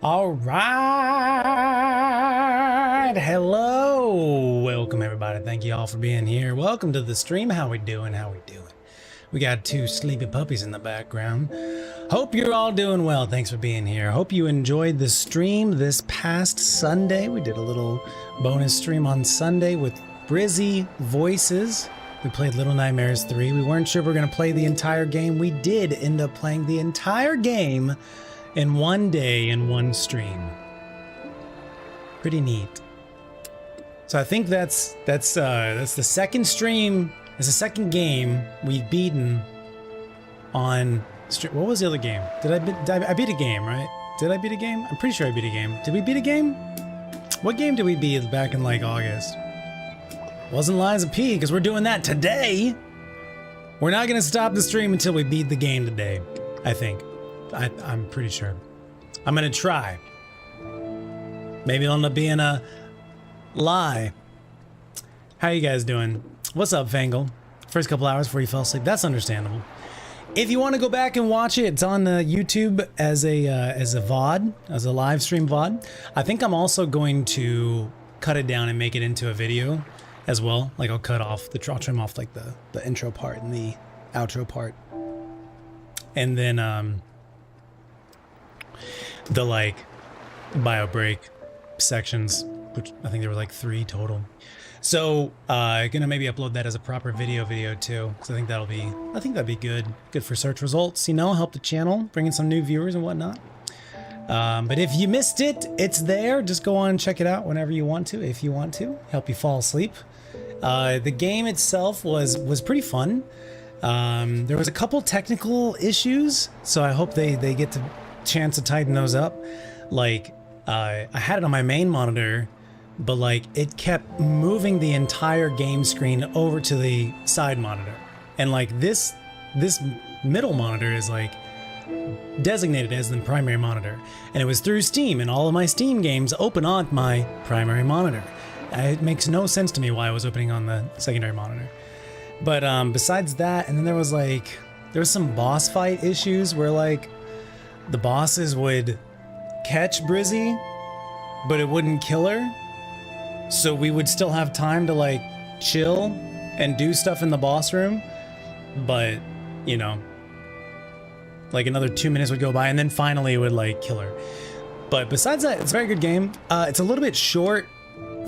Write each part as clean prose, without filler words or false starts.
All right, hello, welcome everybody. Thank you all for being here. Welcome to the stream. How we doing? We got two sleepy puppies in the background. Hope you're all doing well. Thanks for being here. Hope you enjoyed the stream this past Sunday. We did a little bonus stream on Sunday with Brizzy Voices. We played Little Nightmares 3. We weren't sure if we were going to play the entire game. We did end up playing the entire game in one day in one stream. Pretty neat. So I think that's the second stream. It's the second game we've beaten on stream. What was the other game? I beat a game, right? Did I beat a game? I'm pretty sure I beat a game. Did we beat a game? What game did we beat back in like August? Wasn't Lies of P, because we're doing that today. We're not gonna stop the stream until we beat the game today, I think. I'm pretty sure. I'm gonna try. Maybe it'll end up being a lie. How you guys doing? What's up, Fangle? First couple hours before you fell asleep. That's understandable. If you want to go back and watch it, it's on YouTube as a VOD, as a live stream VOD. I think I'm also going to cut it down and make it into a video as well. Like I'll cut off I'll trim off like the intro part and the outro part, and then the like bio break sections, which I think there were like 3 total. So gonna maybe upload that as a proper video too, because I think that'd be good for search results, you know, help the channel, bring in some new viewers and whatnot. But if you missed it, it's there. Just go on and check it out whenever you want to, if you want to, help you fall asleep. The game itself was pretty fun. There was a couple technical issues, so I hope they get the chance to tighten those up. Like, I had it on my main monitor, but like it kept moving the entire game screen over to the side monitor, and like this middle monitor is like designated as the primary monitor, and it was through Steam, and all of my Steam games open on my primary monitor. It makes no sense to me why I was opening on the secondary monitor. But besides that, and then there was some boss fight issues where like the bosses would catch Brizzy, but it wouldn't kill her. So we would still have time to like chill and do stuff in the boss room. But, you know, like another 2 minutes would go by and then finally it would like kill her. But besides that, it's a very good game. It's a little bit short.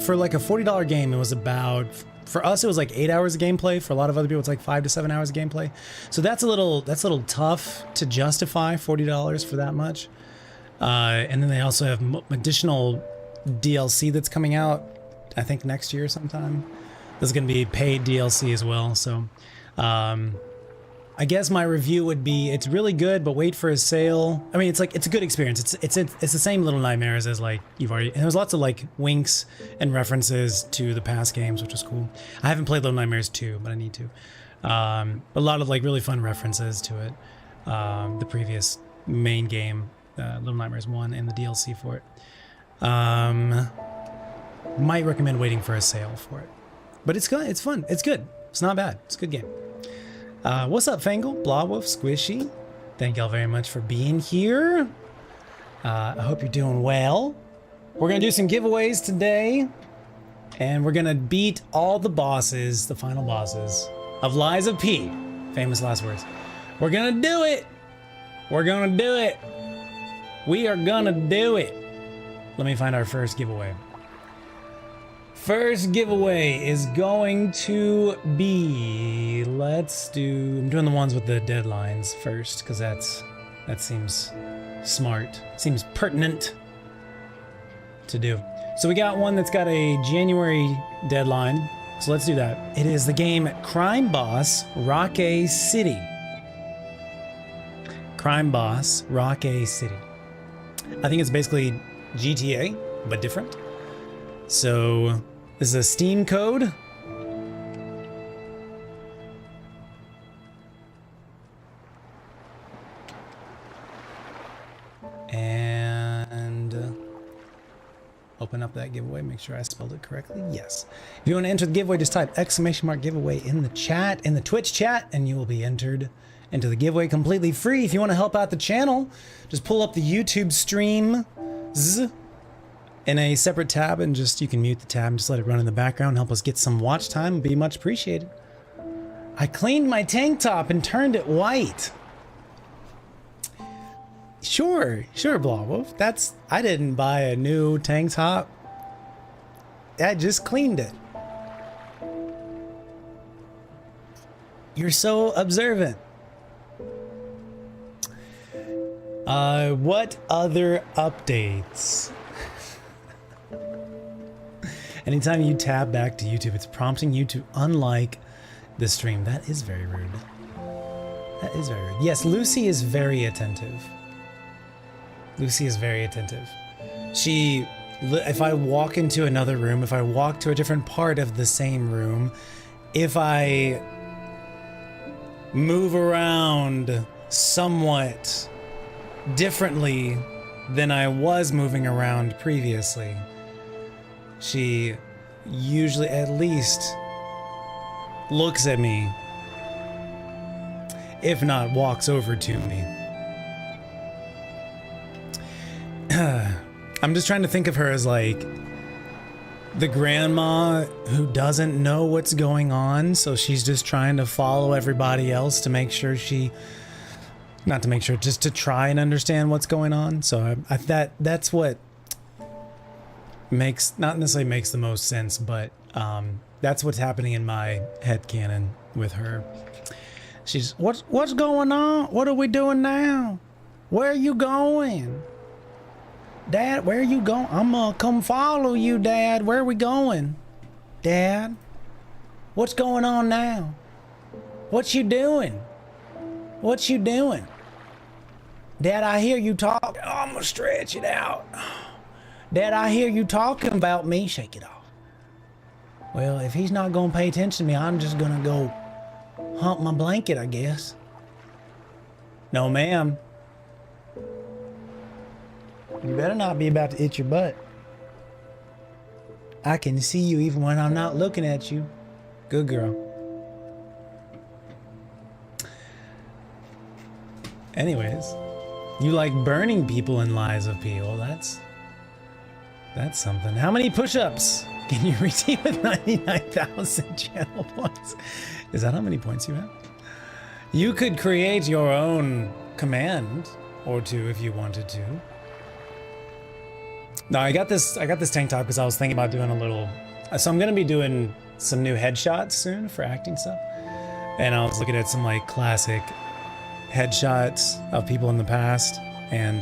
For like a $40 game, it was about, for us it was like 8 hours of gameplay. For a lot of other people it's like 5 to 7 hours of gameplay. So that's a little tough to justify $40 for that much. And then they also have additional DLC that's coming out, I think next year sometime. There's going to be paid DLC as well. So I guess my review would be it's really good, but wait for a sale. I mean, it's a good experience. It's the same Little Nightmares as like you've already. And there's lots of like winks and references to the past games, which is cool. I haven't played Little Nightmares 2, but I need to. A lot of like really fun references to it. The previous main game, Little Nightmares 1, and the DLC for it. Might recommend waiting for a sale for it, but it's good. It's fun. It's good. It's not bad. It's a good game. What's up, Fangle, Blawwolf, Squishy? Thank y'all very much for being here. I hope you're doing well. We're gonna do some giveaways today, and we're gonna beat all the bosses, the final bosses of Lies of P. Famous last words. We're gonna do it. We're gonna do it. We are gonna do it. Let me find our first giveaway. First giveaway is going to be, I'm doing the ones with the deadlines first, because that seems smart, seems pertinent to do. So we got one that's got a January deadline, so let's do that. It is the game Crime Boss Rock-A City. Crime Boss Rock-A City. I think it's basically GTA, but different. So this is a Steam code. And open up that giveaway, make sure I spelled it correctly. Yes. If you want to enter the giveaway, just type !giveaway in the chat, in the Twitch chat, and you will be entered into the giveaway completely free. If you want to help out the channel, just pull up the YouTube stream in a separate tab, and you can mute the tab and just let it run in the background, help us get some watch time. It'd be much appreciated. I cleaned my tank top and turned it white. Sure, Blawwolf. I didn't buy a new tank top. I just cleaned it. You're so observant. What other updates? Anytime you tab back to YouTube, it's prompting you to unlike the stream. That is very rude. That is very rude. Yes, Lucy is very attentive. Lucy is very attentive. If I walk into another room, if I walk to a different part of the same room, if I move around somewhat differently than I was moving around previously, she usually at least looks at me, if not walks over to me. I'm just trying to think of her as like the grandma who doesn't know what's going on, so she's just trying to follow everybody else to make sure just to try and understand what's going on. So that's what not necessarily makes the most sense, but that's what's happening in my headcanon with her. She's, what's going on? What are we doing now? Where are you going? Dad, where are you going? I'm gonna come follow you, Dad. Where are we going? Dad? What's going on now? What you doing? What you doing? Dad, I hear you talk. Oh, I'm gonna stretch it out. Dad, I hear you talking about me. Shake it off. Well, if he's not gonna pay attention to me, I'm just gonna go hump my blanket, I guess. No, ma'am. You better not be about to itch your butt. I can see you even when I'm not looking at you. Good girl. Anyways, you like burning people in lies of people. That's something. How many push-ups can you redeem with 99,000 channel points? Is that how many points you have? You could create your own command or two if you wanted to. No, I got this tank top because I was thinking about doing a little. So I'm gonna be doing some new headshots soon for acting stuff, and I was looking at some like classic headshots of people in the past, and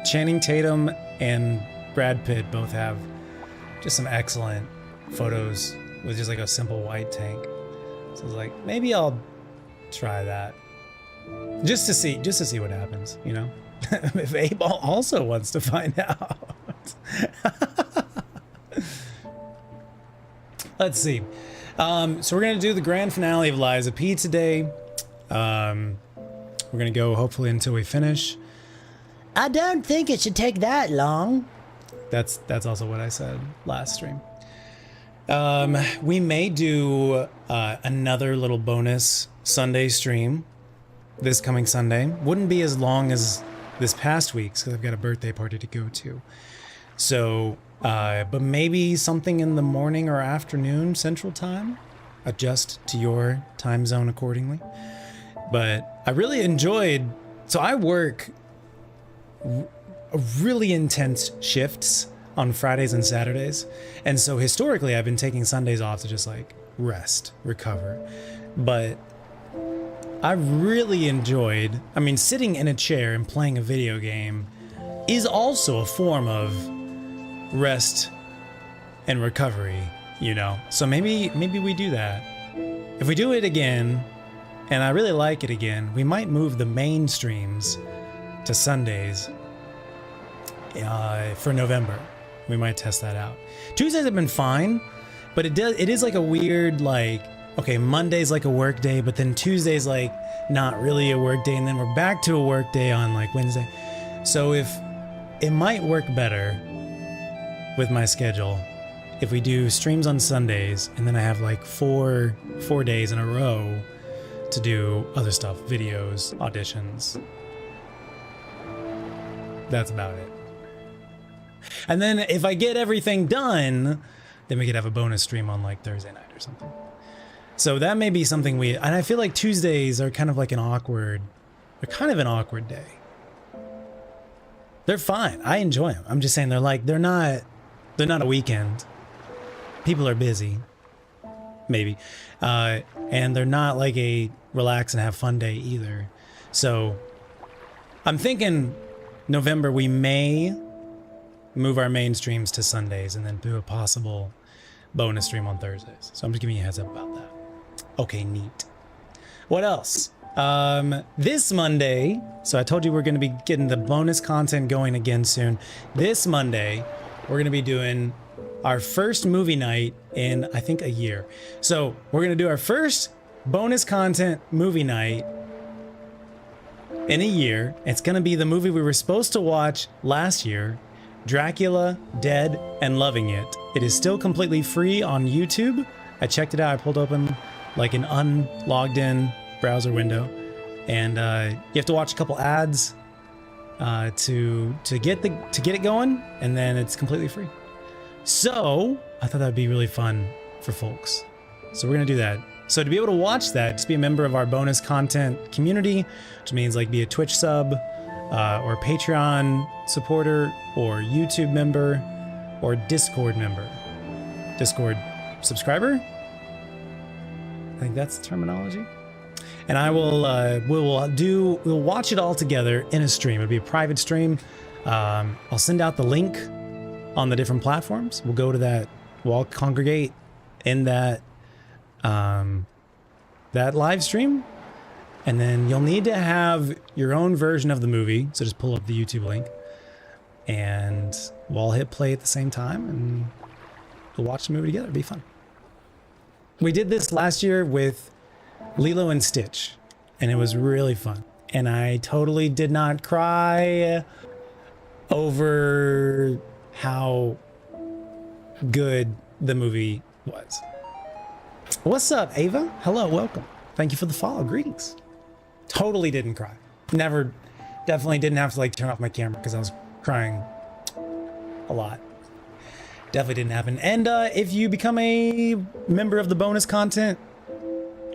Channing Tatum and Brad Pitt both have just some excellent photos with just like a simple white tank. So I was like, maybe I'll try that just to see what happens, you know. If Abe also wants to find out. Let's see. So we're gonna do the grand finale of Lies of P today. We're gonna go hopefully until we finish. I don't think it should take that long. That's also what I said last stream. We may do another little bonus Sunday stream this coming Sunday. Wouldn't be as long as this past week's because I've got a birthday party to go to. So, but maybe something in the morning or afternoon Central Time. Adjust to your time zone accordingly. But I really enjoyed, so I work really intense shifts on Fridays and Saturdays. And so historically I've been taking Sundays off to just like rest, recover. But I really enjoyed, I mean, sitting in a chair and playing a video game is also a form of rest and recovery, you know? So maybe we do that. If we do it again, and I really like it again, we might move the main streams to Sundays for November. We might test that out. Tuesdays have been fine, but it is like a weird, like, okay, Monday's like a work day, but then Tuesday's like not really a work day, and then we're back to a work day on like Wednesday. So if it might work better with my schedule if we do streams on Sundays, and then I have like four days in a row to do other stuff, videos, auditions. That's about it. And then if I get everything done, then we could have a bonus stream on like Thursday night or something. So that may be something and I feel like Tuesdays are kind of like they're kind of an awkward day. They're fine. I enjoy them. I'm just saying they're not a weekend. People are busy. Maybe. And they're not like a relax and have fun day either. So I'm thinking November we may move our main streams to Sundays and then do a possible bonus stream on Thursdays. So I'm just giving you a heads up about that. Okay, neat. What else? This Monday, so I told you we're going to be getting the bonus content going again soon. This Monday, we're going to be doing our first movie night in, I think, a year. So we're going to do our first bonus content movie night in a year. It's going to be the movie we were supposed to watch last year, Dracula, Dead, and Loving It. It is still completely free on YouTube. I checked it out. I pulled open like an unlogged in browser window, and you have to watch a couple ads to get it going, and then it's completely free. So I thought that'd be really fun for folks. So we're gonna do that. So to be able to watch that, just be a member of our bonus content community, which means like be a Twitch sub, or Patreon supporter, or YouTube member, or Discord member. Discord subscriber? I think that's the terminology. And I will, we'll watch it all together in a stream. It'll be a private stream. I'll send out the link on the different platforms. We'll go to that, we'll all congregate in that that live stream, and then you'll need to have your own version of the movie. So just pull up the YouTube link, and we'll all hit play at the same time, and we'll watch the movie together. It'll be fun. We did this last year with Lilo and Stitch, and it was really fun. And I totally did not cry over how good the movie was. What's up, Ava? Hello, welcome. Thank you for the follow. Greetings. Totally didn't cry. Never, definitely didn't have to like turn off my camera because I was crying a lot. Definitely didn't happen. And if you become a member of the bonus content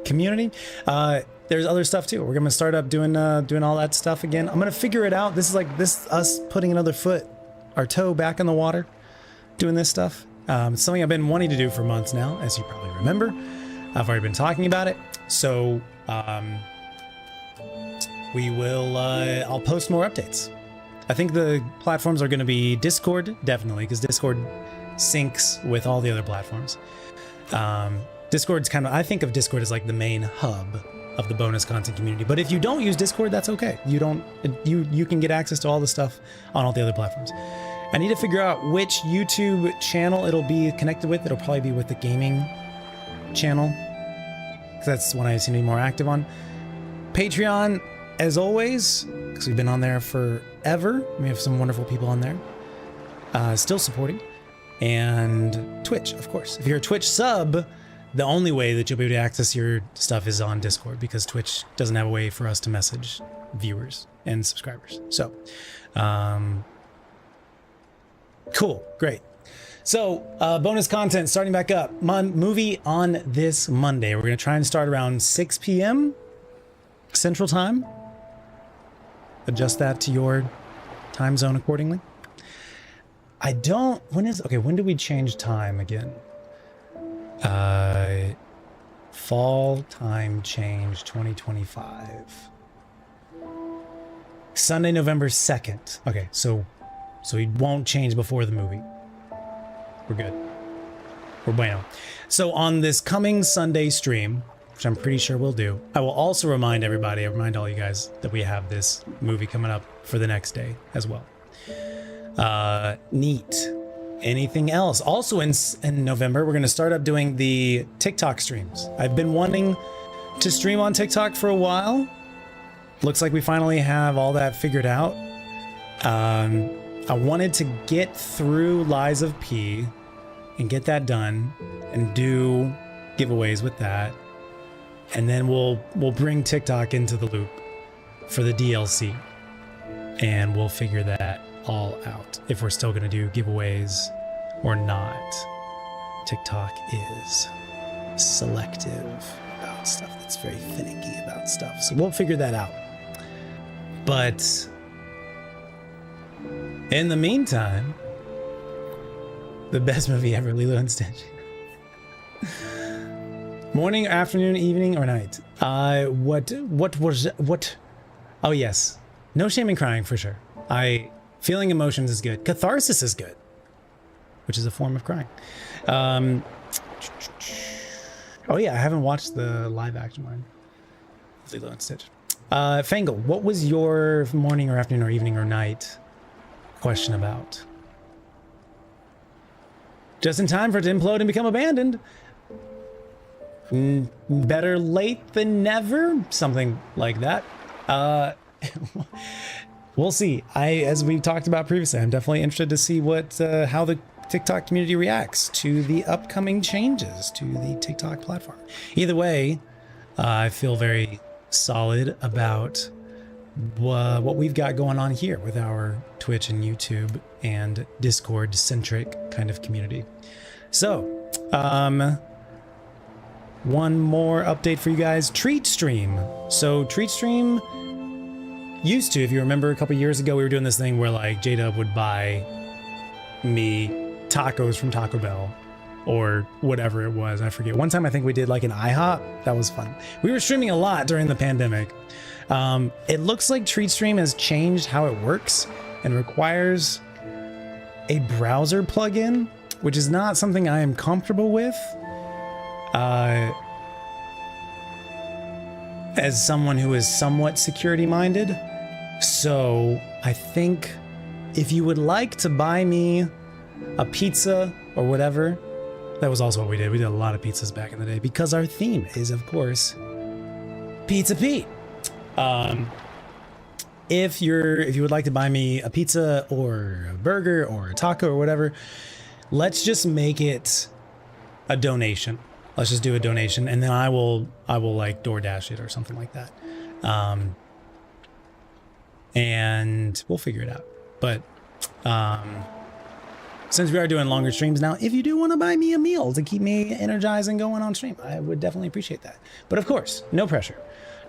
community, there's other stuff too. We're gonna start up doing all that stuff again. I'm gonna figure it out. This is like us putting another foot, our toe back in the water, doing this stuff. It's something I've been wanting to do for months now, as you probably remember. I've already been talking about it. So we will. I'll post more updates. I think the platforms are going to be Discord, definitely, because Discord syncs with all the other platforms. Discord's kind of, I think of Discord as like the main hub of the bonus content community. But if you don't use Discord, that's okay. You can get access to all the stuff on all the other platforms. I need to figure out which YouTube channel it'll be connected with. It'll probably be with the gaming channel, because that's one I seem to be more active on. Patreon, as always, because we've been on there forever. We have some wonderful people on there, still supporting. And Twitch, of course. If you're a Twitch sub, the only way that you'll be able to access your stuff is on Discord, because Twitch doesn't have a way for us to message viewers and subscribers. So, cool, great. So, bonus content starting back up. Movie on this Monday. We're going to try and start around 6 p.m. Central Time. Adjust that to your time zone accordingly. When do we change time again? Fall time change 2025. Sunday, November 2nd. Okay, so it won't change before the movie. We're good. We're bueno. So on this coming Sunday stream, which I'm pretty sure we'll do, I will also remind all you guys that we have this movie coming up for the next day as well. Neat. Anything else? Also in November, we're going to start up doing the TikTok streams. I've been wanting to stream on TikTok for a while. Looks like we finally have all that figured out. I wanted to get through Lies of P and get that done and do giveaways with that. And then we'll bring TikTok into the loop for the DLC. And we'll figure that all out, if we're still going to do giveaways or not. TikTok is selective about stuff. That's very finicky about stuff. So we'll figure that out. But in the meantime, the best movie ever, Lilo and Stitch. Morning, afternoon, evening, or night? What? Oh yes, no shame in crying for sure. Feeling emotions is good. Catharsis is good, which is a form of crying. Oh yeah, I haven't watched the live action one. Lilo and Stitch. Fangle, what was your morning or afternoon or evening or night question about? Just in time for it to implode and become abandoned. Better late than never, something like that. We'll see. As we talked about previously, I'm definitely interested to see how the TikTok community reacts to the upcoming changes to the TikTok platform. Either way, I feel very solid about what we've got going on here with our Twitch and YouTube and Discord centric kind of community. So, one more update for you guys. Treat Stream. So Treat Stream used to, if you remember a couple years ago, we were doing this thing where like J-Dub would buy me tacos from Taco Bell or whatever it was. I forget. One time I think we did like an IHOP. That was fun. We were streaming a lot during the pandemic. It looks like Treat Stream has changed how it works and requires a browser plugin, which is not something I am comfortable with. as someone who is somewhat security minded. So I think if you would like to buy me a pizza or whatever, that was also what we did. We did a lot of pizzas back in the day because our theme is, of course, Pizza Pete. If you would like to buy me a pizza or a burger or a taco or whatever, let's just make it a donation. Let's just do a donation, and then I will like DoorDash it or something like that. And we'll figure it out. But since we are doing longer streams now, if you do want to buy me a meal to keep me energized and going on stream, I would definitely appreciate that. But of course, no pressure.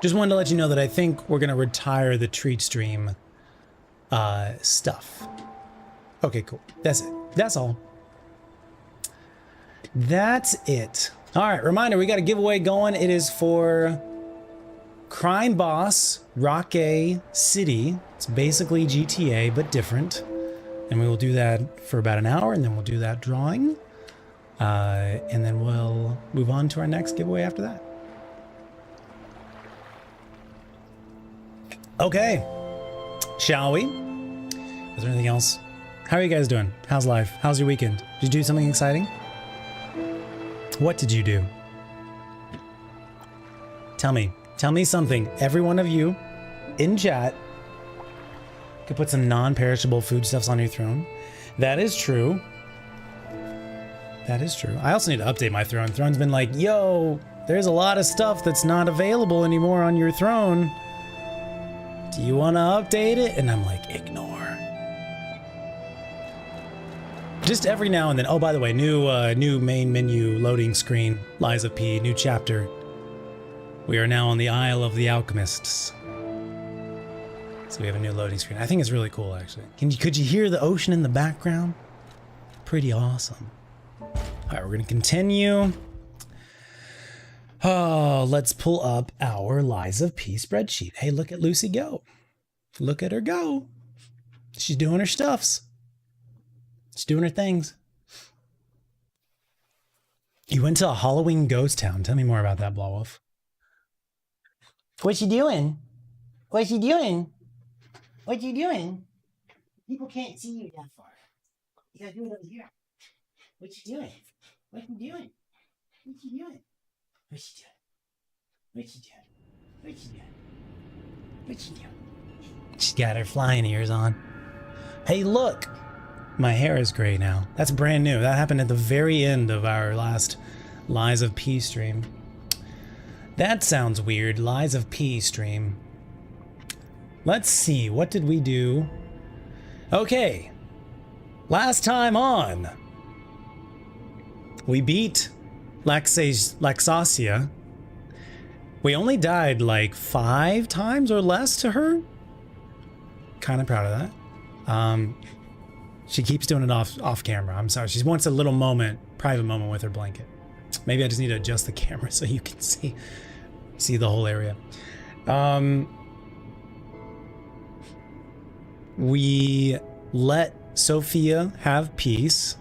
Just wanted to let you know that I think we're going to retire the treat stream stuff. Okay, cool. That's it. That's all. That's it. All right, reminder, we got a giveaway going. It is for Crime Boss Rockay City. It's basically GTA, but different. And we will do that for about an hour, and then we'll do that drawing. And then we'll move on to our next giveaway after that. Okay, shall we? Is there anything else? How are you guys doing? How's life? How's your weekend? Did you do something exciting? What did you do? Tell me something. Every one of you in chat could put some non-perishable foodstuffs on your throne. That is true. That is true. I also need to update my throne. Throne's been like, yo, there's a lot of stuff that's not available anymore on your throne. Do you want to update it? And I'm like, ignore. Just every now and then. Oh, by the way, new main menu loading screen. Lies of P, new chapter. We are now on the Isle of the Alchemists. So we have a new loading screen. I think it's really cool, actually. Could you hear the ocean in the background? Pretty awesome. All right, we're gonna continue. Oh, let's pull up our Lies of P spreadsheet. Hey, look at Lucy go. Look at her go. She's doing her stuffs. She's doing her things. You went to a Halloween ghost town. Tell me more about that, Blawwolf. What you doing? What you doing? What you doing? People can't see you that far. You gotta do it over here. What you doing? What you doing? What you doing? What you doing? What you doing? What you doing? What you doing? She's got her flying ears on. Hey, look! My hair is gray now. That's brand new. That happened at the very end of our last Lies of P stream. That sounds weird. Lies of P stream. Let's see. What did we do? Okay. Last time on, we beat Laxasia. We only died like 5 times or less to her. Kind of proud of that. She keeps doing it off camera. I'm sorry. She wants a little moment, private moment with her blanket. Maybe I just need to adjust the camera so you can see the whole area. We let Sophia have peace,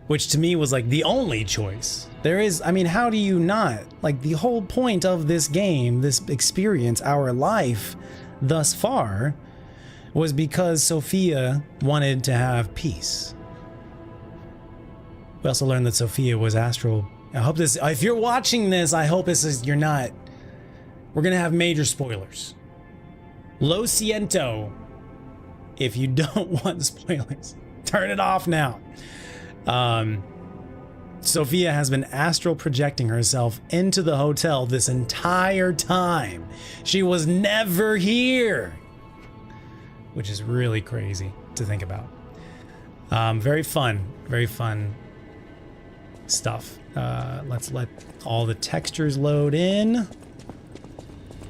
which to me was like the only choice. There is, I mean, how do you not? Like, the whole point of this game, this experience, our life thus far, was because Sophia wanted to have peace. We also learned that Sophia was astral. I hope this, if you're watching this, I hope this is, you're not, we're gonna have major spoilers. Lo siento. If you don't want spoilers, turn it off now. Sophia has been astral projecting herself into the hotel this entire time. She was never here, which is really crazy to think about. Very fun stuff. Let's let all the textures load in.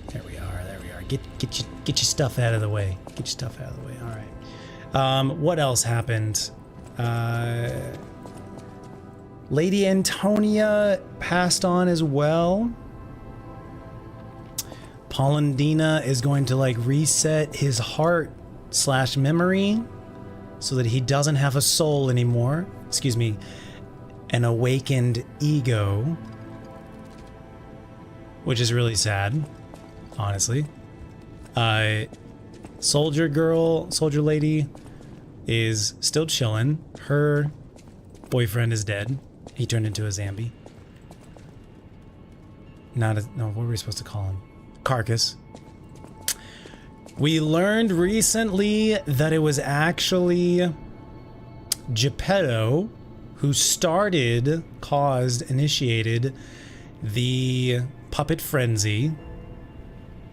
There we are. Get your stuff out of the way. Get your stuff out of the way. All right. What else happened? Lady Antonia passed on as well. Polendina is going to like reset his heart / memory so that he doesn't have a soul anymore. Excuse me, an awakened ego. which is really sad, honestly. Soldier lady is still chilling. Her boyfriend is dead. He turned into a zombie. No, what were we supposed to call him? Carcass. We learned recently that it was actually Geppetto who initiated the puppet frenzy,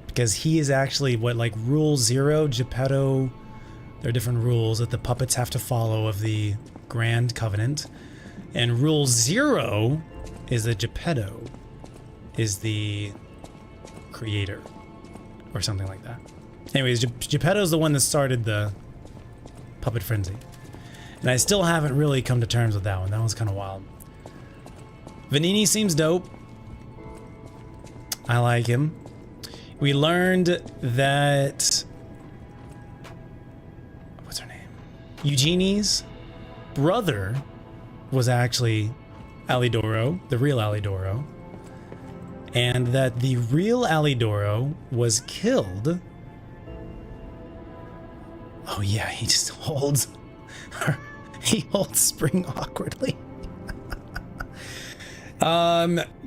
because he is actually what, like, rule 0, Geppetto, there are different rules that the puppets have to follow of the Grand Covenant, and rule 0 is that Geppetto is the creator, or something like that. Anyways, Geppetto's the one that started the puppet frenzy. And I still haven't really come to terms with that one. That one's kind of wild. Vanini seems dope. I like him. We learned that... what's her name? Eugenie's brother was actually Alidoro, the real Alidoro. And that the real Alidoro was killed... oh yeah, he just holds her... he holds Spring awkwardly.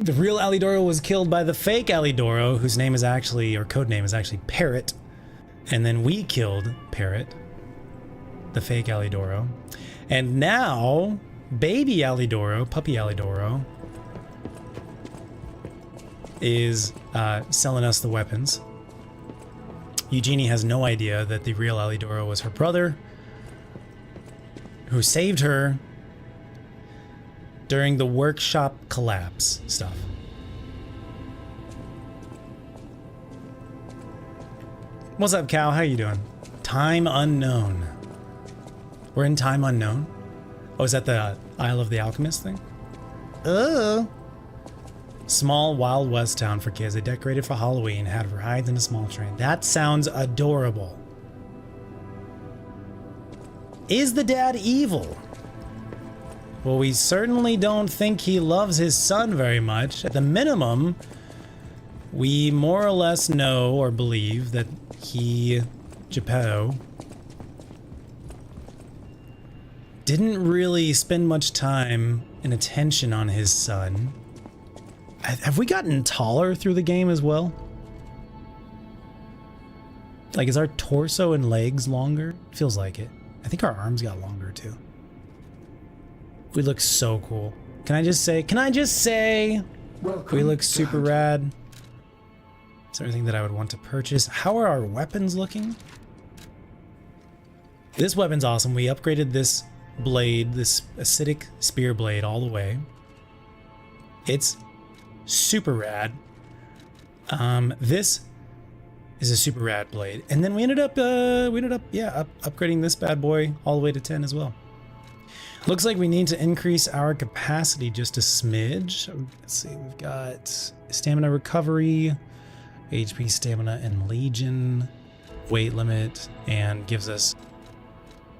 The real Alidoro was killed by the fake Alidoro, whose name is actually, or code name is actually Parrot. And then we killed Parrot, the fake Alidoro. And now, baby Alidoro, puppy Alidoro, is selling us the weapons. Eugenie has no idea that the real Alidoro was her brother, who saved her during the workshop collapse stuff. What's up, Cal? How you doing? Time Unknown. We're in Time Unknown? Oh, is that the Isle of the Alchemist thing? Oh. Small Wild West town for kids. They decorated for Halloween, had rides in a small train. That sounds adorable. Is the dad evil? Well, we certainly don't think he loves his son very much. At the minimum, we more or less know or believe that he, Geppetto, didn't really spend much time and attention on his son. Have we gotten taller through the game as well? Like, is our torso and legs longer? Feels like it. I think our arms got longer too. We look so cool. Can I just say, we look super rad. Is there anything that I would want to purchase? How are our weapons looking? This weapon's awesome. We upgraded this blade, this acidic spear blade, all the way. It's super rad. This is a super rad blade, and then we ended up upgrading this bad boy all the way to 10 as well. Looks like we need to increase our capacity just a smidge. Let's see, we've got stamina recovery, HP, stamina, and legion, weight limit, and gives us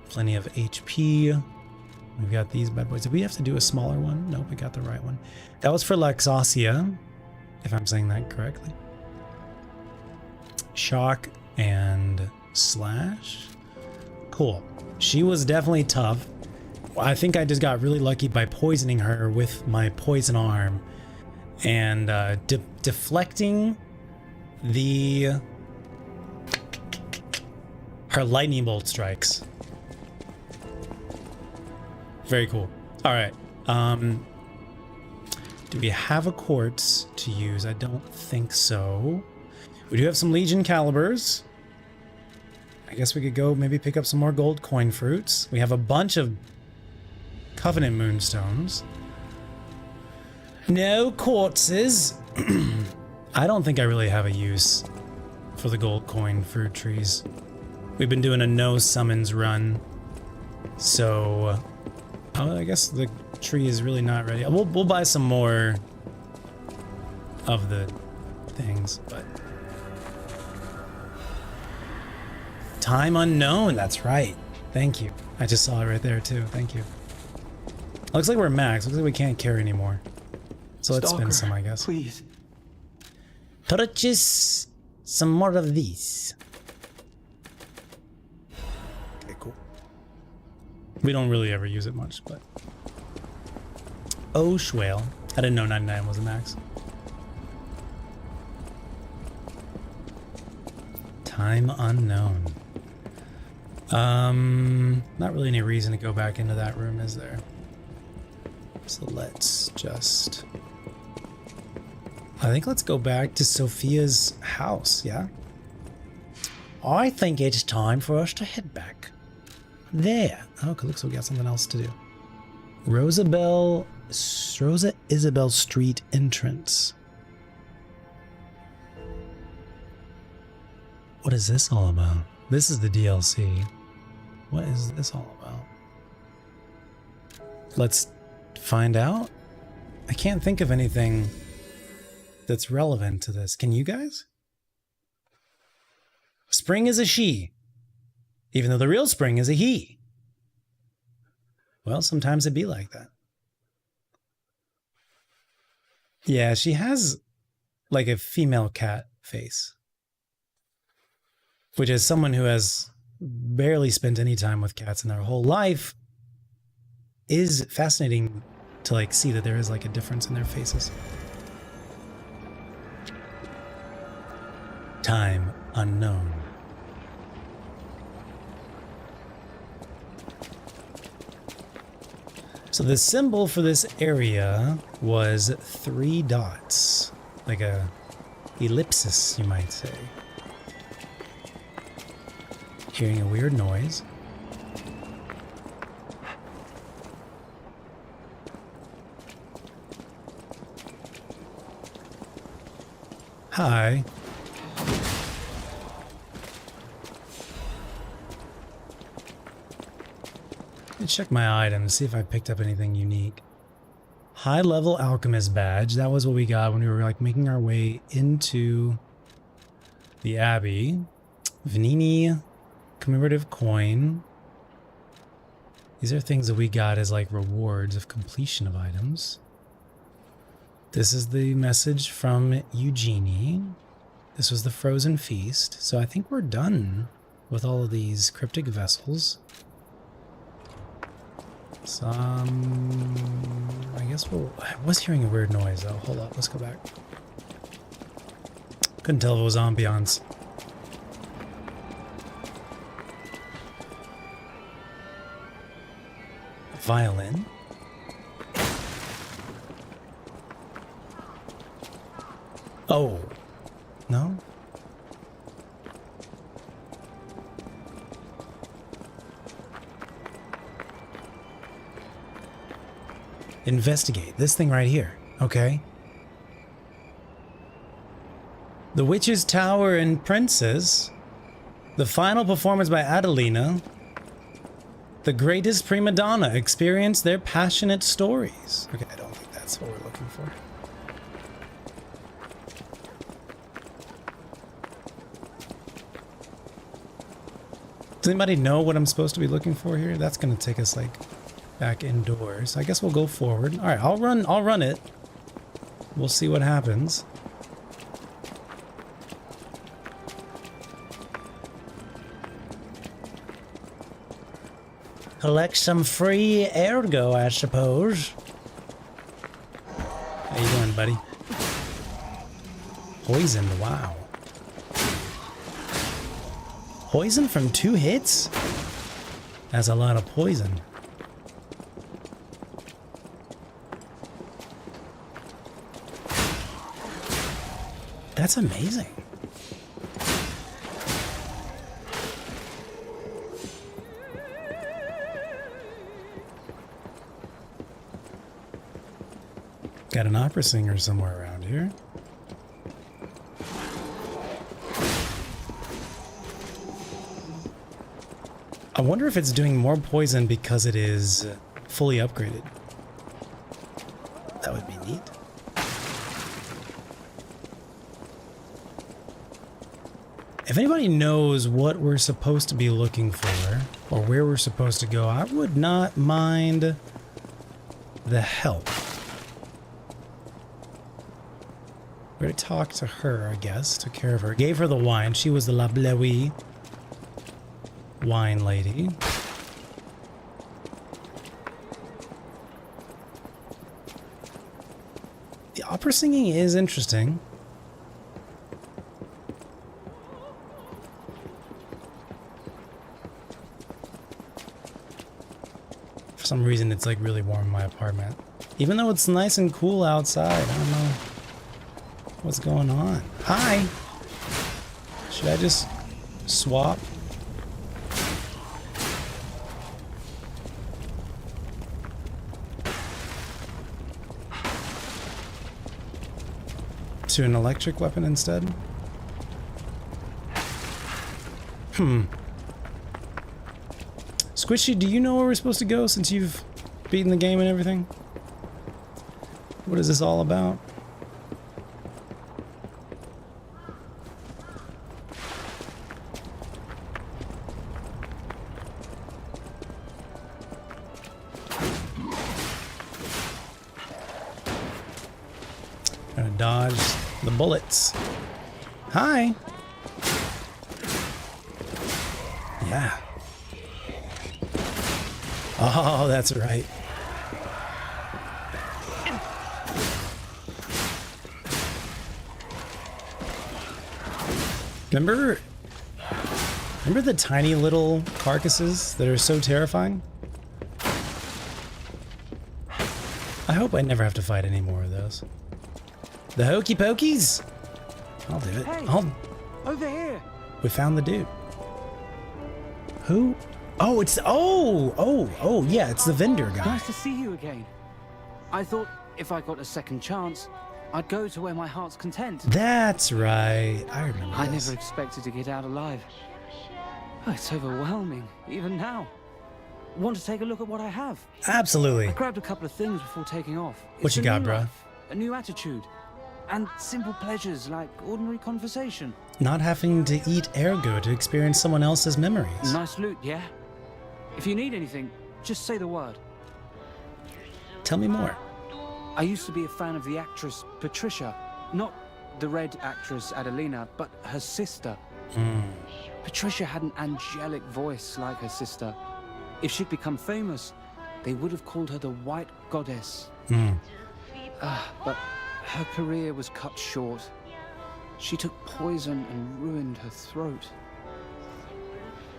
plenty of HP. We've got these bad boys. Did we have to do a smaller one? Nope, we got the right one. That was for Luxasia, if I'm saying that correctly. Shock and slash. Cool. She was definitely tough. I think I just got really lucky by poisoning her with my poison arm and deflecting her lightning bolt strikes. Very cool. All right. Do we have a quartz to use? I don't think so. We do have some Legion calibers. I guess we could go maybe pick up some more gold coin fruits. We have a bunch of Covenant moonstones. No quartzes. I don't think I really have a use for the gold coin fruit trees. We've been doing a no summons run, so I guess the tree is really not ready. We'll buy some more of the things, but Time Unknown. That's right. Thank you. I just saw it right there too. Thank you. Looks like we're max. Looks like we can't carry anymore. So let's spin some, I guess. Please. Purchase some more of these. Okay, cool. We don't really ever use it much, but... Oh, Schwale. I didn't know 99 was a max. Time unknown. Not really any reason to go back into that room, is there? So let's just... I think let's go back to Sophia's house, yeah? I think it's time for us to head back. There. Oh, it looks like we got something else to do. Rosa Isabel Street entrance. What is this all about? This is the DLC. What is this all about? Let's find out. I can't think of anything that's relevant to this. Can you guys? Spring is a she, even though the real spring is a he. Well, sometimes it be like that. Yeah, she has like a female cat face, which is someone who has barely spent any time with cats in their whole life is fascinating to like see that there is like a difference in their faces. Time unknown. So the symbol for this area was 3 dots, like a ellipsis, you might say. Hearing a weird noise. Hi. Let me check my items, see if I picked up anything unique. High level alchemist badge. That was what we got when we were like making our way into the Abbey. Vanini commemorative coin. These are things that we got as like rewards of completion of items. This is the message from Eugenie. This was the frozen feast. So I think we're done with all of these cryptic vessels. I guess I was hearing a weird noise though. Hold up, let's go back. Couldn't tell if it was ambiance. Violin. Oh, no? Investigate. This thing right here. Okay. The Witch's Tower and Princess. The final performance by Adelina. The greatest prima donna experience their passionate stories. Okay, I don't think that's what we're looking for. Does anybody know what I'm supposed to be looking for here? That's going to take us like back indoors. I guess we'll go forward. All right, I'll run it. We'll see what happens. Collect some free ergo, I suppose. How you doing, buddy? Poisoned, wow. Poison from 2 hits? That's a lot of poison. That's amazing. Got an opera singer somewhere around here. I wonder if it's doing more poison because it is fully upgraded. That would be neat. If anybody knows what we're supposed to be looking for, or where we're supposed to go, I would not mind the help. We're going to talk to her, I guess. Took care of her. Gave her the wine. She was the La Bleuie wine lady. The opera singing is interesting. For some reason, it's like really warm in my apartment. Even though it's nice and cool outside, I don't know what's going on. Hi! Should I just swap? To an electric weapon instead? Squishy, do you know where we're supposed to go since you've beaten the game and everything? What is this all about? Gotta dodge the bullets. Hi! Yeah. Oh, that's right. Remember the tiny little carcasses that are so terrifying? I hope I never have to fight any more of those. The hokey pokies? I'll do it. Hey, over here. We found the dude. Who? Oh, it's yeah, it's the vendor guy. Nice to see you again. I thought if I got a second chance, I'd go to where my heart's content. That's right. I remember I this. never expected to get out alive. Oh, it's overwhelming, even now. Want to take a look at what I have? Absolutely. I grabbed a couple of things before taking off. What you got, bruh? A new attitude. And simple pleasures like ordinary conversation. Not having to eat ergo to experience someone else's memories. Nice loot, yeah? If you need anything, just say the word. Tell me more. I used to be a fan of the actress Patricia. Not the red actress Adelina, but her sister. Patricia had an angelic voice like her sister. If she'd become famous, they would have called her the White Goddess. But her career was cut short. She took poison and ruined her throat.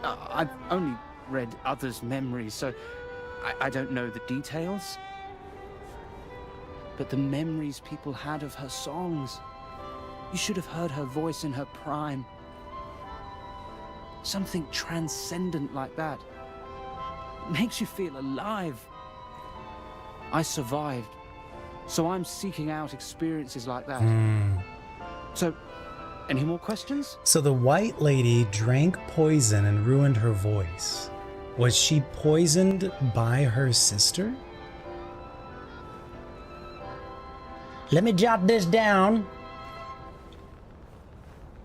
I've only read others' memories, so I don't know the details. But the memories people had of her songs, you should have heard her voice in her prime. Something transcendent like that. It makes you feel alive. I survived, so I'm seeking out experiences like that. So, any more questions? So the white lady drank poison and ruined her voice. Was she poisoned by her sister? Let me jot this down.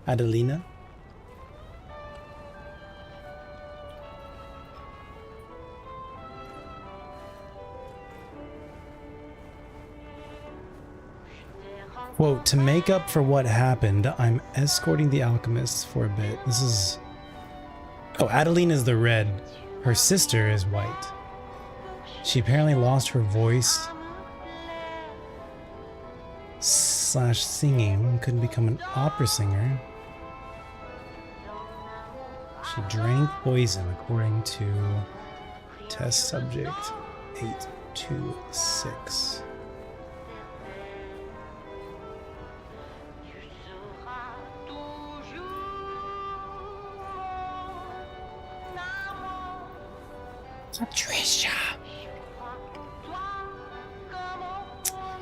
Adelina? Quote, to make up for what happened, I'm escorting the alchemists for a bit. This is... Oh, Adeline is the red. Her sister is white. She apparently lost her voice / singing, couldn't become an opera singer. She drank poison according to test subject 826. Patricia.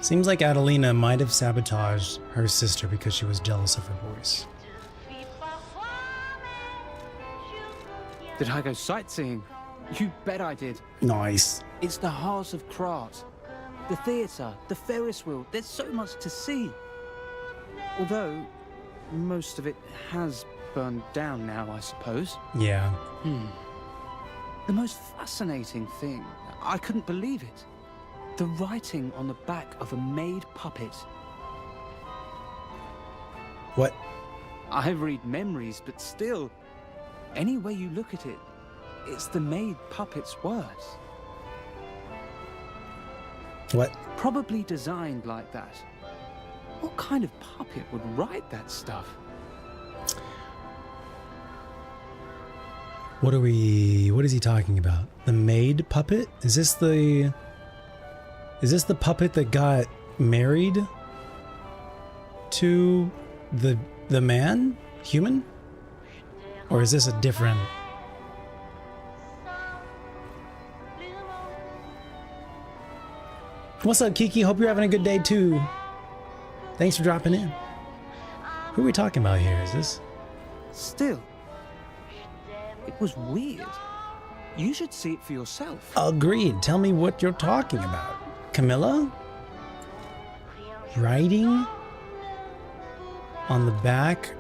Seems like Adelina might have sabotaged her sister because she was jealous of her voice. Did I go sightseeing? You bet I did. Nice. It's the heart of Krat. The theatre, the Ferris wheel, there's so much to see. Although, most of it has burned down now, I suppose. Yeah. The most fascinating thing, I couldn't believe it. The writing on the back of a made puppet. What? I read memories, but still, any way you look at it, it's the maid puppet's words. What? Probably designed like that. What kind of puppet would write that stuff? What is he talking about? The maid puppet? Is this the puppet that got married to the man? Human? Or is this a different? What's up, Kiki? Hope you're having a good day too. Thanks for dropping in. Who are we talking about here? Is this? Still, it was weird. You should see it for yourself. Agreed. Tell me what you're talking about. Camilla? Writing on the back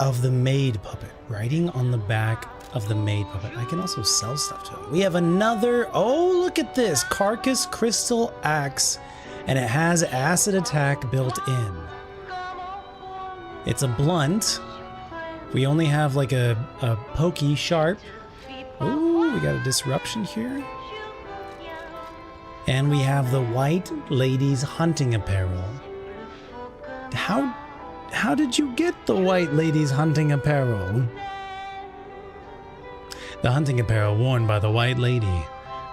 of the maid puppet. Writing on the back of the maid puppet. I can also sell stuff to him. We have another. Oh, look at this. Carcass crystal axe. And it has acid attack built in. It's a blunt. We only have like a pokey sharp. Ooh, we got a disruption here. And we have the white lady's hunting apparel. How did you get the white lady's hunting apparel? The hunting apparel worn by the white lady,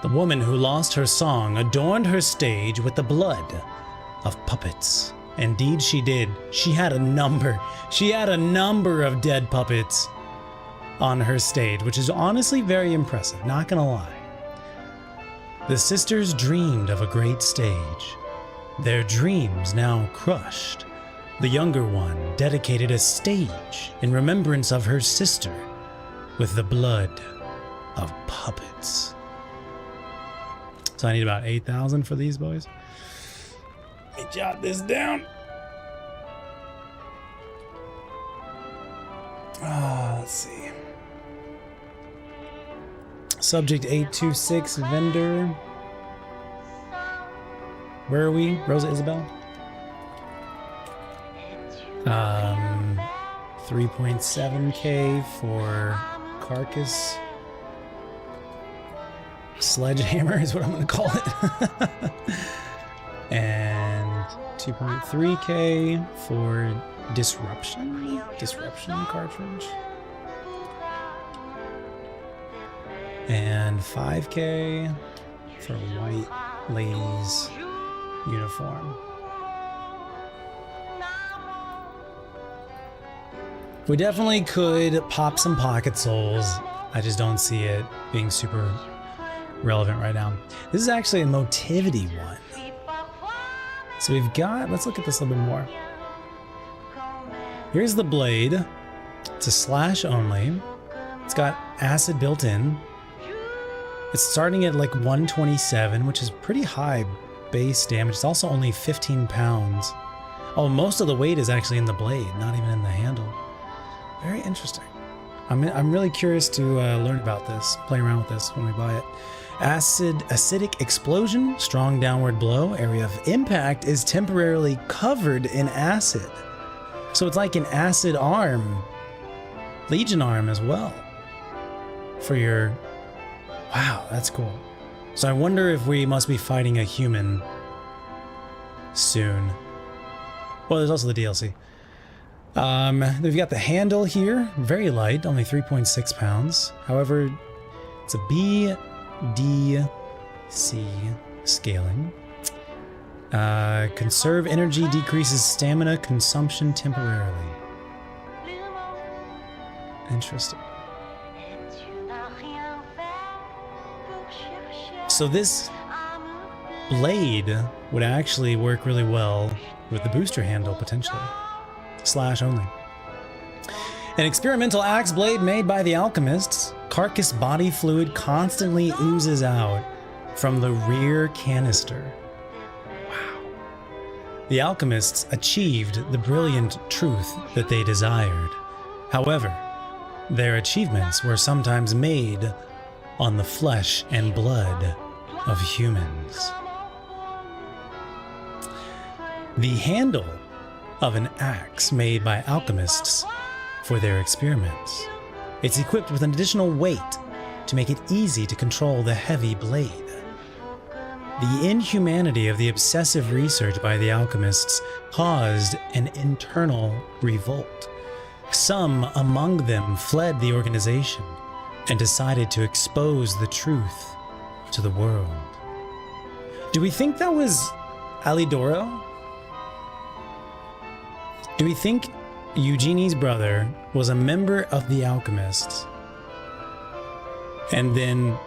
the woman who lost her song, adorned her stage with the blood of puppets. Indeed she did. She had a number of dead puppets on her stage, which is honestly very impressive, not gonna lie. The sisters dreamed of a great stage. Their dreams now crushed. The younger one dedicated a stage in remembrance of her sister with the blood of puppets. So I need about 8,000 for these boys. Let me jot this down. Let's see. Subject 826 vendor. Where are we? Rosa Isabel? 3.7k for Carcass. Sledgehammer is what I'm going to call it. And 2.3k for disruption cartridge. And 5k for white lady's uniform. We definitely could pop some pocket souls. I just don't see it being super relevant right now. This is actually a motivity one. So we've got, let's look at this a little bit more. Here's the blade. It's a slash only. It's got acid built in. It's starting at like 127, which is pretty high base damage. It's also only 15 pounds. Oh, most of the weight is actually in the blade, not even in the handle. Very interesting. I'm really curious to learn about this, play around with this when we buy it. Acidic explosion, strong downward blow, area of impact is temporarily covered in acid. So it's like an acid arm, Legion arm as well. For your, wow, that's cool. So I wonder if we must be fighting a human soon. Well, there's also the DLC. We've got the handle here, very light, only 3.6 pounds. However, it's a B, D, C scaling. Conserve energy, decreases stamina consumption temporarily. Interesting. So this blade would actually work really well with the booster handle, potentially. Slash only. An experimental axe blade made by the alchemists. Carcass body fluid constantly oozes out from the rear canister. Wow. The alchemists achieved the brilliant truth that they desired. However, their achievements were sometimes made on the flesh and blood of humans. The handle of an axe made by alchemists for their experiments. It's equipped with an additional weight to make it easy to control the heavy blade. The inhumanity of the obsessive research by the alchemists caused an internal revolt. Some among them fled the organization and decided to expose the truth to the world. Do we think that was Alidoro? Do we think Eugenie's brother was a member of the alchemists and then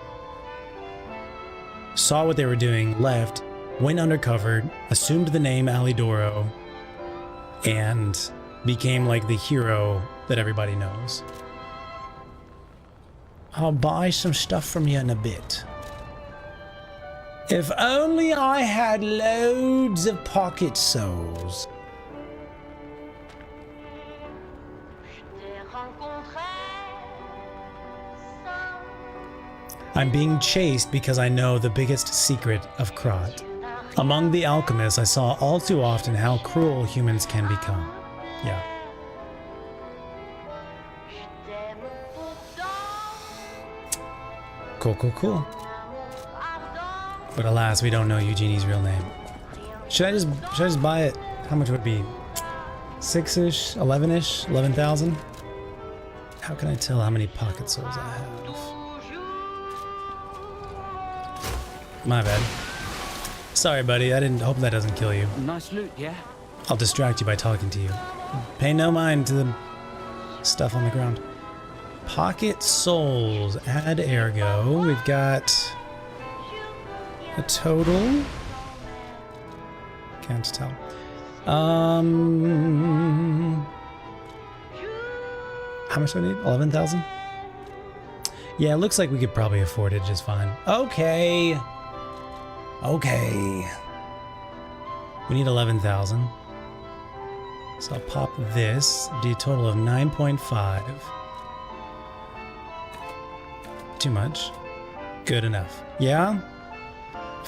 saw what they were doing, left, went undercover, assumed the name Alidoro, and became like the hero that everybody knows? I'll buy some stuff from you in a bit. If only I had loads of pocket souls. I'm being chased because I know the biggest secret of Krat. Among the alchemists, I saw all too often how cruel humans can become. Yeah. Cool, cool, cool. But alas, we don't know Eugenie's real name. Should I just buy it? How much would it be? 6-ish? 11-ish? 11,000? How can I tell how many pocket souls I have? My bad. Sorry, buddy. I didn't hope that doesn't kill you. Nice loot, yeah? I'll distract you by talking to you. Pay no mind to the stuff on the ground. Pocket souls. Add ergo. We've got a total. Can't tell. How much do I need? 11,000? Yeah, it looks like we could probably afford it just fine. Okay. Okay. We need 11,000. So I'll pop this. Do a total of 9.5. Too much. Good enough. Yeah?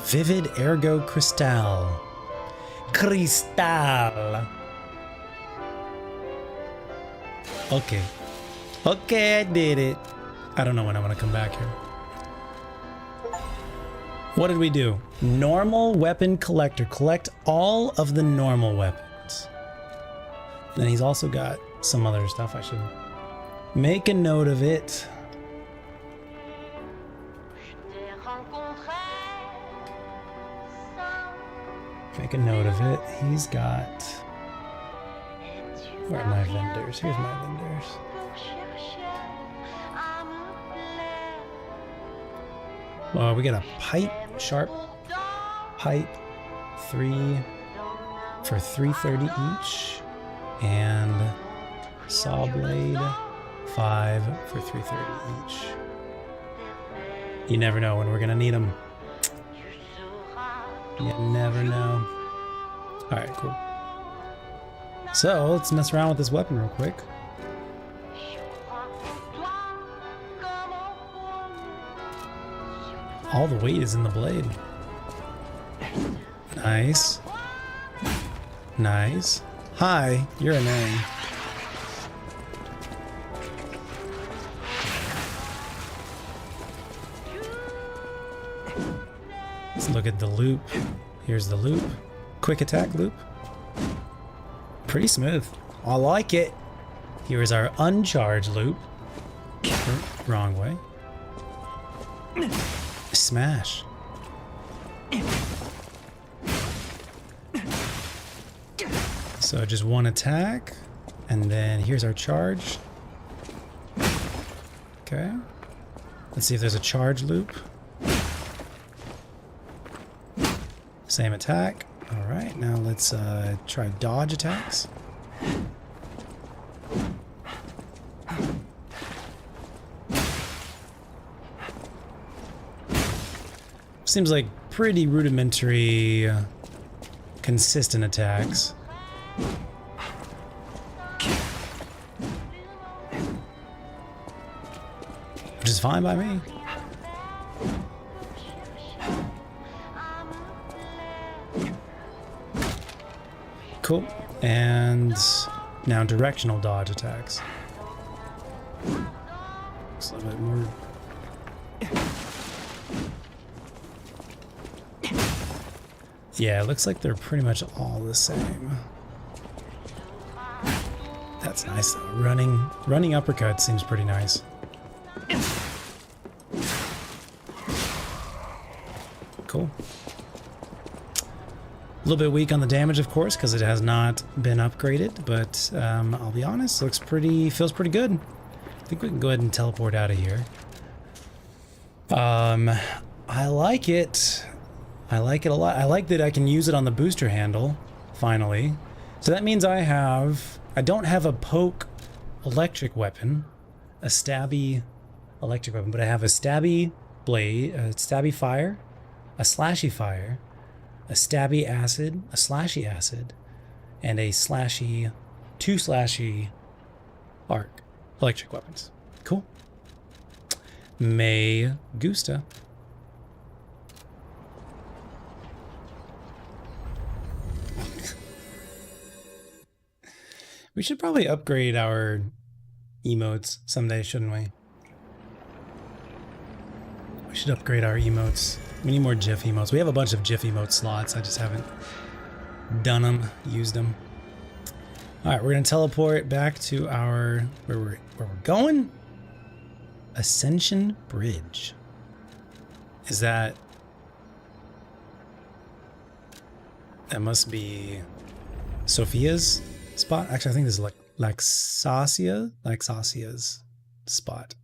Vivid Ergo Crystal. Crystal. Okay. Okay, I did it. I don't know when I'm gonna come back here. What did we do? Normal weapon collector. Collect all of the normal weapons. Then he's also got some other stuff I should make a note of it. Make a note of it. He's got... Where are my vendors? Here's my vendors. Well, we got a pipe, sharp pipe, 3 for 330 each, and saw blade, 5 for 330 each. You never know when we're gonna need them. You never know. All right, cool. So let's mess around with this weapon real quick. All the weight is in the blade. Nice. Nice. Hi, you're annoying. Let's look at the loop. Here's the loop. Quick attack loop. Pretty smooth. I like it. Here's our uncharged loop. Wrong way. Smash. So just one attack, and then here's our charge. Okay. Let's see if there's a charge loop. Same attack. All right, now let's try dodge attacks. Seems like pretty rudimentary, consistent attacks. Which is fine by me. Cool. And now directional dodge attacks. Looks a little bit more. Yeah, it looks like they're pretty much all the same. That's nice though. Running uppercut seems pretty nice. Cool. A little bit weak on the damage, of course, because it has not been upgraded, but I'll be honest, feels pretty good. I think we can go ahead and teleport out of here. I like it. I like it a lot. I like that I can use it on the booster handle, finally. So that means I don't have a poke electric weapon, a stabby electric weapon, but I have a stabby blade, a stabby fire, a slashy fire, a stabby acid, a slashy acid, and a slashy, two slashy arc electric weapons. Cool. Me gusta. We should probably upgrade our emotes someday, shouldn't we? We should upgrade our emotes. We need more GIF emotes. We have a bunch of GIF emote slots. I just haven't done them, used them. All right, we're gonna teleport back to our where we're going. Ascension Bridge. Is that? That must be Sophia's spot. Actually, I think this is like Laxasia's spot.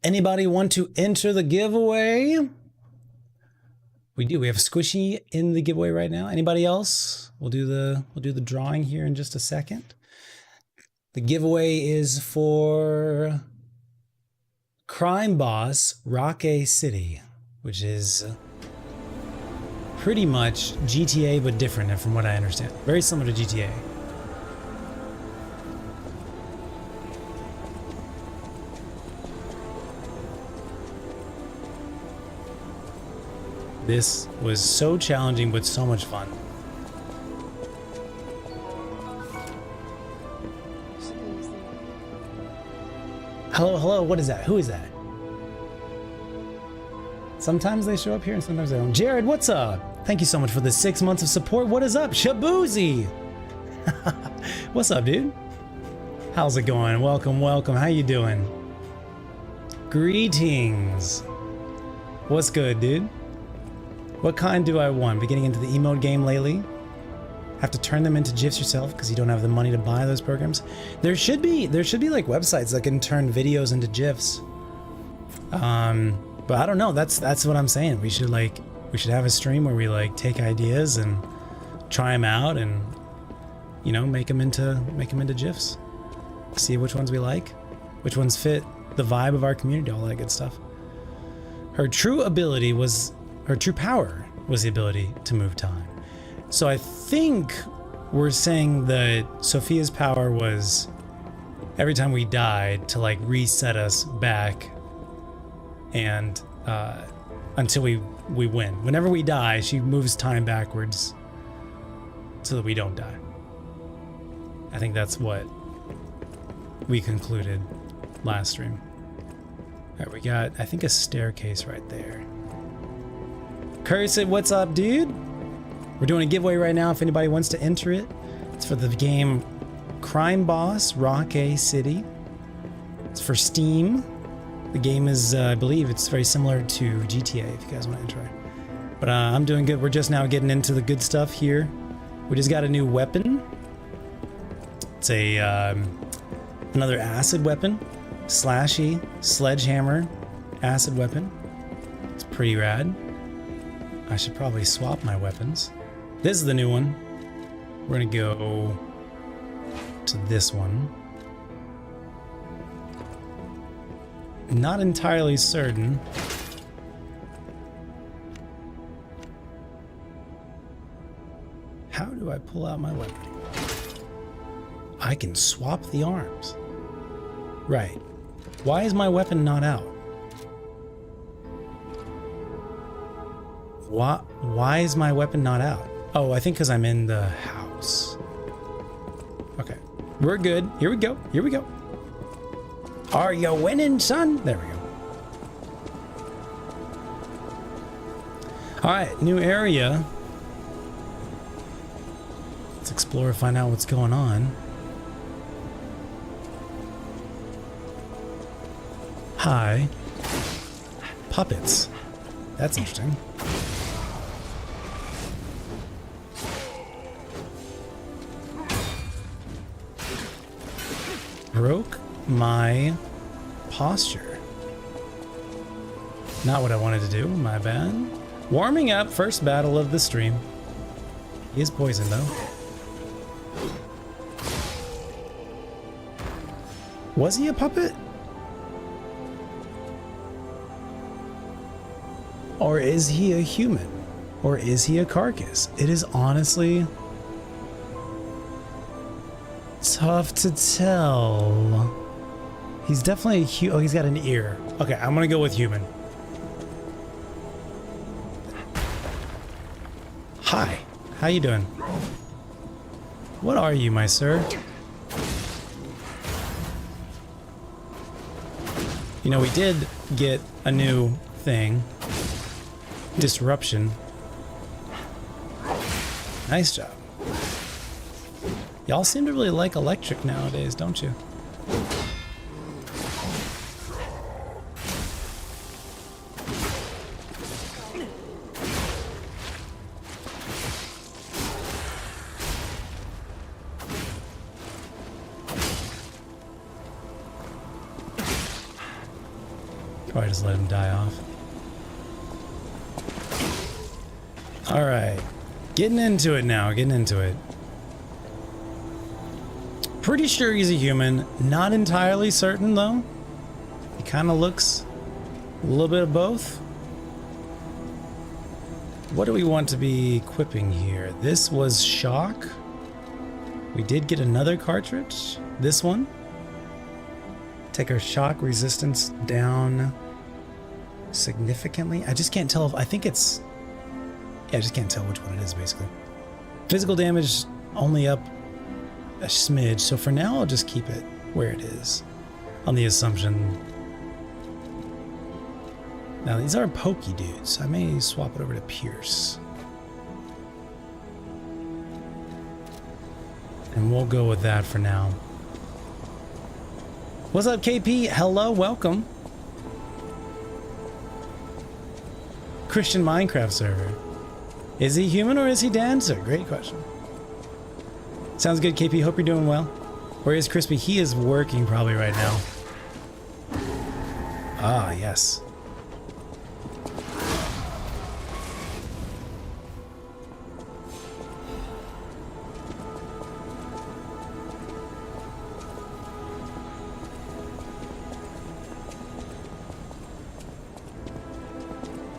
Anybody want to enter the giveaway? We do. We have Squishy in the giveaway right now. Anybody else? We'll do the drawing here in just a second. The giveaway is for Crime Boss Roque City, which is pretty much GTA but different from what I understand. Very similar to GTA. This was so challenging but so much fun. Hello, hello, what is that? Who is that? Sometimes they show up here and sometimes they don't. Jared, what's up? Thank you so much for the 6 months of support. What is up? Shabuzi! What's up, dude? How's it going? Welcome, welcome. How you doing? Greetings. What's good, dude? What kind do I want? Be getting into the emote game lately? Have to turn them into GIFs yourself because you don't have the money to buy those programs. There should be like websites that can turn videos into GIFs. But I don't know. That's what I'm saying. We should have a stream where we like take ideas and try them out and make them into GIFs. See which ones we like, which ones fit the vibe of our community, all that good stuff. Her true power was the ability to move time. So I think we're saying that Sophia's power was every time we died to like reset us back and until we win. Whenever we die, she moves time backwards so that we don't die. I think that's what we concluded last stream. All right, we got, I think, a staircase right there. Curse it, what's up, dude? We're doing a giveaway right now if anybody wants to enter it. It's for the game Crime Boss Roque City. It's for Steam. The game is, I believe, it's very similar to GTA if you guys want to enter it. But I'm doing good. We're just now getting into the good stuff here. We just got a new weapon. It's a another acid weapon. Slashy sledgehammer acid weapon. It's pretty rad. I should probably swap my weapons. This is the new one. We're gonna go to this one. Not entirely certain. How do I pull out my weapon? I can swap the arms. Right. Why is my weapon not out? Why is my weapon not out? Oh, I think because I'm in the house. Okay. We're good. Here we go. Here we go. Are you winning, son? There we go. Alright, new area. Let's explore, find out what's going on. Hi. Puppets. That's interesting. Broke my posture. Not what I wanted to do, my bad. Warming up, first battle of the stream. He is poisoned though. Was he a puppet? Or is he a human? Or is he a carcass? It is honestly tough to tell. He's definitely a oh, he's got an ear. Okay, I'm gonna go with human. Hi, how you doing? What are you, my sir? You know, we did get a new thing. Disruption. Nice job. Y'all seem to really like electric nowadays, don't you? Probably just let him die off. Alright. Getting into it now, getting into it. Pretty sure he's a human. Not entirely certain though. He kind of looks a little bit of both. What do we want to be equipping here? This was shock. We did get another cartridge. This one. Take our shock resistance down significantly. I just can't tell if I think it's yeah, I just can't tell which one it is basically. Physical damage only up a smidge, so for now I'll just keep it where it is on the assumption. Now these are pokey dudes. I may swap it over to Pierce. And we'll go with that for now. What's up, KP? Hello, welcome. Christian Minecraft server. Is he human or is he dancer? Great question. Sounds good, KP. Hope you're doing well. Where is Crispy? He is working probably right now. Ah, yes.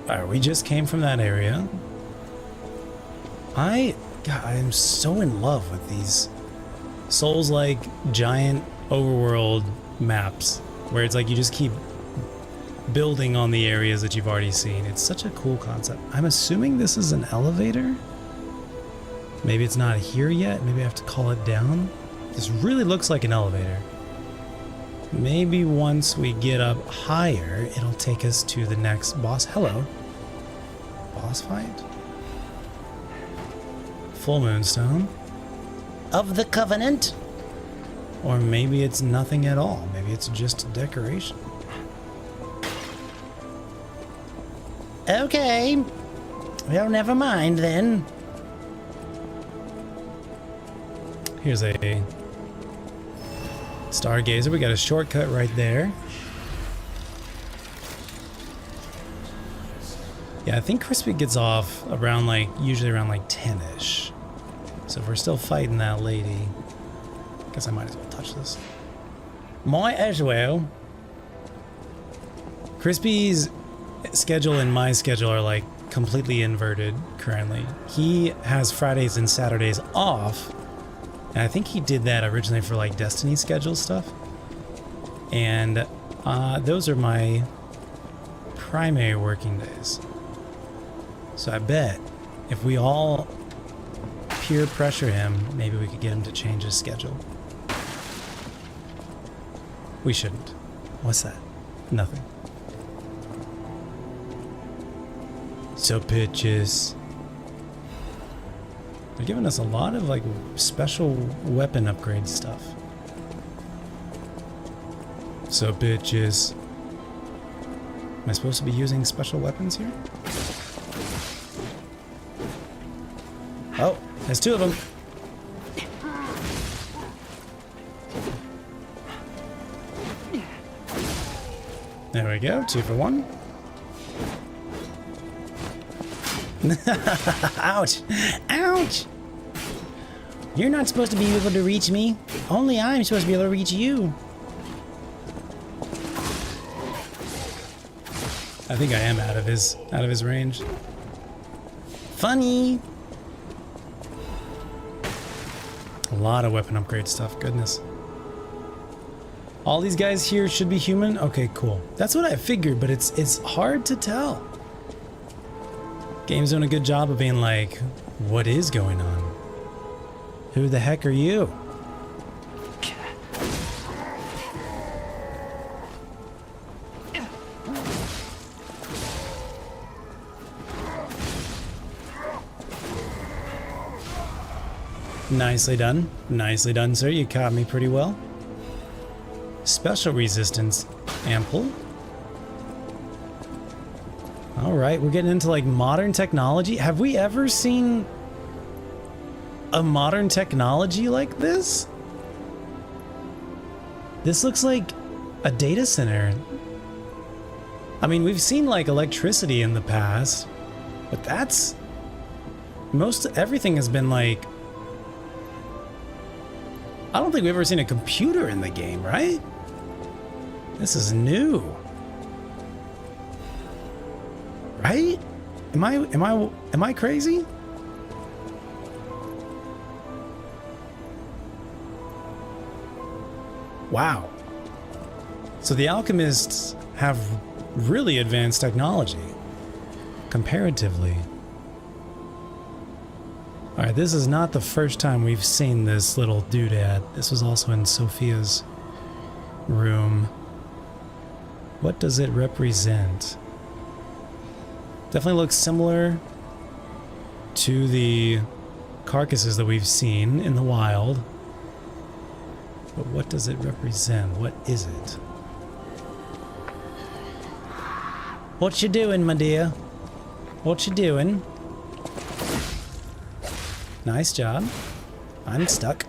Alright, we just came from that area. God, I'm so in love with these Souls-like giant overworld maps where it's like you just keep building on the areas that you've already seen. It's such a cool concept. I'm assuming this is an elevator. Maybe it's not here yet. Maybe I have to call it down. This really looks like an elevator. Maybe once we get up higher, it'll take us to the next boss. Hello. Boss fight? Full moonstone. Of the Covenant? Or maybe it's nothing at all. Maybe it's just a decoration. Okay. Well, never mind then. Here's a stargazer. We got a shortcut right there. Yeah, I think Crispy gets off around like, usually around like 10-ish. So if we're still fighting that lady, I guess I might as well touch this. Might as well. Crispy's schedule and my schedule are like completely inverted currently. He has Fridays and Saturdays off. And I think he did that originally for like Destiny schedule stuff. And those are my primary working days. So I bet if we all peer pressure him, maybe we could get him to change his schedule. We shouldn't. What's that? Nothing. So bitches. They're giving us a lot of like special weapon upgrade stuff. So bitches. Am I supposed to be using special weapons here? Oh, there's two of them. There we go, 2 for 1. Ouch! Ouch! You're not supposed to be able to reach me. Only I'm supposed to be able to reach you. I think I am out of his range. Funny. A lot of weapon upgrade stuff, goodness. All these guys here should be human? Okay, cool. That's what I figured, but it's hard to tell. Game's doing a good job of being like, what is going on? Who the heck are you? Nicely done. Nicely done, sir. You caught me pretty well. Special resistance. Ample. Alright, we're getting into like modern technology. Have we ever seen a modern technology like this? This looks like a data center. I mean, we've seen like electricity in the past, but that's... everything has been like... I don't think we've ever seen a computer in the game, right? This is new. Right? Am I crazy? Wow. So the alchemists have really advanced technology comparatively. All right, this is not the first time we've seen this little doodad. This was also in Sophia's room. What does it represent? Definitely looks similar to the carcasses that we've seen in the wild. But what does it represent? What is it? What you doing, my dear? What you doing? Nice job. I'm stuck.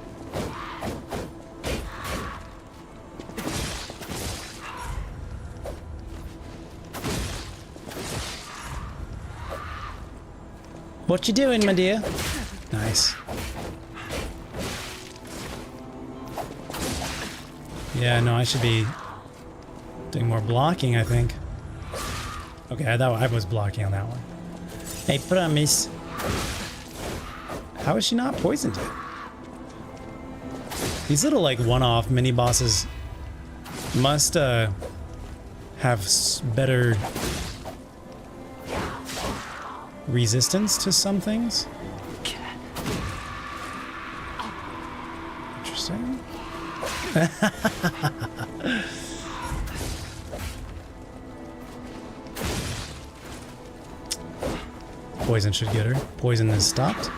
What you doing, my dear? Nice. Yeah, no, I should be doing more blocking, I think. Okay, I thought I was blocking on that one. Hey, promise. How is she not poisoned yet? These little, like, one-off mini-bosses must, have better resistance to some things. Interesting. Poison should get her. Poison is stopped.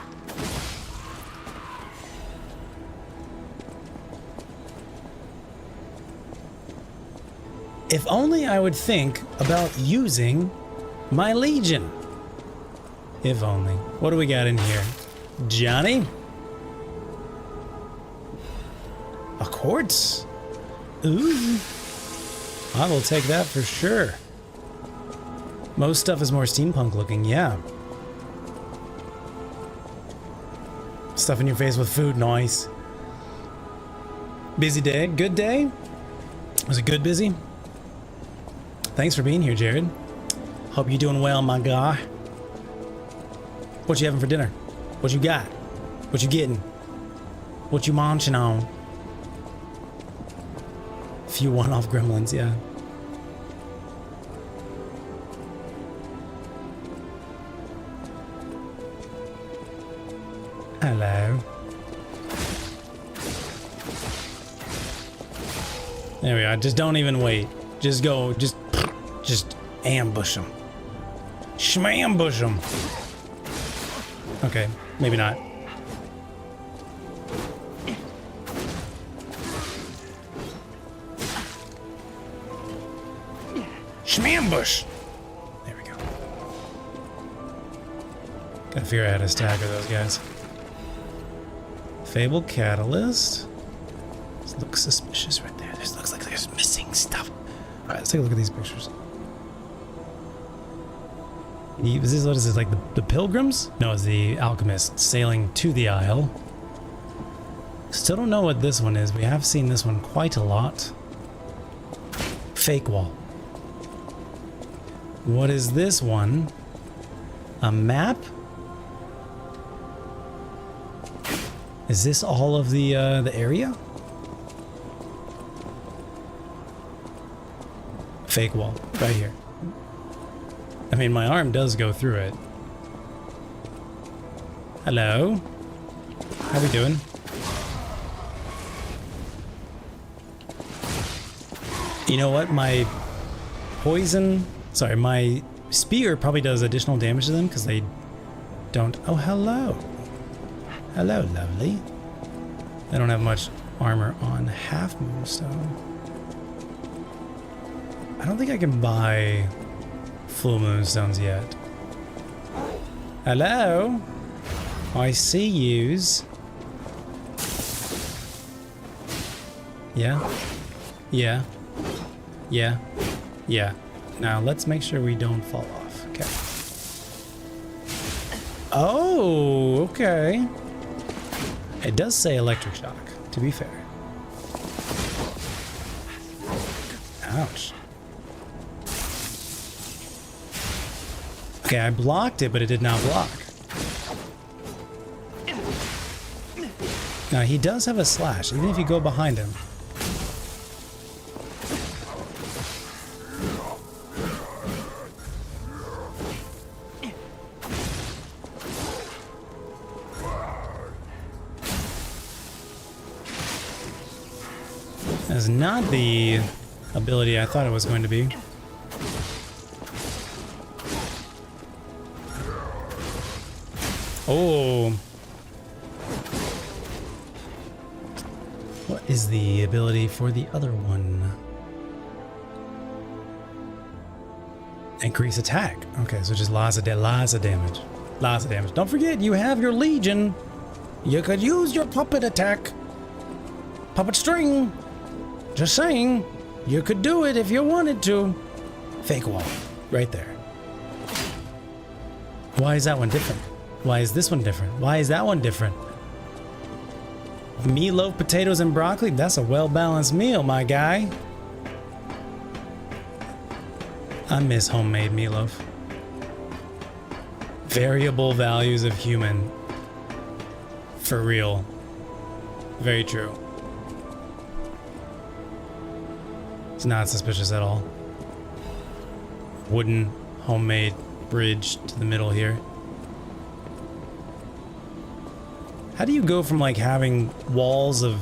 If only I would think about using my Legion. If only. What do we got in here? Johnny? A quartz? Ooh. I will take that for sure. Most stuff is more steampunk looking, yeah. Stuff in your face with food, nice. Busy day? Good day? Was it good busy? Thanks for being here, Jared. Hope you're doing well, my guy. What you having for dinner? What you got? What you getting? What you munching on? Few one-off gremlins, yeah. Hello. There we go. Just don't even wait. Just go. Just ambush them. Shmambush them. Okay, maybe not. Shmambush. There we go. Gotta figure out how to stagger those guys. Fabled Catalyst. This looks suspicious right there. This looks like there's missing stuff. Alright, let's take a look at these pictures. What is this, like the pilgrims? No, it's the alchemist sailing to the isle. Still don't know what this one is. We have seen this one quite a lot. Fake wall. What is this one? A map? Is this all of the area? Fake wall, right here. I mean, my arm does go through it. Hello? How we doing? You know what? My poison... Sorry, my spear probably does additional damage to them because they don't... Oh, hello. Hello, lovely. I don't have much armor on half moonstone. I don't think I can buy full moonstones yet. Hello? I see yous. Yeah? Yeah? Yeah? Yeah. Now let's make sure we don't fall off. Okay. Oh, okay. It does say electric shock, to be fair. Ouch. Okay, I blocked it, but it did not block. Now, he does have a slash, even if you go behind him. That's not the ability I thought it was going to be. Oh. What is the ability for the other one? Increase attack. Okay, so just lots of damage. Lots of damage. Don't forget, you have your legion. You could use your puppet attack. Puppet string. Just saying. You could do it if you wanted to. Fake wall. Right there. Why is that one different? Why is this one different? Why is that one different? Meatloaf, potatoes, and broccoli? That's a well-balanced meal, my guy. I miss homemade meatloaf. Variable values of human. For real. Very true. It's not suspicious at all. Wooden, homemade bridge to the middle here. How do you go from like having walls of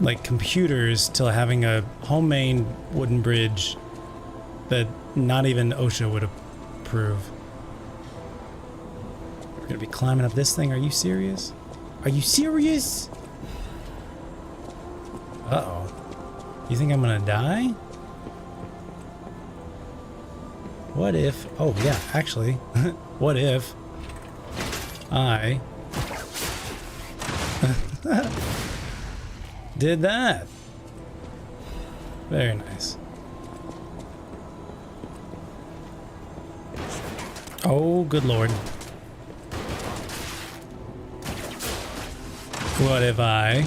like computers to having a homemade wooden bridge that not even OSHA would approve? We're gonna be climbing up this thing. Are you serious? Are you serious? Uh-oh. You think I'm gonna die? What if... Oh, yeah, actually. What if I did that? Very nice. Oh, good lord. What if I...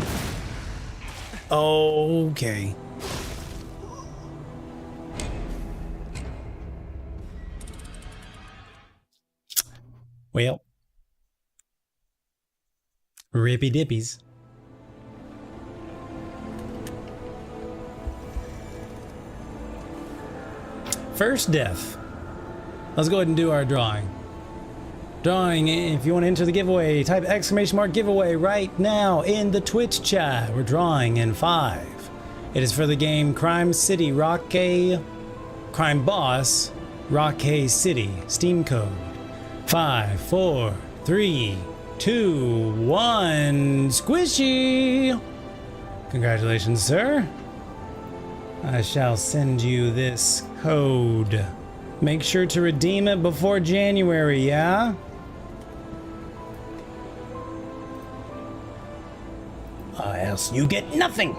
Okay. Well. Rippy dippies. First death. Let's go ahead and do our drawing. Drawing, if you want to enter the giveaway, type ! giveaway right now in the Twitch chat. We're drawing in 5. It is for the game Crime City Rockay Crime Boss Rockay City. Steam code 5, 4, 3, 2, 1. Squishy! Congratulations, sir. I shall send you this code. Make sure to redeem it before January, yeah? Or else you get nothing.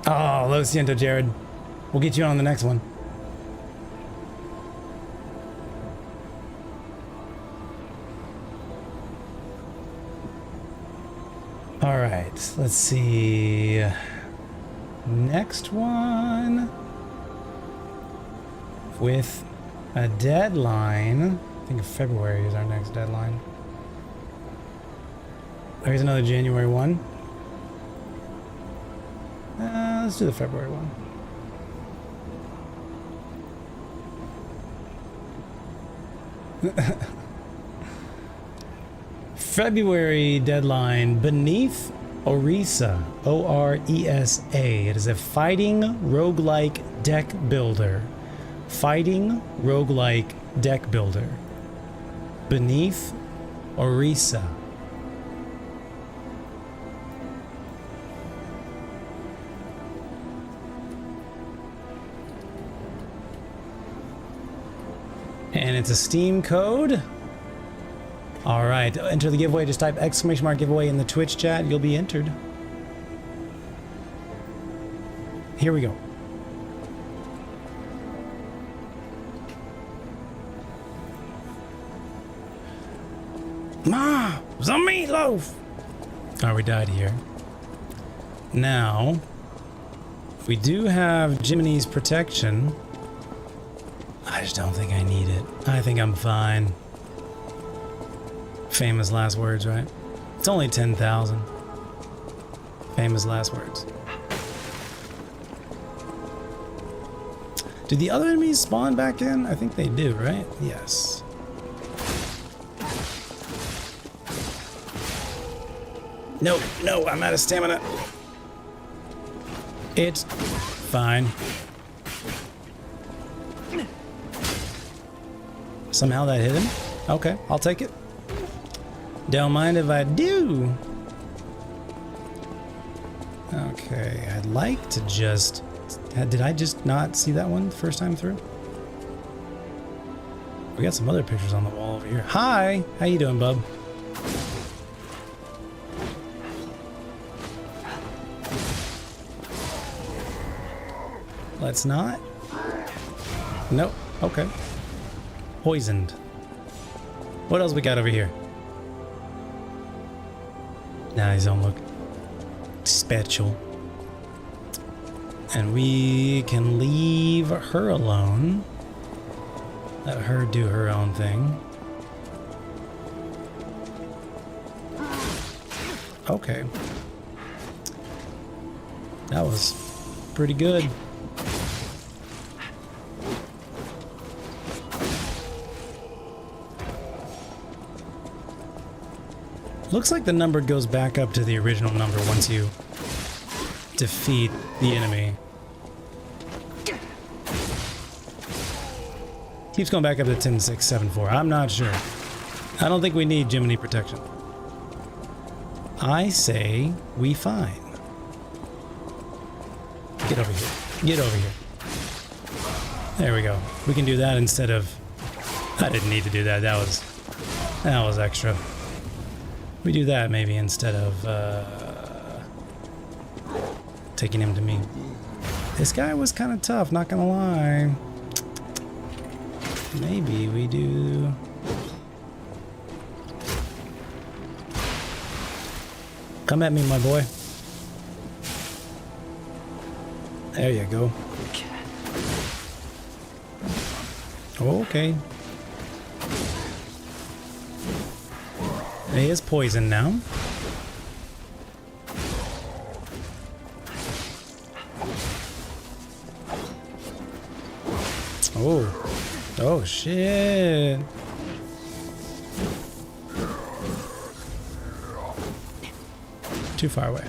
Oh, lo siento, Jared. We'll get you on the next one. All right, let's see. Next one with a deadline. I think February is our next deadline. Here's another January one. Let's do the February one. February deadline, Beneath Orisa, O-R-E-S-A. It is a fighting roguelike deck builder. Fighting roguelike deck builder. Beneath Orisa. And it's a Steam code. All right, enter the giveaway. Just type ! giveaway in the Twitch chat. You'll be entered. Here we go. Ma, some meatloaf. Oh, we died here. Now, we do have Jiminy's protection. I just don't think I need it. I think I'm fine. Famous last words, right? It's only 10,000. Famous last words. Do the other enemies spawn back in? I think they do, right? Yes. No, no, I'm out of stamina. It's fine. Somehow that hit him. Okay, I'll take it. Don't mind if I do. Okay, I'd like to just... Did I just not see that one the first time through? We got some other pictures on the wall over here. Hi! How you doing, bub? Let's not. Nope. Okay. Poisoned. What else we got over here? Nah, these don't look special. And we can leave her alone. Let her do her own thing. Okay. That was pretty good. Looks like the number goes back up to the original number once you defeat the enemy. Keeps going back up to 10, 6, 7, 4. I'm not sure. I don't think we need Jiminy protection. I say we fine. Get over here. Get over here. There we go. We can do that instead of... I didn't need to do that. That was extra. We do that maybe instead of taking him to me. This guy was kind of tough, not gonna lie. Maybe we do... Come at me, my boy. There you go. He is poisoned now. Oh. Oh, shit. Too far away.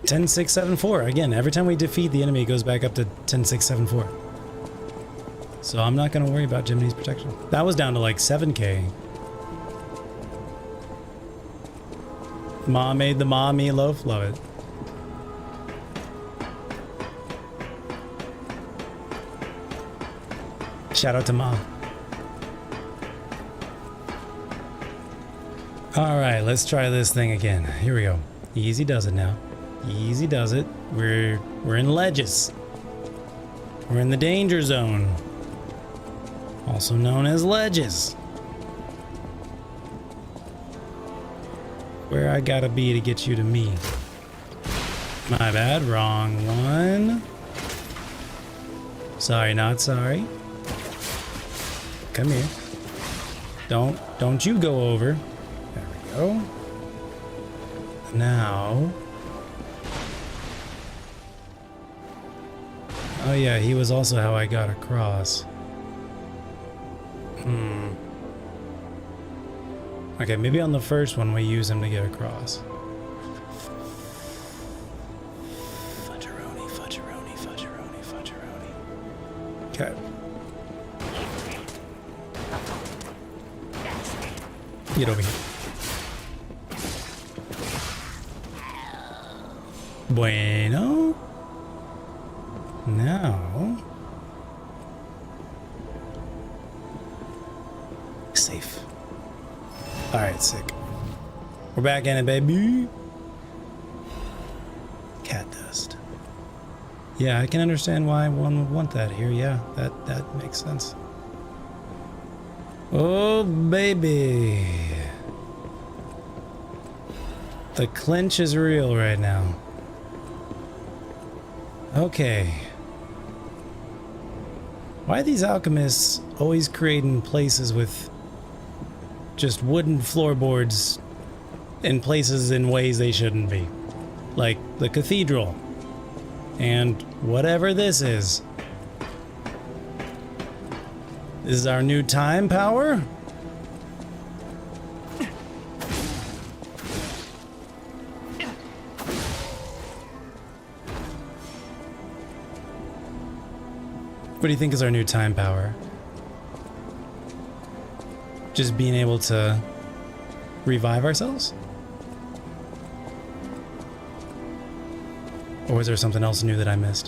Ten, 6, 7, 4. Again, every time we defeat the enemy, it goes back up to 10, 6, 7, 4. So I'm not going to worry about Jiminy's protection. That was down to like 7k. Ma made the ma meatloaf. Love it. Shout out to Ma. Alright, let's try this thing again. Here we go. Easy does it now. Easy does it. We're in ledges. We're in the danger zone. Also known as ledges. Where I gotta be to get you to me. My bad, wrong one. Sorry, not sorry. Come here. Don't you go over. There we go. Now. Oh yeah, he was also how I got across. Okay, maybe on the first one we use him to get across. Fudgeroni, fudgeroni, fudgeroni, fudgeroni. Okay. Get over here. Bueno. Now. Safe. Alright, sick. We're back in it, baby. Cat dust. Yeah, I can understand why one would want that here. Yeah, that makes sense. Oh, baby. The clinch is real right now. Okay. Why are these alchemists always creating places with just wooden floorboards in places in ways they shouldn't be? Like the cathedral. And whatever this is. This is our new time power? What do you think is our new time power? Just being able to revive ourselves? Or was there something else new that I missed?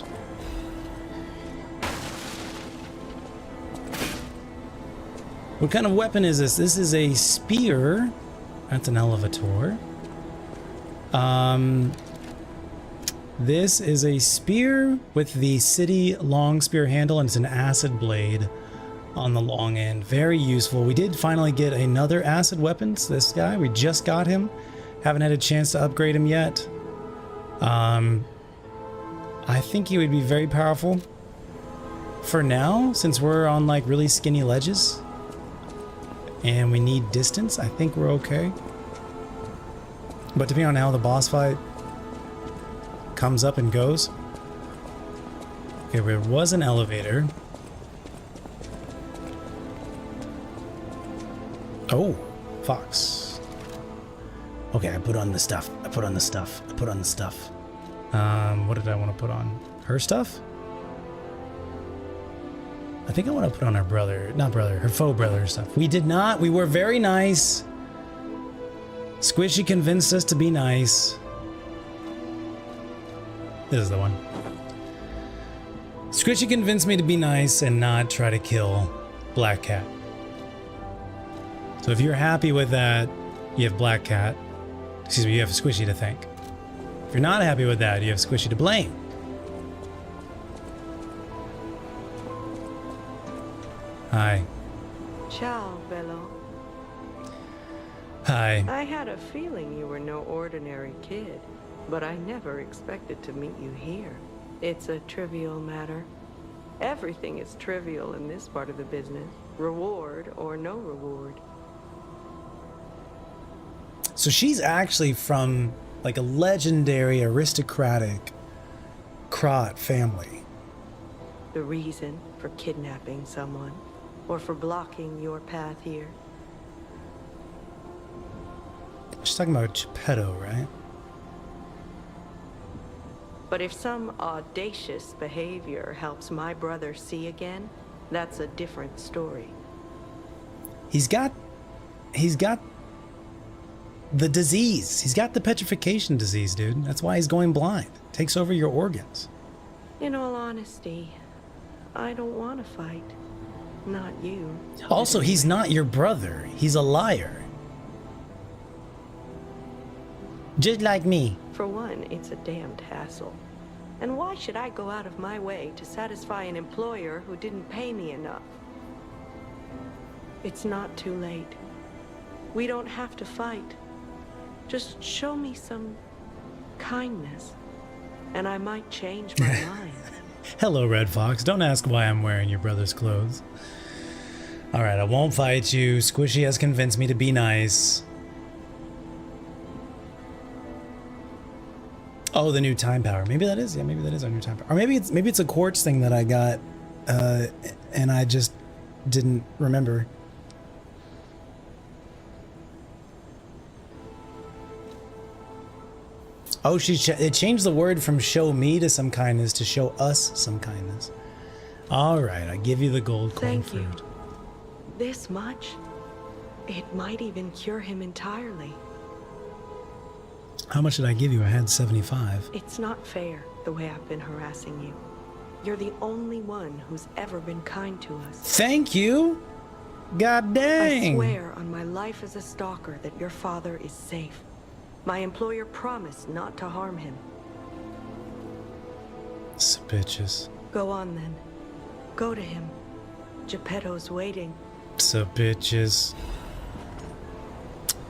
What kind of weapon is this? This is a spear. That's an elevator. This is a spear with the city long spear handle, and it's an acid blade on the long end. Very useful. We did finally get another acid weapons. This guy, we just got him. Haven't had a chance to upgrade him yet. I think he would be very powerful. For now, since we're on like really skinny ledges and we need distance, I think we're okay. But depending on how the boss fight comes up and goes. Okay, there was an elevator. Oh, fox. Okay, I put on the stuff. I put on the stuff. I put on the stuff. What did I want to put on? Her stuff? I think I want to put on her brother. Not brother, her faux brother stuff. We did not. We were very nice. Squishy convinced us to be nice. This is the one. Squishy convinced me to be nice and not try to kill Black Cat. So if you're happy with that, you have Black Cat. Excuse me, you have Squishy to thank. If you're not happy with that, you have Squishy to blame. Hi. Ciao, bello. Hi. I had a feeling you were no ordinary kid, but I never expected to meet you here. It's a trivial matter. Everything is trivial in this part of the business, reward or no reward. So she's actually from like a legendary aristocratic Krot family. The reason for kidnapping someone, or for blocking your path here. She's talking about Geppetto, right? But if some audacious behavior helps my brother see again, that's a different story. He's got the disease. He's got the petrification disease, dude. That's why he's going blind. Takes over your organs. In all honesty, I don't want to fight. Not you. Also, he's not your brother. He's a liar. Just like me. For one, it's a damned hassle. And why should I go out of my way to satisfy an employer who didn't pay me enough? It's not too late. We don't have to fight. Just show me some kindness, and I might change my mind. Hello, Red Fox. Don't ask why I'm wearing your brother's clothes. Alright, I won't fight you. Squishy has convinced me to be nice. Oh, the new time power. Maybe that is. Yeah, maybe that is our new time power. Or maybe it's a quartz thing that I got, and I just didn't remember. Oh, it changed the word from show me to some kindness to show us some kindness. All right, I give you the gold coin fruit. Thank you. This much? It might even cure him entirely. How much did I give you? I had 75. It's not fair, the way I've been harassing you. You're the only one who's ever been kind to us. Thank you? God dang. I swear on my life as a stalker that your father is safe. My employer promised not to harm him. Some bitches. Go on then. Go to him. Geppetto's waiting. Some bitches.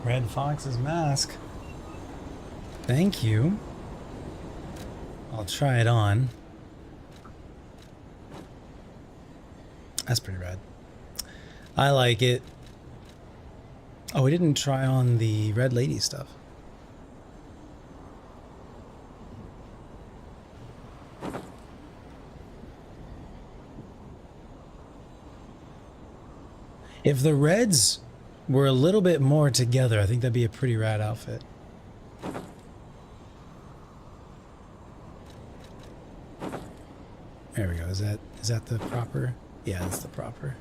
Red Fox's mask. Thank you. I'll try it on. That's pretty rad. I like it. Oh, we didn't try on the Red Lady stuff. If the Reds were a little bit more together, I think that'd be a pretty rad outfit. There we go. Is that the proper? Yeah, that's the proper.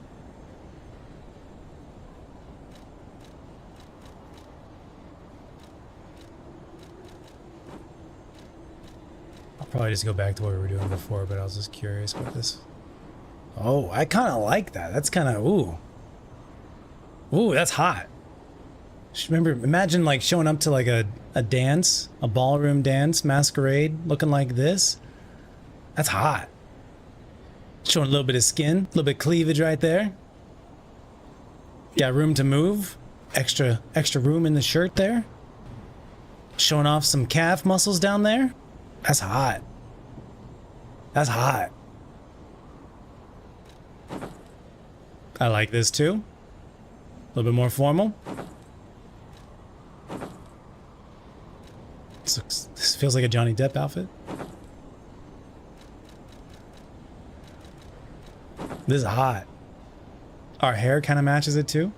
I'll probably just go back to what we were doing before, but I was just curious about this. Oh, I kind of like that. That's kind of, ooh. Ooh, that's hot. Just remember, imagine like showing up to like a dance, a ballroom dance, masquerade, looking like this. That's hot. Showing a little bit of skin, a little bit of cleavage right there. Got room to move. Extra room in the shirt there. Showing off some calf muscles down there. That's hot. That's hot. I like this too. A little bit more formal. This feels like a Johnny Depp outfit. This is hot. Our hair kind of matches it too.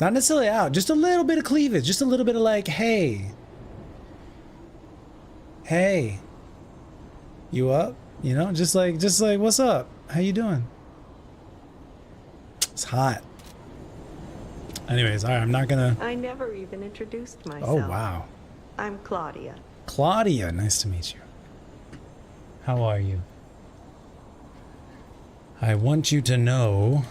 Not necessarily out, just a little bit of cleavage, just a little bit of like, hey. Hey. You up? You know, just like, what's up? How you doing? It's hot. Anyways, all right, I'm not gonna... I never even introduced myself. Oh, wow. I'm Claudia. Claudia, nice to meet you. How are you? I want you to know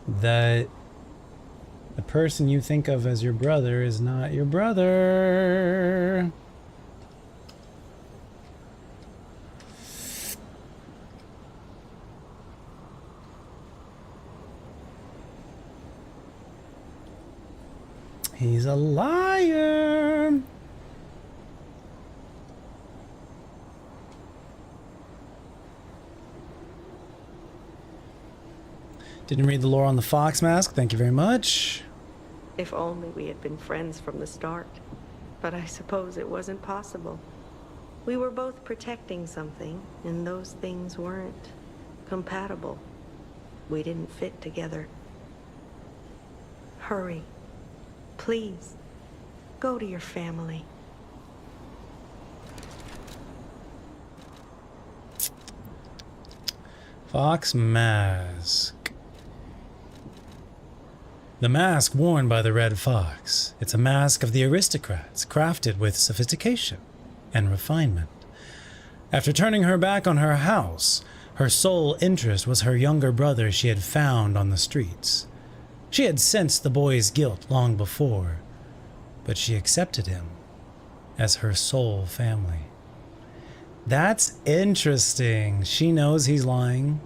that the person you think of as your brother is not your brother. He's a liar. Didn't read the lore on the fox mask. Thank you very much. If only we had been friends from the start. But I suppose it wasn't possible. We were both protecting something, and those things weren't compatible. We didn't fit together. Hurry. Please. Go to your family. Fox mask. The mask worn by the Red Fox. It's a mask of the aristocrats, crafted with sophistication and refinement. After turning her back on her house, her sole interest was her younger brother she had found on the streets. She had sensed the boy's guilt long before, but she accepted him as her sole family. That's interesting. She knows he's lying.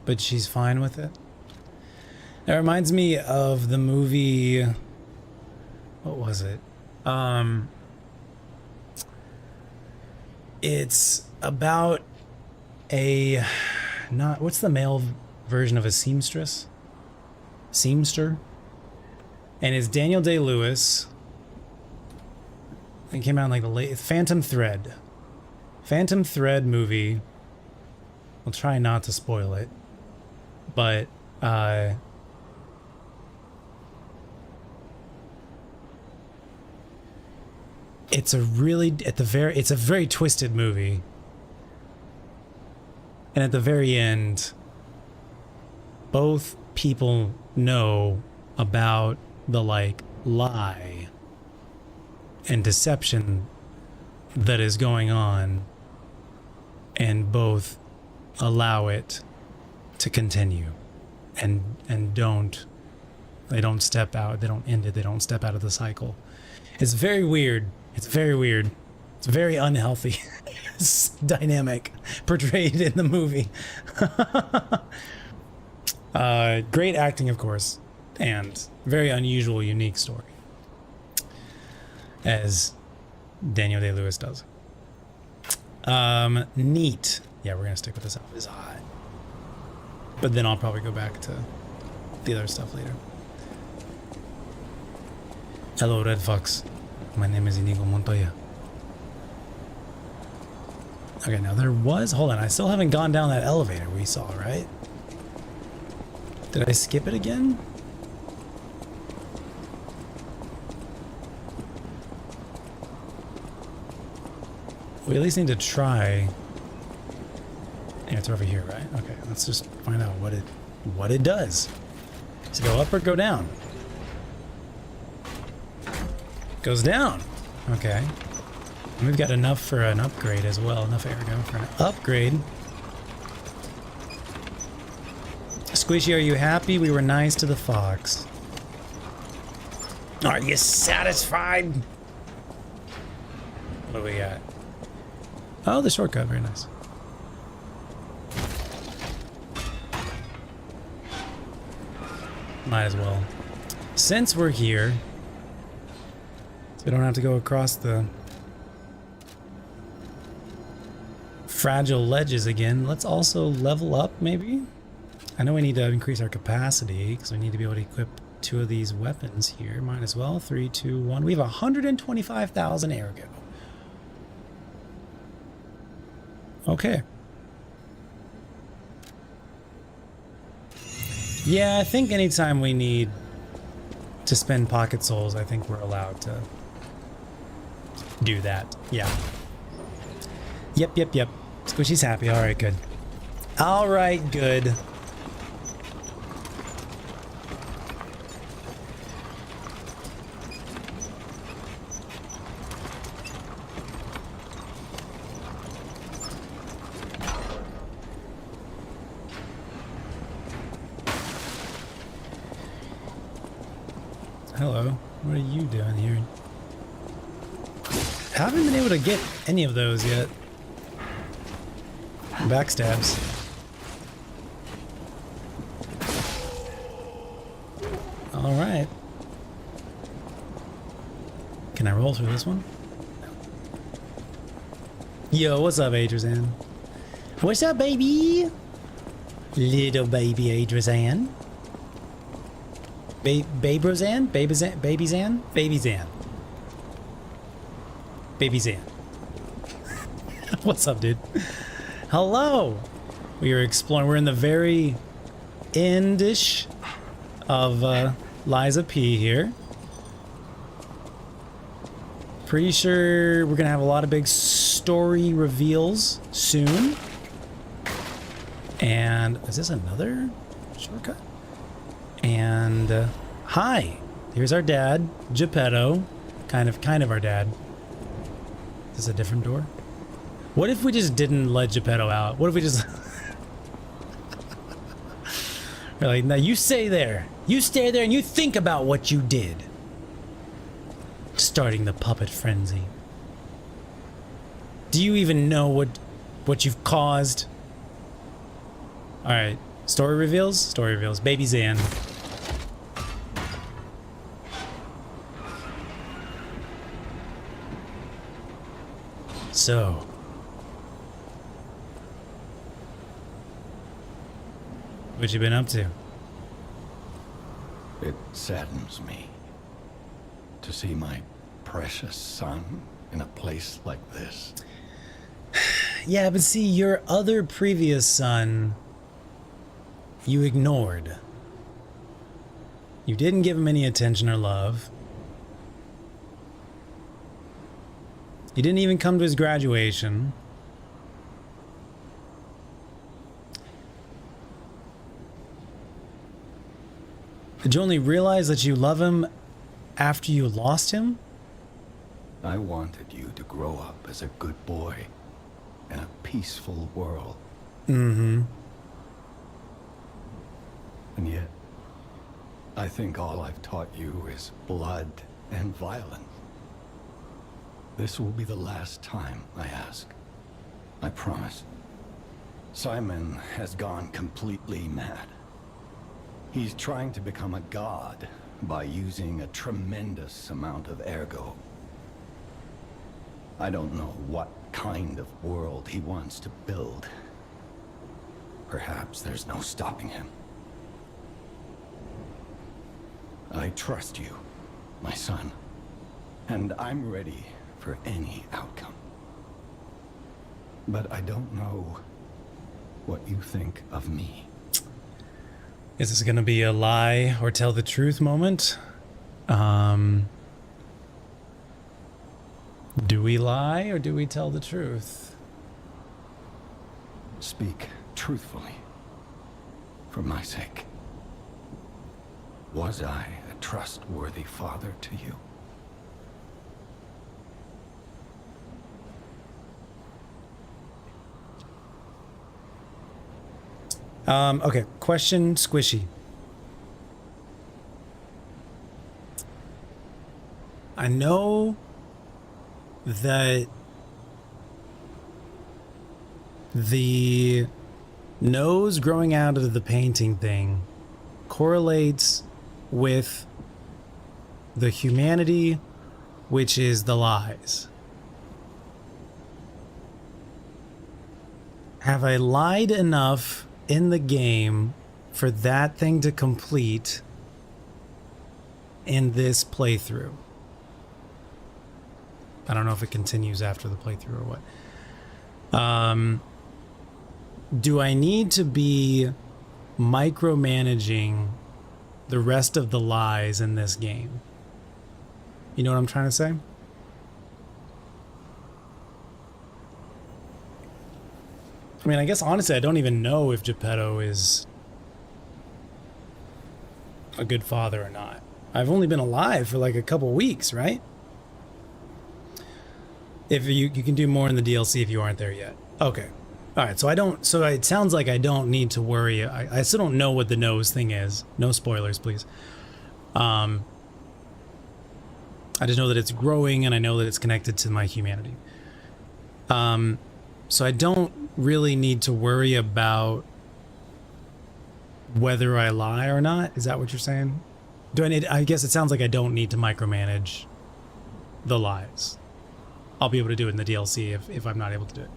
But she's fine with it. It reminds me of the movie, what was it? It's about what's the male version of a seamstress? Seamster? And it's Daniel Day-Lewis. It came out in like the late Phantom Thread. Phantom Thread movie. I'll try not to spoil it. But it's a very twisted movie. And at the very end, both people know about the lie and deception that is going on, and both allow it to continue and they don't step out, they don't end it, they don't step out of the cycle. It's very weird. It's very unhealthy dynamic portrayed in the movie. Great acting, of course, and very unusual, unique story, as Daniel Day-Lewis does. Neat. Yeah, we're gonna stick with this outfit. It's hot. But then I'll probably go back to the other stuff later. Hello, Red Fox. My name is Inigo Montoya. Okay, now hold on, I still haven't gone down that elevator we saw, right? Did I skip it again? We at least need to try. Yeah, it's over here, right? Okay, let's just find out what it does. Does it go up or go down? Goes down. Okay. And we've got enough for an upgrade as well. Enough ergo for an upgrade. Squishy, are you happy? We were nice to the fox. Are you satisfied? What do we got? Oh, the shortcut. Very nice. Might as well. Since we're here, so we don't have to go across the fragile ledges again, let's also level up, maybe? I know we need to increase our capacity, because we need to be able to equip 2 of these weapons here. Might as well. 3, 2, 1. We have 125,000 ergo. Okay. Yeah, I think anytime we need to spend pocket souls, I think we're allowed to do that. Yeah. Yep. Squishy's happy. Alright, good. Alright, good. Hello, what are you doing here? Haven't been able to get any of those yet. Backstabs. All right. Can I roll through this one? Yo, what's up, Adrian? What's up, baby? Little baby Adrian. Babe Roseanne? Baby Zan? Baby Zan? Baby Zan. Baby Zan. What's up, dude? Hello! We are exploring. We're in the very end-ish of Liza P here. Pretty sure we're gonna have a lot of big story reveals soon. And is this another shortcut? And hi, here's our dad, Geppetto. Kind of our dad. Is this a different door? What if we just didn't let Geppetto out? What if we just... We're like, now you stay there. You stay there and you think about what you did. Starting the puppet frenzy. Do you even know what you've caused? Alright, story reveals? Story reveals. Baby Zan. So... what you been up to? It saddens me to see my precious son in a place like this. Yeah, but see, your other previous son, you ignored. You didn't give him any attention or love. You didn't even come to his graduation. Did you only realize that you love him after you lost him? I wanted you to grow up as a good boy in a peaceful world. Mm-hmm. And yet, I think all I've taught you is blood and violence. This will be the last time I ask. I promise. Simon has gone completely mad. He's trying to become a god by using a tremendous amount of ergo. I don't know what kind of world he wants to build. Perhaps there's no stopping him. I trust you, my son, and I'm ready for any outcome. But I don't know what you think of me. Is this gonna be a lie or tell the truth moment? Do we lie or do we tell the truth? Speak truthfully, for my sake. Was I a trustworthy father to you? Okay, question squishy. I know that the nose growing out of the painting thing correlates with the humanity, which is the lies. Have I lied enough in the game for that thing to complete in this playthrough? I don't know if it continues after the playthrough or what. Do I need to be micromanaging the rest of the lies in this game? You know what I'm trying to say? I mean, I guess honestly, I don't even know if Geppetto is a good father or not. I've only been alive for like a couple weeks, right? If you can do more in the DLC if you aren't there yet. Okay. All right. So it sounds like I don't need to worry. I still don't know what the nose thing is. No spoilers, please. I just know that it's growing and I know that it's connected to my humanity. So I don't really need to worry about whether I lie or not. Is that what you're saying? Do I need, I guess it sounds like I don't need to micromanage the lives. I'll be able to do it in the DLC if I'm not able to do it.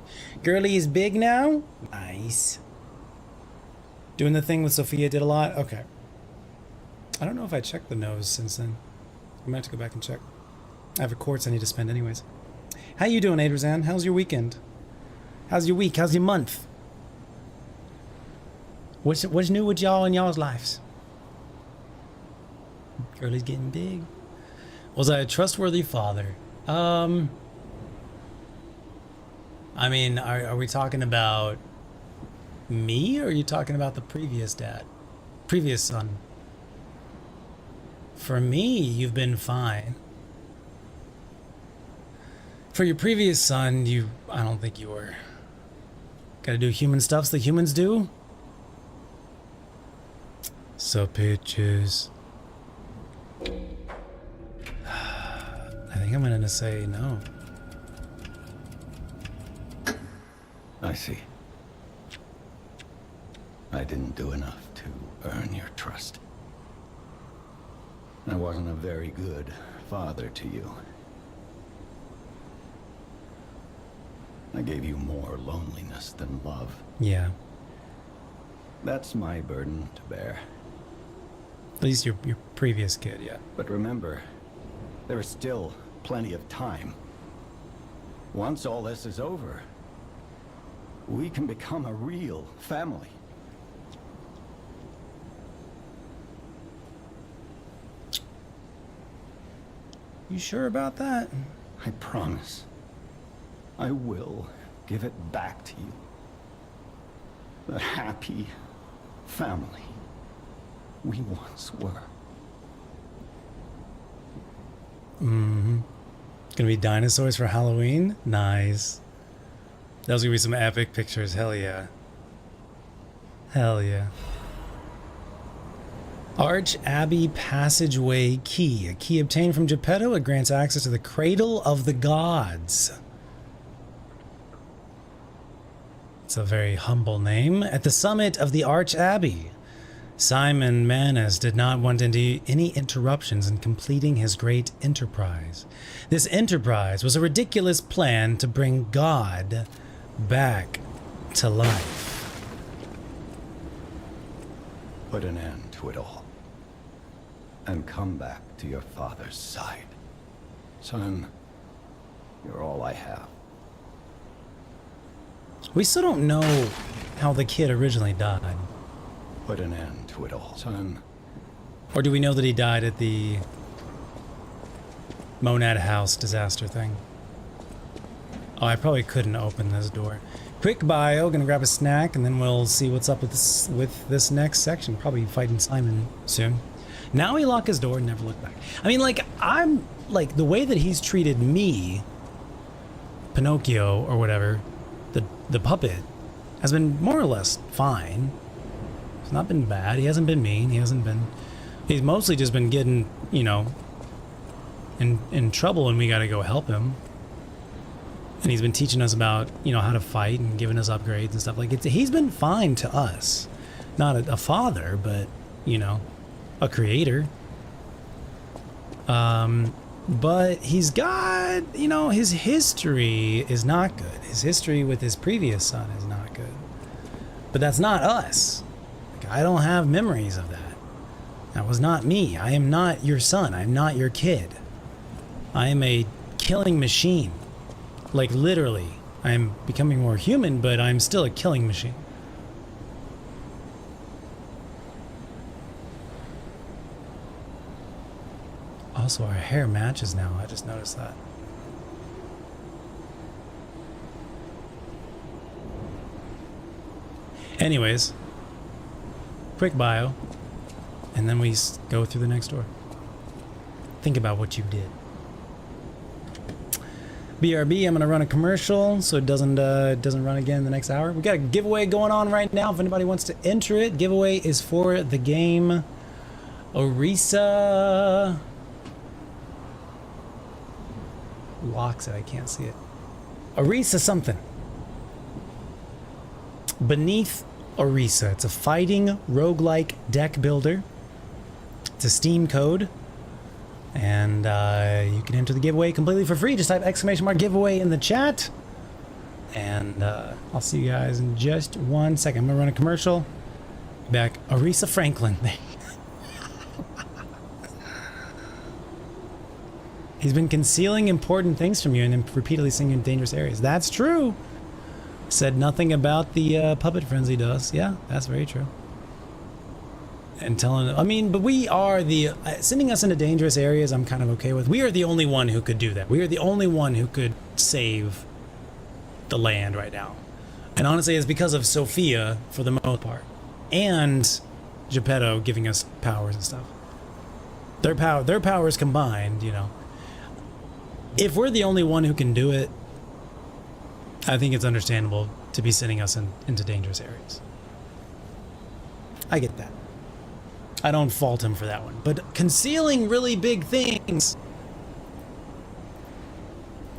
Girly is big now? Nice. Doing the thing with Sophia did a lot? Okay. I don't know if I checked the nose since then. I might have to go back and check. I have a quartz I need to spend anyways. How you doing, Adrazan? How's your weekend? How's your week? How's your month? What's new with y'all in y'all's lives? Girly's getting big. Was I a trustworthy father? I mean, are we talking about me, or are you talking about the previous dad? Previous son? For me, you've been fine. For your previous son, I don't think you were. Gotta do human stuffs that humans do? So pictures. I think I'm gonna say no. I see. I didn't do enough to earn your trust. I wasn't a very good father to you. I gave you more loneliness than love. Yeah. That's my burden to bear. At least your previous kid, yeah. But remember, there is still plenty of time. Once all this is over, we can become a real family. You sure about that? I promise. I will give it back to you. The happy family we once were. Mm-hmm. Gonna be dinosaurs for Halloween? Nice. Those gonna be some epic pictures. Hell yeah. Hell yeah. Arch Abbey Passageway Key. A key obtained from Geppetto. It grants access to the Cradle of the Gods. It's a very humble name. At the summit of the Arch Abbey, Simon Manus did not want any interruptions in completing his great enterprise. This enterprise was a ridiculous plan to bring God back to life. Put an end to it all. And come back to your father's side. Son, you're all I have. We still don't know how the kid originally died. Put an end to it all. Son. Or do we know that he died at the Monad House disaster thing? Oh, I probably couldn't open this door. Quick bio, gonna grab a snack, and then we'll see what's up with this next section. Probably fighting Simon soon. Now he locked his door and never looked back. I mean, like, I'm, like, the way that he's treated me, Pinocchio, or whatever, the puppet, has been more or less fine. It's not been bad. He hasn't been mean. He's mostly just been getting, you know, in trouble, and we gotta go help him. And he's been teaching us about, you know, how to fight and giving us upgrades and stuff. Like, he's been fine to us. Not a father, but, you know, a creator. But he's got, you know, his history is not good. His history with his previous son is not good. But that's not us. Like, I don't have memories of that. That was not me. I am not your son. I'm not your kid. I am a killing machine. Like, literally. I am becoming more human, but I'm still a killing machine. Also, our hair matches now. I just noticed that. Anyways, quick bio, and then we go through the next door. Think about what you did. BRB, I'm gonna run a commercial so it doesn't run again the next hour. We got a giveaway going on right now. If anybody wants to enter it, giveaway is for the game Orisa. Locks it, I can't see it. Orisa something. Beneath Orisa. It's a fighting roguelike deck builder. It's a Steam code, and you can enter the giveaway completely for free. Just type !giveaway in the chat, and I'll see you guys in just 1 second. I'm gonna run a commercial. Back, Aretha Franklin. He's been concealing important things from you and repeatedly singing in dangerous areas. That's true. Said nothing about the puppet friends he does. Yeah, that's very true. And telling, I mean, but we are the, sending us into dangerous areas I'm kind of okay with. We are the only one who could do that. We are the only one who could save the land right now. And honestly, it's because of Sophia for the most part. And Geppetto giving us powers and stuff. Their powers combined, you know. If we're the only one who can do it, I think it's understandable to be sending us into dangerous areas. I get that. I don't fault him for that one. But concealing really big things...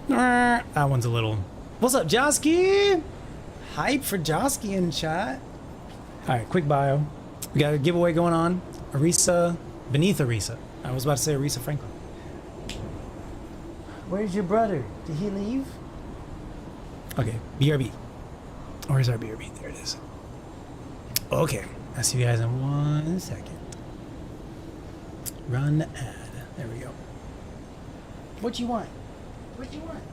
That one's a little... What's up, Josky? Hype for Josky in chat. Alright, quick bio. We got a giveaway going on. Beneath Aretha. I was about to say Aretha Franklin. Where's your brother? Did he leave? Okay, BRB. Where's our BRB? There it is. Okay, I'll see you guys in 1 second. Run ad. There we go. What you want? What you want?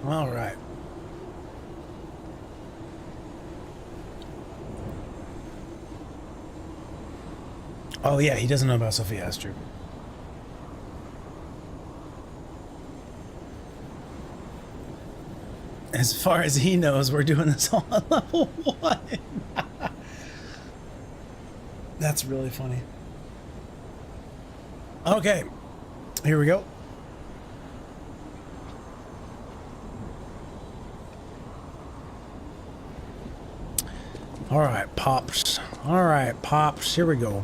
All right. Oh yeah, he doesn't know about Sophia. That's true. As far as he knows, we're doing this all on level 1. That's really funny. Okay, here we go. All right, Pops. All right, Pops, here we go.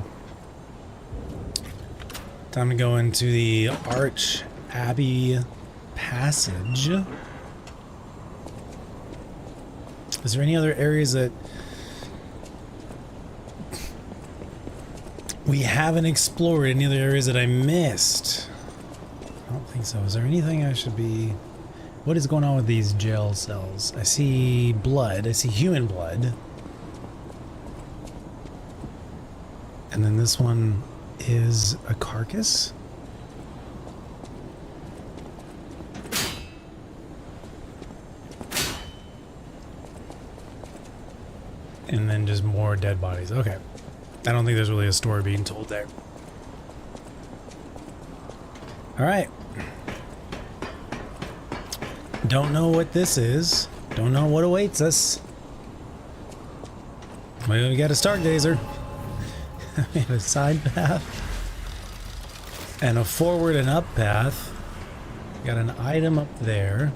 Time to go into the Arch Abbey Passage. Is there any other areas that we haven't explored? Any other areas that I missed? I don't think so. Is there anything I should be... What is going on with these jail cells? I see blood. I see human blood. And then this one is a carcass. And then just more dead bodies. Okay. I don't think there's really a story being told there. All right. Don't know what this is. Don't know what awaits us. Well, we got a stargazer. We have a side path. And a forward and up path. Got an item up there.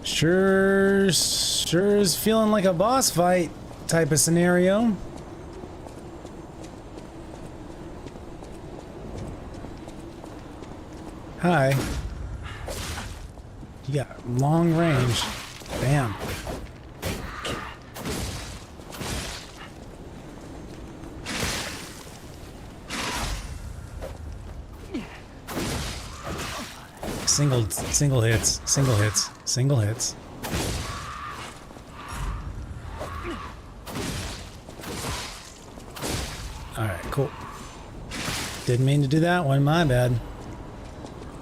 Sure is feeling like a boss fight type of scenario. Hi. You got long range. Bam. Single hits. Alright, cool. Didn't mean to do that one, my bad.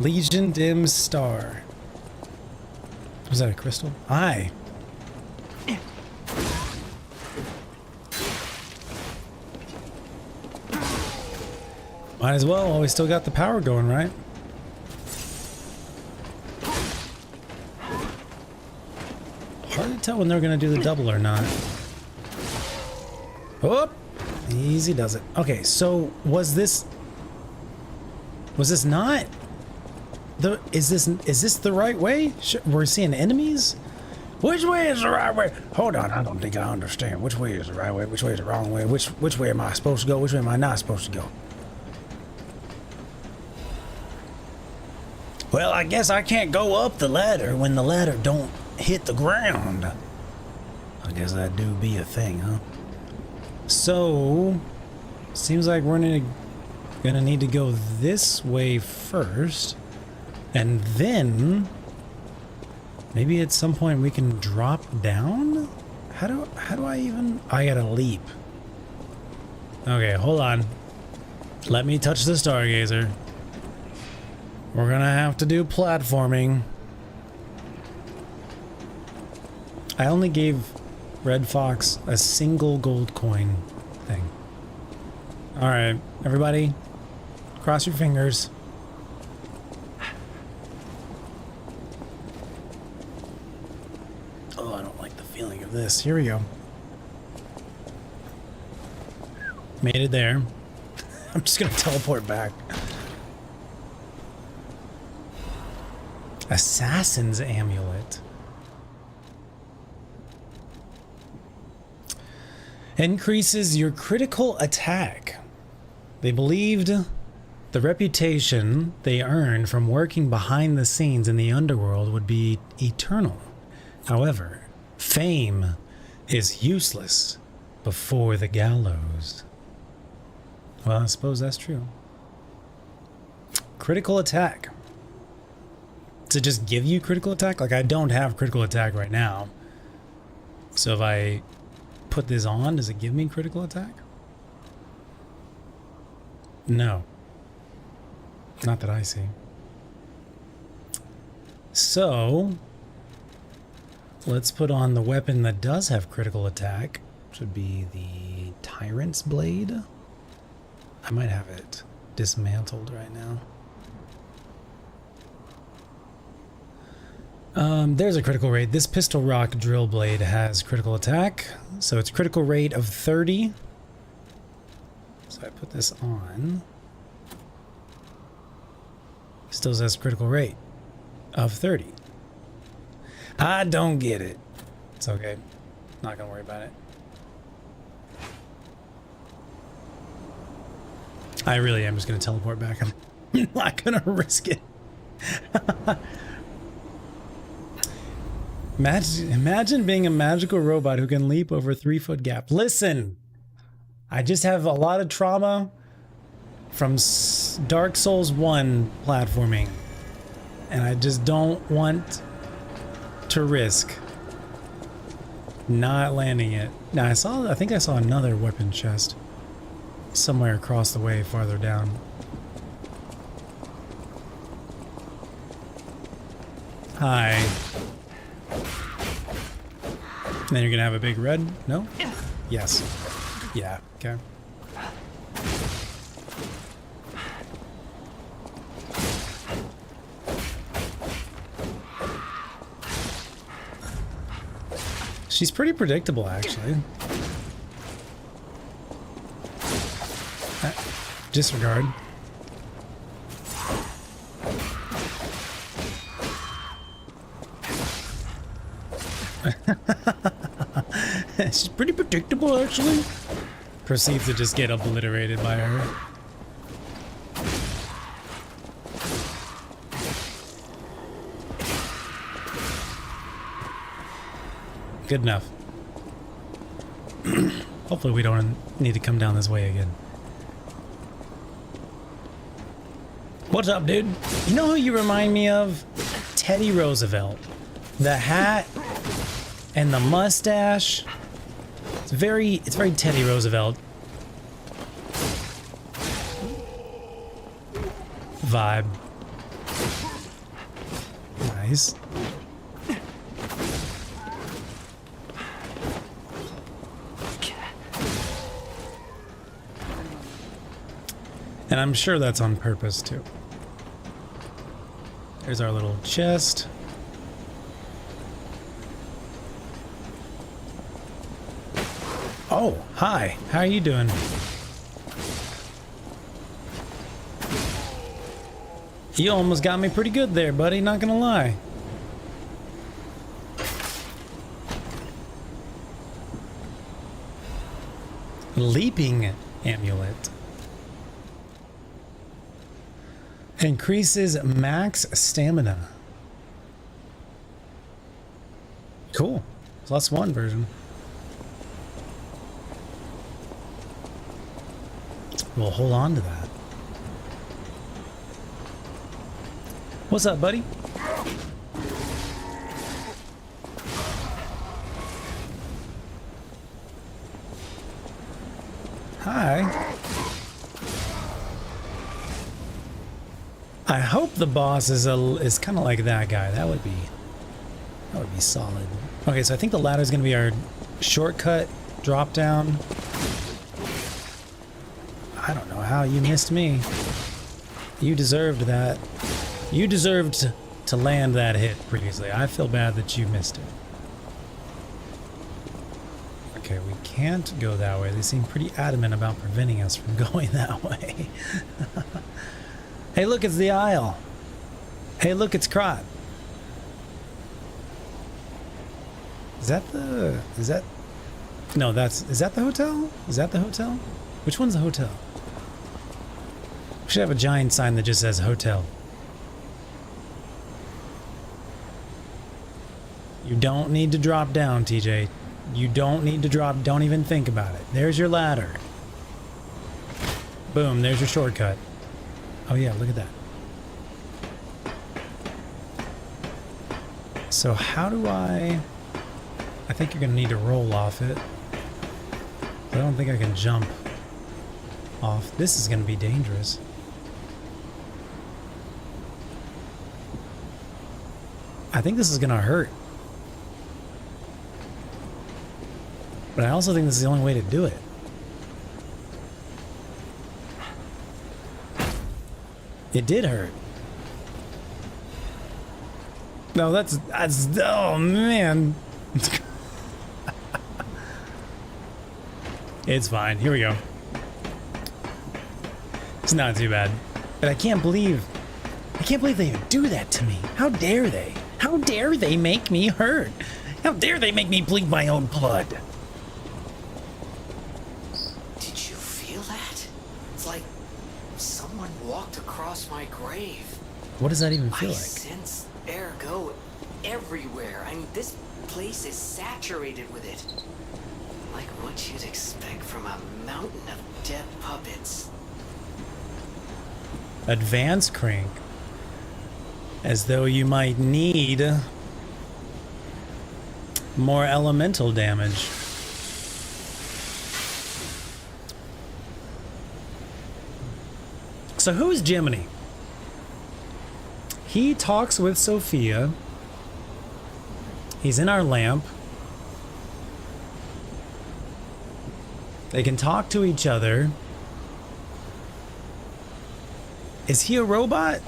Legion Dim Star. Was that a crystal? Aye. Might as well while we still got the power going, right? Hard to tell when they're gonna do the double or not. Oh, easy does it. Okay, so was this not the? Is this the right way? We're seeing enemies. Which way is the right way? Hold on, I don't think I understand. Which way is the right way? Which way is the wrong way? Which way am I supposed to go? Which way am I not supposed to go? Well, I guess I can't go up the ladder when the ladder don't hit the ground. I guess that do be a thing, huh? So, seems like we're gonna need to go this way first, and then maybe at some point we can drop down? How do I even... I gotta leap. Okay, hold on. Let me touch the stargazer. We're gonna have to do platforming. I only gave Red Fox a single gold coin thing. Alright, everybody, cross your fingers. Oh, I don't like the feeling of this. Here we go. Made it there. I'm just gonna teleport back. Assassin's Amulet. Increases your critical attack. They believed the reputation they earned from working behind the scenes in the underworld would be eternal. However, fame is useless before the gallows. Well, I suppose that's true. Critical attack. Does it just give you critical attack? Like, I don't have critical attack right now. So if I put this on, does it give me critical attack? No. Not that I see. So, let's put on the weapon that does have critical attack, which would be the Tyrant's Blade. I might have it dismantled right now. There's a critical rate. This pistol rock drill blade has critical attack, so it's critical rate of 30. So I put this on. Still says critical rate of 30. I don't get it. It's okay. Not gonna worry about it. I really am just gonna teleport back. I'm not gonna risk it. Imagine being a magical robot who can leap over 3-foot gap. Listen, I just have a lot of trauma from Dark Souls 1 platforming, and I just don't want to risk not landing it. Now I think I saw another weapon chest somewhere across the way farther down. Hi. And then you're gonna have a big red? No? Yes. Yeah, okay. She's pretty predictable, actually. Disregard. She's pretty predictable, actually. Proceeds to just get obliterated by her. Good enough. Hopefully we don't need to come down this way again. What's up, dude? You know who you remind me of? Teddy Roosevelt. The hat and the mustache. It's very Teddy Roosevelt vibe. Nice. And I'm sure that's on purpose too. There's our little chest. Oh, hi. How are you doing? You almost got me pretty good there, buddy. Not gonna lie. Leaping amulet. Increases max stamina. Cool. +1 version. We'll hold on to that. What's up, buddy? Hi. I hope the boss is kind of like that guy. That would be solid. Okay, so I think the ladder is going to be our shortcut drop down. I don't know how you missed me. You deserved that. You deserved to land that hit previously. I feel bad that you missed it. Okay, we can't go that way. They seem pretty adamant about preventing us from going that way. Hey, look, it's the aisle. Hey, look, it's Crot. Is that the hotel? Is that the hotel? Which one's the hotel? We should have a giant sign that just says hotel. You don't need to drop down, TJ. You don't need to drop. Don't even think about it. There's your ladder. Boom, there's your shortcut. Oh yeah, look at that. So how do I think you're gonna need to roll off it. I don't think I can jump off. This is gonna be dangerous. I think this is gonna hurt. But I also think this is the only way to do it. It did hurt. No, that's oh man. It's fine. Here we go. It's not too bad. But I can't believe they would do that to me. How dare they? How dare they make me hurt? How dare they make me bleed my own blood? Did you feel that? It's like someone walked across my grave. What does that even feel I like? sense ergo everywhere. I mean, this place is saturated with it. Like what you'd expect from a mountain of dead puppets. Advance crank. As though you might need more elemental damage. So who is Jiminy? He talks with Sophia. He's in our lamp. They can talk to each other. Is he a robot?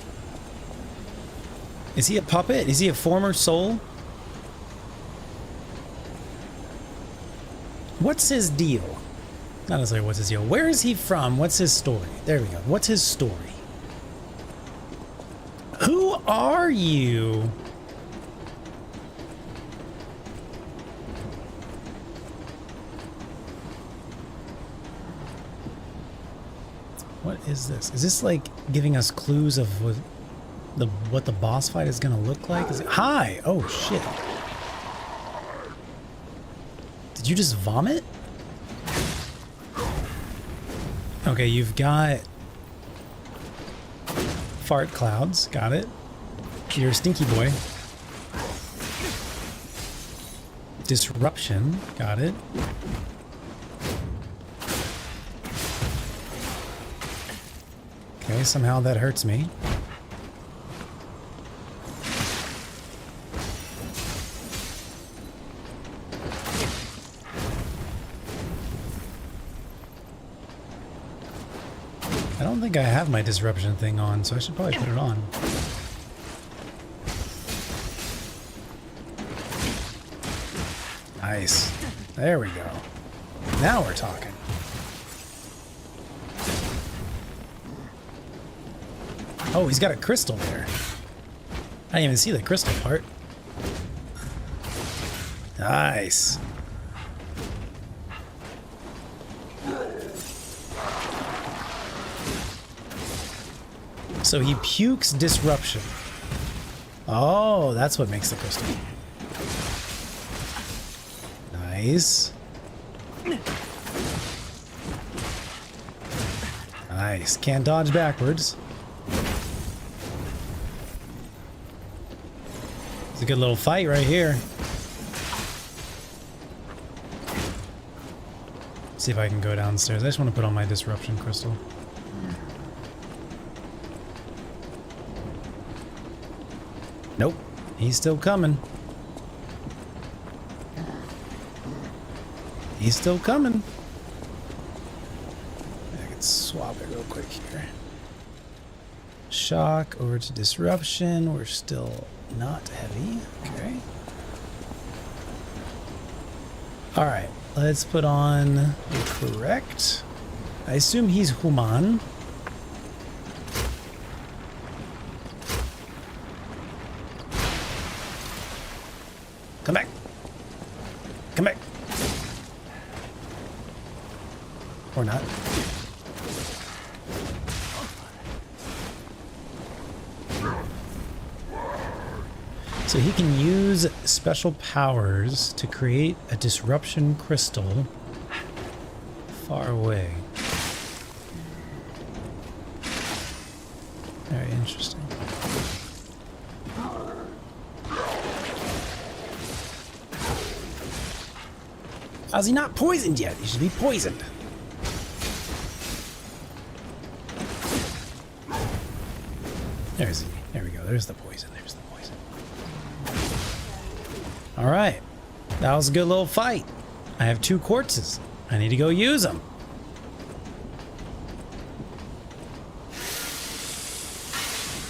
Is he a puppet? Is he a former soul? What's his deal? Not necessarily what's his deal. Where is he from? What's his story? There we go. What's his story? Who are you? What is this? Is this like giving us clues of what the boss fight is gonna look like? Is it, hi! Oh shit. Did you just vomit? Okay, you've got fart clouds. Got it. You're a stinky boy. Disruption. Got it. Okay, somehow that hurts me. I don't think I have my disruption thing on, so I should probably put it on. Nice. There we go. Now we're talking. Oh, he's got a crystal there. I didn't even see the crystal part. Nice. So he pukes disruption. Oh, that's what makes the crystal. Nice. Nice. Can't dodge backwards. It's a good little fight right here. See if I can go downstairs. I just want to put on my disruption crystal. Nope. He's still coming. He's still coming. I can swap it real quick here. Shock over to disruption. We're still not heavy. Okay. Alright. Let's put on the correct. I assume he's human. Come back. Come back. Or not. So he can use special powers to create a disruption crystal far away. Very interesting. How's he not poisoned yet? He should be poisoned. There we go. There's the poison. There's the poison. All right. That was a good little fight. I have 2 quartzes. I need to go use them.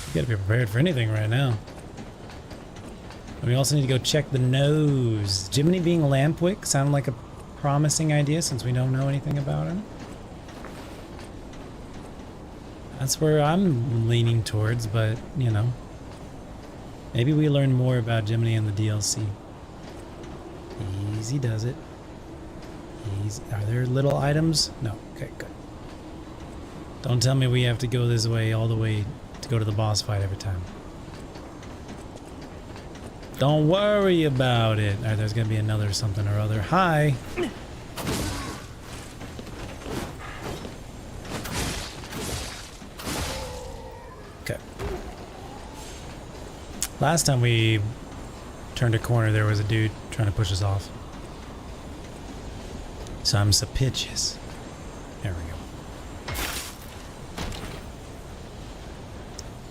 You gotta be prepared for anything right now. And we also need to go check the nose. Jiminy being Lampwick sounded like a promising idea since we don't know anything about him. That's where I'm leaning towards, but, you know. Maybe we learn more about Jiminy in the DLC. Easy does it. Easy. Are there little items? No. Okay, good. Don't tell me we have to go this way all the way to go to the boss fight every time. Don't worry about it. Alright, there's gonna be another something or other. Hi! Okay. Last time we turned a corner, there was a dude trying to push us off. So I'm suspicious. There we go.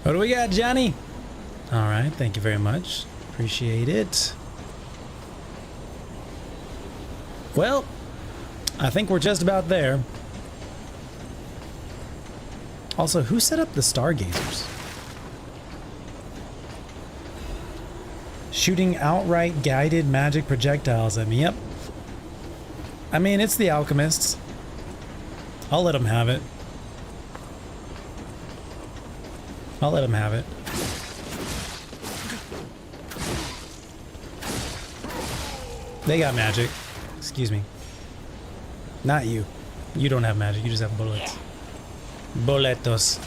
What do we got, Johnny? Alright, thank you very much. Appreciate it. Well, I think we're just about there. Also, who set up the stargazers? Shooting outright guided magic projectiles at me. Yep. I mean, it's the alchemists. I'll let them have it. I'll let them have it. They got magic. Excuse me. Not you. You don't have magic. You just have bullets. Boletos.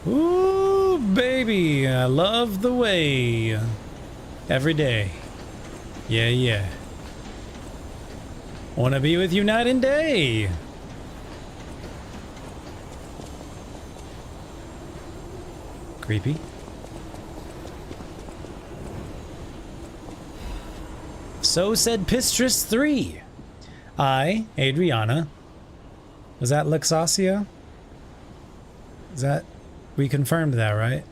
Ooh, baby. I love the way. Every day. Yeah, yeah. Wanna be with you night and day. Creepy. So said Pistrus 3. I, Adriana. Was that Lexasia? Is that... We confirmed that, right?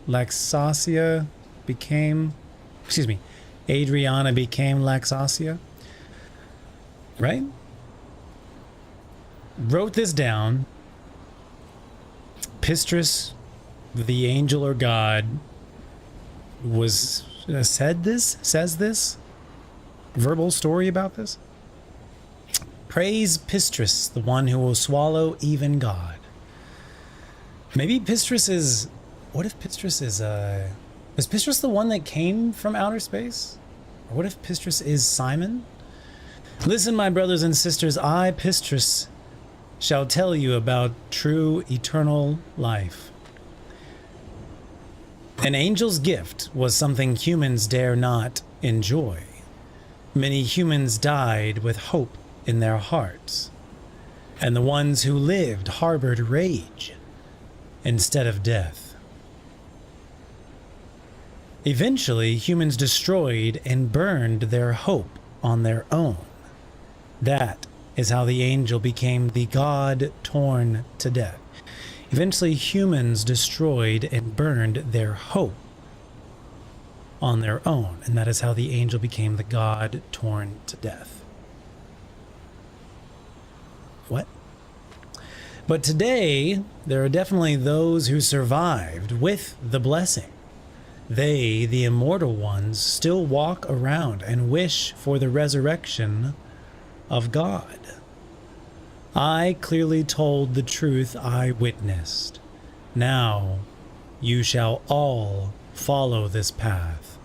Lexasia became... Excuse me. Adriana became Lexasia. Right? Wrote this down. Pistrus, the angel or god, was... says this? Verbal story about this? Praise Pistrus, the one who will swallow even God. Maybe Pistrus is... What if Pistrus is, is Pistrus the one that came from outer space? Or what if Pistrus is Simon? Listen, my brothers and sisters, I, Pistrus, shall tell you about true eternal life. An angel's gift was something humans dare not enjoy. Many humans died with hope in their hearts, and the ones who lived harbored rage instead of death. Eventually, humans destroyed and burned their hope on their own. That is how the angel became the god torn to death. Eventually, humans destroyed and burned their hope on their own, and that is how the angel became the god torn to death. What? But today, there are definitely those who survived with the blessing. They, the immortal ones, still walk around and wish for the resurrection of God. I clearly told the truth I witnessed. Now, you shall all follow this path.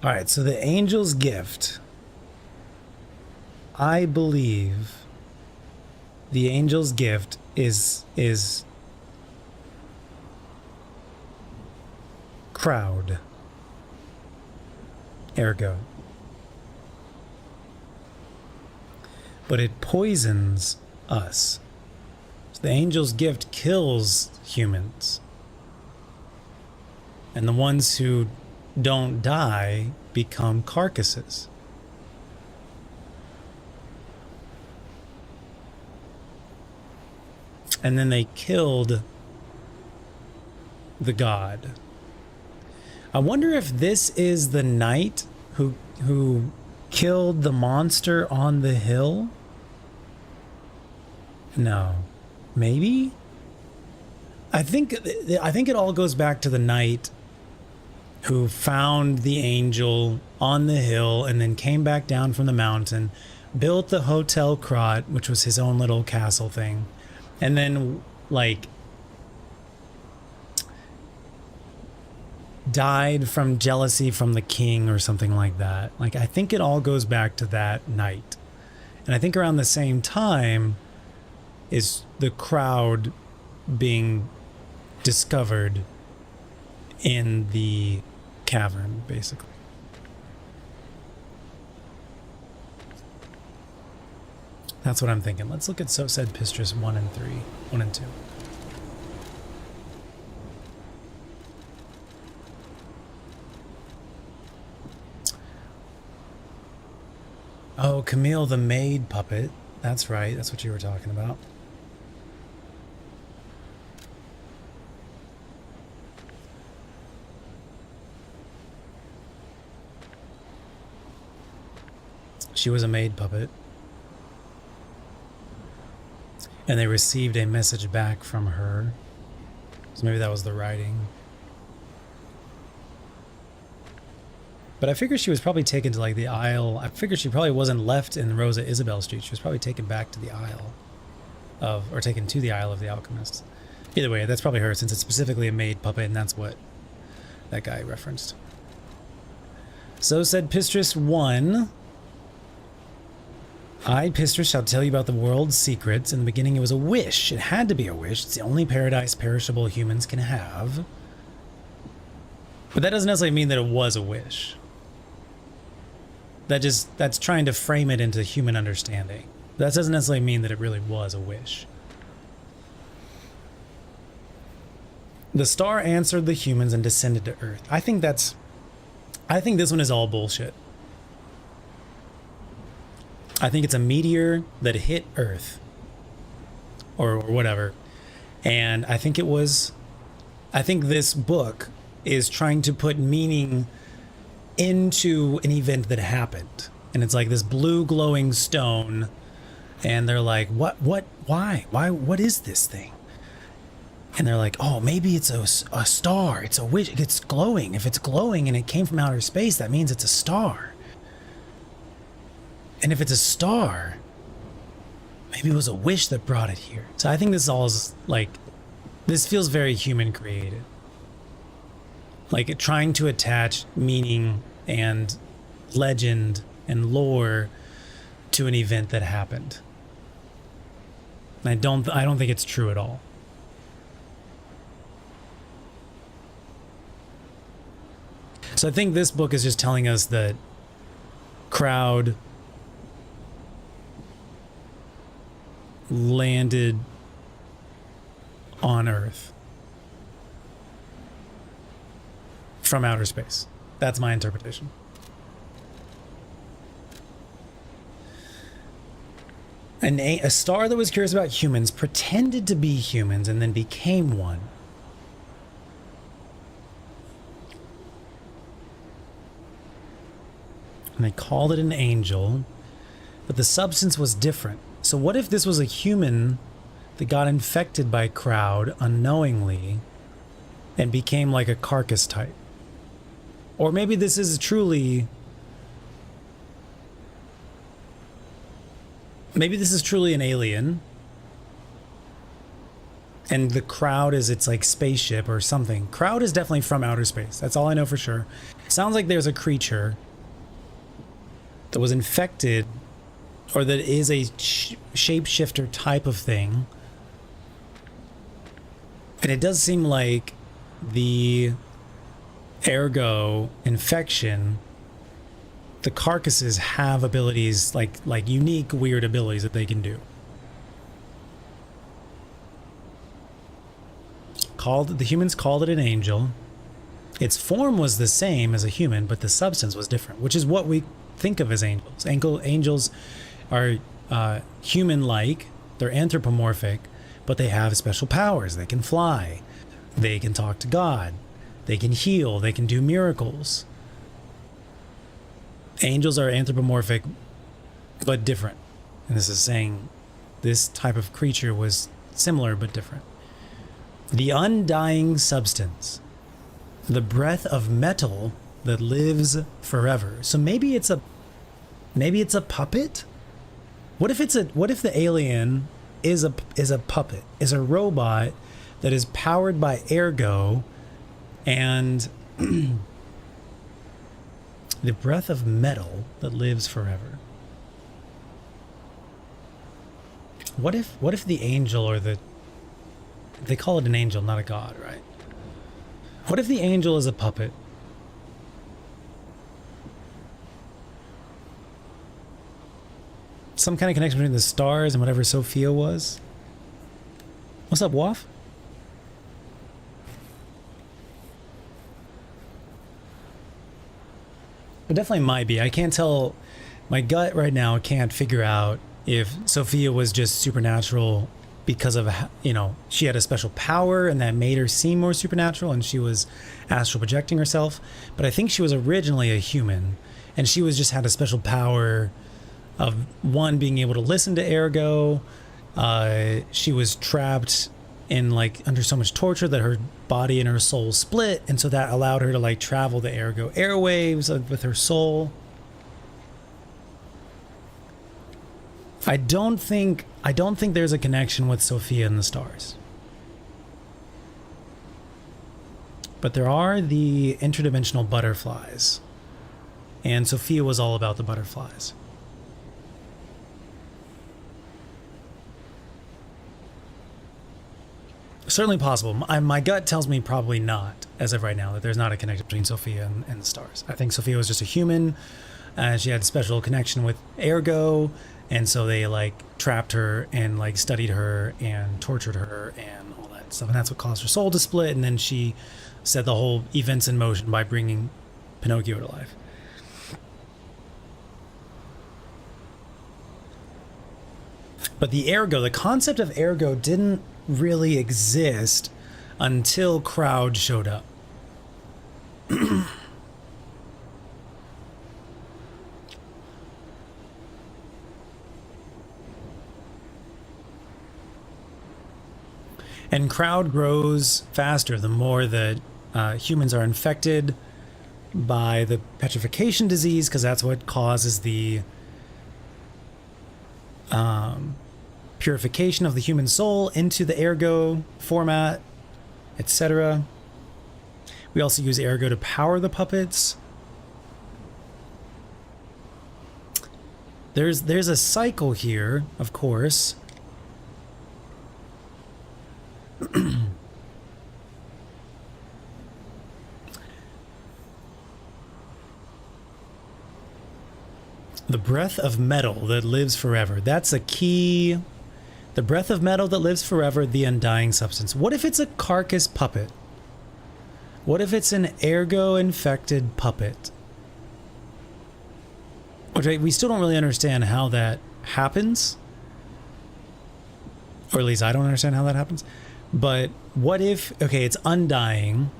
All right, so the angel's gift. I believe the angel's gift is crowd. Ergo. But it poisons us. The angel's gift kills humans. And the ones who don't die become carcasses. And then they killed the god. I wonder if this is the knight who killed the monster on the hill? No. Maybe? I think it all goes back to the knight who found the angel on the hill and then came back down from the mountain, built the Hotel Krat, which was his own little castle thing, and then, like, died from jealousy from the king or something like that. Like, I think it all goes back to that night. And I think around the same time is the crowd being discovered in the cavern, basically. That's what I'm thinking. Let's look at So Said Pistrus 1 and 3. 1 and 2. Oh, Camille the maid puppet. That's right. That's what you were talking about. She was a maid puppet. And they received a message back from her. So maybe that was the writing. But I figure she was probably taken to, like, the Isle. I figure she probably wasn't left in Rosa Isabel Street. She was probably taken back to the Isle of, or taken to the Isle of the Alchemists. Either way, that's probably her, since it's specifically a maid puppet, and that's what that guy referenced. So said Pistrus 1. I, Pistrus, shall tell you about the world's secrets. In the beginning, it was a wish. It had to be a wish. It's the only paradise perishable humans can have. But that doesn't necessarily mean that it was a wish. That's trying to frame it into human understanding. That doesn't necessarily mean that it really was a wish. The star answered the humans and descended to Earth. I think this one is all bullshit. I think it's a meteor that hit Earth. Or whatever. And I think this book is trying to put meaning into an event that happened. And it's like this blue glowing stone. And they're like, why, what is this thing? And they're like, oh, maybe it's a star. It's a wish. It's glowing. If it's glowing and it came from outer space, that means it's a star. And if it's a star, maybe it was a wish that brought it here. So I think this all is like, this feels very human created. Like trying to attach meaning and legend and lore to an event that happened. And I don't think it's true at all. So I think this book is just telling us that Crowd landed on Earth from outer space. That's my interpretation. A star that was curious about humans pretended to be humans and then became one. And they called it an angel, but the substance was different. So what if this was a human that got infected by Crowd unknowingly and became like a carcass type? Or maybe this is truly... Maybe this is truly an alien. And the Crowd is its like spaceship or something. Crowd is definitely from outer space. That's all I know for sure. It sounds like there's a creature that was infected, or that is a shapeshifter type of thing. And it does seem like the ergo infection, the carcasses have abilities, like unique weird abilities that they can do. the humans called it an angel. Its form was the same as a human, but the substance was different, which is what we think of as angels. Angels are human-like, they're anthropomorphic, but they have special powers. They can fly, they can talk to God, they can heal, they can do miracles. Angels are anthropomorphic, but different. And this is saying this type of creature was similar but different. The undying substance, the breath of metal that lives forever. So maybe it's a puppet. What if the alien is a puppet, is a robot that is powered by ergo, and the breath of metal that lives forever. What if the angel, or they call it an angel, not a god, right? What if the angel is a puppet? Some kind of connection between the stars and whatever Sophia was? What's up, Waff? It definitely might be. I can't tell. My gut right now can't figure out if Sophia was just supernatural because of, she had a special power and that made her seem more supernatural, and she was astral projecting herself. But I think she was originally a human, and she was just had a special power of, one, being able to listen to ergo. She was trapped in under so much torture that her body and her soul split, and so that allowed her to travel the ergo airwaves with her soul. I don't think there's a connection with Sophia and the stars. But there are the interdimensional butterflies, and Sophia was all about the butterflies. Certainly possible. My gut tells me probably not, as of right now, that there's not a connection between Sophia and the stars. I think Sophia was just a human. She had a special connection with ergo, and so they trapped her and studied her and tortured her and all that stuff. And that's what caused her soul to split. And then she set the whole events in motion by bringing Pinocchio to life. But the concept of ergo didn't really exist until Crowd showed up. And Crowd grows faster the more that humans are infected by the petrification disease, because that's what causes the purification of the human soul into the ergo format, etc. We also use ergo to power the puppets. There's a cycle here, of course. The breath of metal that lives forever. That's a key. The breath of metal that lives forever, the undying substance. What if it's a carcass puppet? What if it's an ergo-infected puppet? Okay, we still don't really understand how that happens. Or at least I don't understand how that happens. But what if, okay, it's undying,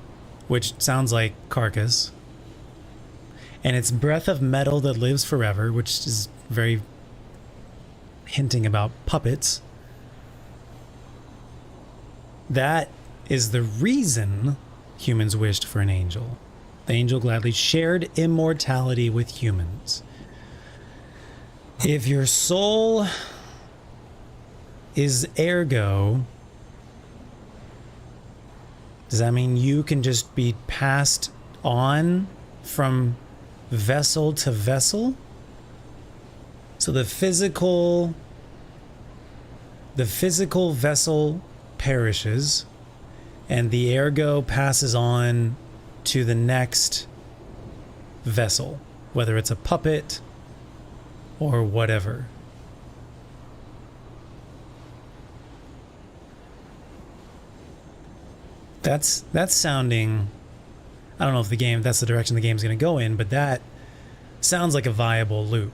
which sounds like carcass. And it's breath of metal that lives forever, which is very hinting about puppets. That is the reason humans wished for an angel. The angel gladly shared immortality with humans. If your soul is ergo, does that mean you can just be passed on from vessel to vessel? So the physical vessel perishes, and the ergo passes on to the next vessel, whether it's a puppet or whatever. That's sounding, I don't know if that's the direction the game's going to go in, but that sounds like a viable loop.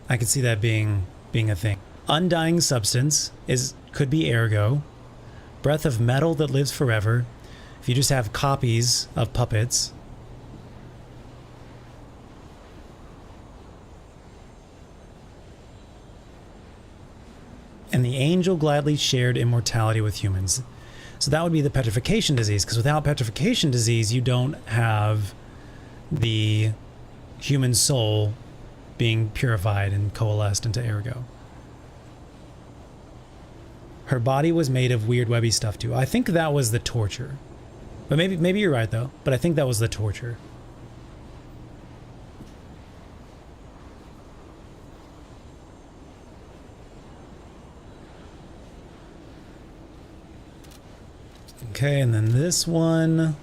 I could see that being a thing. Undying substance could be ergo. Breath of metal that lives forever. If you just have copies of puppets. And the angel gladly shared immortality with humans. So that would be the petrification disease, because without petrification disease, you don't have the human soul being purified and coalesced into ergo. Her body was made of weird webby stuff too. I think that was the torture. But maybe you're right though, but I think that was the torture. Okay, and then this one.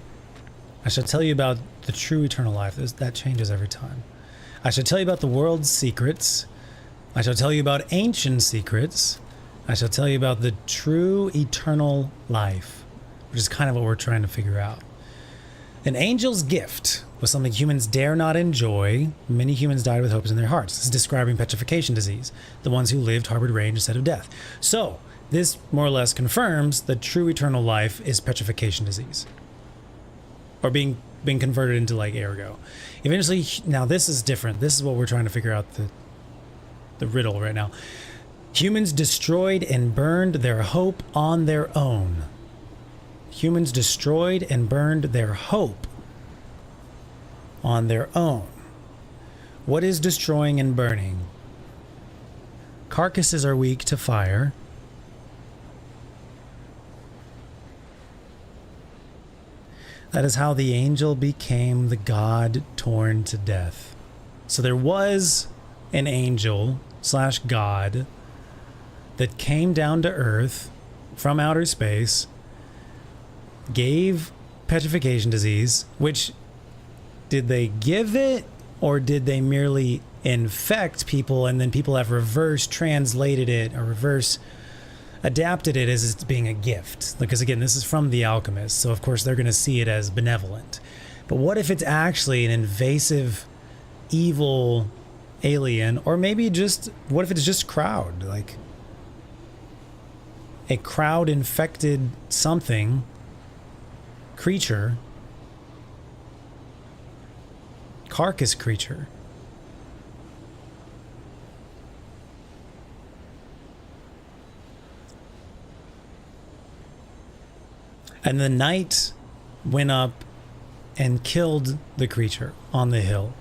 I shall tell you about the true eternal life. That changes every time. I shall tell you about the world's secrets. I shall tell you about ancient secrets. I shall tell you about the true eternal life, which is kind of what we're trying to figure out. An angel's gift was something humans dare not enjoy. Many humans died with hopes in their hearts. This is describing petrification disease. The ones who lived harbored rage instead of death. So, this more or less confirms that true eternal life is petrification disease. Or being converted into like ergo. Eventually, now this is different. This is what we're trying to figure out the riddle right now. Humans destroyed and burned their hope on their own. Humans destroyed and burned their hope on their own. What is destroying and burning? Carcasses are weak to fire. That is how the angel became the god torn to death. So there was an angel / god that came down to Earth from outer space, gave petrification disease, which did they give it or did they merely infect people and then people have reverse translated it or reverse adapted it as it's being a gift? Because again, this is from The Alchemist, so of course they're going to see it as benevolent. But what if it's actually an invasive, evil alien, or maybe just, what if it's just crowd? Like a crowd infected something, creature, carcass creature. And the knight went up and killed the creature on the hill.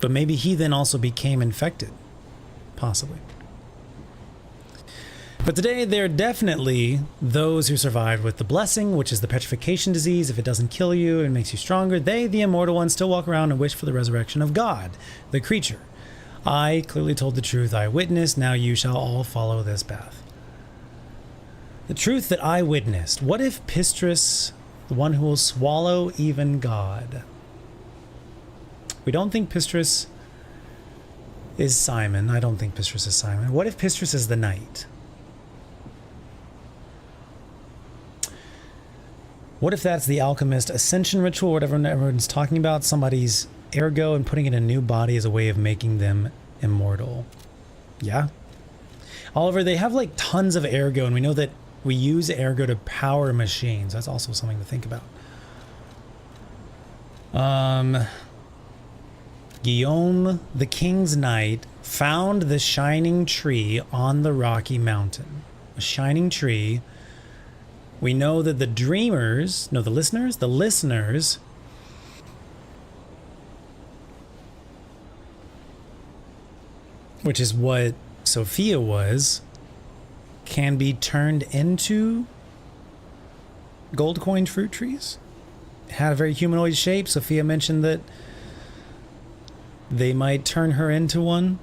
But maybe he then also became infected. Possibly. But today, there are definitely those who survived with the blessing, which is the petrification disease. If it doesn't kill you and makes you stronger, they, the immortal ones, still walk around and wish for the resurrection of God, the creature. I clearly told the truth I witnessed. Now you shall all follow this path. The truth that I witnessed. What if Pistris, the one who will swallow even God? We don't think Pistris is Simon. I don't think Pistris is Simon. What if Pistris is the knight? What if that's the alchemist ascension ritual, whatever everyone's talking about, somebody's ergo and putting it in a new body as a way of making them immortal? Yeah. Oliver, they have like tons of ergo, and we know that we use ergo to power machines. That's also something to think about. Guillaume, the king's knight, found the shining tree on the rocky mountain. A shining tree. We know that the dreamers, no, the listeners, which is what Sophia was, can be turned into gold coin fruit trees. It had a very humanoid shape. Sophia mentioned that they might turn her into one.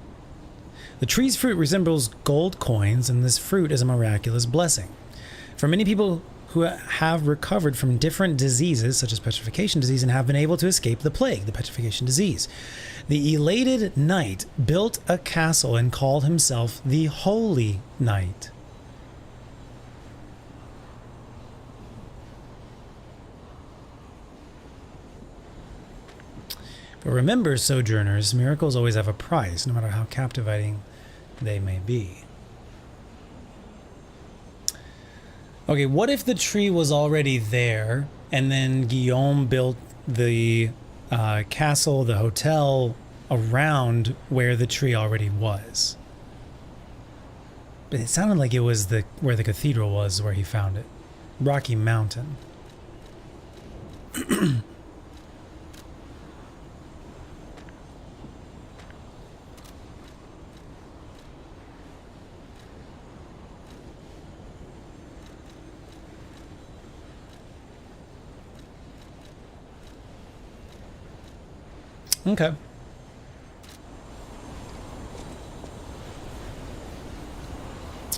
The tree's fruit resembles gold coins, and this fruit is a miraculous blessing. For many people who have recovered from different diseases, such as petrification disease, and have been able to escape the plague, the petrification disease, the elated knight built a castle and called himself the Holy Knight. But remember, sojourners, miracles always have a price, no matter how captivating they may be. Okay, what if the tree was already there, and then Guillaume built the castle, the hotel, around where the tree already was? But it sounded like it was where the cathedral was, where he found it. Rocky Mountain. Okay.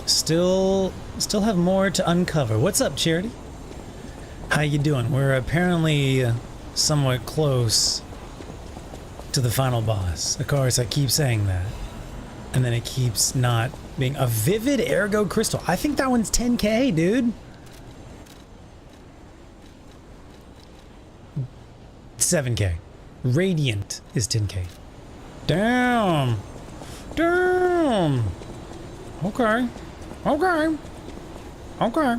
Still have more to uncover. What's up, Charity? How you doing? We're apparently somewhat close to the final boss. Of course, I keep saying that. And then it keeps not being a vivid ergo crystal. I think that one's 10K, dude. 7K. Radiant is 10K. Damn. Damn. Okay. Okay. Okay.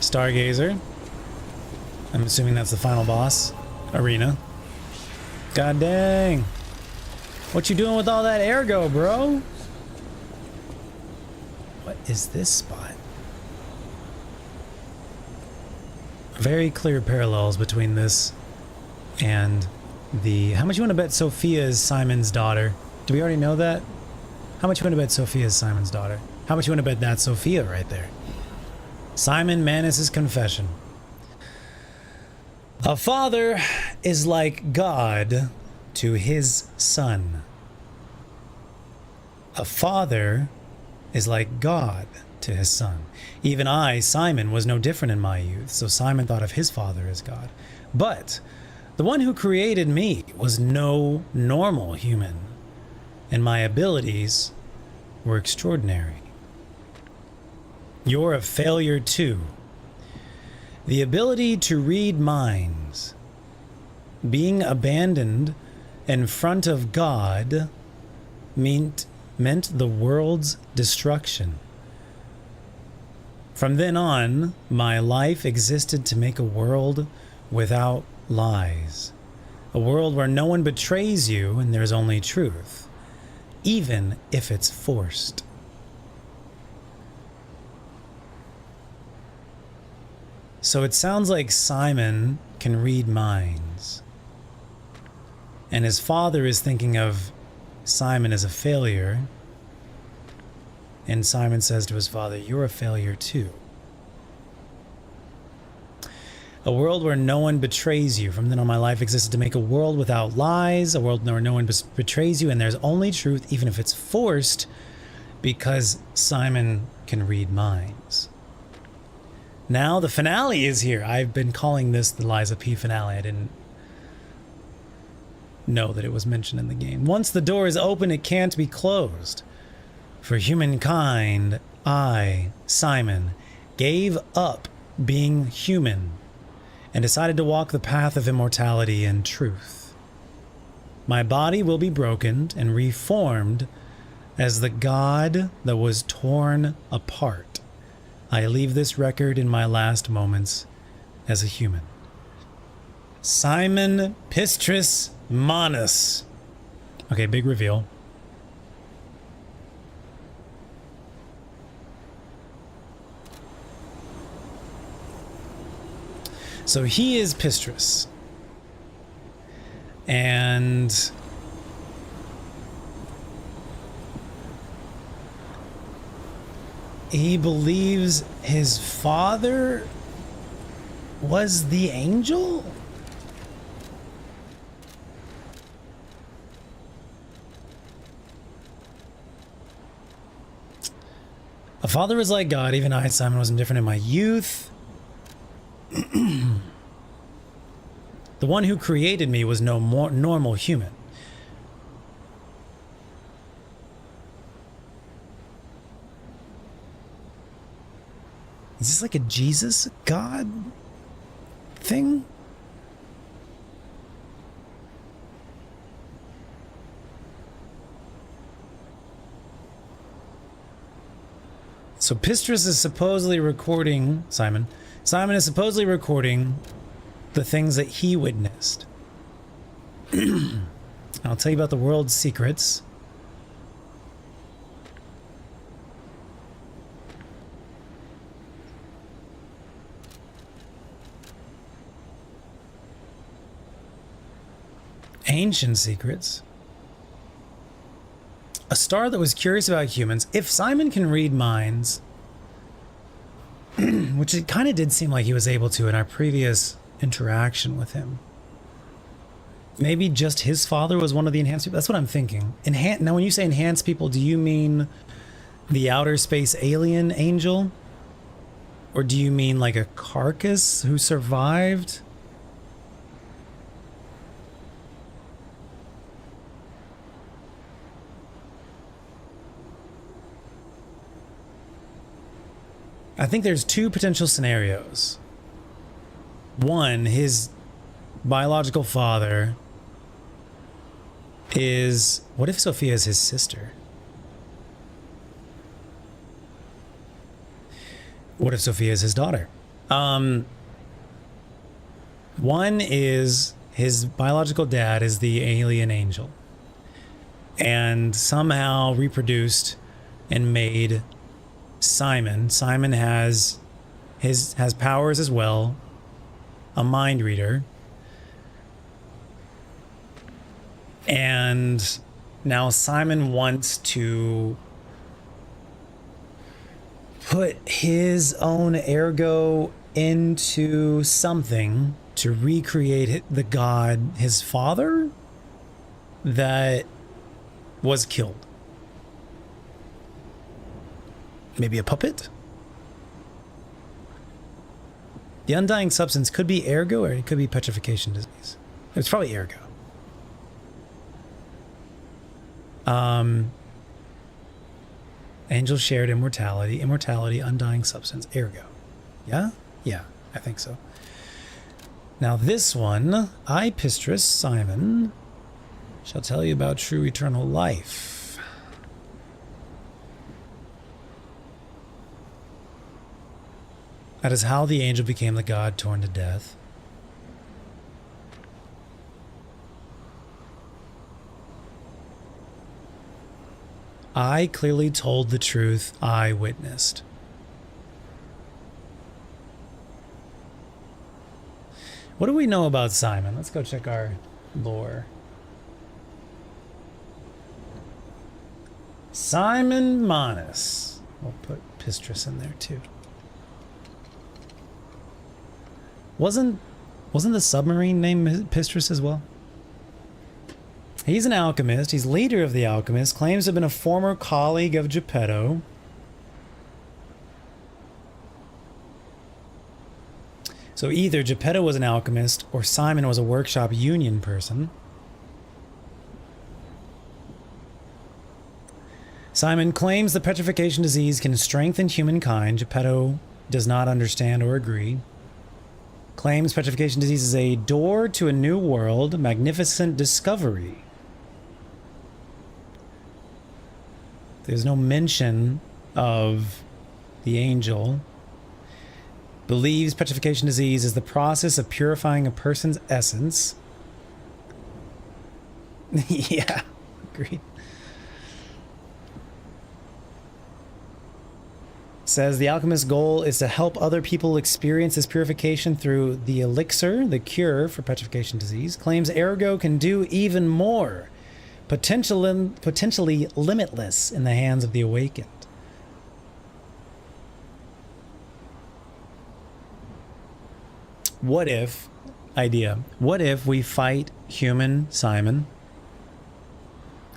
Stargazer. I'm assuming that's the final boss. Arena. God dang. What you doing with all that ergo, bro? What is this spot? Very clear parallels between this and the... How much you want to bet Sophia is Simon's daughter? Do we already know that? How much you want to bet Sophia is Simon's daughter? How much you want to bet that's Sophia right there? Simon Manus' confession. A father is like God to his son. A father is like God to his son. Even I, Simon, was no different in my youth, so Simon thought of his father as God. But the one who created me was no normal human, and my abilities were extraordinary. You're a failure too. The ability to read minds, being abandoned in front of God, meant the world's destruction. From then on, my life existed to make a world without lies. A world where no one betrays you and there's only truth, even if it's forced. So it sounds like Simon can read minds. And his father is thinking of Simon as a failure. And Simon says to his father, "You're a failure too." A world where no one betrays you. From then on, my life existed to make a world without lies, a world where no one betrays you, and there's only truth, even if it's forced, because Simon can read minds. Now the finale is here. I've been calling this the Liza P finale. I didn't know that it was mentioned in the game. Once the door is open, it can't be closed. For humankind, I, Simon, gave up being human and decided to walk the path of immortality and truth. My body will be broken and reformed as the God that was torn apart. I leave this record in my last moments as a human. Simon Pistris Manus. Okay, big reveal. So he is Pistris. And he believes his father was the angel? A father is like God. Even I, Simon, wasn't different in my youth. The one who created me was no more normal human. Is this like a Jesus God thing? So Pistrus is supposedly recording Simon. Simon is supposedly recording the things that he witnessed. I'll tell you about the world's secrets. Ancient secrets. A star that was curious about humans. If Simon can read minds, which it kind of did seem like he was able to in our previous interaction with him. Maybe just his father was one of the enhanced people. That's what I'm thinking. Now, when you say enhanced people, do you mean the outer space alien angel? Or do you mean like a carcass who survived? I think there's two potential scenarios. One, his biological father is... What if Sophia is his sister? What if Sophia is his daughter? One is his biological dad is the alien angel. And somehow reproduced and made Simon. Simon has powers as well. A mind reader. And now Simon wants to put his own ergo into something to recreate the god, his father, that was killed. Maybe a puppet? The undying substance could be ergo, or it could be petrification disease. It's probably ergo. Angel shared immortality, undying substance, ergo. Yeah? Yeah, I think so. Now this one, I, Pistrus, Simon, shall tell you about true eternal life. That is how the angel became the god torn to death. I clearly told the truth I witnessed. What do we know about Simon? Let's go check our lore. Simon Manus. We'll put Pistrus in there too. Wasn't the submarine named Pistrus as well? He's an alchemist. He's leader of the alchemists. Claims to have been a former colleague of Geppetto. So either Geppetto was an alchemist or Simon was a workshop union person. Simon claims the petrification disease can strengthen humankind. Geppetto does not understand or agree. Claims petrification disease is a door to a new world, magnificent discovery. There's no mention of the angel. Believes petrification disease is the process of purifying a person's essence. Yeah, agreed. Says the alchemist's goal is to help other people experience this purification through the elixir, the cure for petrification disease. Claims ergo can do even more, potentially limitless in the hands of the awakened. What if we fight human Simon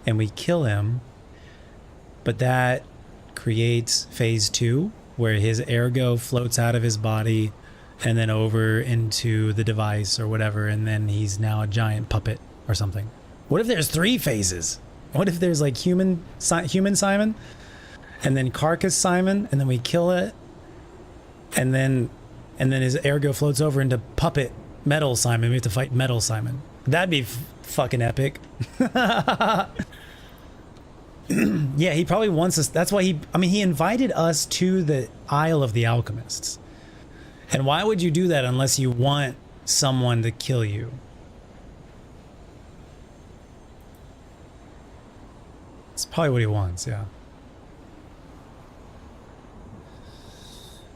and we kill him, but that creates phase 2 where his ergo floats out of his body and then over into the device or whatever, and then he's now a giant puppet or something. What if there's 3 phases? What if there's like human Simon and then carcass Simon, and then we kill it, and then his ergo floats over into puppet metal Simon? We have to fight metal Simon. That'd be fucking epic. Yeah, he probably wants us. That's why he invited us to the Isle of the Alchemists. And why would you do that unless you want someone to kill you? It's probably what he wants, yeah.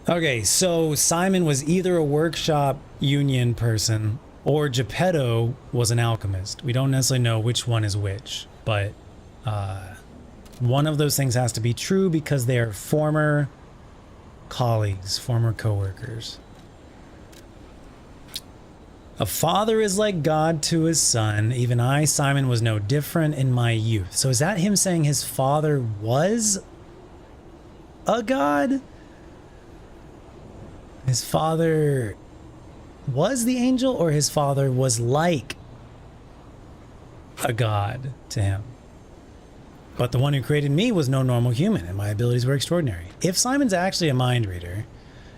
Okay, so Simon was either a workshop union person or Geppetto was an alchemist. We don't necessarily know which one is which, but one of those things has to be true because they are former colleagues, former co-workers. A father is like God to his son. Even I, Simon, was no different in my youth. So is that him saying his father was a god? His father was the angel, or his father was like a god to him? But the one who created me was no normal human, and my abilities were extraordinary. If Simon's actually a mind reader,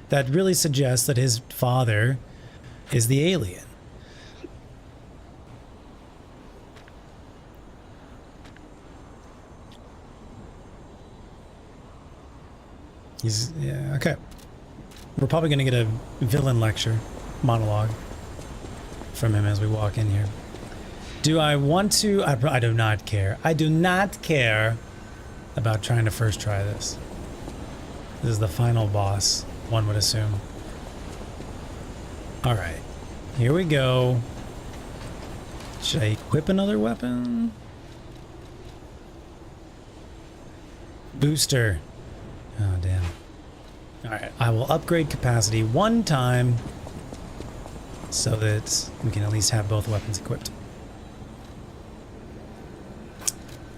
that really suggests that his father is the alien. Yeah, okay. We're probably going to get a villain lecture, monologue, from him as we walk in here. Do I want to? I do not care. I do not care about trying to first try this. This is the final boss, one would assume. Alright, here we go. Should I equip another weapon? Booster. Oh, damn. Alright, I will upgrade capacity one time so that we can at least have both weapons equipped.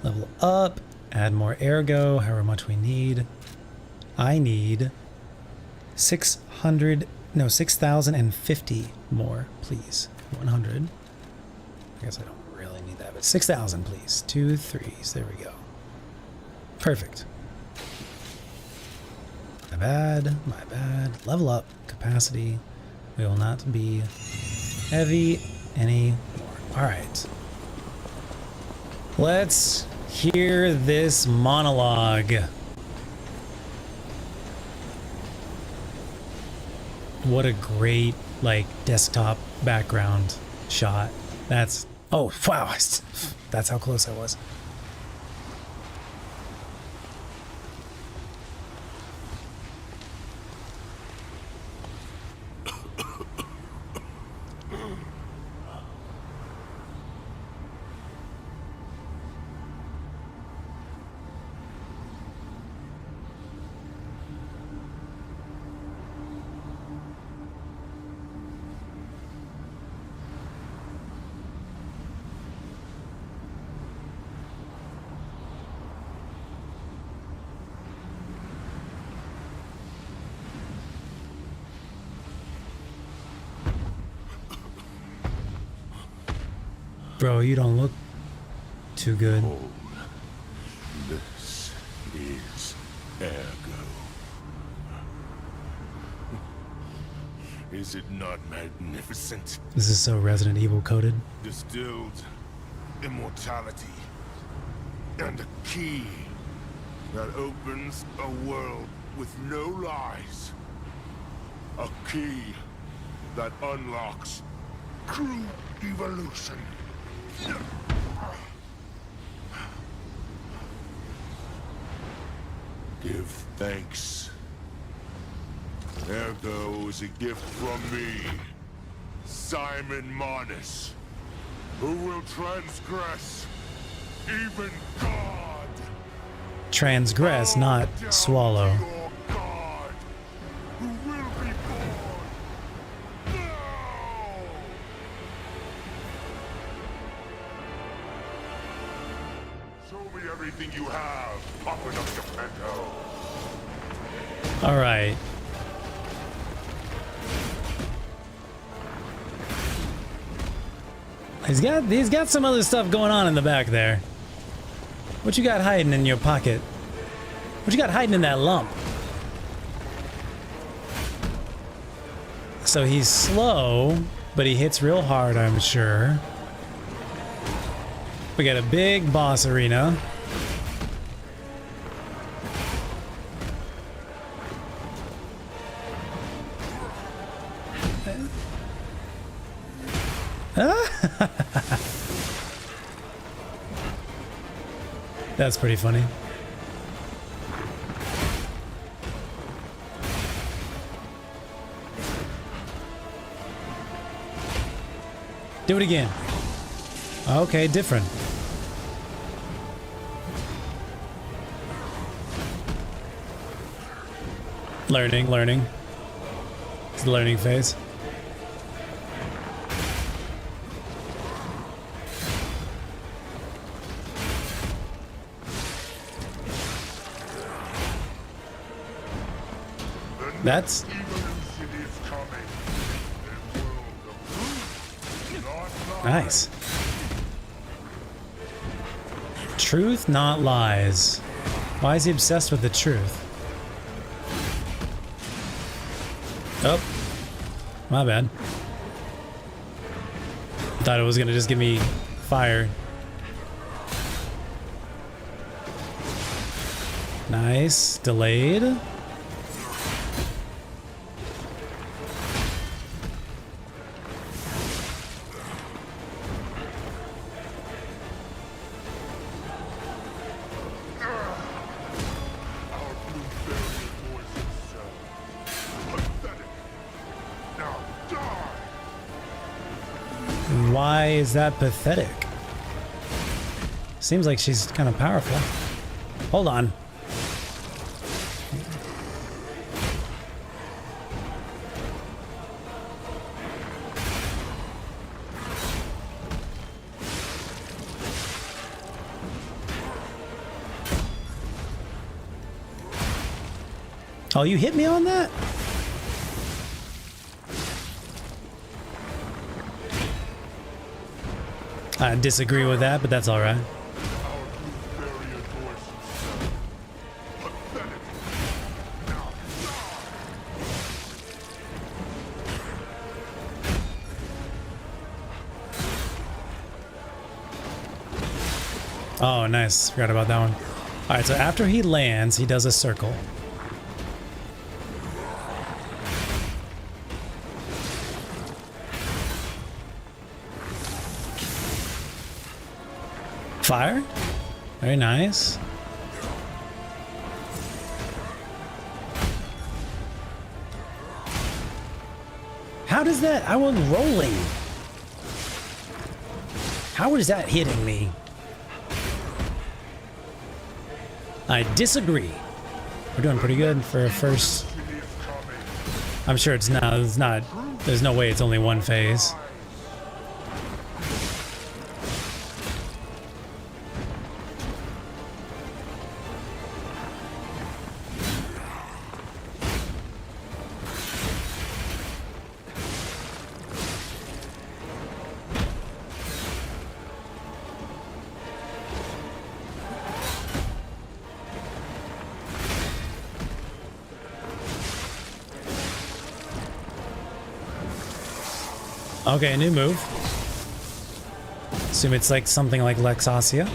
Level up, add more ergo, however much we need. I need 6,050 more, please. 100. I guess I don't really need that, but 6,000, please. 2 3s, there we go. Perfect. My bad, my bad. Level up, capacity. We will not be heavy anymore. Alright. Let's hear this monologue. What a great, like, desktop background shot. That's... Oh, wow. That's how close I was. Bro, you don't look too good. Oh, this is ergo. Is it not magnificent? This is so Resident Evil coded. Distilled immortality and a key that opens a world with no lies. A key that unlocks true evolution. Give thanks. Ergo is a gift from me, Simon Manus, who will transgress even God. Transgress, not swallow. Your God, who will be born now. Show me everything you have, Puppet of Geppetto. All right. He's got some other stuff going on in the back there. What you got hiding in your pocket? What you got hiding in that lump? So he's slow, but he hits real hard, I'm sure. We got a big boss arena. That's pretty funny. Do it again. Okay, different. Learning. It's the learning phase. That's nice. Truth, not lies. Why is he obsessed with the truth? Oh, my bad. Thought it was gonna just give me fire. Nice. Delayed. Why is that pathetic? Seems like she's kind of powerful. Hold on. Oh, you hit me on that? I disagree with that, but that's all right. Oh, nice. Forgot about that one. All right, so after he lands, he does a circle. Fire? Very nice. How does that? I was rolling. How is that hitting me? I disagree. We're doing pretty good for a first. I'm sure it's not. It's not. There's no way it's only one phase. Okay, new move. Assume it's like something like Lexasia.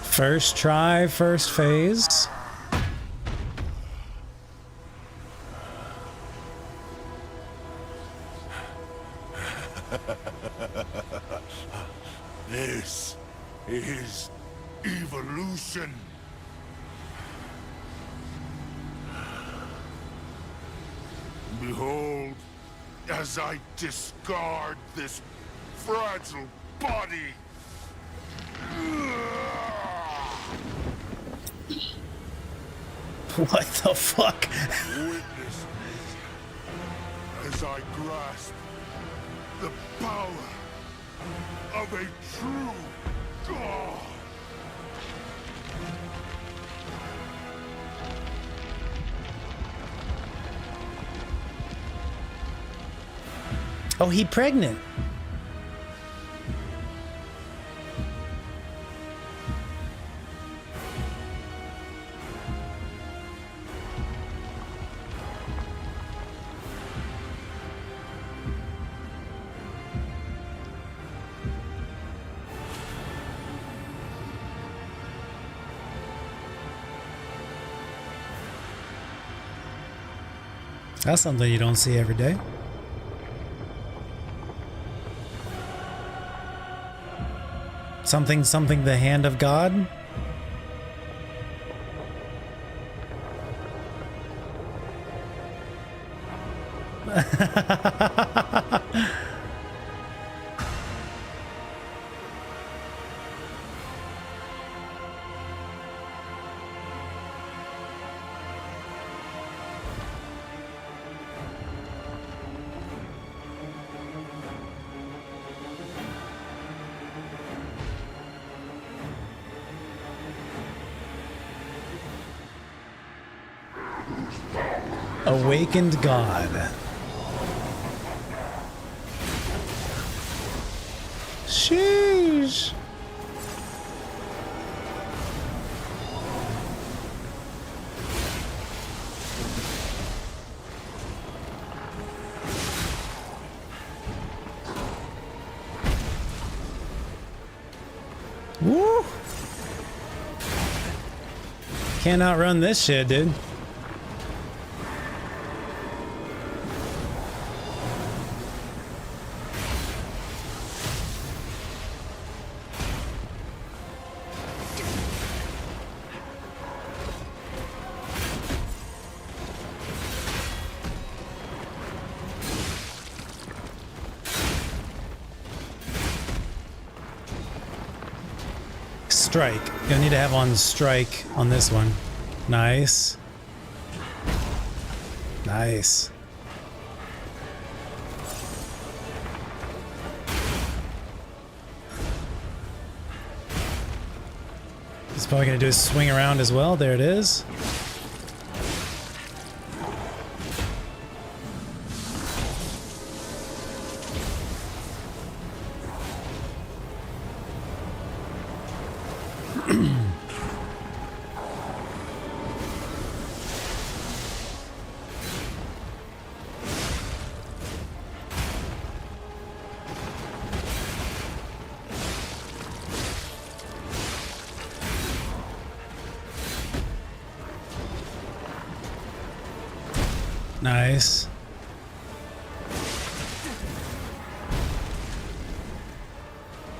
First try, first phase. This is evolution. Behold, as I discard this fragile body. What the fuck? Witness as I grasp the power of a true god. Oh, he pregnant. That's something you don't see every day. Something, something, the hand of God? Awakened God. Sheesh. Woo! Can't outrun this shit, dude. Strike. You'll need to have on strike on this one. Nice. Nice. He's probably gonna do a swing around as well. There it is. Nice.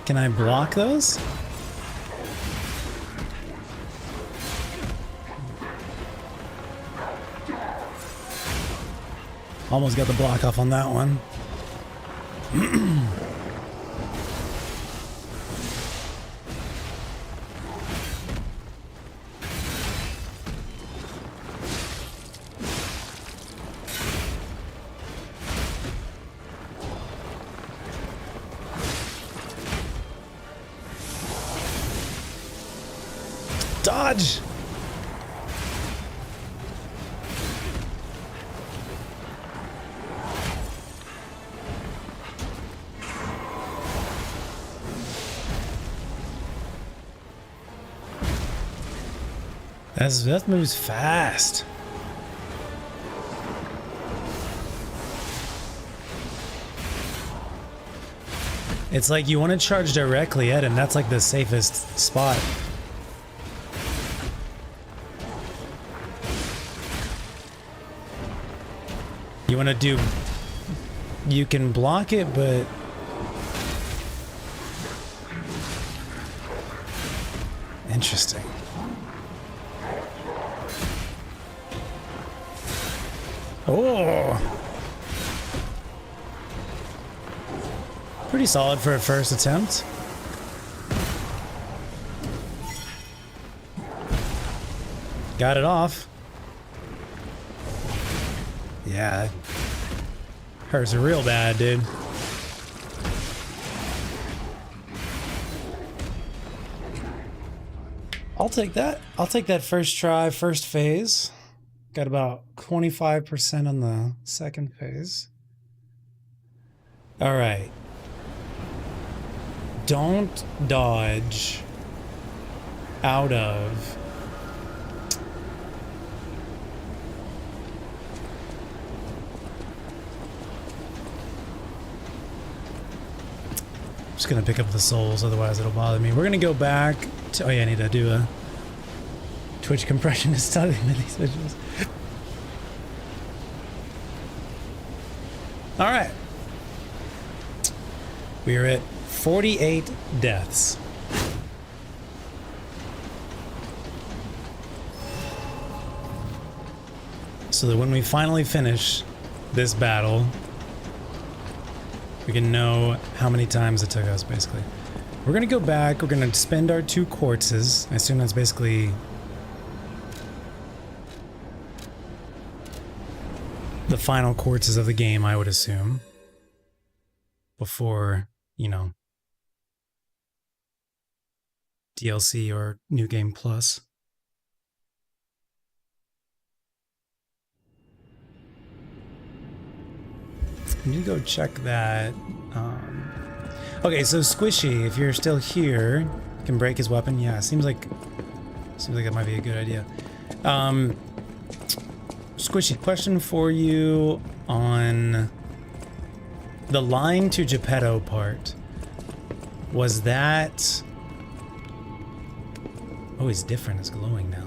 Can I block those? Almost got the block off on that one. Dodge! That moves fast. It's like you want to charge directly at him. That's like the safest spot. You want to do... You can block it, but... Interesting. Oh! Pretty solid for a first attempt. Got it off. Yeah. Hurts real bad, dude. I'll take that. I'll take that first try, first phase. Got about 25% on the second phase. All right. Don't dodge out of... I'm just gonna pick up the souls, otherwise it'll bother me. We're gonna go back to... Oh yeah, I need to do a Twitch compression to start these visuals. All right. We are at 48 deaths. So that when we finally finish this battle, we can know how many times it took us, basically. We're going to go back. We're going to spend our 2 quartzes. I assume that's basically the final quartzes of the game, I would assume. Before, you know, DLC or New Game Plus. I need to go check that. Okay, so Squishy, if you're still here, can break his weapon. Yeah, seems like that might be a good idea. Squishy, question for you on the lying to Geppetto part. Was that... Oh, he's different. It's glowing now.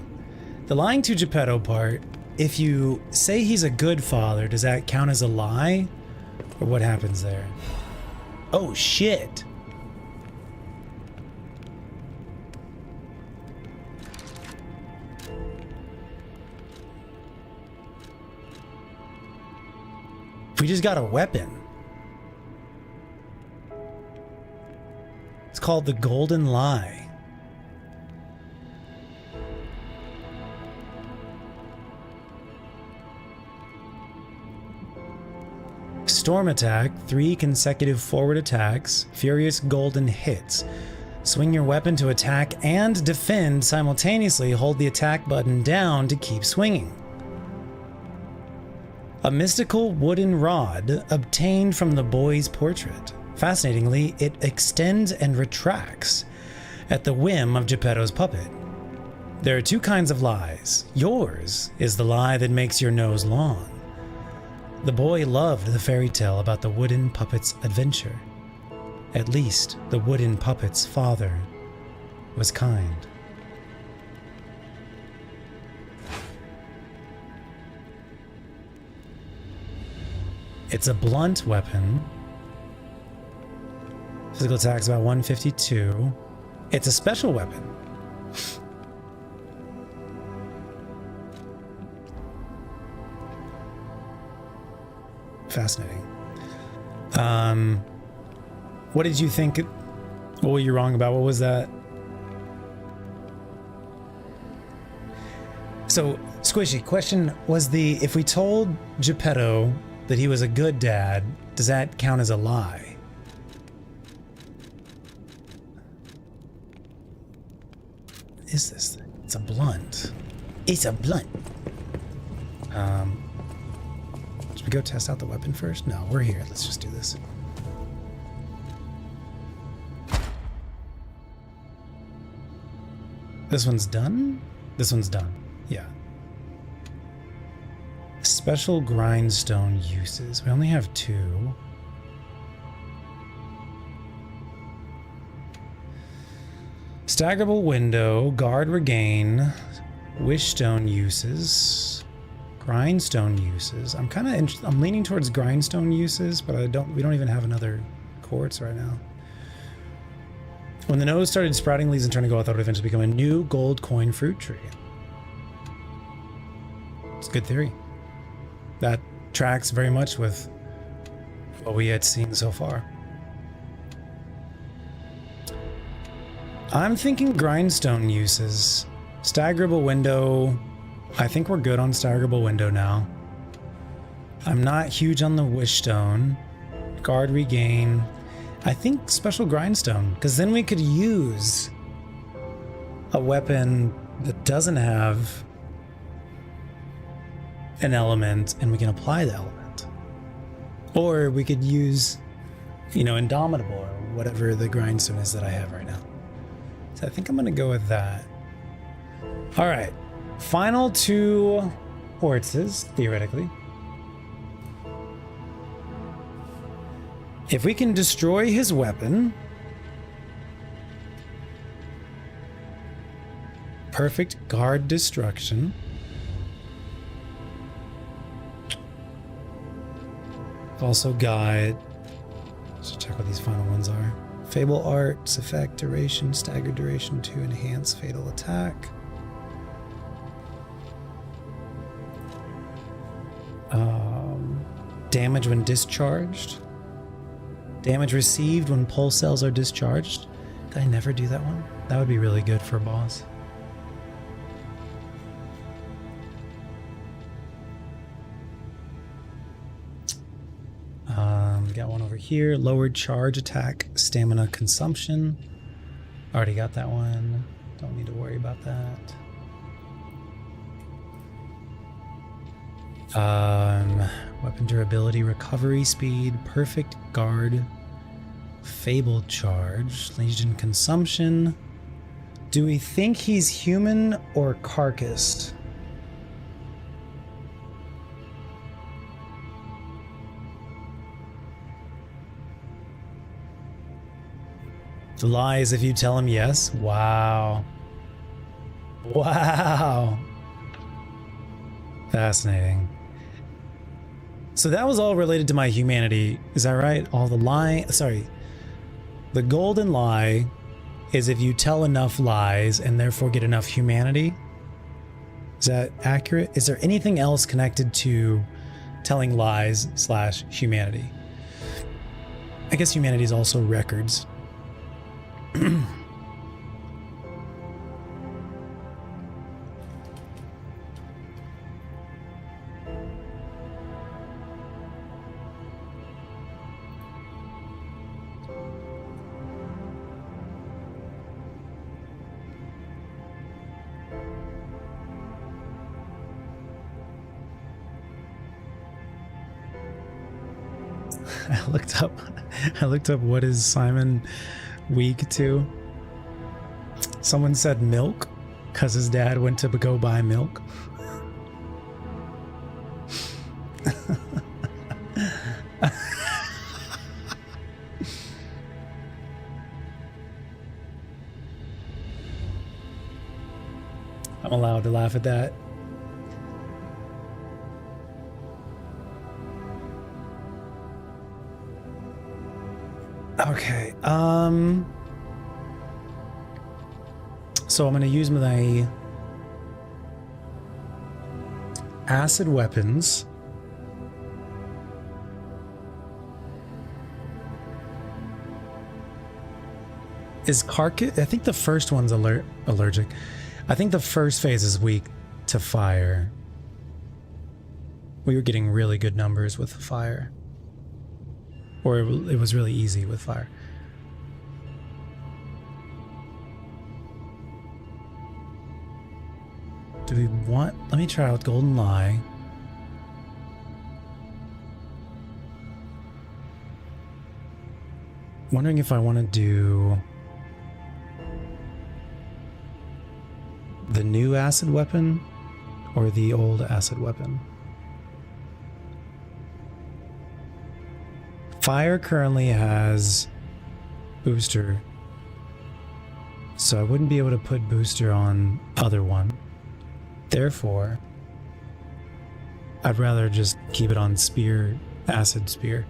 The lying to Geppetto part, if you say he's a good father, does that count as a lie? Or what happens there? Oh, shit. We just got a weapon. It's called the Golden Lie. Storm attack, 3 consecutive forward attacks, furious golden hits. Swing your weapon to attack and defend simultaneously. Hold the attack button down to keep swinging. A mystical wooden rod obtained from the boy's portrait. Fascinatingly, it extends and retracts at the whim of Geppetto's puppet. There are 2 kinds of lies. Yours is the lie that makes your nose long. The boy loved the fairy tale about the wooden puppet's adventure. At least the wooden puppet's father was kind. It's a blunt weapon. Physical attack's about 152. It's a special weapon. Fascinating. What did you think? What were you wrong about? What was that? So, Squishy, question was if we told Geppetto that he was a good dad, does that count as a lie? What is this thing? It's a blunt. It's a blunt. Should we go test out the weapon first? No, we're here. Let's just do this. This one's done? This one's done. Yeah. Special grindstone uses. We only have 2. Staggerable window, guard regain, wishstone uses, grindstone uses. I'm leaning towards grindstone uses, but we don't even have another quartz right now. When the nose started sprouting leaves and turning gold, I thought it would eventually become a new gold coin fruit tree. It's a good theory. That tracks very much with what we had seen so far. I'm thinking grindstone uses. Staggerable window. I think we're good on staggerable window now. I'm not huge on the wishstone. Guard regain. I think special grindstone, because then we could use a weapon that doesn't have an element and we can apply the element. Or we could use, Indomitable or whatever the grindstone is that I have right now. So I think I'm going to go with that. All right. Final 2 quartzes, theoretically. If we can destroy his weapon, perfect guard destruction. Also got, let's check what these final ones are. Fable Arts, effect, duration, staggered duration to enhance fatal attack. Damage when discharged. Damage received when pulse cells are discharged. Did I never do that one? That would be really good for a boss. Got one over here. Lowered charge attack, stamina consumption. Already got that one. Don't need to worry about that. Weapon durability, recovery speed, perfect guard, fable charge, legion consumption. Do we think he's human or carcass? The lies if you tell him yes. Wow. Wow. Fascinating. So that was all related to my humanity. Is that right? All the lie. Sorry. The golden lie is if you tell enough lies and therefore get enough humanity. Is that accurate? Is there anything else connected to telling lies / humanity? I guess humanity is also records. I looked up what is Simon weak to. Someone said milk because his dad went to go buy milk. I'm allowed to laugh at that. Okay, so I'm going to use my acid weapons. Is carcass? I think the first one's allergic. I think the first phase is weak to fire. We were getting really good numbers with fire. Or it was really easy with fire. Do we want... Let me try out Golden Lie. Wondering if I want to do the new acid weapon or the old acid weapon. Fire currently has booster, so I wouldn't be able to put booster on other one. Therefore, I'd rather just keep it on spear, acid spear.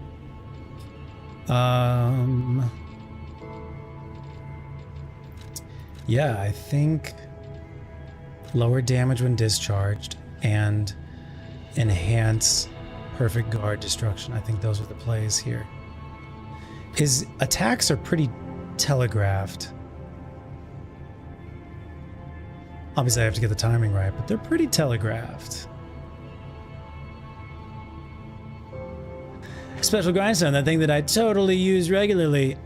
Yeah, I think lower damage when discharged and enhance perfect guard destruction. I think those are the plays here. His attacks are pretty telegraphed. Obviously I have to get the timing right, but they're pretty telegraphed. Special grindstone, that thing that I totally use regularly.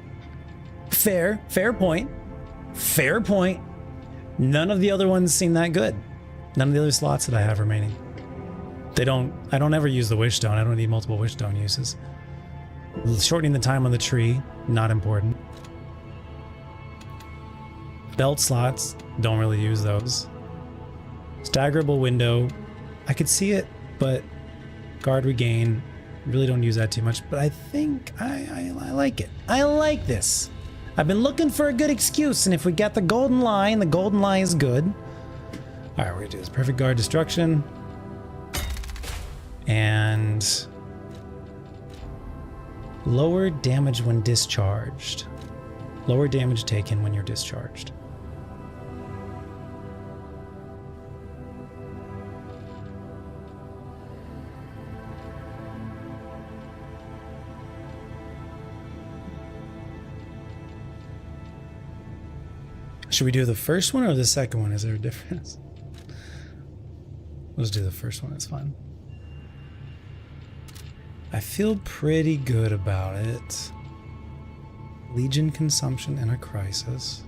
Fair point. Fair point. None of the other ones seem that good. None of the other slots that I have remaining. I don't ever use the wish stone. I don't need multiple wish stone uses. Shortening the time on the tree, not important. Belt slots, don't really use those. Staggerable window, I could see it, but guard regain, really don't use that too much, but I think I like it. I like this. I've been looking for a good excuse, and if we got the golden lie, and the golden lie is good. All right, we're gonna do this. Perfect guard destruction. And Lower damage when discharged. Lower damage taken when you're discharged. Should we do the first one or the second one? Is there a difference? Let's do the first one, it's fine. I feel pretty good about it. Legion consumption in a crisis.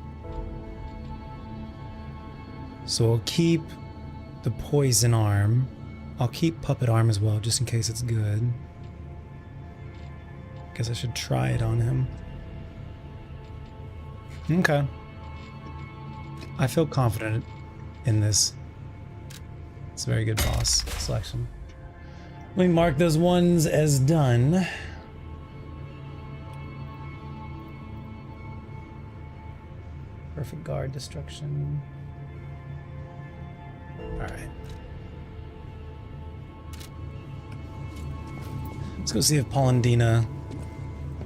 So I'll keep the poison arm. I'll keep puppet arm as well, just in case it's good. Guess I should try it on him. Okay. I feel confident in this. It's a very good boss selection. Let me mark those ones as done. Perfect guard destruction. Alright. Let's go see if Polendina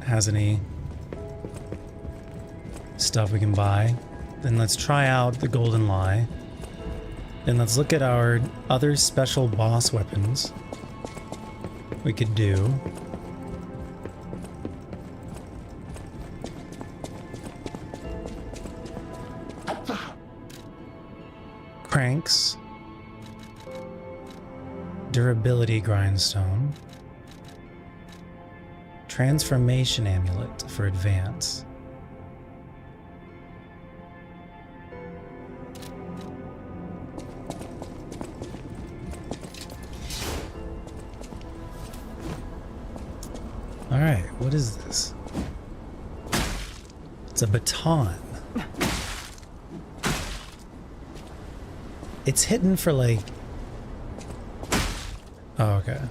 has any stuff we can buy. Then let's try out the Golden Lie. Then let's look at our other special boss weapons we could do. Cranks. Durability grindstone. Transformation amulet for advance. Alright, what is this? It's a baton. It's hidden for like... Oh, okay.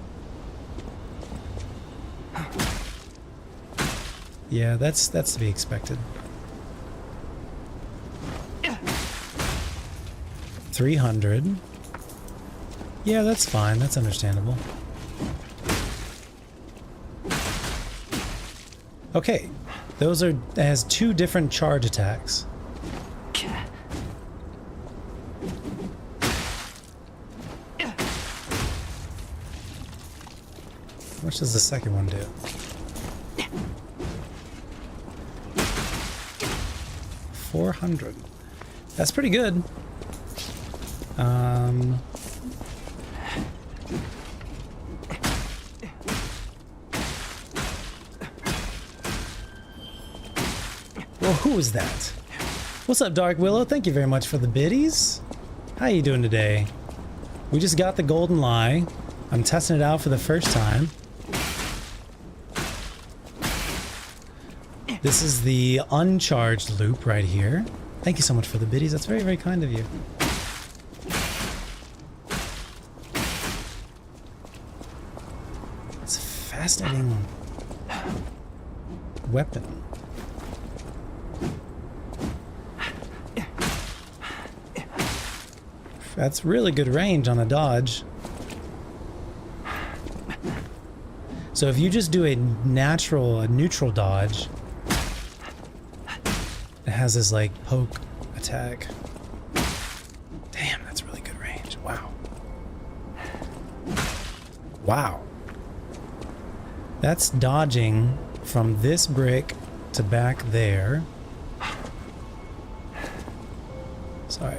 Yeah, that's to be expected. 300. Yeah, that's fine. That's understandable. Okay, those are... It has 2 different charge attacks. How much does the second one do? 400. That's pretty good. Well, who is that? What's up, Dark Willow? Thank you very much for the biddies. How you doing today? We just got the Golden Lie. I'm testing it out for the first time. This is the uncharged loop right here. Thank you so much for the biddies. That's very, very kind of you. It's a fascinating weapon. That's really good range on a dodge. So if you just do a neutral dodge, it has this like poke attack. Damn, that's really good range. Wow. Wow. That's dodging from this brick to back there. Sorry.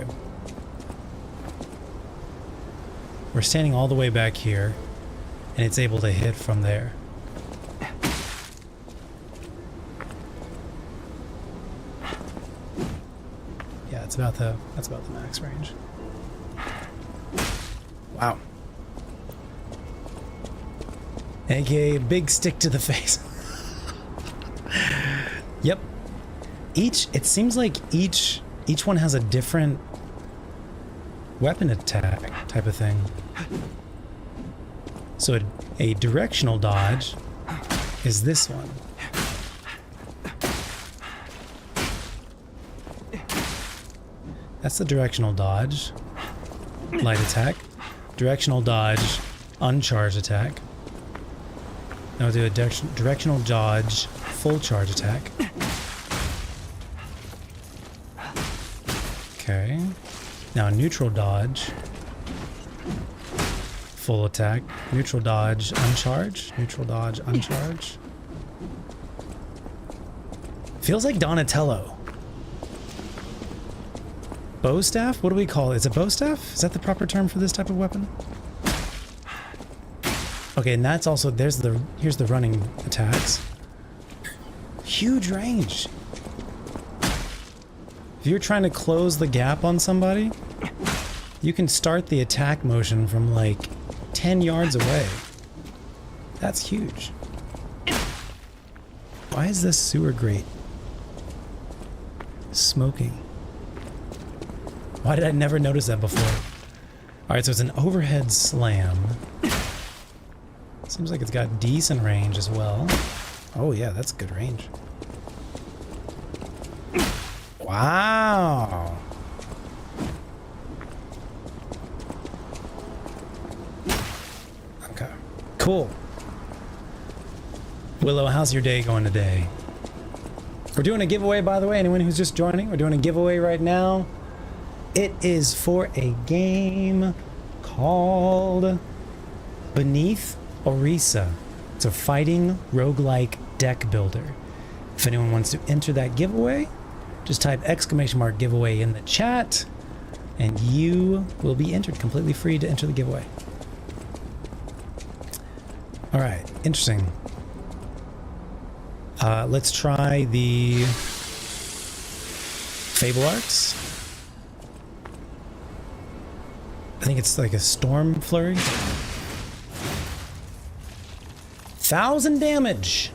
We're standing all the way back here, and it's able to hit from there. Yeah, that's about the max range. Wow. AKA big stick to the face. Yep. It seems like each one has a different weapon attack type of thing. So a directional dodge is this one. That's the directional dodge. Light attack. Directional dodge, uncharged attack. Now we'll do a directional dodge, full charge attack. Okay. Now neutral dodge, full attack, neutral dodge, uncharge, neutral dodge, uncharge. Feels like Donatello. Bow staff? What do we call it? Is it bow staff? Is that the proper term for this type of weapon? Okay, and that's also, here's the running attacks. Huge range. If you're trying to close the gap on somebody, you can start the attack motion from like 10 yards away. That's huge. Why is this sewer grate smoking? Why did I never notice that before? Alright, so it's an overhead slam. Seems like it's got decent range as well. Oh yeah, that's good range. Wow. Okay. Cool. Willow, how's your day going today? We're doing a giveaway, by the way. Anyone who's just joining, we're doing a giveaway right now. It is for a game called Beneath Orisa. It's a fighting roguelike deck builder. If anyone wants to enter that giveaway, just type !giveaway in the chat and you will be entered, completely free to enter the giveaway. All right, interesting. Let's try the Fable Arts. I think it's like a Storm Flurry. 1,000 damage.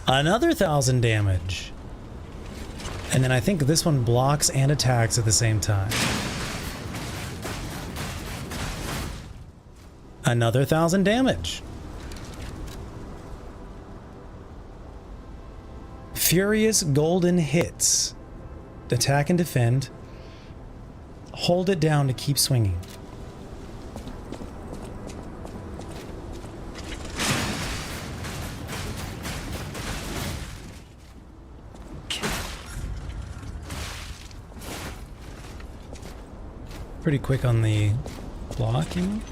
Another 1,000 damage. And then I think this one blocks and attacks at the same time. Another 1,000 damage. Furious golden hits. Attack and defend. Hold it down to keep swinging. Pretty quick on the blocking.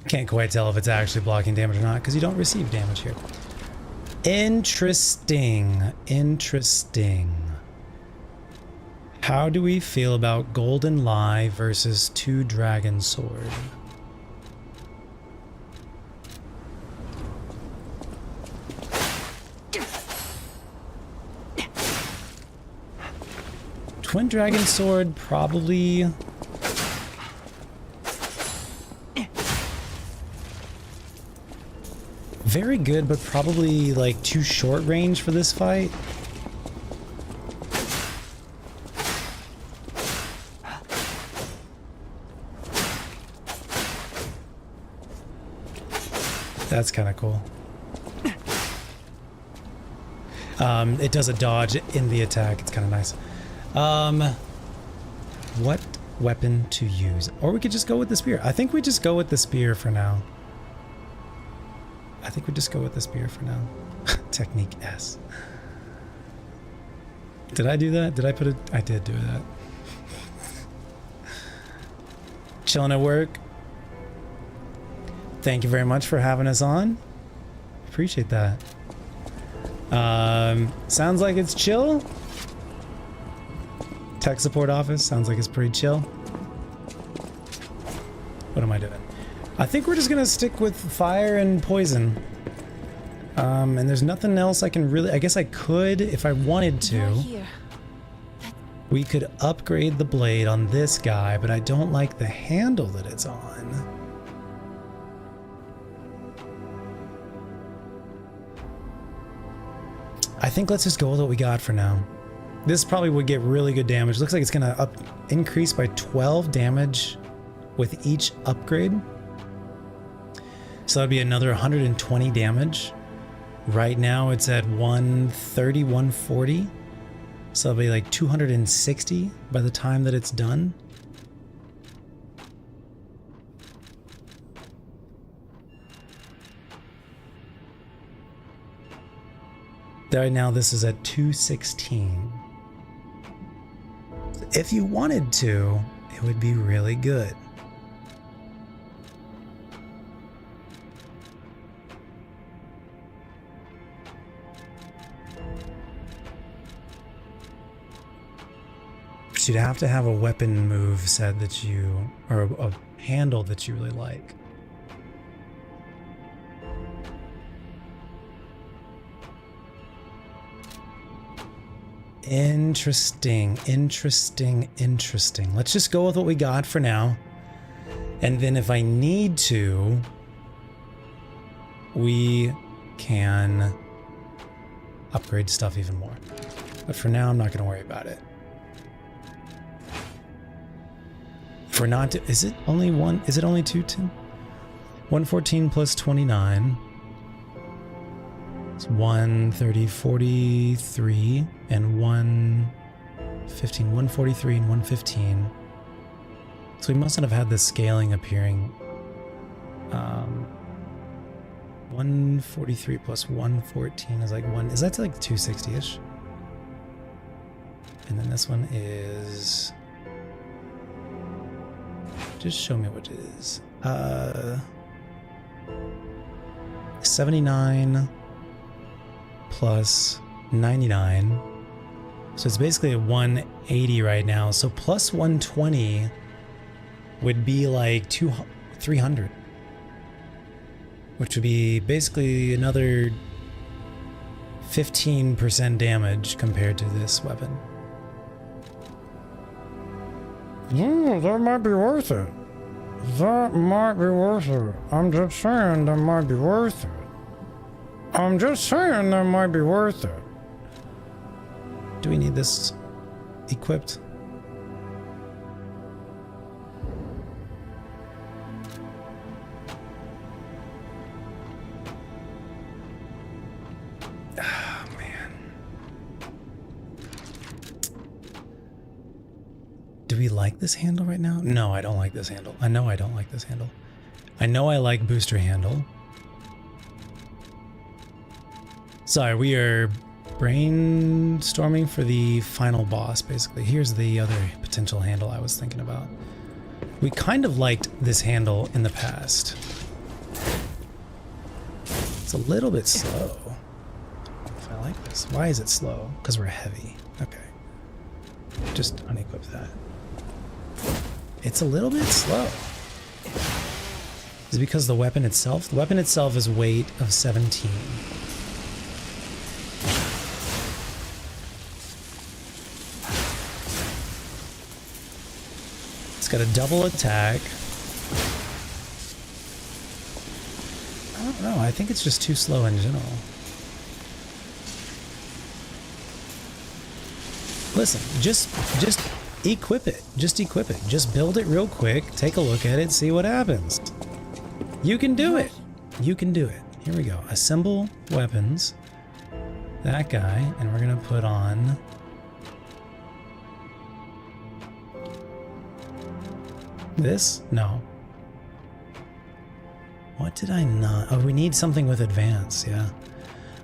Can't quite tell if it's actually blocking damage or not because you don't receive damage here. Interesting. Interesting. How do we feel about Golden Lie versus 2 Dragon Sword? Twin Dragon Sword probably... very good, but probably like too short range for this fight. That's kind of cool. It does a dodge in the attack. It's kind of nice. What weapon to use? Or we could just go with the spear. I think we just go with the spear for now. I think we just go with the spear for now. Technique S. Did I do that? Did I put it? I did do that. Chilling at work. Thank you very much for having us on. Appreciate that. Sounds like it's chill. Tech support office. Sounds like it's pretty chill. What am I doing? I think we're just gonna stick with fire and poison. And there's nothing else I can really... I guess I could, if I wanted to. We could upgrade the blade on this guy, but I don't like the handle that it's on. I think let's just go with what we got for now. This probably would get really good damage. Looks like it's gonna increase by 12 damage with each upgrade. So that'd be another 120 damage. Right now it's at 130, 140. So it'll be like 260 by the time that it's done. Right now this is at 216. If you wanted to, it would be really good. But you'd have to have a weapon move set that you, or a handle that you really like. Interesting, interesting, interesting. Let's just go with what we got for now. And then if I need to, we can upgrade stuff even more. But for now, I'm not going to worry about it. If we're not, is it only one? Is it only 210? 114 plus 29. It's 130, 43, and 115. 143 and 115. So we mustn't have had the scaling appearing. 143 plus 114 is like one. Is that like 260-ish? And then this one is. Just show me what it is. 79 plus 99. So it's basically a 180 right now. So plus 120 would be like 300. Which would be basically another 15% damage compared to this weapon. Yeah, that might be worth it. That might be worth it. I'm just saying that might be worth it. I'm just saying that might be worth it. Do we need this equipped? Ah, man. Do we like this handle right now? No, I don't like this handle. I know I don't like this handle. I know I like booster handle. Sorry, we are brainstorming for the final boss, basically. Here's the other potential handle I was thinking about. We kind of liked this handle in the past. It's a little bit slow. If I like this. Why is it slow? Because we're heavy. Okay. Just unequip that. It's a little bit slow. Is it because the weapon itself? The weapon itself is weight of 17. Got a double attack. I don't know. I think it's just too slow in general. Listen, just equip it. Just equip it. Just build it real quick. Take a look at it. See what happens. You can do it. You can do it. Here we go. Assemble weapons. That guy. And we're going to put on... this? No. What did I not? Oh, we need something with advance, yeah.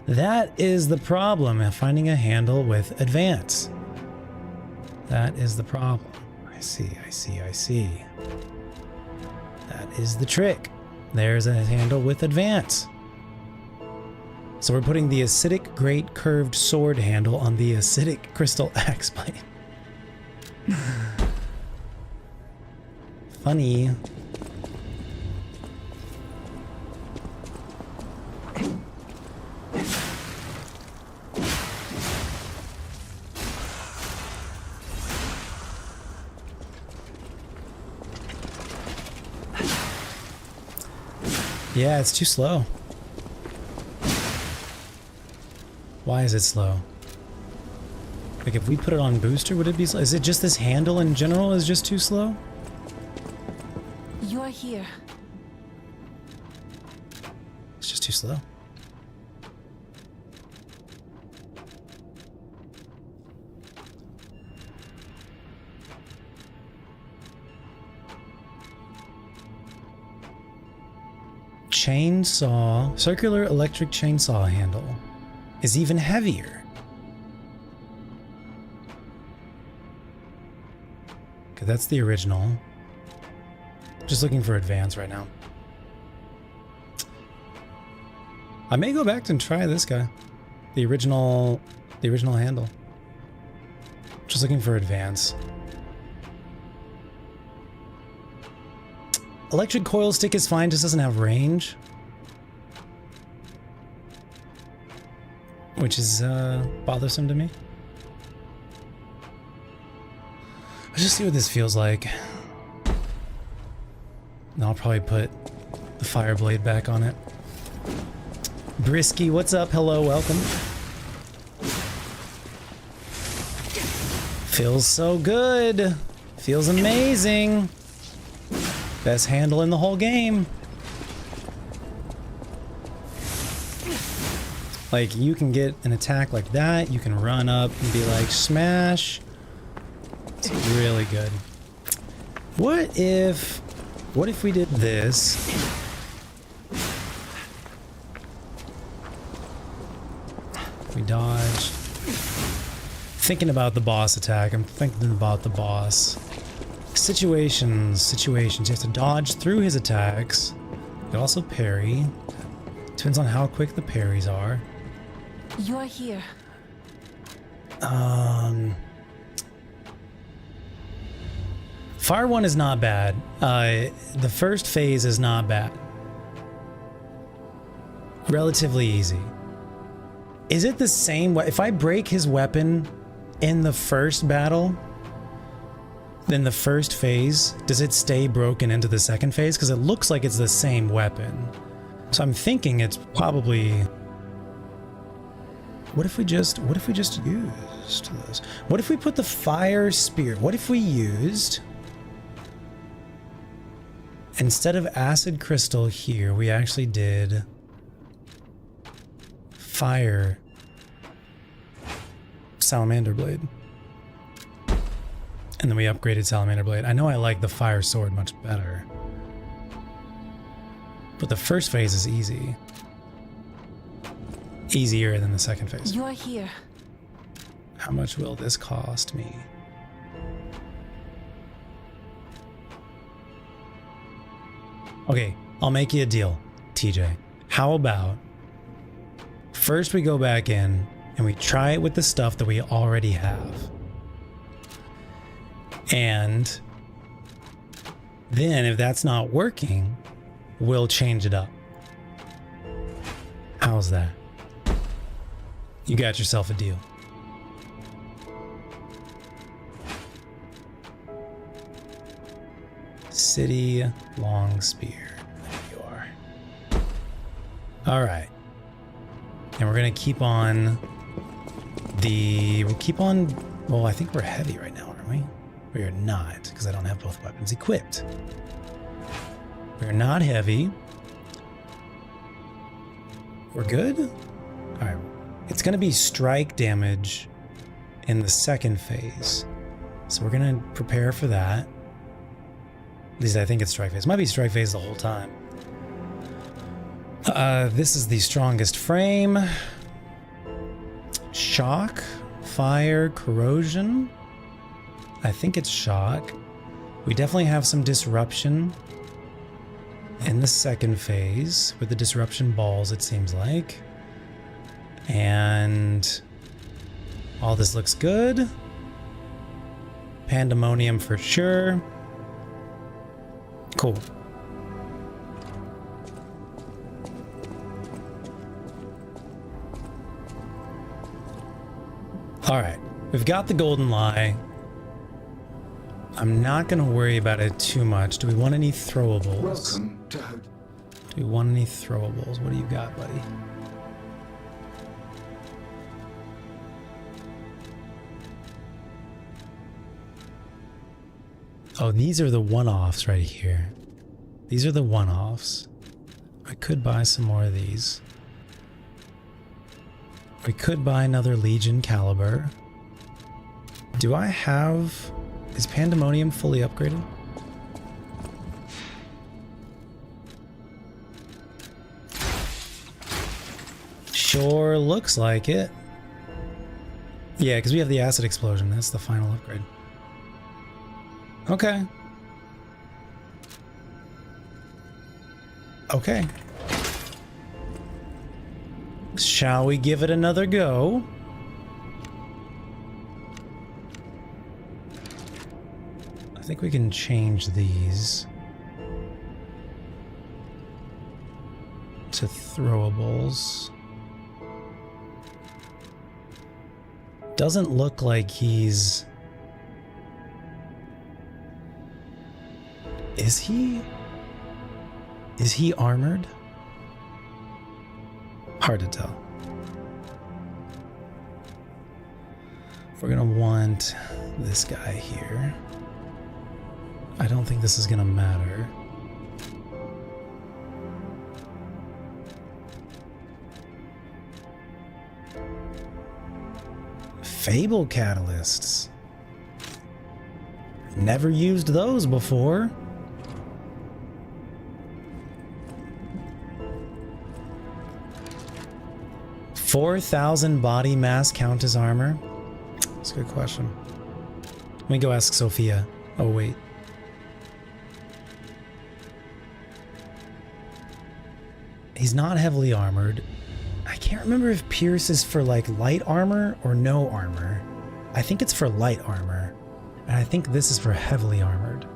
That is the problem, finding a handle with advance. That is the problem. I see, I see, I see. That is the trick. There's a handle with advance. So we're putting the acidic great curved sword handle on the acidic crystal axe blade. Funny. Yeah, it's too slow. Why is it slow? Like if we put it on booster, would it be slow? Is it just this handle in general is just too slow? You're here. It's just too slow. chainsaw, circular electric chainsaw handle is even heavier. Okay, that's the original. Just looking for advance right now. I may go back and try this guy. The original handle. Just looking for advance. Electric coil stick is fine, just doesn't have range. Which is bothersome to me. Let's just see what this feels like. And I'll probably put the fire blade back on it. Brisky, what's up? Hello, welcome. Feels so good. Feels amazing. Best handle in the whole game. Like, you can get an attack like that. You can run up and be like, smash. It's really good. What if we did this? We dodged. Thinking about the boss attack. I'm thinking about the boss. Situations. You have to dodge through his attacks. You can also parry. Depends on how quick the parries are. You're here. Fire 1 is not bad. The first phase is not bad. Relatively easy. Is it the same? If I break his weapon in the first battle, then the first phase, does it stay broken into the second phase? Because it looks like it's the same weapon. So I'm thinking it's probably... What if we just used this? What if we put the fire spear? What if we used... Instead of acid crystal here, we actually did fire salamander blade. And then we upgraded salamander blade. I know I like the fire sword much better. But the first phase is easy. Easier than the second phase. You're here. How much will this cost me? Okay, I'll make you a deal, TJ. How about first we go back in and we try it with the stuff that we already have. And then if that's not working, we'll change it up. How's that? You got yourself a deal. City long spear. There you are. All right. And we're going to keep on well, I think we're heavy right now, aren't we? We are not, because I don't have both weapons equipped. We're not heavy. We're good? All right. It's going to be strike damage in the second phase. So we're going to prepare for that. At least I think it's strike phase. It might be strike phase the whole time. This is the strongest frame. Shock, fire, corrosion. I think it's shock. We definitely have some disruption in the second phase with the disruption balls, it seems like. And all this looks good. Pandemonium for sure. Cool. All right, we've got the golden lie. I'm not going to worry about it too much. Do we want any throwables? Welcome, Dad. Do we want any throwables? What do you got, buddy? Oh, these are the one-offs right here. These are the one-offs. I could buy some more of these. We could buy another Legion caliber. Do I have... Is Pandemonium fully upgraded? Sure looks like it. Yeah, because we have the acid explosion. That's the final upgrade. Okay. Okay. Shall we give it another go? I think we can change these to throwables. Doesn't look like he's... Is he? Is he armored? Hard to tell. We're gonna want this guy here. I don't think this is gonna matter. Fable catalysts. Never used those before. $4,000 body mass count as armor? That's a good question. Let me go ask Sophia. Oh, wait. He's not heavily armored. I can't remember if Pierce is for like light armor or no armor. I think it's for light armor. And I think this is for heavily armored.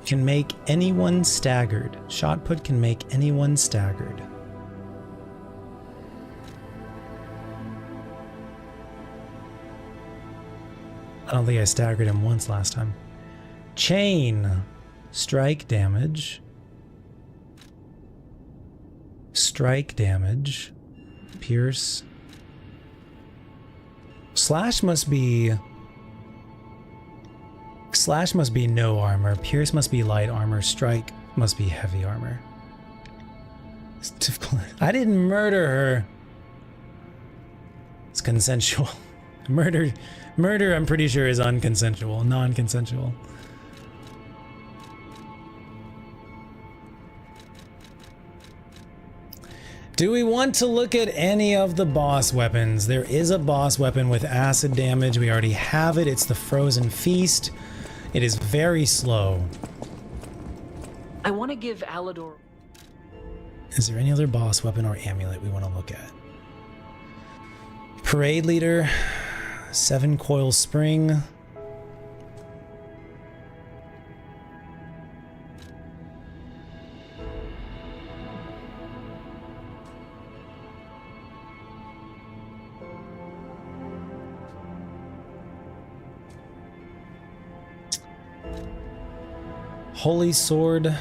Can make anyone staggered. Shot put can make anyone staggered. I don't think I staggered him once last time. Chain. Strike damage. Strike damage. Pierce. Slash must be... Slash must be no armor. Pierce must be light armor. Strike must be heavy armor. It's difficult. I didn't murder her. It's consensual. Murder, I'm pretty sure, is unconsensual, non-consensual. Do we want to look at any of the boss weapons? There is a boss weapon with acid damage. We already have it. It's the Frozen Feast. It is very slow. I want to give Alador... Is there any other boss weapon or amulet we want to look at? Parade Leader. 7 Coil Spring. Holy Sword.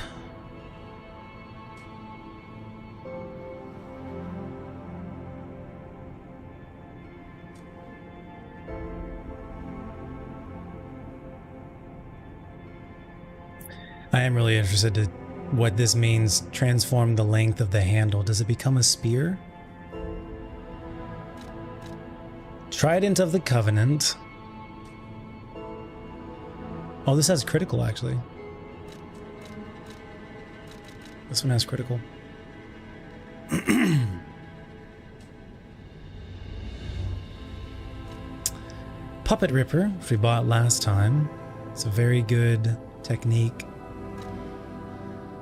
I am really interested to what this means. Transform the length of the handle. Does it become a spear? Trident of the Covenant. Oh, this has critical, actually. This one has critical. Puppet Ripper, which we bought last time. It's a very good technique.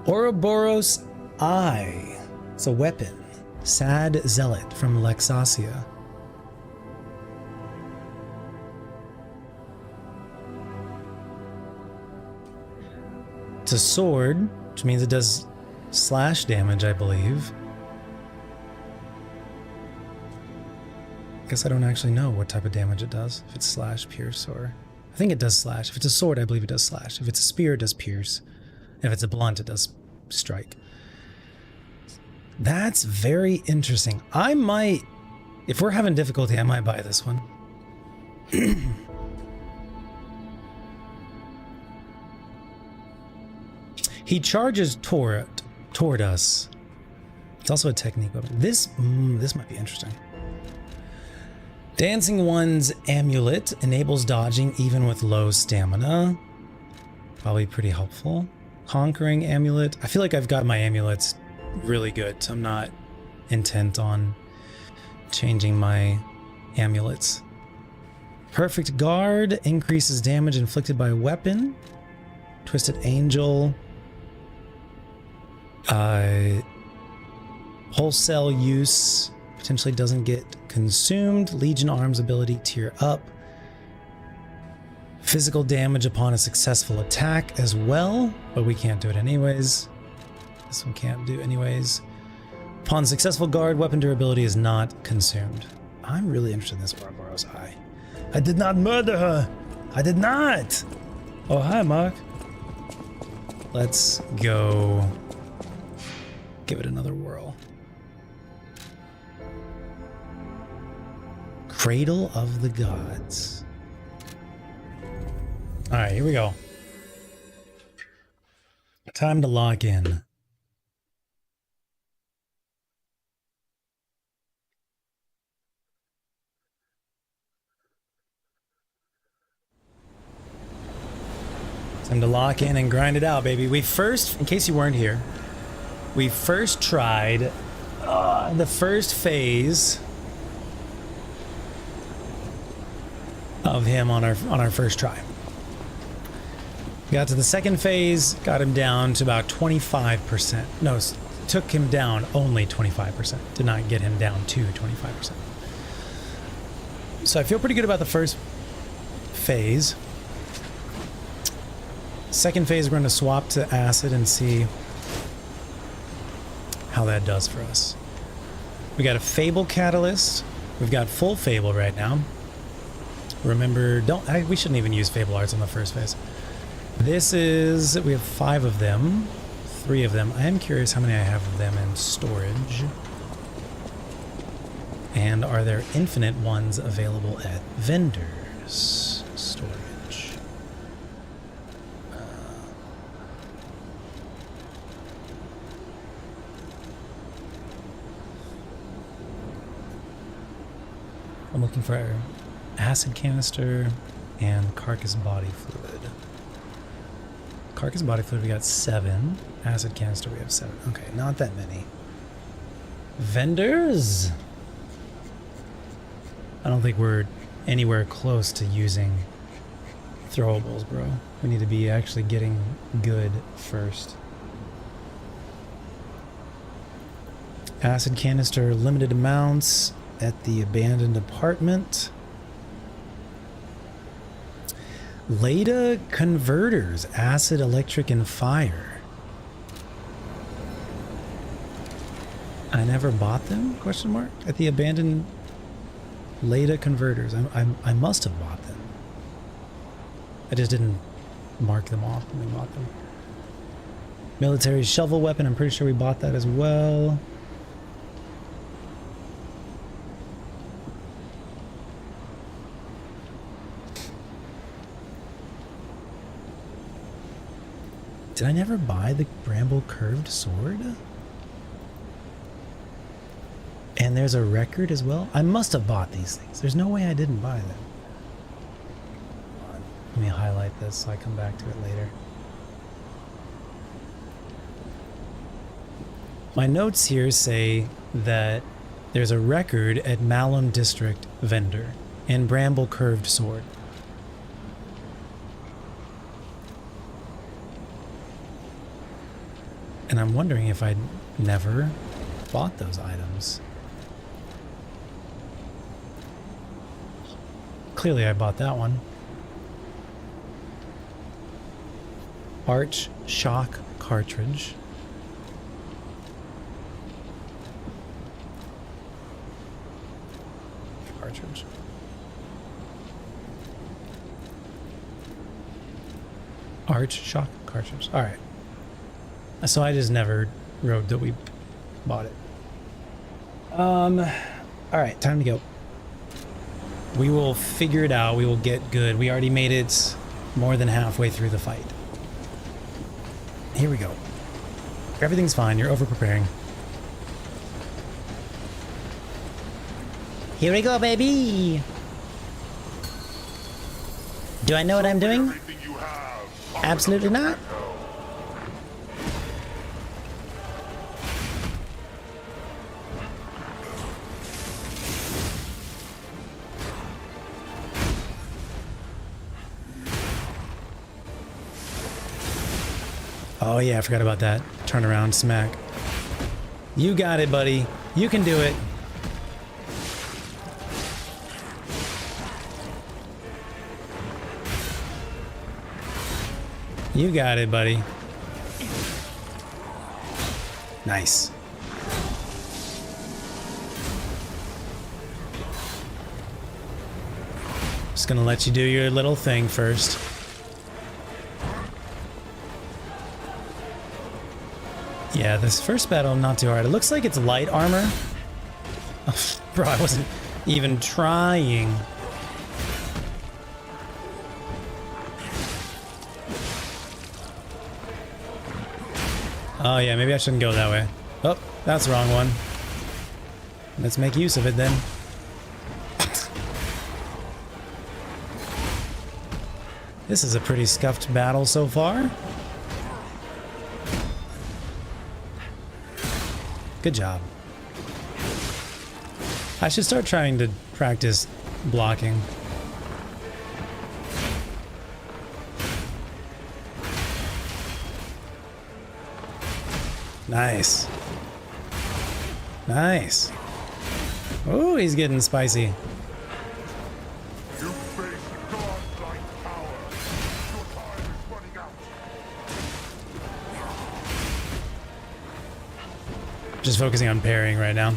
Ouroboros Eye. It's a weapon. Sad Zealot from Lexasia. It's a sword, which means it does slash damage, I believe. I guess I don't actually know what type of damage it does. If it's slash, pierce, or... I think it does slash. If it's a sword, I believe it does slash. If it's a spear, it does pierce. If it's a blunt, it does strike. That's very interesting. I might... If we're having difficulty, I might buy this one. He charges toward us. It's also a technique weapon. This might be interesting. Dancing One's amulet enables dodging even with low stamina. Probably pretty helpful. Conquering amulet. I feel like I've got my amulets really good, so I'm not intent on changing my amulets. Perfect Guard increases damage inflicted by a weapon. Twisted Angel. Wholesale use potentially doesn't get consumed. Legion Arms ability tier up. Physical damage upon a successful attack as well, but we can't do it anyways. This one can't do anyways. Upon successful guard, weapon durability is not consumed. I'm really interested in this Ouroboros Eye. I did not murder her. I did not. Oh, hi, Mark. Let's go give it another whirl. Cradle of the Gods. All right, here we go. Time to lock in. Time to lock in and grind it out, baby. We first, in case you weren't here, we first tried the first phase of him on our first try. Got to the second phase, got him down to about 25%. No, took him down only 25%. Did not get him down to 25%. So I feel pretty good about the first phase. Second phase, we're going to swap to acid and see how that does for us. We got a Fable Catalyst. We've got full Fable right now. Remember, we shouldn't even use Fable Arts on the first phase. This is, we have 5 of them, 3 of them. I am curious how many I have of them in storage. And are there infinite ones available at vendors? Storage. I'm looking for acid canister and carcass body fluid. Carcass body fluid, we got 7. Acid canister, we have 7. Okay, not that many. Vendors? I don't think we're anywhere close to using throwables, bro. We need to be actually getting good first. Acid canister, limited amounts at the abandoned apartment. Leda converters, acid, electric, and fire. I never bought them? Question mark. At the abandoned Leda converters. I must have bought them. I just didn't mark them off when we bought them. Military shovel weapon. I'm pretty sure we bought that as well. Did I never buy the Bramble Curved Sword? And there's a record as well? I must have bought these things. There's no way I didn't buy them. Hold on. Let me highlight this so I come back to it later. My notes here say that there's a record at Malum District vendor and Bramble Curved Sword. And I'm wondering if I never bought those items. Clearly I bought that one. Arch Shock Cartridge. Cartridge. Arch Shock Cartridge. Alright. So I just never wrote that we bought it. Alright, time to go. We will figure it out. We will get good. We already made it more than halfway through the fight. Here we go. Everything's fine. You're over preparing. Here we go, baby. Do I know what I'm doing? Everything you have. Absolutely not. Oh yeah, I forgot about that. Turn around, smack. You got it, buddy. You can do it. You got it, buddy. Nice. Just gonna let you do your little thing first. Yeah, this first battle, not too hard. It looks like it's light armor. Bro, I wasn't even trying. Oh yeah, maybe I shouldn't go that way. Oh, that's the wrong one. Let's make use of it then. This is a pretty scuffed battle so far. Good job. I should start trying to practice blocking. Nice. Nice. Oh, he's getting spicy. You face godlike power. Your time is running out. Just focusing on parrying right now.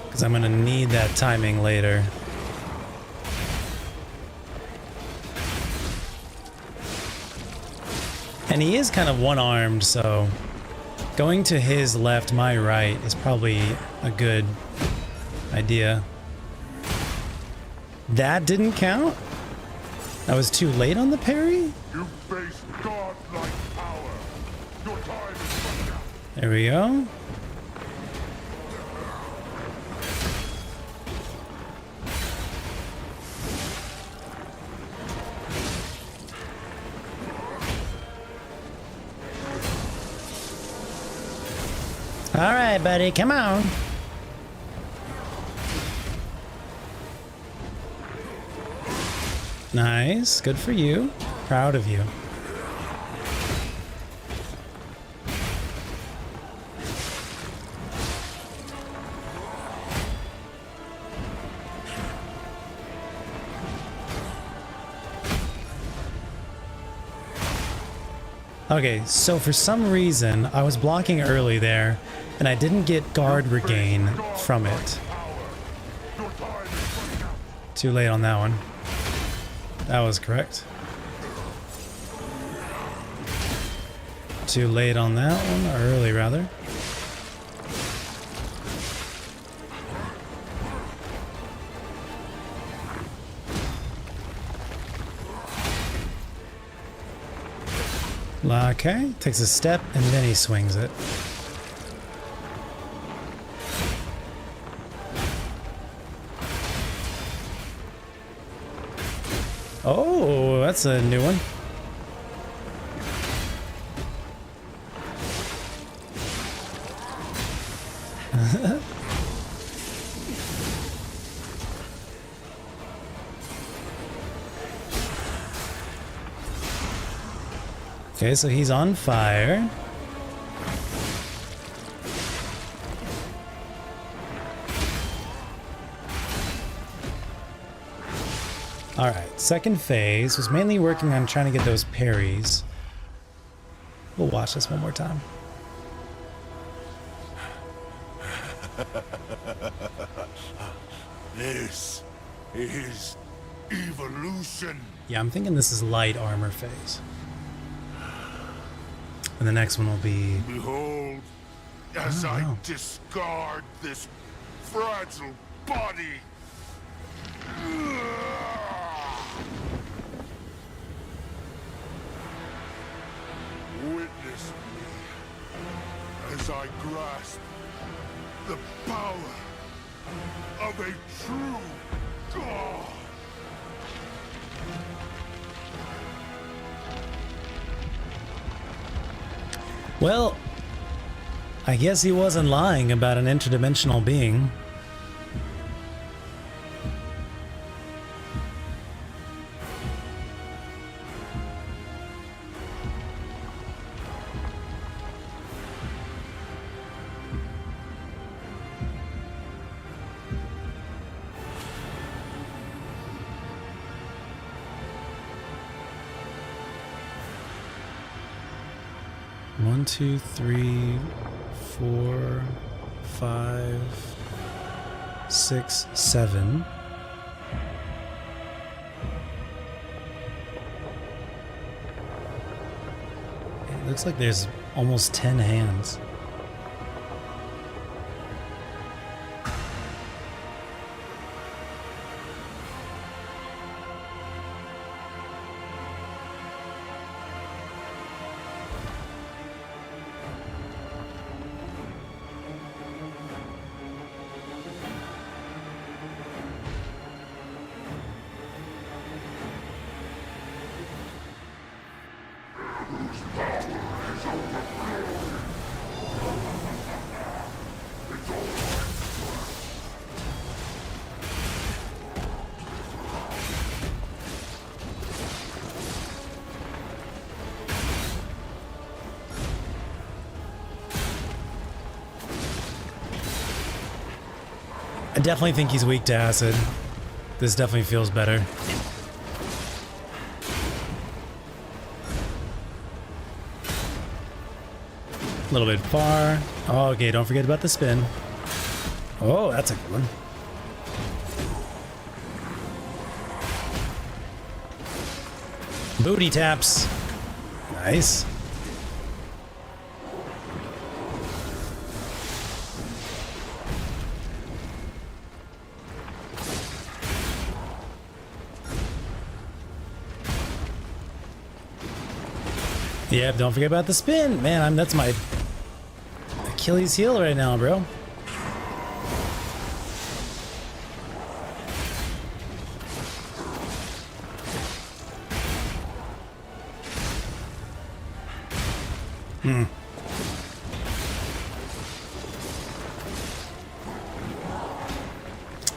Because I'm going to need that timing later. And he is kind of one-armed, so going to his left, my right is probably a good idea. That didn't count? I was too late on the parry? You face godlike power. Your time is running out. There we go. All right, buddy, come on. Nice, good for you. Proud of you. Okay, so for some reason, I was blocking early there, and I didn't get guard regain from it. Too late on that one. That was correct. Too late on that one, or early rather. Okay, takes a step and then he swings it. Oh, that's a new one. Okay, so he's on fire. Alright, second phase was mainly working on trying to get those parries. We'll watch this one more time. This is evolution. Yeah, I'm thinking this is light armor phase. And the next one will be... Behold, as Oh, I wow. discard this fragile body. Witness me as I grasp the power of a true god. Well, I guess he wasn't lying about an interdimensional being. One, two, three, 4, 5, 6, 7. It looks like there's almost 10 hands. I definitely think he's weak to acid. This definitely feels better. A little bit far. Oh, okay, don't forget about the spin. Oh, that's a good one. Booty taps. Nice. Yeah, don't forget about the spin. Man, that's my Achilles heel right now, bro.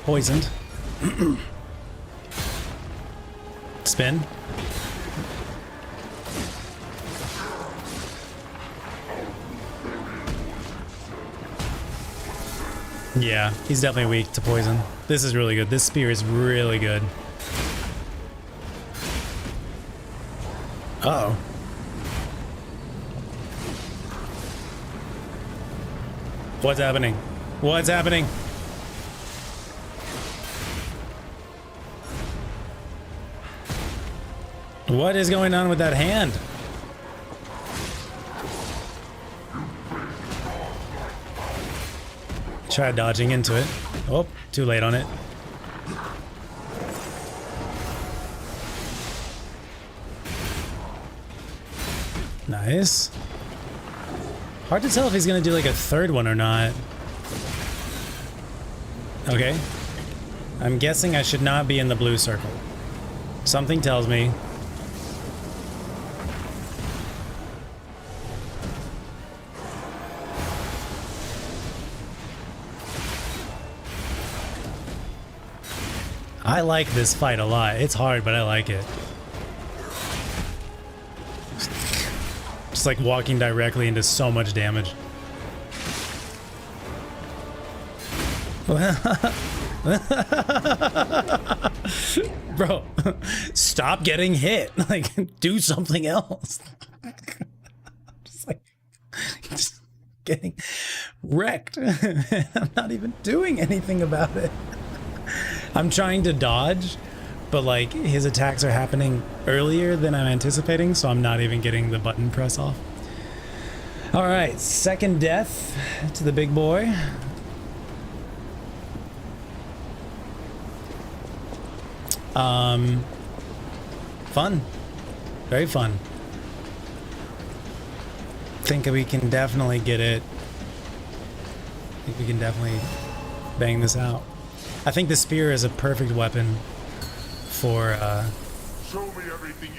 Poisoned. Spin. Yeah, he's definitely weak to poison. This is really good. This spear is really good. Uh-oh. What's happening? What's happening? What is going on with that hand? Try dodging into it. Oh, too late on it. Nice. Hard to tell if he's gonna do like a third one or not. Okay. I'm guessing I should not be in the blue circle. Something tells me. I like this fight a lot. It's hard, but I like it. Just like walking directly into so much damage. Bro, stop getting hit. Like, do something else. Just getting wrecked. I'm not even doing anything about it. I'm trying to dodge, but like his attacks are happening earlier than I'm anticipating, so I'm not even getting the button press off. All right, second death to the big boy. Fun. Very fun. Think we can definitely get it. I think we can definitely bang this out. I think the spear is a perfect weapon for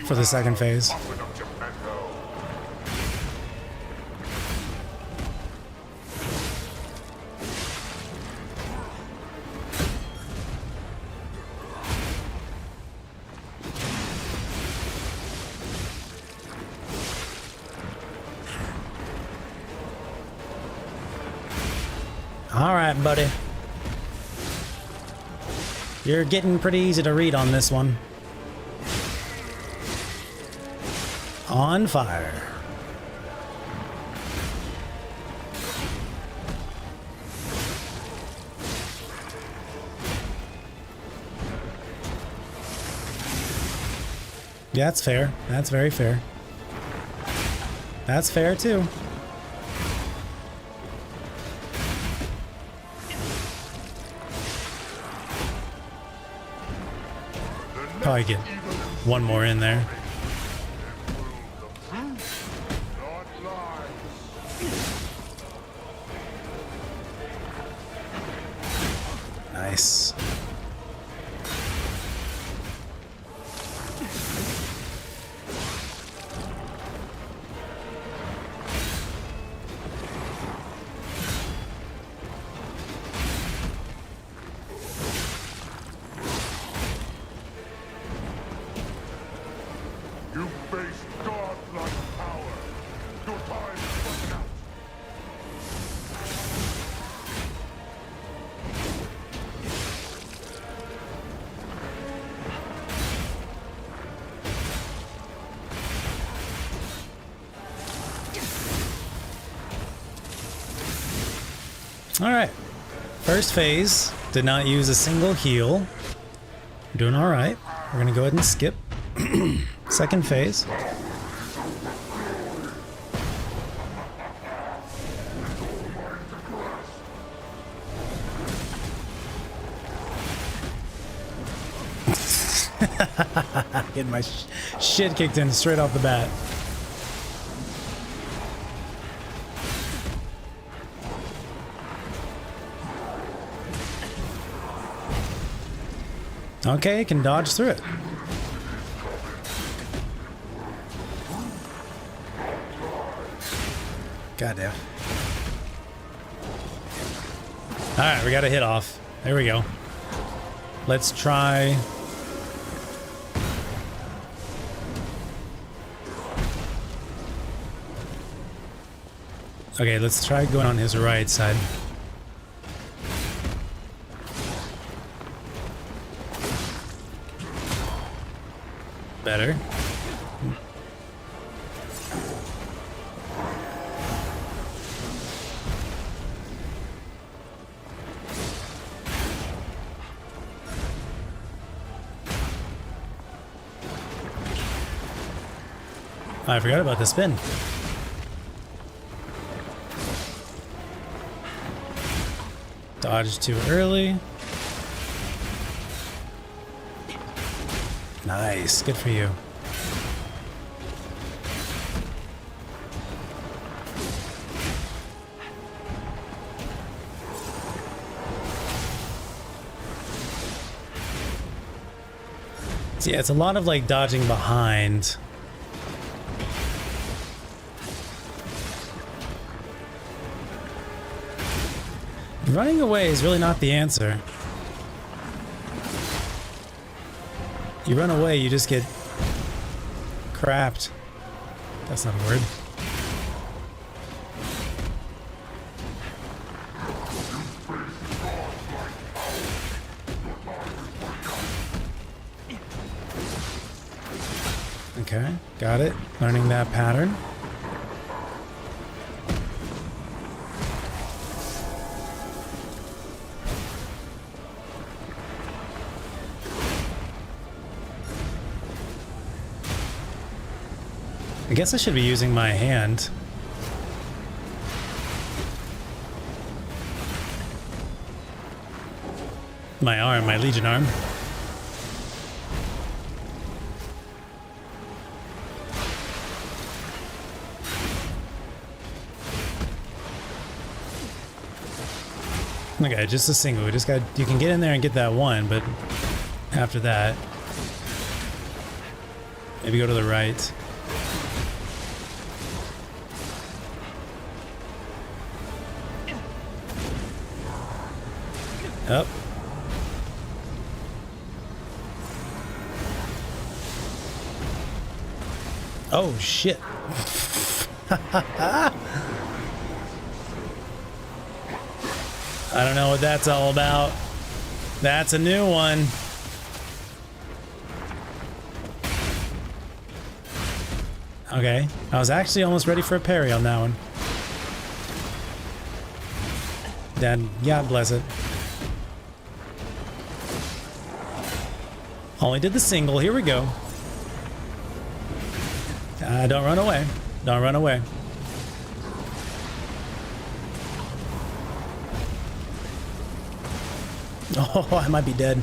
the second phase. All right, buddy. You're getting pretty easy to read on this one. On fire. Yeah, that's fair. That's very fair. That's fair too. Probably get one more in there. Nice. You face godlike power. Your time is running out. All right. First phase did not use a single heal. We're doing all right. We're gonna go ahead and skip. Second phase. Getting my shit kicked in straight off the bat. Okay, can dodge through it. Goddamn. Alright, we got a hit off. There we go. Let's try. Okay, let's try going on his right side. Better. I forgot about the spin. Dodged too early. Nice, good for you. So yeah, it's a lot of like dodging behind. Running away is really not the answer. You run away, you just get crapped. That's not a word. Okay, got it. Learning that pattern. I guess I should be using my hand. My arm, my Legion arm. Okay, just a single. We just got. You can get in there and get that one, but after that, maybe go to the right. Up. Oh shit. I don't know what that's all about. That's a new one. Okay, I was actually almost ready for a parry on that one. Dad, God bless it. Only did the single, here we go. Don't run away. Don't run away. Oh, I might be dead.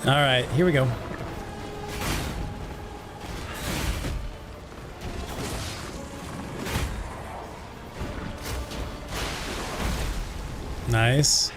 All right, here we go. Nice.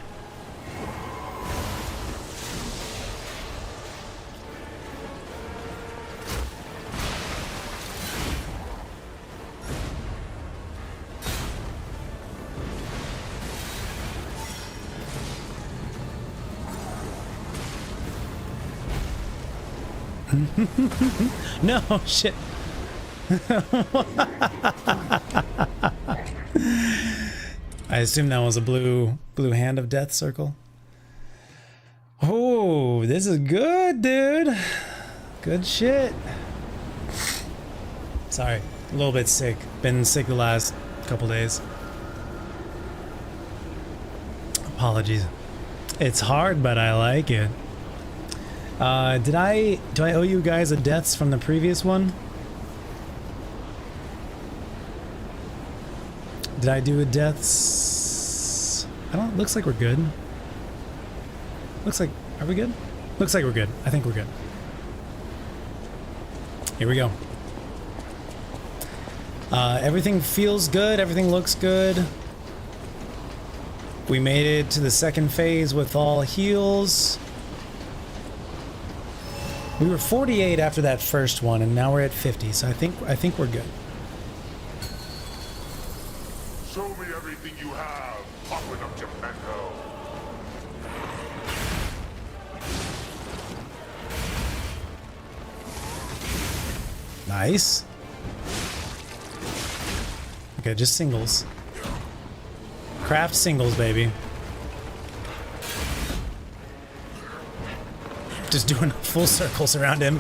No, shit. I assume that was a blue hand of death circle. Oh, this is good, dude. Good shit. Sorry, a little bit sick. Been sick the last couple days. Apologies. It's hard, but I like it. Do I owe you guys a deaths from the previous one? Did I do a deaths? I don't, looks like we're good. Looks like, are we good? Looks like we're good. I think we're good. Here we go. Everything feels good. Everything looks good. We made it to the second phase with all heals. We were 48 after that first one, and now we're at 50. So I think we're good. Show me everything you have, Aqueduct Geppetto. Nice. Okay, just singles. Craft singles, baby. Just doing full circles around him.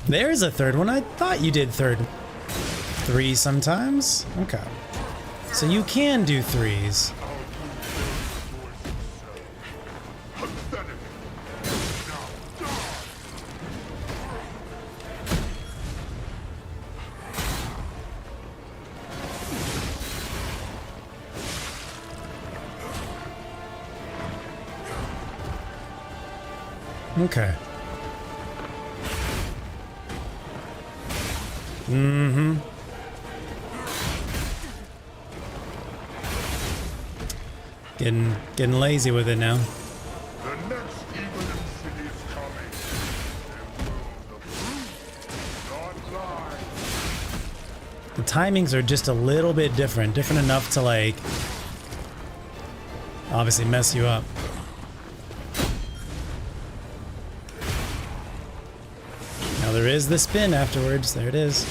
There's a third one. I thought you did three sometimes. Okay. So you can do threes. Okay. Mm-hmm. Getting lazy with it now. The next Evelyn city is coming. And will the fruit not lie? The timings are just a little bit different. Different enough to, like, obviously mess you up. Now there is the spin afterwards. There it is.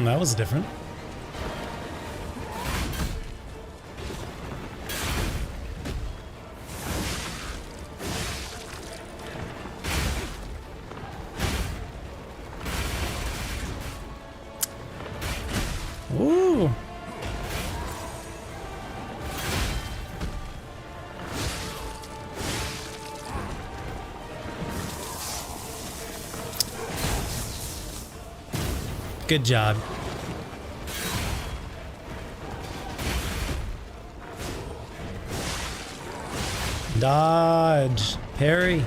That was different. Ooh. Good job. Dodge. Parry.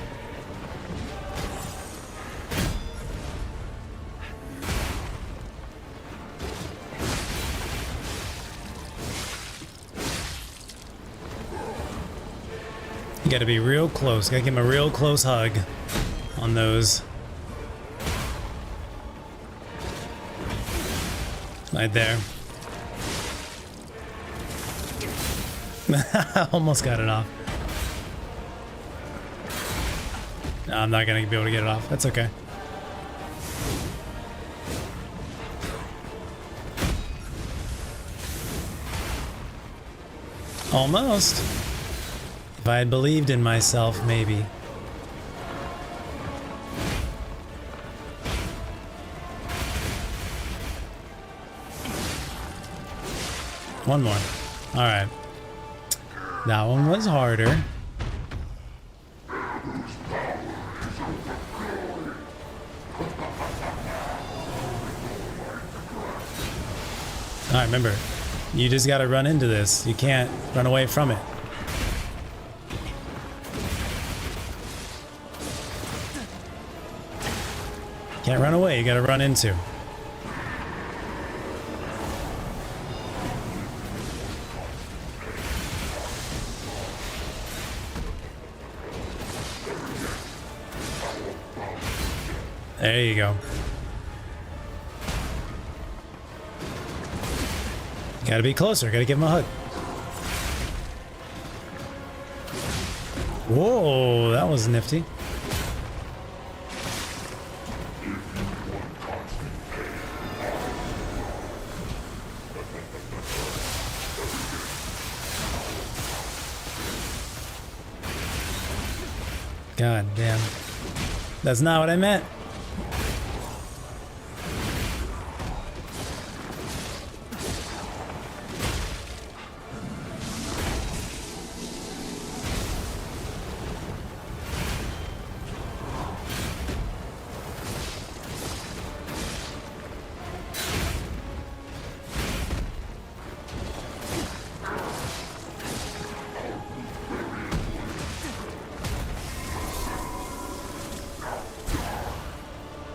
You gotta be real close. Gotta give him a real close hug on those. Right there. Almost got it off. No, I'm not gonna be able to get it off. That's okay. Almost. If I had believed in myself, maybe. One more. All right. That one was harder. All right, remember, you just got to run into this. You can't run away from it. Can't run away, you got to run into. There you go. Gotta be closer, gotta give him a hug. Whoa, that was nifty. God damn. That's not what I meant.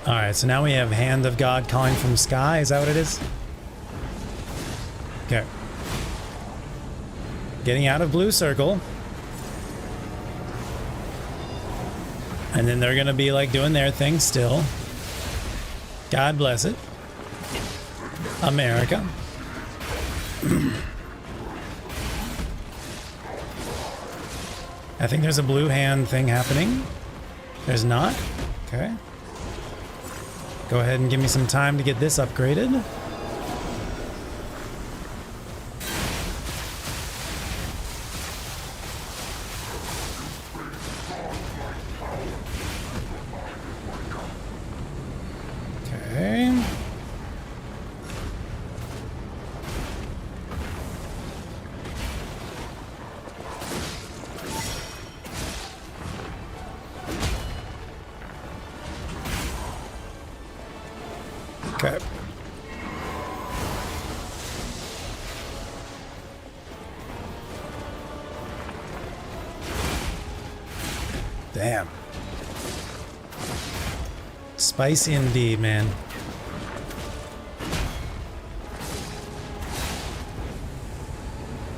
Alright, so now we have Hand of God calling from sky. Is that what it is? Okay. Getting out of blue circle. And then they're gonna be like doing their thing still. God bless it. America. I think there's a blue hand thing happening. There's not? Okay. Go ahead and give me some time to get this upgraded. Okay. Okay. Damn. Spicy indeed, man.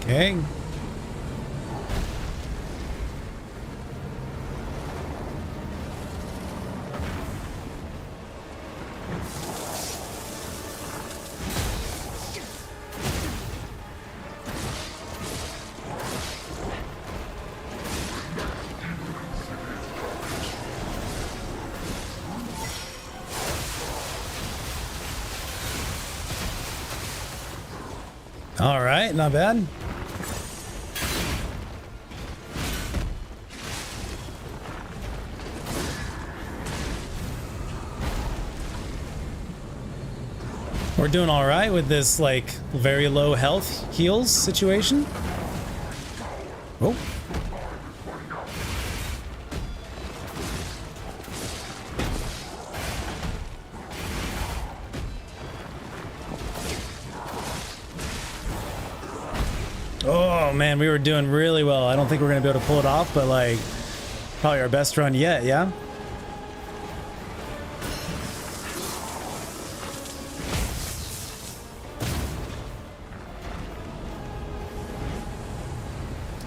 Okay. All right, not bad. We're doing all right with this, like, very low health heals situation. Oh. Oh man, we were doing really well. I don't think we're gonna be able to pull it off, but like, probably our best run yet, yeah?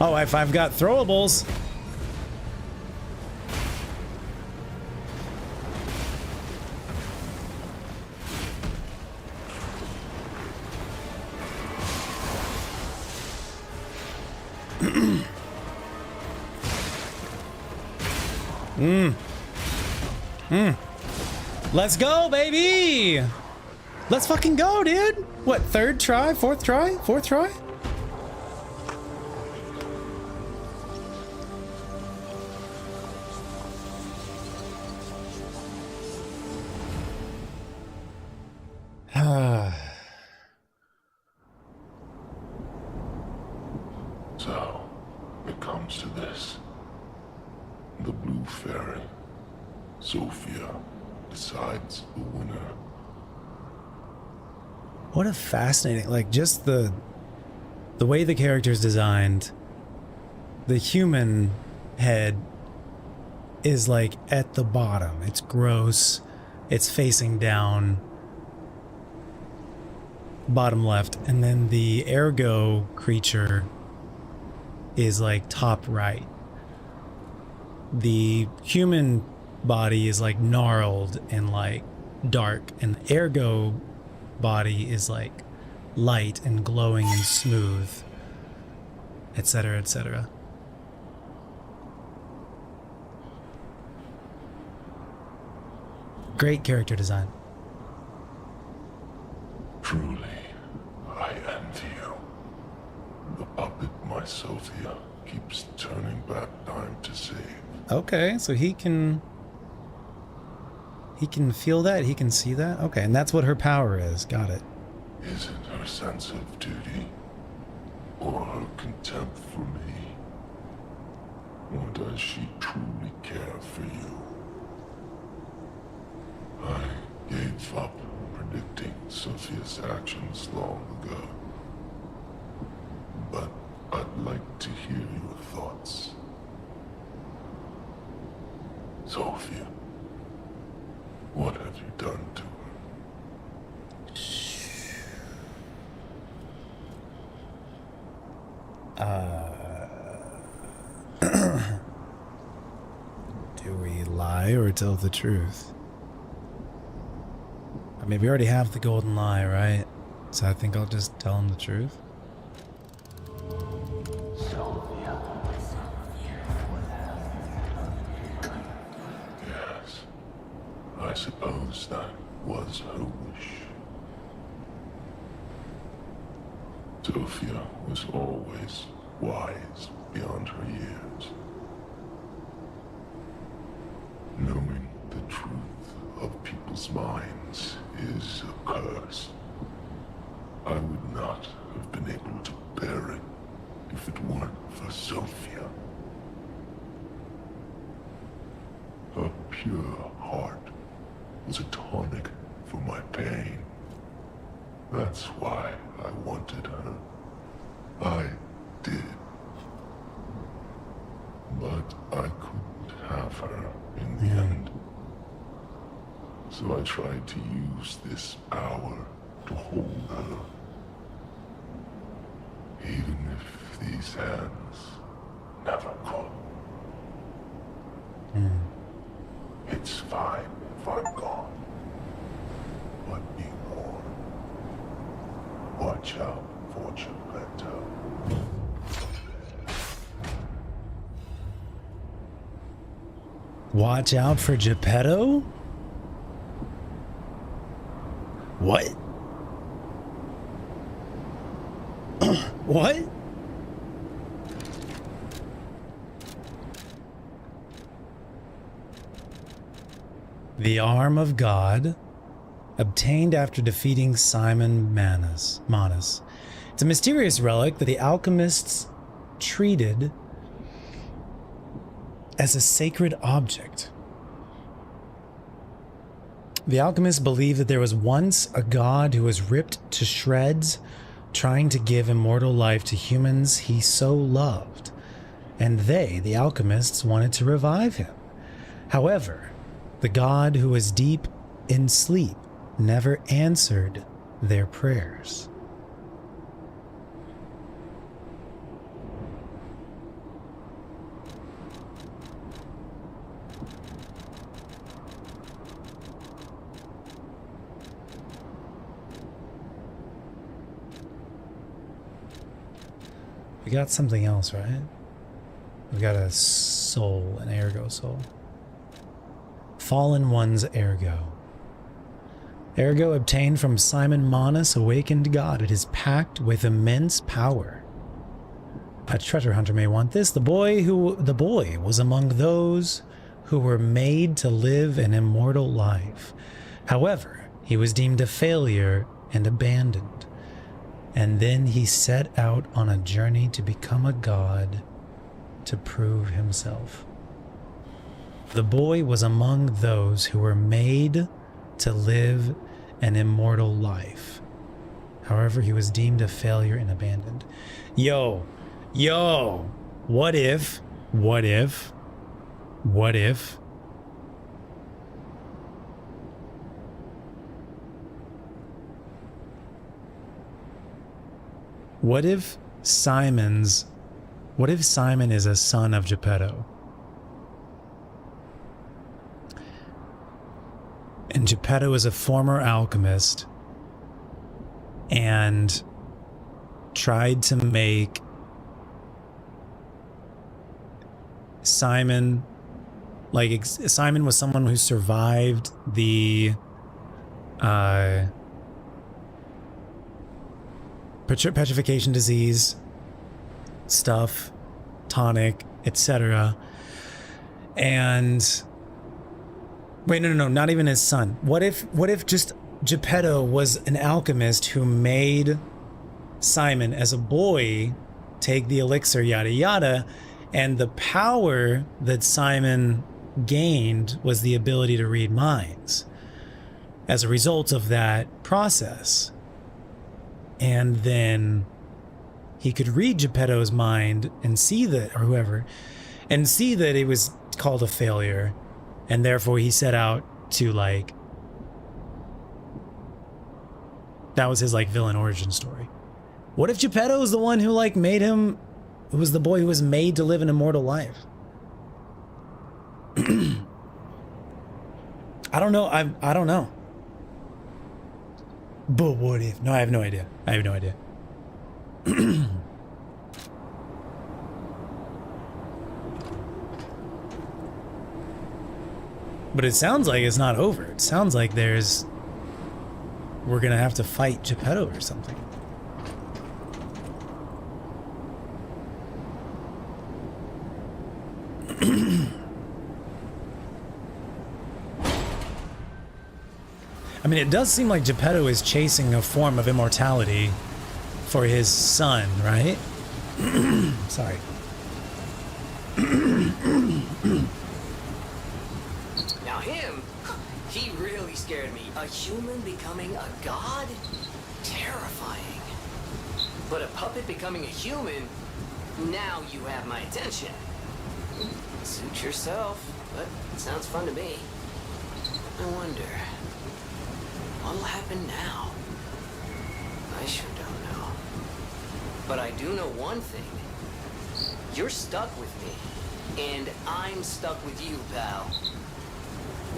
Oh, if I've got throwables. Let's go, baby! Let's fucking go, dude! What, third try? Fourth try? Fourth try? So, it comes to this. The Blue Fairy, Sophia, decides the winner. What a fascinating, like, just the way the character's designed. The human head is like at the bottom. It's gross. It's facing down. Bottom left. And then the ergo creature is like top right. The human body is like gnarled and like dark, and the ergo body is like light and glowing and smooth, etc., etc. Great character design. Truly, I envy you. The puppet, my Sophia, keeps turning back time to save. Okay, so he can feel that, he can see that. Okay, and that's what her power is. Got it. Is it her sense of duty? Or her contempt for me? Or does she truly care for you? I gave up predicting Sophia's actions long ago. But I'd like to hear your thoughts. Sophia, what have you done to her? Do we lie or tell the truth? I mean, we already have the golden lie, right? So I think I'll just tell him the truth. Yes, I suppose that was her wish. Sophia was always wise beyond her years. Knowing the truth of people's minds is a curse. I would not have been able to bear it if it weren't for Sophia. Her pure heart was a tonic for my pain. That's why I wanted her. I did. But I couldn't have her in the end. So I tried to use this power to hold her. Even if these hands never could. It's fine if I'm gone. But be warned. Watch out for Geppetto. Watch out for Geppetto? What? What? The arm of God obtained after defeating Simon Manus. It's a mysterious relic that the alchemists treated as a sacred object. The alchemists believed that there was once a god who was ripped to shreds, trying to give immortal life to humans he so loved, and they, the alchemists, wanted to revive him. However, the god who was deep in sleep never answered their prayers. We got something else, right? We got a soul, an ergo soul. Fallen One's ergo. Ergo obtained from Simon Manus, awakened god. It is packed with immense power. A treasure hunter may want this. The boy was among those who were made to live an immortal life. However, he was deemed a failure and abandoned. And then he set out on a journey to become a god to prove himself. The boy was among those who were made to live an immortal life. However, he was deemed a failure and abandoned. Yo, what if Simon is a son of Geppetto? And Geppetto is a former alchemist and tried to make Simon, like, Simon was someone who survived the petrification disease stuff, tonic, etc. And wait, no, not even his son. What if just Geppetto was an alchemist who made Simon as a boy take the elixir, yada yada, and the power that Simon gained was the ability to read minds as a result of that process. And then he could read Geppetto's mind and see that, or whoever, and see that it was called a failure. And therefore he set out to, like, that was his, like, villain origin story. What if Geppetto was the one who, like, made him, who was the boy who was made to live an immortal life? I don't know. I don't know. But what if? No, I have no idea. But it sounds like it's not over. It sounds like we're gonna have to fight Geppetto or something. I mean, it does seem like Geppetto is chasing a form of immortality for his son, right? Sorry. Now him, he really scared me. A human becoming a god? Terrifying. But a puppet becoming a human? Now you have my attention. Suit yourself, but it sounds fun to me. I wonder, what'll happen now? I sure don't know. But I do know one thing. You're stuck with me, and I'm stuck with you, pal.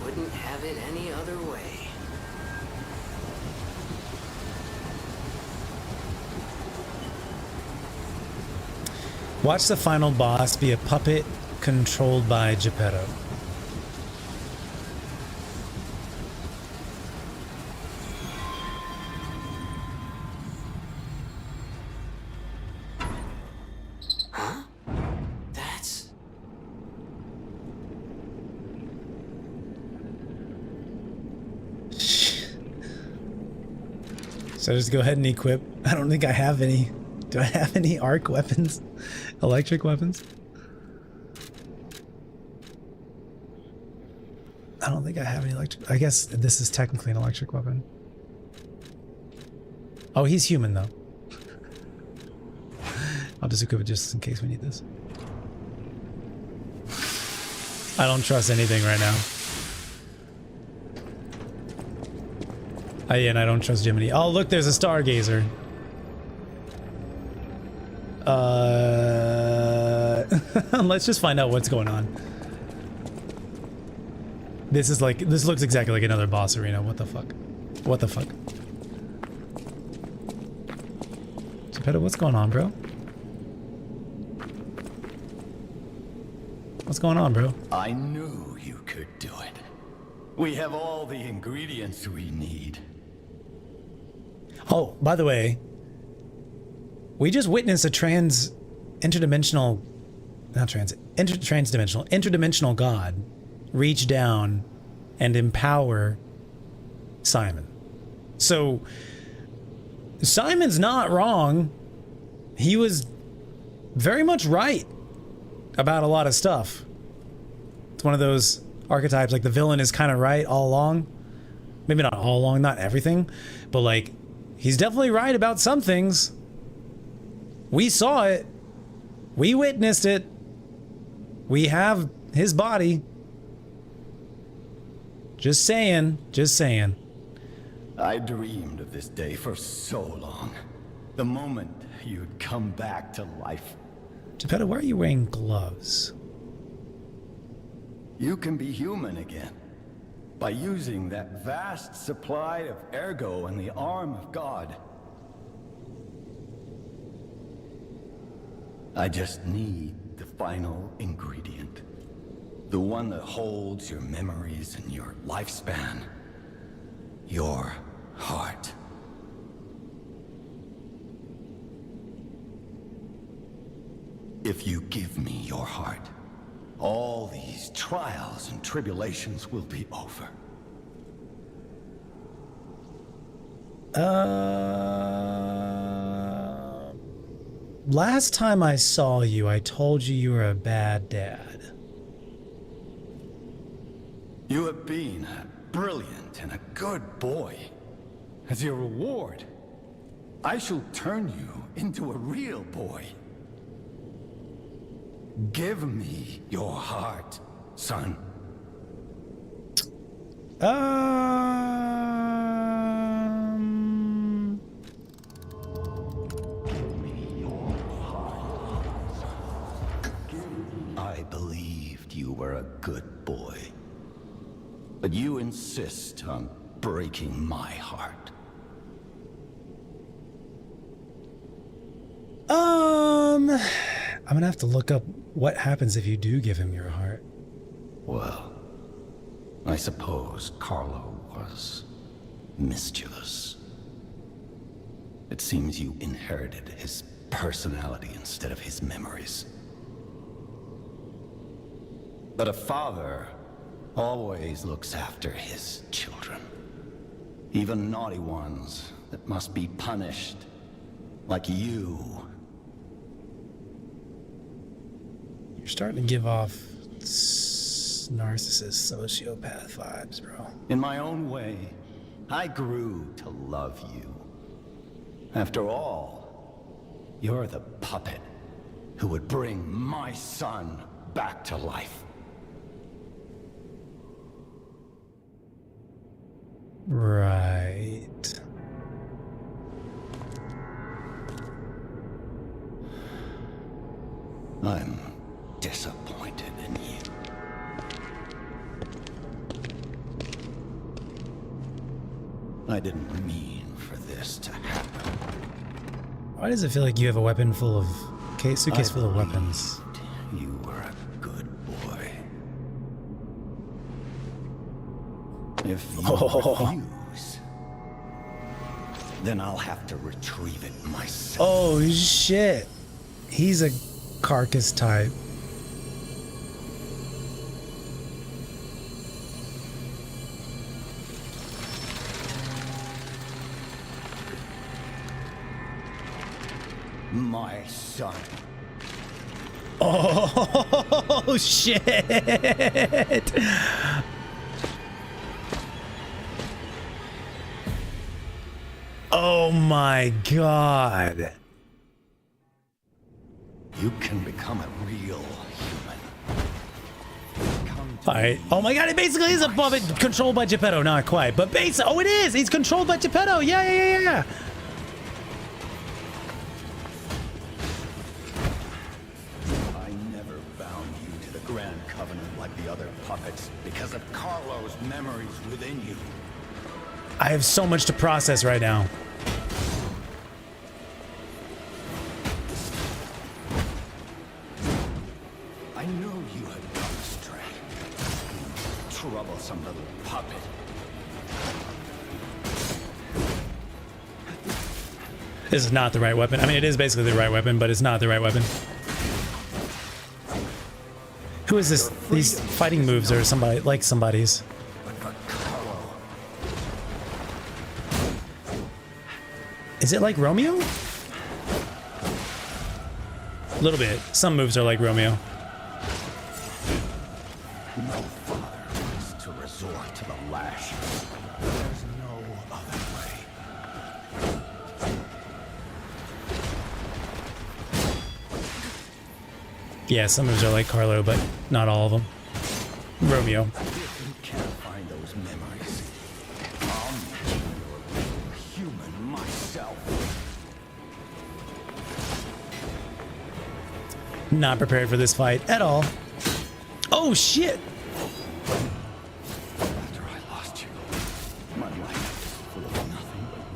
Wouldn't have it any other way. Watch the final boss be a puppet controlled by Geppetto. Huh? That's... So just go ahead and equip. I don't think I have any. Do I have any arc weapons? Electric weapons? I don't think I have any electric. I guess this is technically an electric weapon. Oh, he's human though. I'll just equip it just in case we need this. I don't trust anything right now. Oh, yeah, and I don't trust Jiminy. Oh, look, there's a stargazer. Let's just find out what's going on. This is like, this looks exactly like another boss arena. What the fuck? What the fuck? Geppetto, what's going on, bro? What's going on, bro? I knew you could do it. We have all the ingredients we need. Oh, by the way, we just witnessed a interdimensional god reach down and empower Simon. So Simon's not wrong. He was very much right about a lot of stuff. It's one of those archetypes, like the villain is kind of right all along. Maybe not all along, not everything, but like he's definitely right about some things. We saw it. We witnessed it. We have his body. Just saying, just saying. I dreamed of this day for so long. The moment you'd come back to life. Geppetto, why are you wearing gloves? You can be human again. By using that vast supply of ergo in the arm of God. I just need the final ingredient. The one that holds your memories and your lifespan. Your heart. If you give me your heart, all these trials and tribulations will be over. Last time I saw you, I told you you were a bad dad. You have been a brilliant and a good boy. As your reward, I shall turn you into a real boy. Give me your heart, son. I believed you were a good boy. But you insist on breaking my heart. I'm gonna have to look up what happens if you do give him your heart. Well, I suppose Carlo was mischievous. It seems you inherited his personality instead of his memories. But a father always looks after his children. Even naughty ones that must be punished, like you. You're starting to give off narcissist, sociopath vibes, bro. In my own way, I grew to love you. After all, you're the puppet who would bring my son back to life. Right. I'm disappointed in you. I didn't mean for this to happen. Why does it feel like you have a weapon full of suitcase full of weapons? You were a good boy. If you refuse, then I'll have to retrieve it myself. Oh shit. He's a carcass type. my son. Oh, shit. Oh my god. You can become a real human. Come to Alright. me. Oh my god, it basically is a puppet controlled by Geppetto. Not quite, but oh, it is. He's controlled by Geppetto. Yeah. I never bound you to the Grand Covenant like the other puppets because of Carlo's memories within you. I have so much to process right now. I know you had gone astray. Troublesome little puppet. This is not the right weapon. I mean, it is basically the right weapon, but it's not the right weapon. Who is this? These fighting moves are somebody like somebody's. But for Carlo, Is it like Romeo? A little bit. Some moves are like Romeo. no father is to resort to the lash. There's no other way. Yeah, some moves are like Carlo, but not all of them. Romeo. If you can't find those memories, I'll make you a real human myself. Not prepared for this fight at all. Oh shit! After I lost you, my life was full of nothing but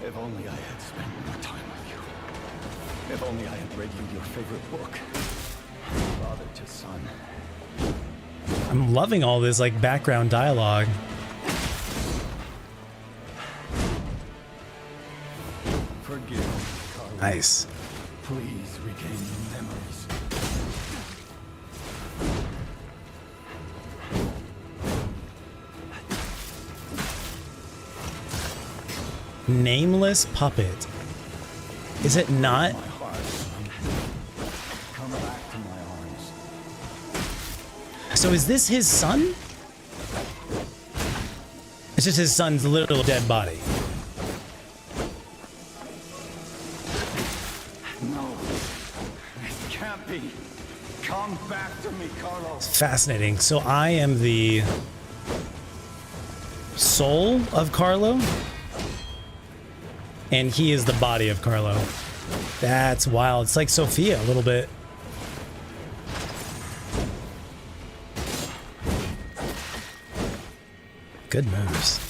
if only I had spent more time with you. If only I had read you your favorite book. Father to son. I'm loving all this like background dialogue. Forgive me, Carlo. Nice. Please regain your memories. Nameless puppet. Is it not? My heart, son. Come back to my arms. So is this his son? It's just his son's literal dead body. No, it can't be. Come back to me, Carlo. Fascinating. So I am the soul of Carlo, and he is the body of Carlo. That's wild. It's like Sophia a little bit. Good moves.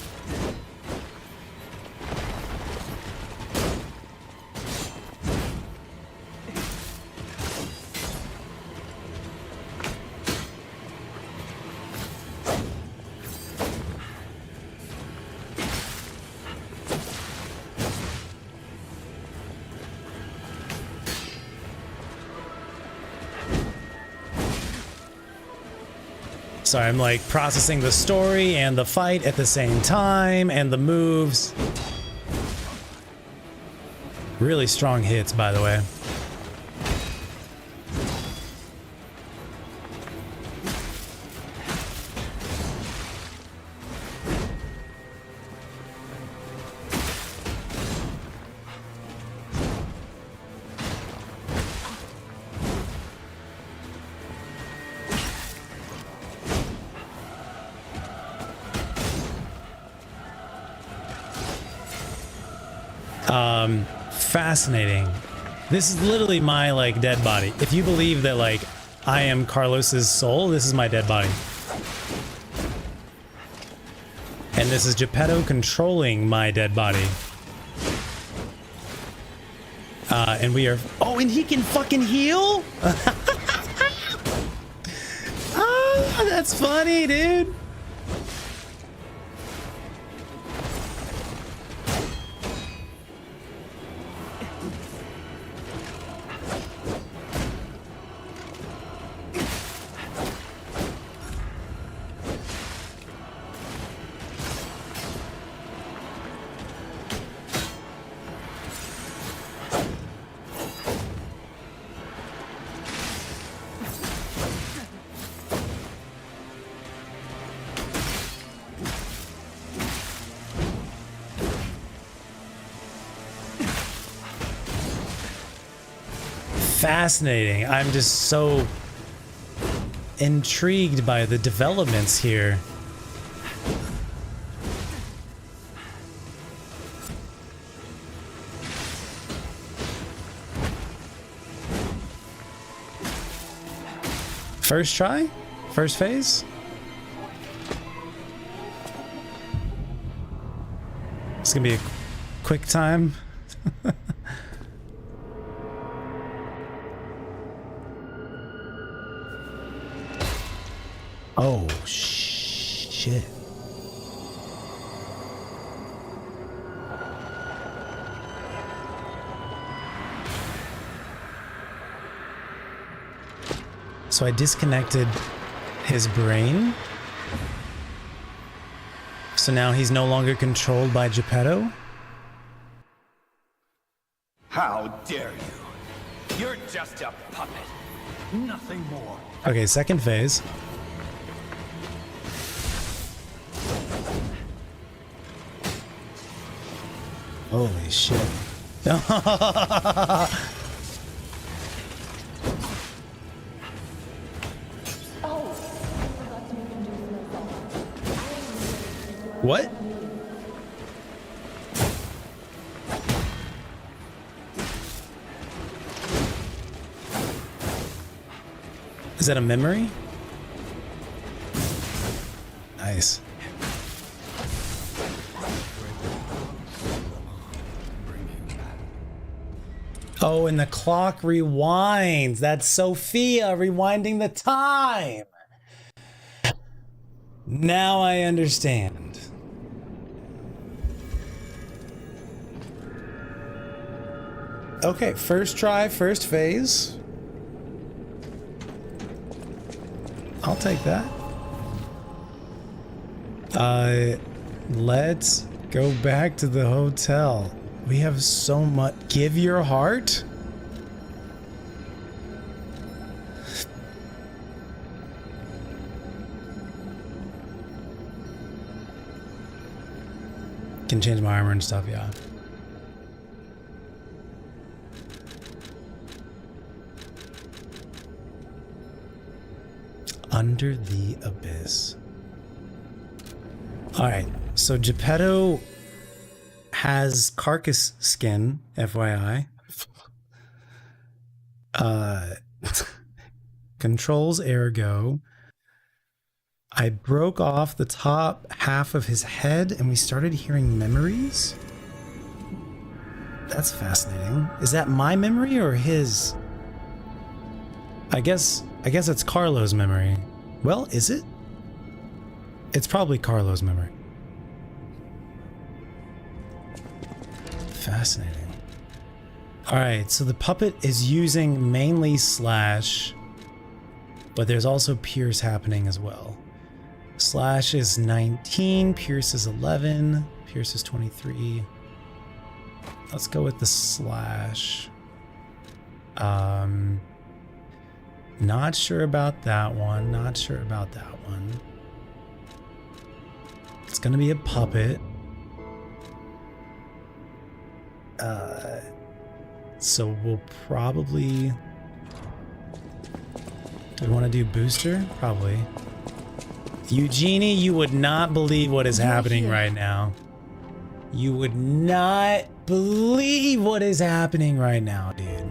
Sorry, I'm like processing the story and the fight at the same time and the moves. Really strong hits, by the way. Fascinating. This is literally my like dead body. If you believe that like I am Carlos's soul, this is my dead body. And this is Geppetto controlling my dead body. And we are... Oh, and he can fucking heal? Ah, that's funny, dude. Fascinating. I'm just so intrigued by the developments here. First try? First phase? It's gonna be a quick time. Oh, shit. So I disconnected his brain. So now he's no longer controlled by Geppetto? How dare you? You're just a puppet. Nothing more. Okay, second phase. Holy shit. What? Is that a memory? Nice. Oh, and the clock rewinds. That's Sophia rewinding the time. Now I understand. Okay, first try, first phase. I'll take that. Let's go back to the hotel. We have so much. Give your heart? Can change my armor and stuff, yeah. Under the Abyss. Alright, so Geppetto has carcass skin, FYI. Controls ergo. I broke off the top half of his head and we started hearing memories. That's fascinating. Is that my memory or his? I guess it's Carlo's memory. Well, is it? It's probably Carlo's memory. Fascinating. Alright, so the puppet is using mainly Slash, but there's also Pierce happening as well. Slash is 19, Pierce is 11, Pierce is 23. Let's go with the Slash. Not sure about that one, not sure about that one. It's gonna be a puppet. So we'll probably... Do we want to do booster? Probably. Eugenie, you would not believe what is happening right now. You would not believe what is happening right now, dude.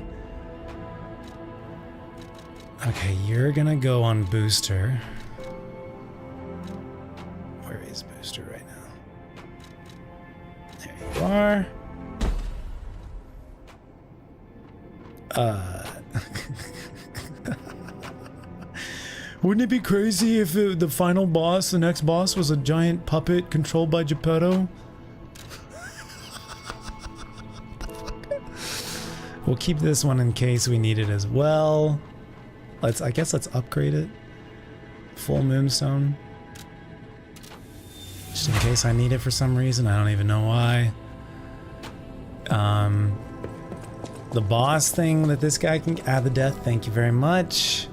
Okay, you're gonna go on booster. Where is booster right now? There you are. Wouldn't it be crazy if the final boss, the next boss, was a giant puppet controlled by Geppetto? We'll keep this one in case we need it as well. I guess let's upgrade it. Full moonstone. Just in case I need it for some reason. I don't even know why. The boss thing that this guy can add the death. Thank you very much.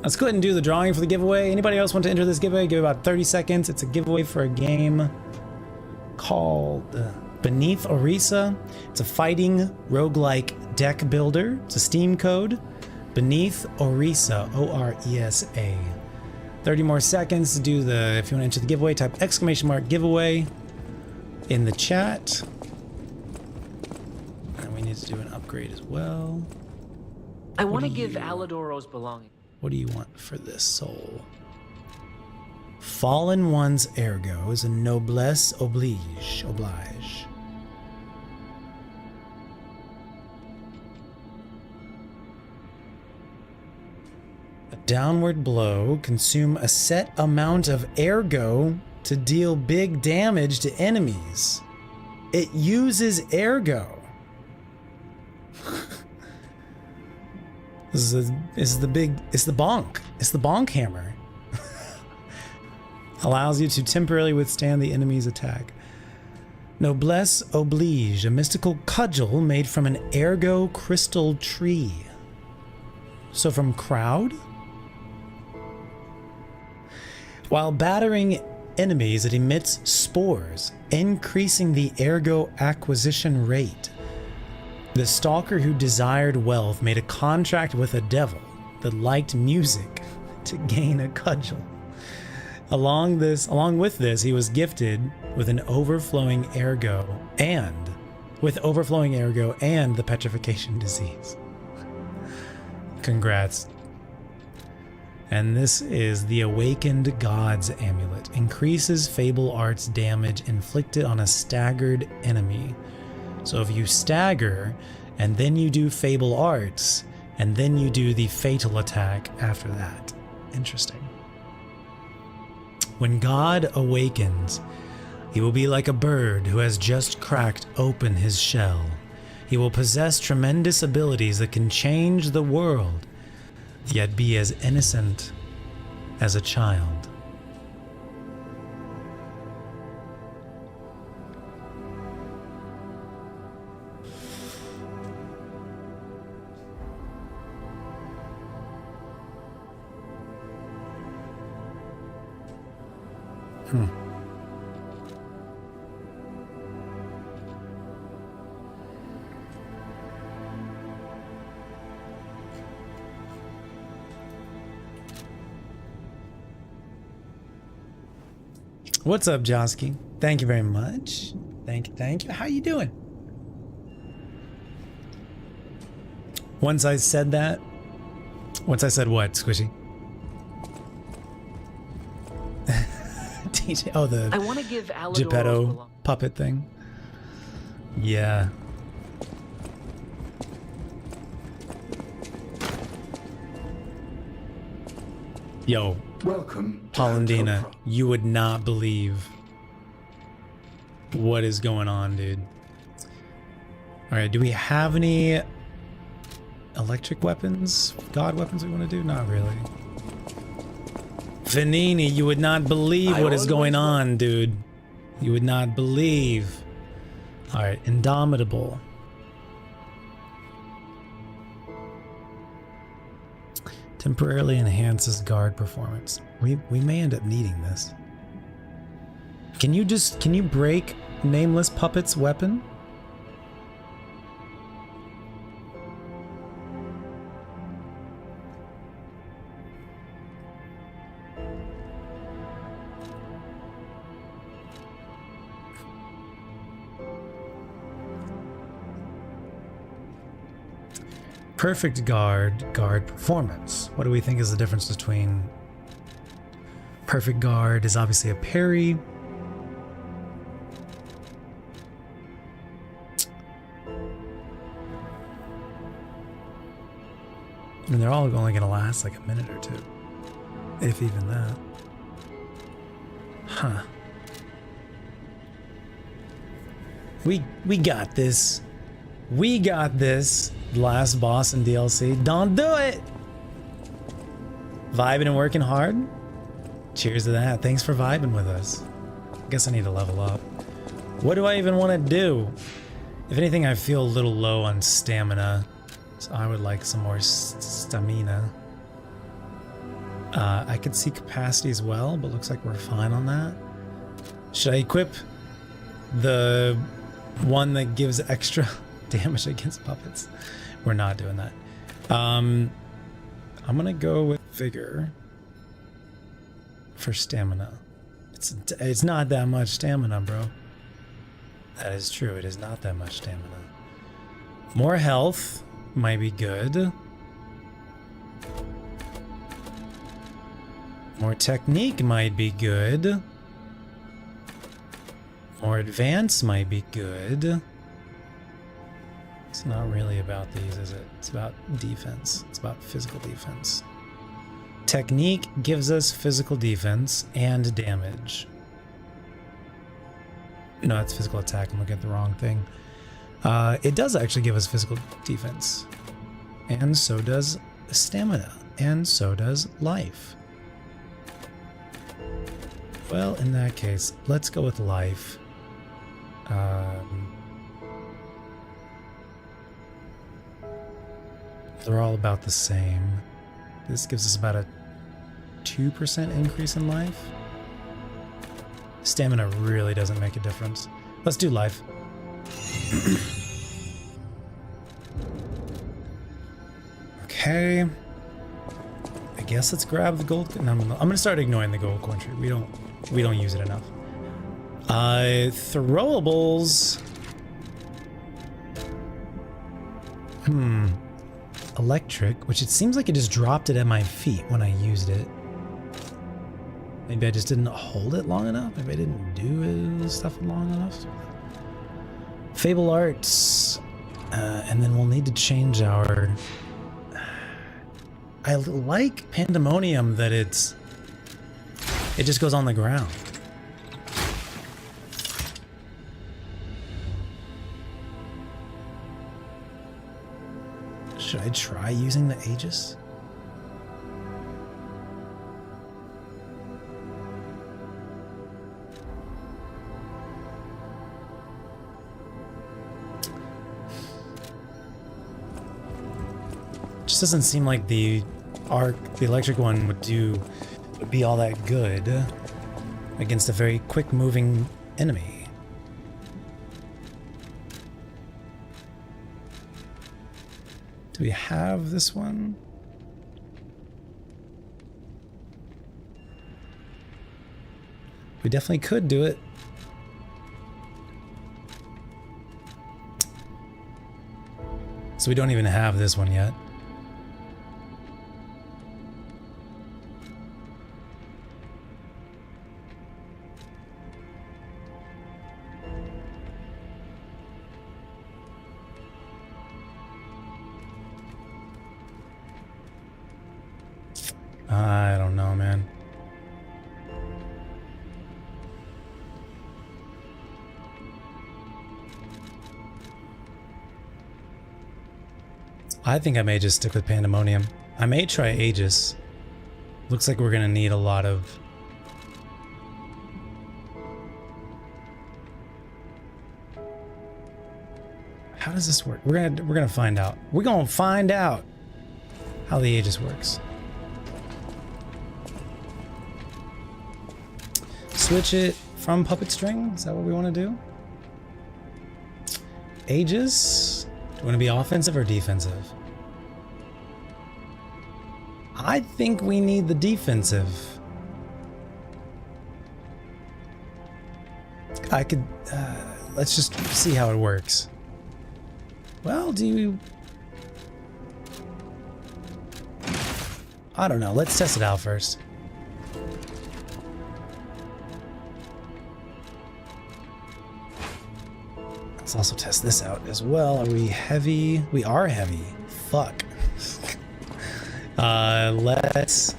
Let's go ahead and do the drawing for the giveaway. Anybody else want to enter this giveaway? Give it about 30 seconds. It's a giveaway for a game called Beneath Orisa, it's a fighting roguelike deck builder. It's a Steam code. Beneath Orisa, O-R-E-S-A. 30 more seconds to do the, if you want to enter the giveaway, type !giveaway in the chat. And we need to do an upgrade as well. I want to give Aladoro's belongings. What do you want for this soul? Fallen One's ergo is a noblesse oblige. A downward blow, consume a set amount of ergo to deal big damage to enemies. It uses ergo. This is the bonk. It's the bonk hammer. Allows you to temporarily withstand the enemy's attack. Noblesse oblige, a mystical cudgel made from an ergo crystal tree. So from crowd? While battering enemies, it emits spores, increasing the ergo acquisition rate. The stalker who desired wealth made a contract with a devil that liked music to gain a cudgel. Along with this, he was gifted with an overflowing ergo and the petrification disease. Congrats. And this is the Awakened Gods Amulet. Increases Fable Art's damage inflicted on a staggered enemy. So if you stagger, and then you do Fable Arts, and then you do the fatal attack after that. Interesting. When God awakens, he will be like a bird who has just cracked open his shell. He will possess tremendous abilities that can change the world, yet be as innocent as a child. What's up, Josky? Thank you very much. Thank you. How you doing? Once I said what, Squishy? DJ, oh, the I want to give Geppetto puppet thing. Yeah. Yo, Welcome, Hollandina, you would not believe what is going on, dude. Alright, do we have any electric weapons? God weapons we want to do? Not really. Vanini, you would not believe what is going on, dude. You would not believe. Alright, Indomitable. Temporarily enhances guard performance. We may end up needing this. Can you break Nameless Puppet's weapon? Perfect guard performance. What do we think is the difference between perfect guard is obviously a parry. And they're all only going to last like a minute or two, if even that. Huh. We got this. We got this. Last boss in DLC. Don't do it! Vibing and working hard? Cheers to that. Thanks for vibing with us. I guess I need to level up. What do I even want to do? If anything, I feel a little low on stamina. So I would like some more stamina. I could see capacity as well, but looks like we're fine on that. Should I equip the one that gives extra damage against puppets. We're not doing that. I'm gonna go with vigor for stamina. It's not that much stamina, bro. That is true. It is not that much stamina. More health might be good. More technique might be good. More advance might be good. It's not really about these, is it? It's about defense. It's about physical defense. Technique gives us physical defense and damage. No, that's physical attack. I'm looking at the wrong thing. It does actually give us physical defense. And so does stamina. And so does life. Well, in that case, let's go with life. They're all about the same. This gives us about a 2% increase in life. Stamina really doesn't make a difference. Let's do life. Okay. I guess let's grab the gold. No, I'm gonna start ignoring the gold coin tree. We don't use it enough. Throwables. Electric, which it seems like it just dropped it at my feet when I used it. Maybe I just didn't hold it long enough. Maybe I didn't do stuff long enough. Fable Arts. And then we'll need to change our... I like Pandemonium that it just goes on the ground. Should I try using the Aegis? Just doesn't seem like the electric one would be all that good against a very quick moving enemy. Do we have this one? We definitely could do it. So we don't even have this one yet. I don't know, man. I think I may just stick with Pandemonium. I may try Aegis. Looks like we're gonna need a lot of... How does this work? We're gonna find out. We're gonna find out how the Aegis works. Switch it from puppet string? Is that what we want to do? Aegis? Do you want to be offensive or defensive? I think we need the defensive. I could... let's just see how it works. Well, do you... I don't know. Let's test it out first. Let's also test this out as well. Are we heavy? We are heavy. Fuck. Let's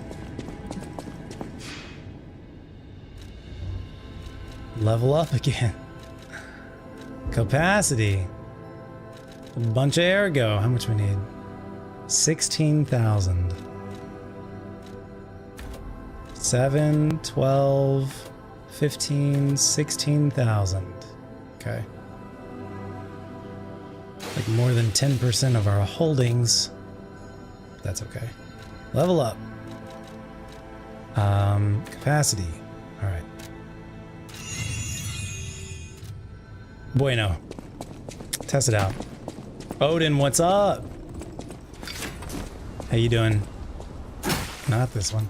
level up again. Capacity. A bunch of ergo. How much we need? 16,000. 7, 12, 15, 16,000. Okay. Like more than 10% of our holdings. That's okay. Level up. Capacity. All right. Bueno. Test it out. Odin, what's up? How you doing? Not this one.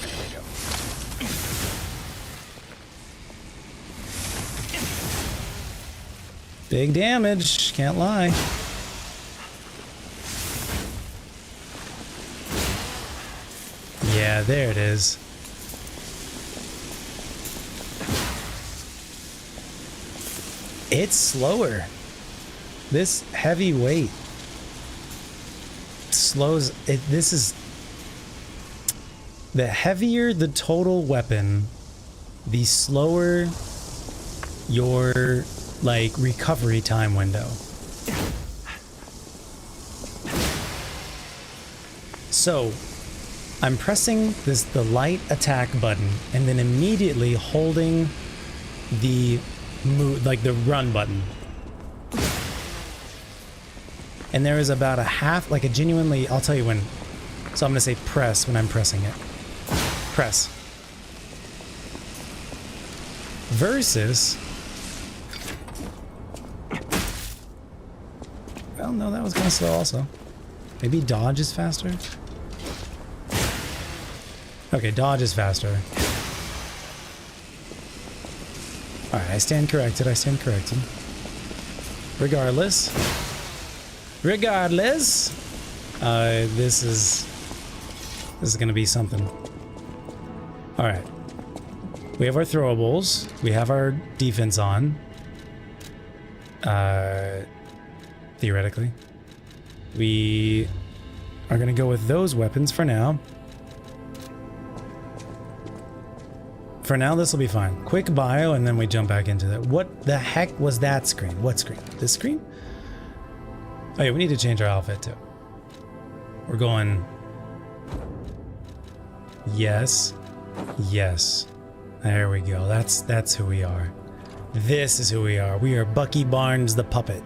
There we go. Big damage, can't lie. Yeah, there it is. It's slower. This heavy weight slows it. This is the heavier the total weapon, the slower your like recovery time window. So I'm pressing the light attack button and then immediately holding the the run button. And there is about a half, like a genuinely, I'll tell you when. So I'm going to say press when I'm pressing it. Press. Versus. Well, no, that was kind of slow also. Maybe dodge is faster? Okay, dodge is faster. Alright, I stand corrected, Regardless, this is gonna be something. Alright. We have our throwables. We have our defense on. Theoretically. We are gonna go with those weapons for now. For now, this will be fine. Quick bio, and then we jump back into that. What the heck was that screen? What screen? This screen? Oh yeah, we need to change our outfit too. We're going... Yes. Yes. There we go. That's who we are. This is who we are. We are Bucky Barnes the puppet.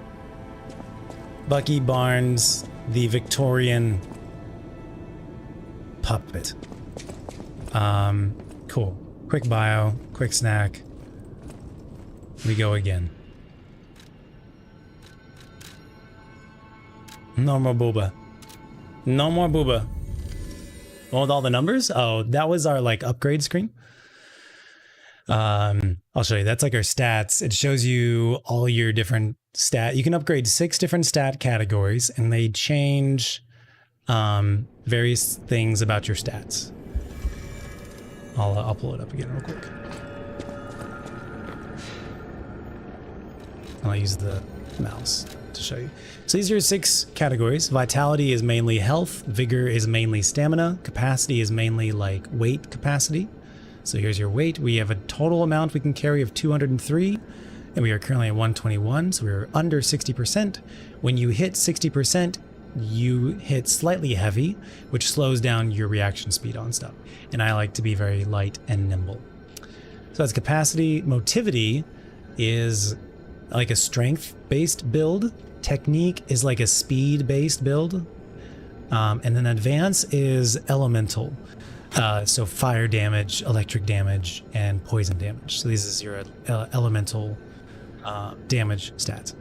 Bucky Barnes the Victorian puppet. Cool. Quick bio, quick snack. We go again. No more booba. No more booba. Well, with all the numbers? Oh, that was our like upgrade screen. I'll show you. That's like our stats. It shows you all your different stat. You can upgrade 6 different stat categories and they change various things about your stats. I'll pull it up again real quick. I'll use the mouse to show you. So these are 6 categories. Vitality is mainly health. Vigor is mainly stamina. Capacity is mainly like weight capacity. So here's your weight. We have a total amount we can carry of 203, and we are currently at 121, so we're under 60%. When you hit 60%, you hit slightly heavy, which slows down your reaction speed on stuff. And I like to be very light and nimble. So that's capacity. Motivity is like a strength-based build. Technique is like a speed-based build. And then advance is elemental. So fire damage, electric damage, and poison damage. So this is your elemental damage stats.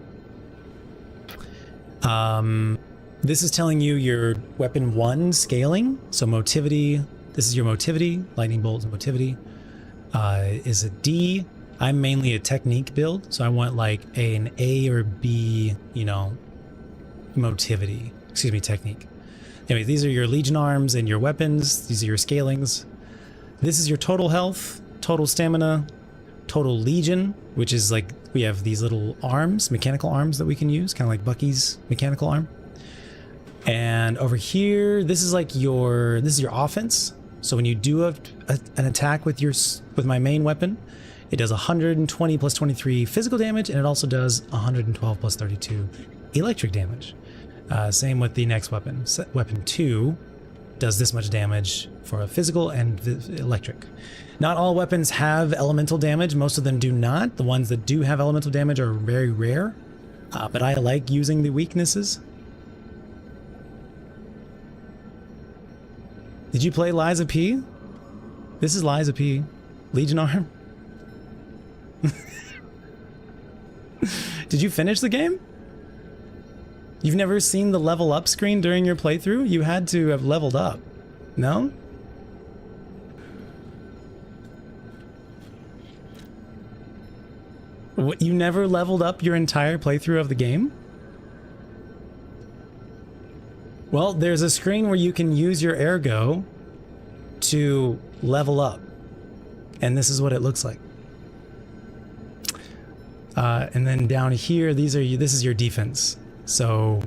This is telling you your weapon 1 scaling. So motivity, this is your motivity, lightning bolt and motivity is a D. I'm mainly a technique build, so I want like an A or B, you know, motivity, excuse me, technique. Anyway, these are your legion arms and your weapons. These are your scalings. This is your total health, total stamina, total legion, which is like, we have these little arms, mechanical arms that we can use, kind of like Bucky's mechanical arm. And over here, this is like your offense. So when you do an attack with my main weapon, it does 120 plus 23 physical damage, and it also does 112 plus 32 electric damage. Same with the next weapon. Weapon 2 does this much damage for a physical and electric. Not all weapons have elemental damage. Most of them do not. The ones that do have elemental damage are very rare, but I like using the weaknesses. Did you play Liza P? This is Liza P. Legion Arm. Did you finish the game? You've never seen the level up screen during your playthrough? You had to have leveled up. No? What, you never leveled up your entire playthrough of the game? Well, there's a screen where you can use your ergo to level up. And this is what it looks like. And then down here, this is your defense. So,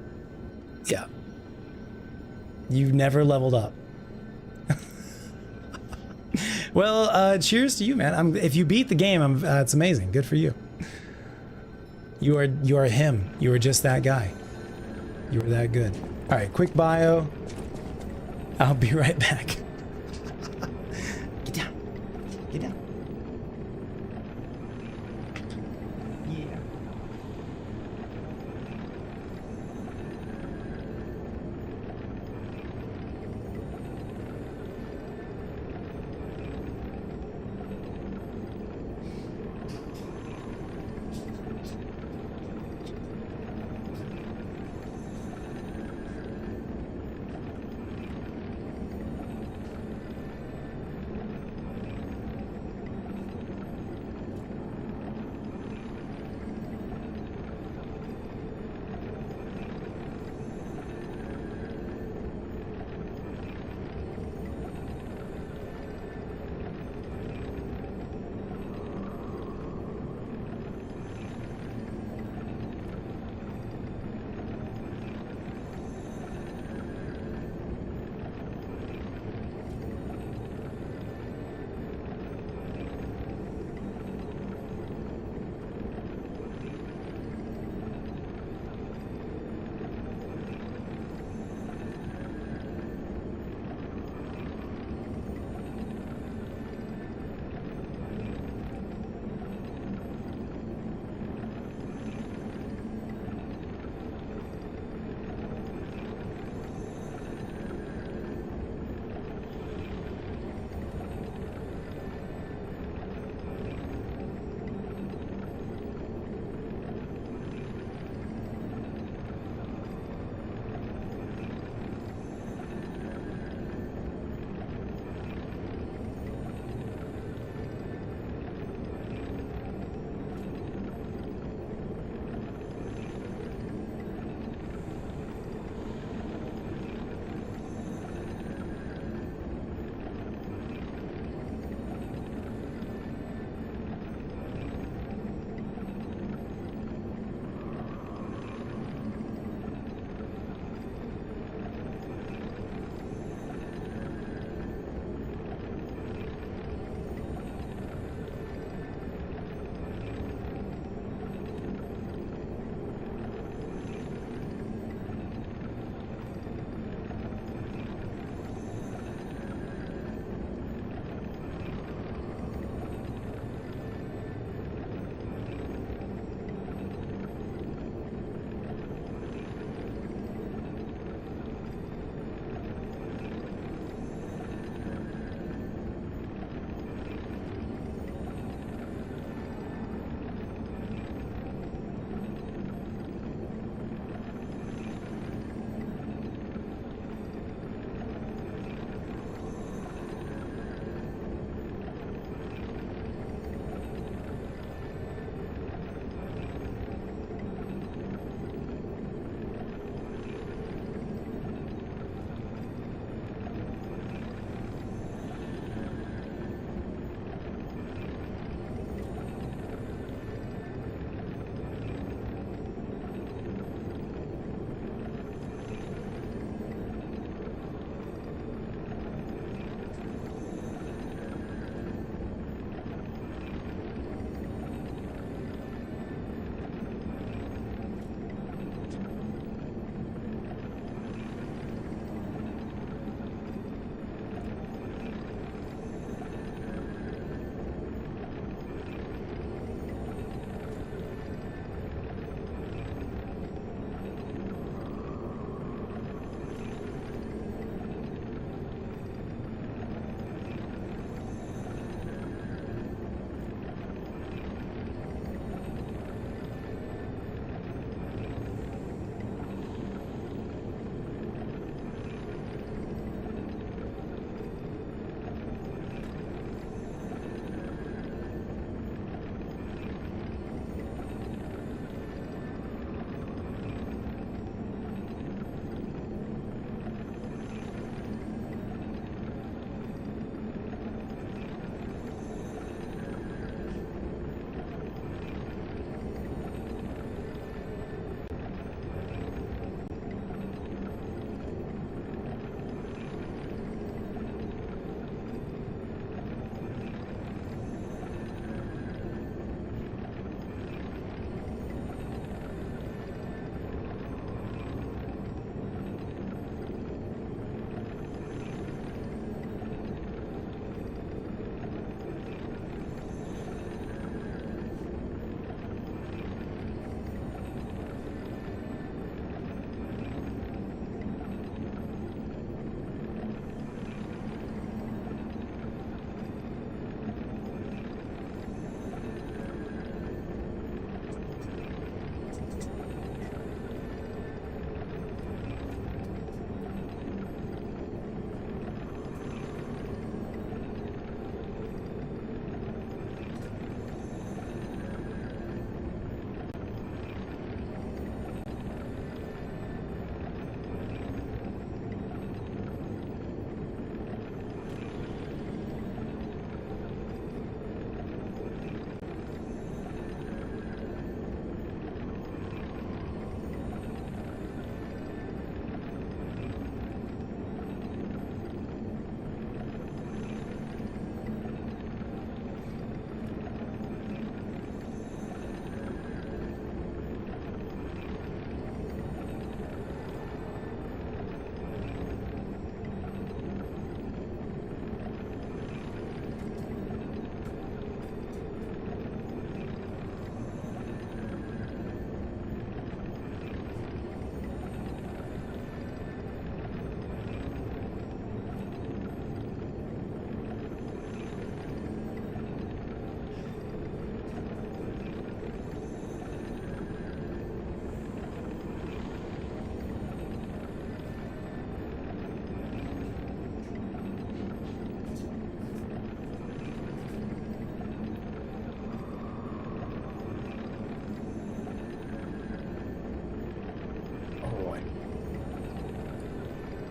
yeah. You've never leveled up. Well, cheers to you, man. If you beat the game, it's amazing. Good for you. You are him. You are just that guy. You were that good. All right, quick bio. I'll be right back. Get down. Get down. Yeah.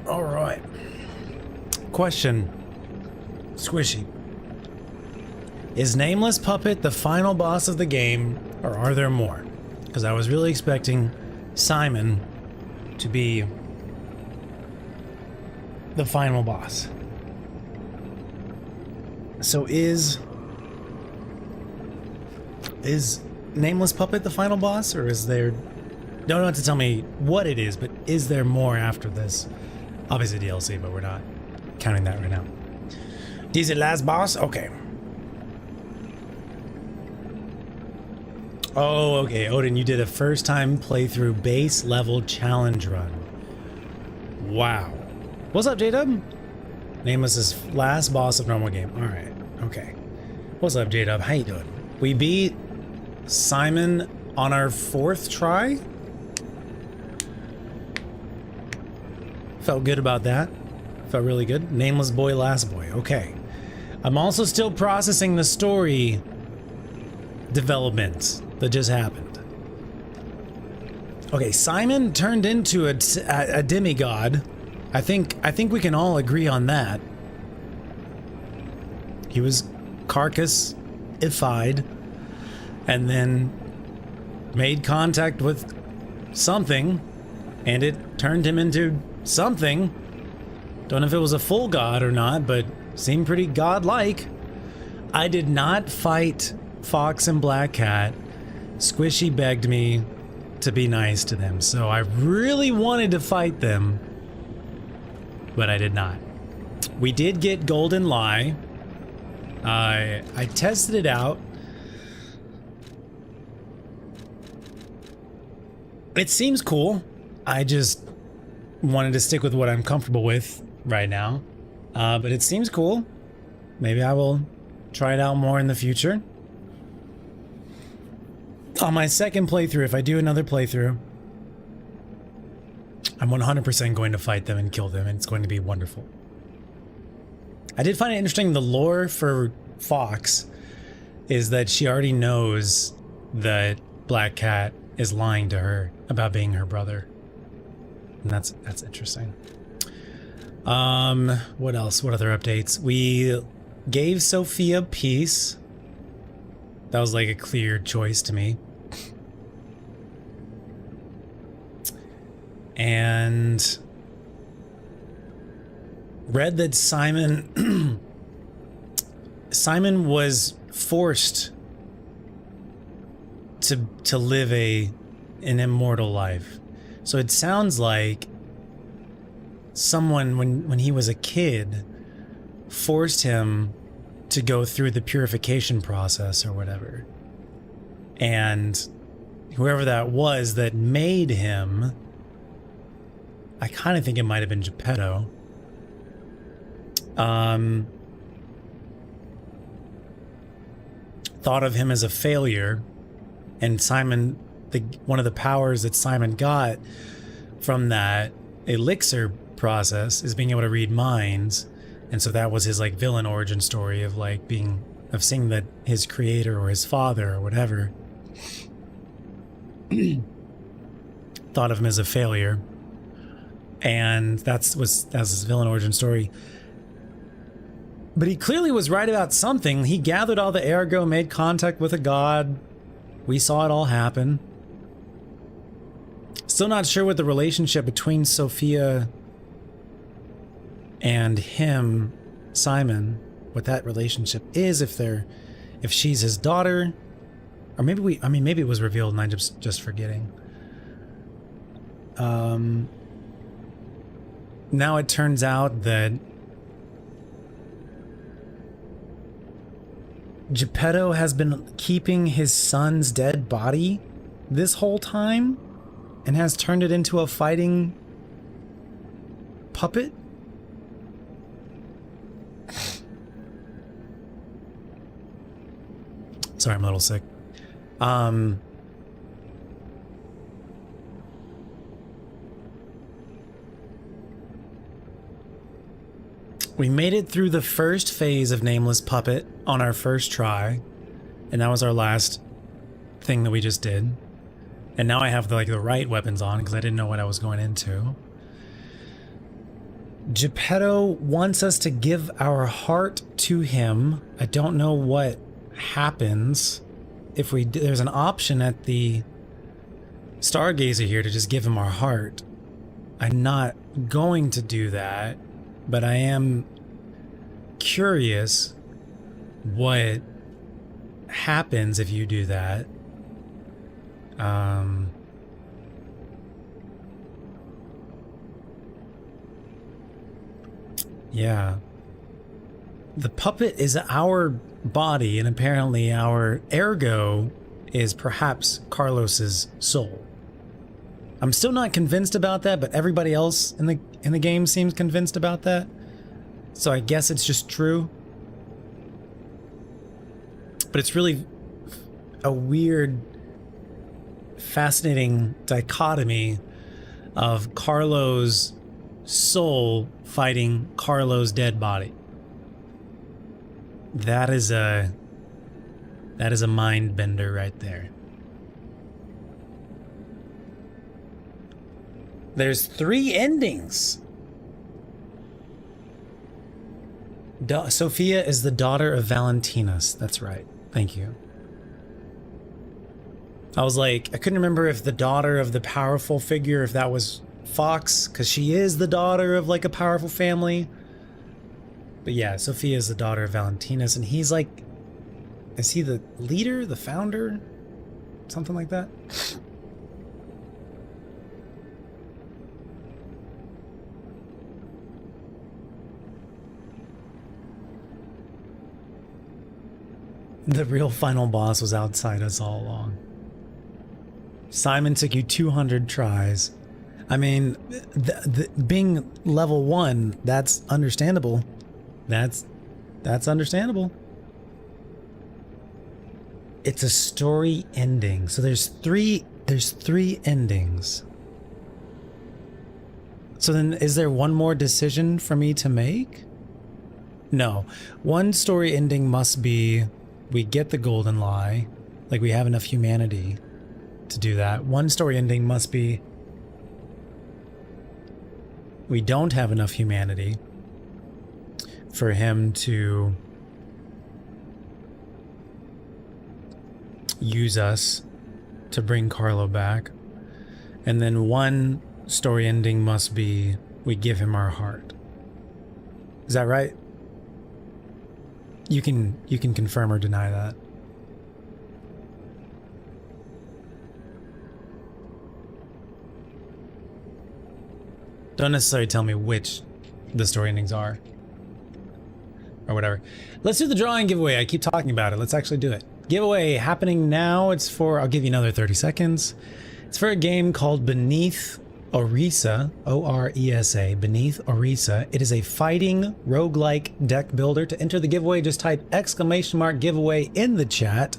All right. Question. Squishy. Is Nameless Puppet the final boss of the game, or are there more? Because I was really expecting Simon to be the final boss. So is Nameless Puppet the final boss, or is there... Don't have to tell me what it is, but is there more after this? Obviously DLC, but we're not counting that right now. Is it last boss? Okay. Oh, okay. Odin, you did a first time playthrough base level challenge run. Wow. What's up, J-Dub? Nameless is last boss of normal game. Alright. Okay. What's up, J-Dub? How you doing? We beat Simon on our 4th try? Felt good about that. Felt really good. Nameless boy, last boy. Okay. I'm also still processing the story developments that just happened. Okay, Simon turned into a demigod. I think we can all agree on that. He was carcass-ified and then made contact with something, and it turned him into something. Don't know if it was a full god or not, but seemed pretty godlike. I did not fight Fox and Black Cat. Squishy begged me to be nice to them, so I really wanted to fight them, but I did not. We did get Golden Lie. I tested it out. It seems cool. I just wanted to stick with what I'm comfortable with right now. But it seems cool. Maybe I will try it out more in the future. On my second playthrough, if I do another playthrough, I'm 100% going to fight them and kill them, and it's going to be wonderful. I did find it interesting, the lore for Fox is that she already knows that Black Cat is lying to her about being her brother. And that's interesting. What else? What other updates? We gave Sophia peace. That was like a clear choice to me. And read that Simon was forced to live an immortal life. So it sounds like someone when he was a kid forced him to go through the purification process or whatever. And whoever that was that made him, I kind of think it might have been Geppetto. Thought of him as a failure, and Simon, one of the powers that Simon got from that elixir process is being able to read minds. And so that was his like villain origin story of like seeing that his creator or his father or whatever thought of him as a failure. And that's his villain origin story. But he clearly was right about something. He gathered all the ergo, made contact with a god. We saw it all happen. Still not sure what the relationship between Sophia and him, Simon, what that relationship is, if she's his daughter, or maybe maybe it was revealed and I'm just forgetting. Now it turns out that Geppetto has been keeping his son's dead body this whole time and has turned it into a fighting puppet. Sorry, I'm a little sick. We made it through the first phase of Nameless Puppet on our first try, and that was our last thing that we just did. And now I have the right weapons on because I didn't know what I was going into. Geppetto wants us to give our heart to him. I don't know what happens if we do. There's an option at the Stargazer here to just give him our heart. I'm not going to do that, but I am curious what happens if you do that. Yeah. The puppet is our body, and apparently our ergo is perhaps Carlos's soul. I'm still not convinced about that, but everybody else in the game seems convinced about that. So I guess it's just true. But it's really a weird, fascinating dichotomy of Carlo's soul fighting Carlo's dead body. That is a mind bender right there. There's 3 endings. Sophia is the daughter of Valentinus. That's right. Thank you. I was like, I couldn't remember if the daughter of the powerful figure, if that was Fox, because she is the daughter of like a powerful family. But yeah, Sophia is the daughter of Valentinus, and he's like, is he the leader, the founder? Something like that? The real final boss was outside us all along. Simon took you 200 tries. I mean, being level 1, that's understandable. That's understandable. It's a story ending. So there's three endings. So then is there one more decision for me to make? No. One story ending must be we get the golden lie, like we have enough humanity to do that. One story ending must be we don't have enough humanity for him to use us to bring Carlo back. And then one story ending must be we give him our heart. Is that right? You can confirm or deny that. Don't necessarily tell me which the story endings are. Or whatever. Let's do the drawing giveaway. I keep talking about it. Let's actually do it. Giveaway happening now. It's for, I'll give you another 30 seconds. It's for a game called Beneath Orisa, O-R-E-S-A, Beneath Orisa. It is a fighting roguelike deck builder. To enter the giveaway, just type !giveaway in the chat,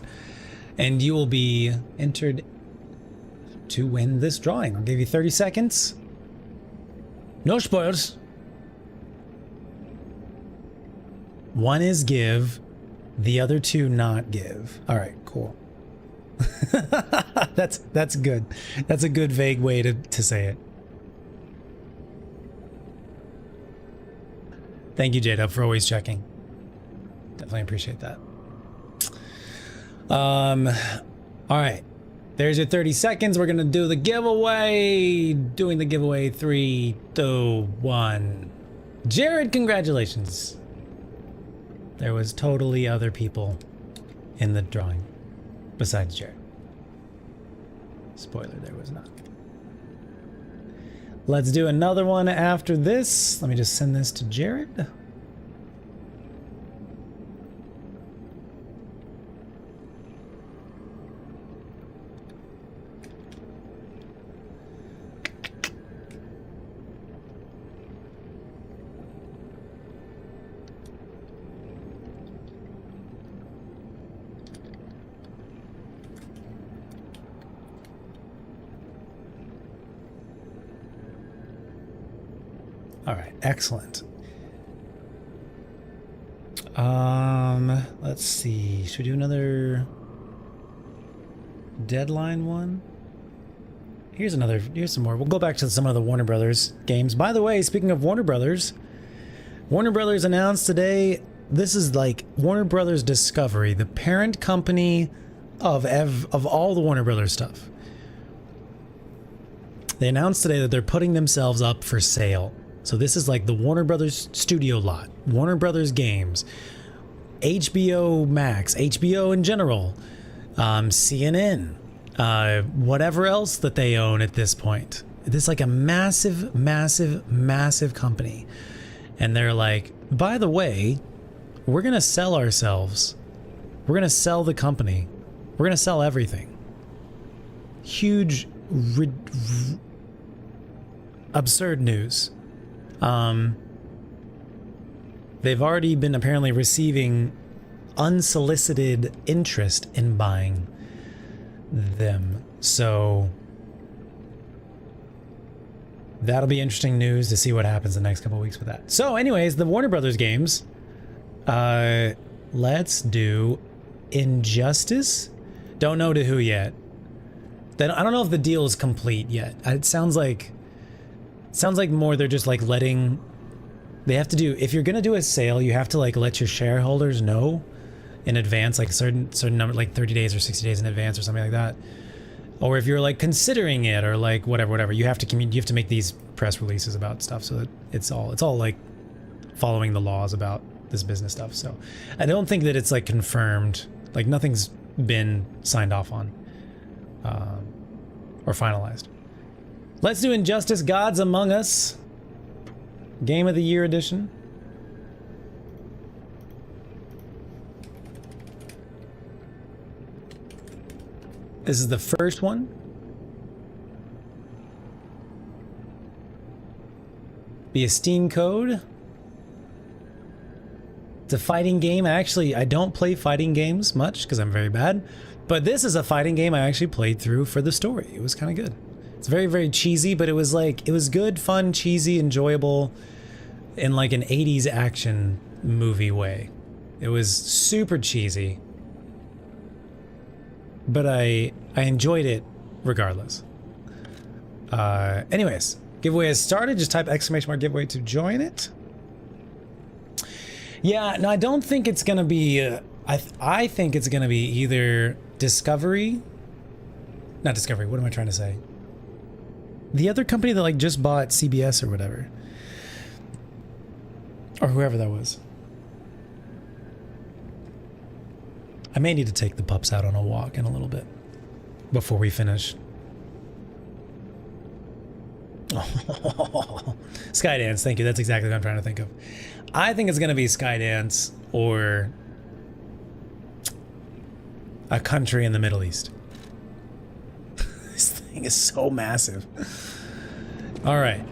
and you will be entered to win this drawing. I'll give you 30 seconds. No spoilers. One is give, the other 2 not give. All right, cool. That's good. That's a good vague way to say it. Thank you, J-Dub, for always checking. Definitely appreciate that. All right. There's your 30 seconds. We're gonna do the giveaway. Doing the giveaway. 3, 2, 1. Jared, congratulations. There was totally other people in the drawing besides Jared. Spoiler, there was not. Let's do another one after this. Let me just send this to Jared. All right, excellent. Let's see. Should we do another deadline one? Here's some more. We'll go back to some of the Warner Brothers games. By the way, speaking of Warner Brothers announced today, this is like Warner Brothers Discovery, the parent company of all the Warner Brothers stuff. They announced today that they're putting themselves up for sale. So this is like the Warner Brothers studio lot, Warner Brothers games, HBO Max, HBO in general, CNN, whatever else that they own at this point. This is like a massive, massive, massive company. And they're like, by the way, we're going to sell ourselves. We're going to sell the company. We're going to sell everything. Huge, absurd news. They've already been apparently receiving unsolicited interest in buying them. So that'll be interesting news to see what happens the next couple of weeks with that. So anyways, the Warner Brothers games. Let's do Injustice. Don't know to who yet. Then I don't know if the deal is complete yet. It sounds like more they're just like letting, they have to do, if you're gonna do a sale, you have to like let your shareholders know in advance, like certain number, like 30 days or 60 days in advance or something like that. Or if you're like considering it or like whatever, you have to make these press releases about stuff so that it's all like following the laws about this business stuff. So I don't think that it's like confirmed, like nothing's been signed off on or finalized. Let's do Injustice Gods Among Us, Game of the Year edition. This is the first one. Be a Steam code. It's a fighting game. I don't play fighting games much because I'm very bad. But this is a fighting game I actually played through for the story. It was kind of good. It's very, very cheesy, but it was good, fun, cheesy, enjoyable in like an 80s action movie way. It was super cheesy, but I enjoyed it regardless. Anyways, giveaway has started. Just type !giveaway to join it. Yeah, no, I don't think it's gonna be. I think it's gonna be either Discovery. Not Discovery. What am I trying to say? The other company that like just bought CBS or whatever, or whoever that was. I may need to take the pups out on a walk in a little bit before we finish. Skydance, thank you. That's exactly what I'm trying to think of. I think it's going to be Skydance or a country in the Middle East. This thing is so massive. All right.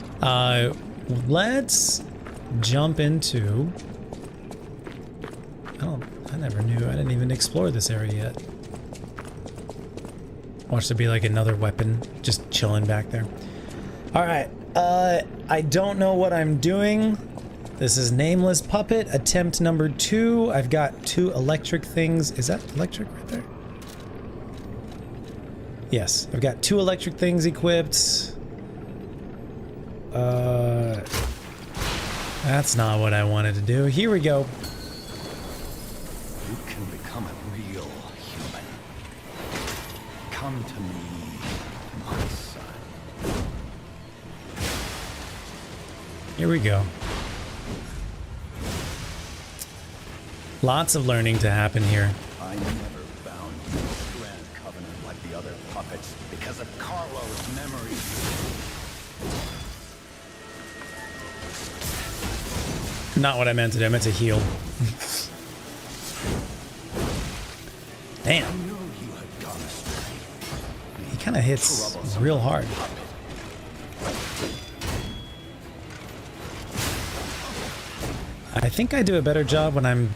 Let's jump into... I never knew. I didn't even explore this area yet. Watch there be like another weapon just chilling back there. All right. I don't know what I'm doing. This is Nameless Puppet, attempt number 2. I've got 2 electric things. Is that electric right there? Yes, I've got 2 electric things equipped. That's not what I wanted to do. Here we go. You can become a real human. Come to me, my son. Here we go. Lots of learning to happen here. I never bound you to a grand covenant like the other puppets because of Carlo's memory. Not what I meant to do. I meant to heal. Damn. He kind of hits real hard. I think I do a better job when I'm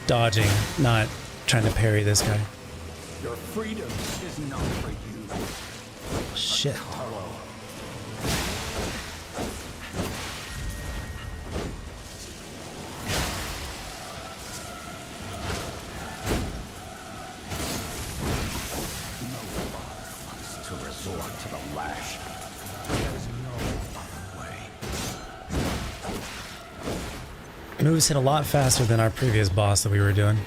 dodging, not trying to parry this guy. Your freedom is not for you. Shit. Carlo. No father wants to resort to the lash. There's no other way. Moves hit a lot faster than our previous boss that we were doing.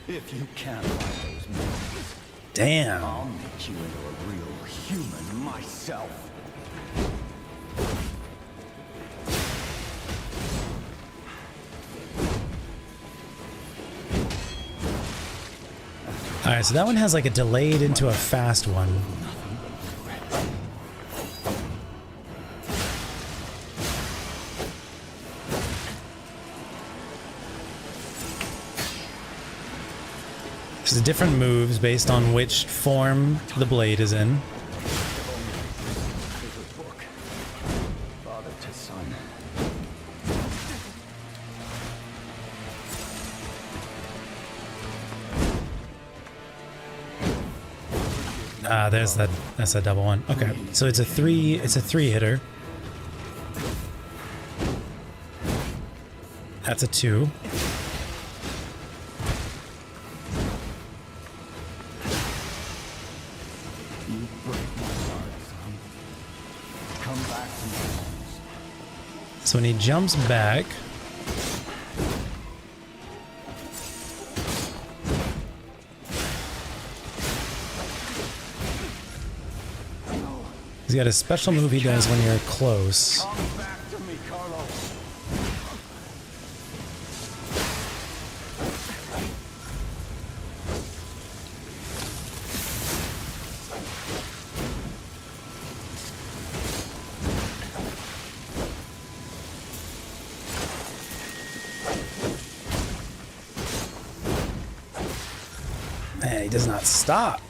If you can't find those moves, Damn. I'll make you into a real human myself. Alright, so that one has like a delayed into a fast one. There's different moves based on which form the blade is in. Favorite book. Father to son. Ah, there's that. That's a double one. Okay, so it's a three hitter. That's a 2. You break my heart, son. Come back to my arms. So when he jumps back, he's got a special move he does when you're close. Come back to me, Carlos. Man, he does not stop.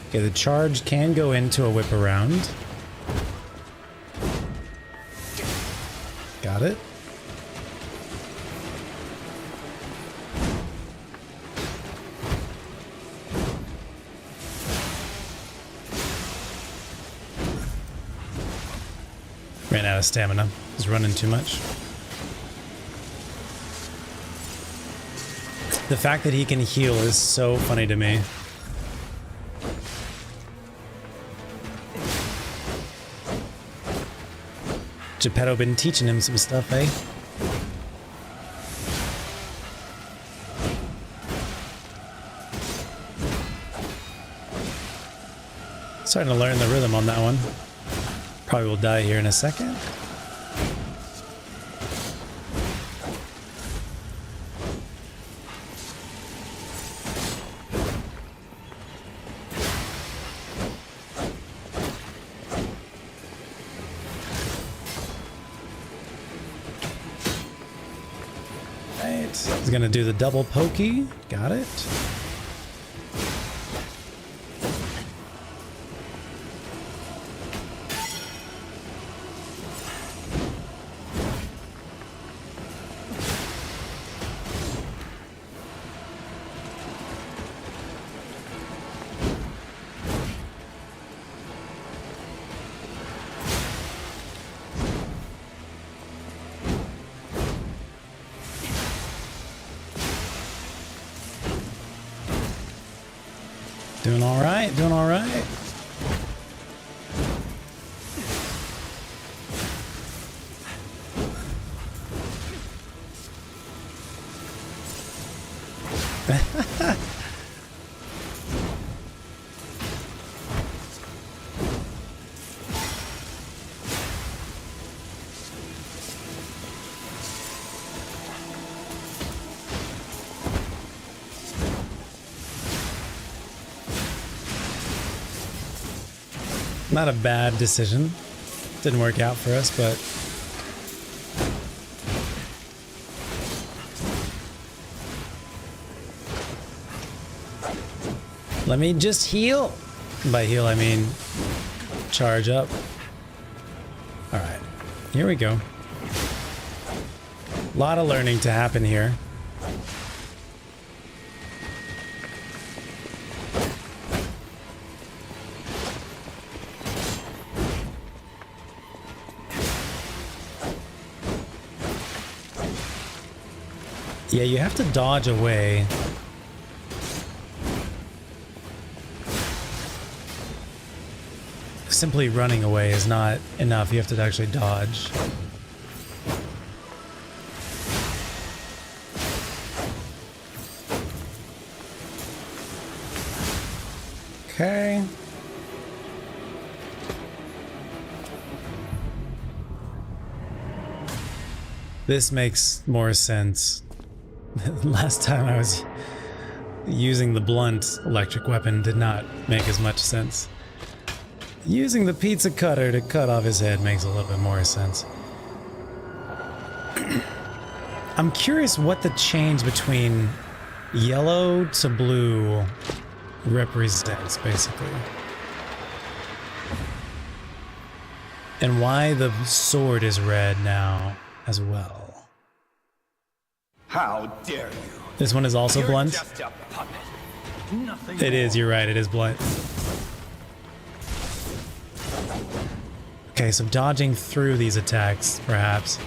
Okay, the charge can go into a whip around. Got it. Ran out of stamina. He's running too much. The fact that he can heal is so funny to me. Geppetto been teaching him some stuff, eh? Starting to learn the rhythm on that one. Probably will die here in a second. He's gonna do the double pokey. Got it. Doing all right, doing all right. Not a bad decision. Didn't work out for us, but let me just heal. By heal, I mean charge up. All right, here we go. A lot of learning to happen here. Yeah, you have to dodge away. Simply running away is not enough. You have to actually dodge. Okay. This makes more sense. Last time I was using the blunt electric weapon did not make as much sense. Using the pizza cutter to cut off his head makes a little bit more sense. I'm curious what the change between yellow to blue represents, basically. And why the sword is red now as well. How dare you? This one is also You're blunt? just a puppet. Nothing It is, more. you're right, it is blunt. Okay, so dodging through these attacks, perhaps.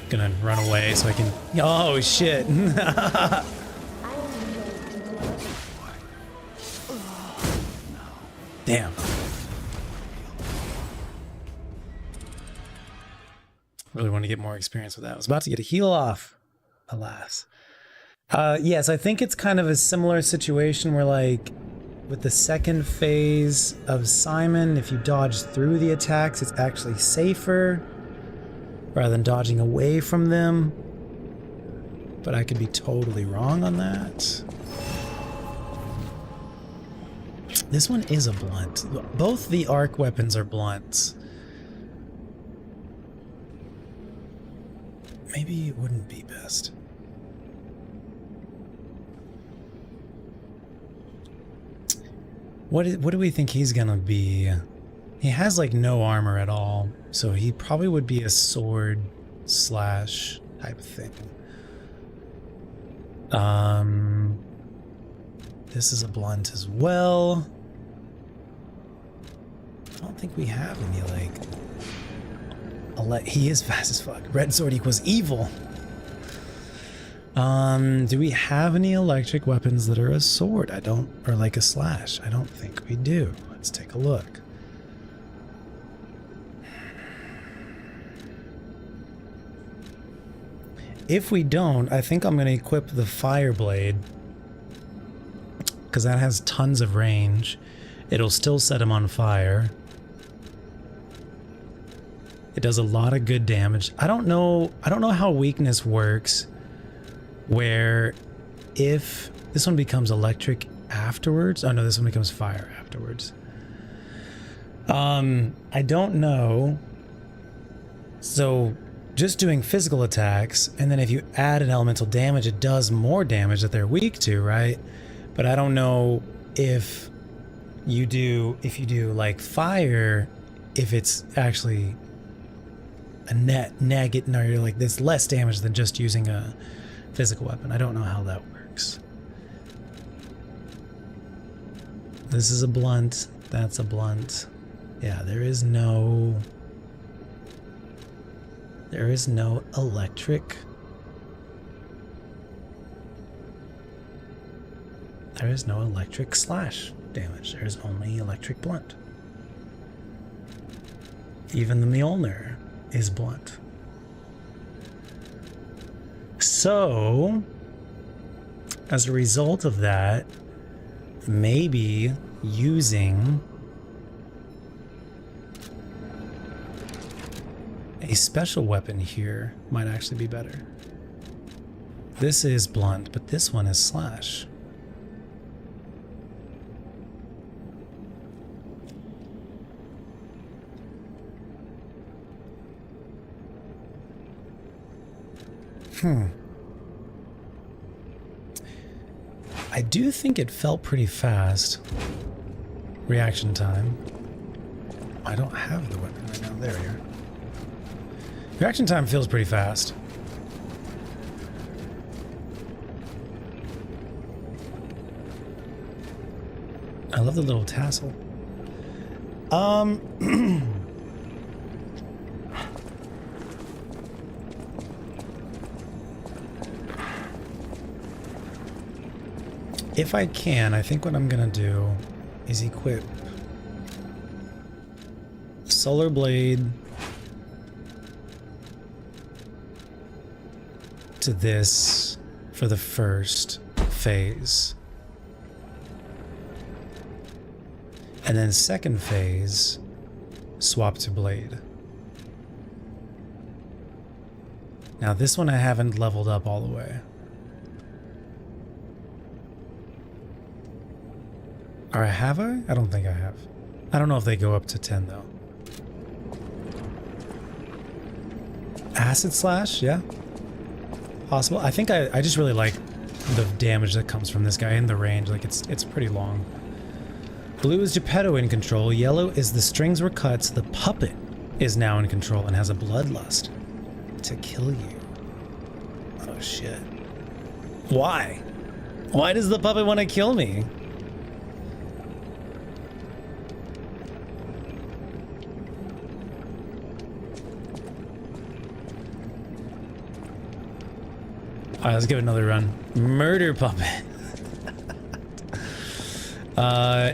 Gonna run away so I can... Oh, shit! Damn. Really want to get more experience with that. I was about to get a heal off, alas. Yes, I think it's kind of a similar situation where, like, with the second phase of Simon, if you dodge through the attacks, it's actually safer rather than dodging away from them. But I could be totally wrong on that. This one is a blunt. Both the arc weapons are blunts. Maybe it wouldn't be best. What do we think he's gonna be? He has like no armor at all, so he probably would be a sword slash type of thing. This is a blunt as well. I don't think we have any like he is fast as fuck. Red sword equals evil. Do we have any electric weapons that are a sword? Or like a slash. I don't think we do. Let's take a look. If we don't, I think I'm going to equip the fire blade, because that has tons of range. It'll still set him on fire. It does a lot of good damage. I don't know how weakness works, where if this one becomes electric afterwards. Oh no, this one becomes fire afterwards. I don't know. So just doing physical attacks, and then if you add an elemental damage, it does more damage that they're weak to, right? But I don't know if you do like fire, if it's actually a net negative, or you're like this less damage than just using a physical weapon. I don't know how that works. This is a blunt. That's a blunt. Yeah, there is no electric. There is no electric slash damage. There's only electric blunt. Even the Mjolnir is blunt. So, as a result of that, maybe using a special weapon here might actually be better. This is blunt, but this one is slash. I do think it felt pretty fast. Reaction time. I don't have the weapon right now. There we are. Reaction time feels pretty fast. I love the little tassel. If I can, I think what I'm gonna do is equip Solar Blade to this for the first phase. And then second phase, swap to Blade. Now this one I haven't leveled up all the way. Or have I? I don't think I have. I don't know if they go up to 10 though. Acid Slash, yeah. Possible. I think I just really like the damage that comes from this guy in the range. Like it's pretty long. Blue is Geppetto in control. Yellow is the strings were cut, so the puppet is now in control and has a bloodlust to kill you. Oh shit. Why? Why does the puppet want to kill me? Alright, let's give it another run. Murder puppet.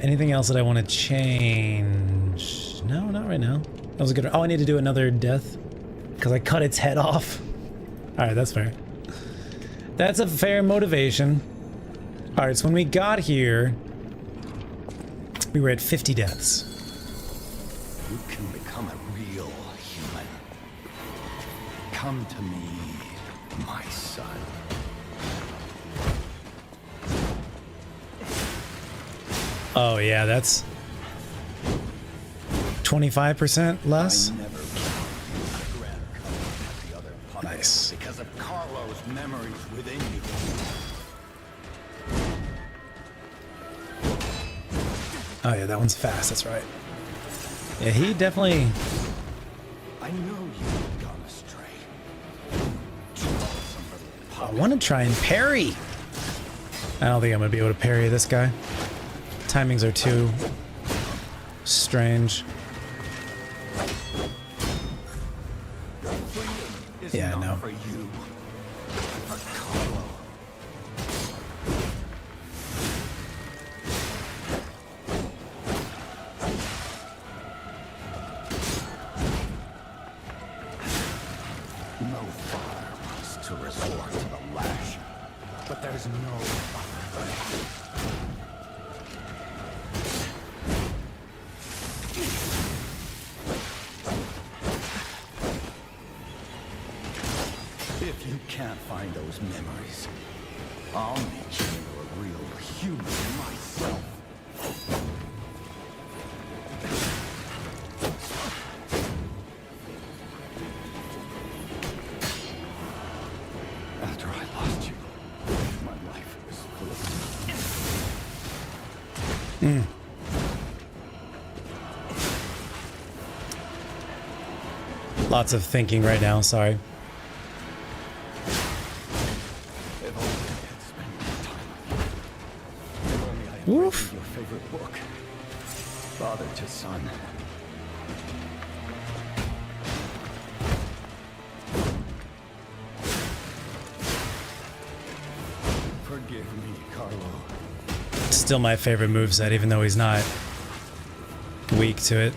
Anything else that I want to change? No, not right now. That was a good. Oh, I need to do another death because I cut its head off. Alright, that's fair. That's a fair motivation. Alright, so when we got here, we were at 50 deaths. You can become a real human. Come to me, my son. Oh yeah, that's 25% less. Nice. Because of Carlo's memories within you. Oh yeah, that one's fast, that's right. Yeah, he definitely... I know you've gone astray. I want to try and parry. I don't think I'm going to be able to parry this guy. Timings are too strange. Yeah, no. For you. For Carlo. No father wants to resort to the lash, but there's no other way. If you can't find those memories, I'll make you a real human myself. After I lost you, my life was full of... Lots of thinking right now, sorry. If only I had spent more time with you. If only I had Woof. read your favorite book. Father to Son. Forgive me, Carlo. Still my favorite moveset, even though he's not weak to it.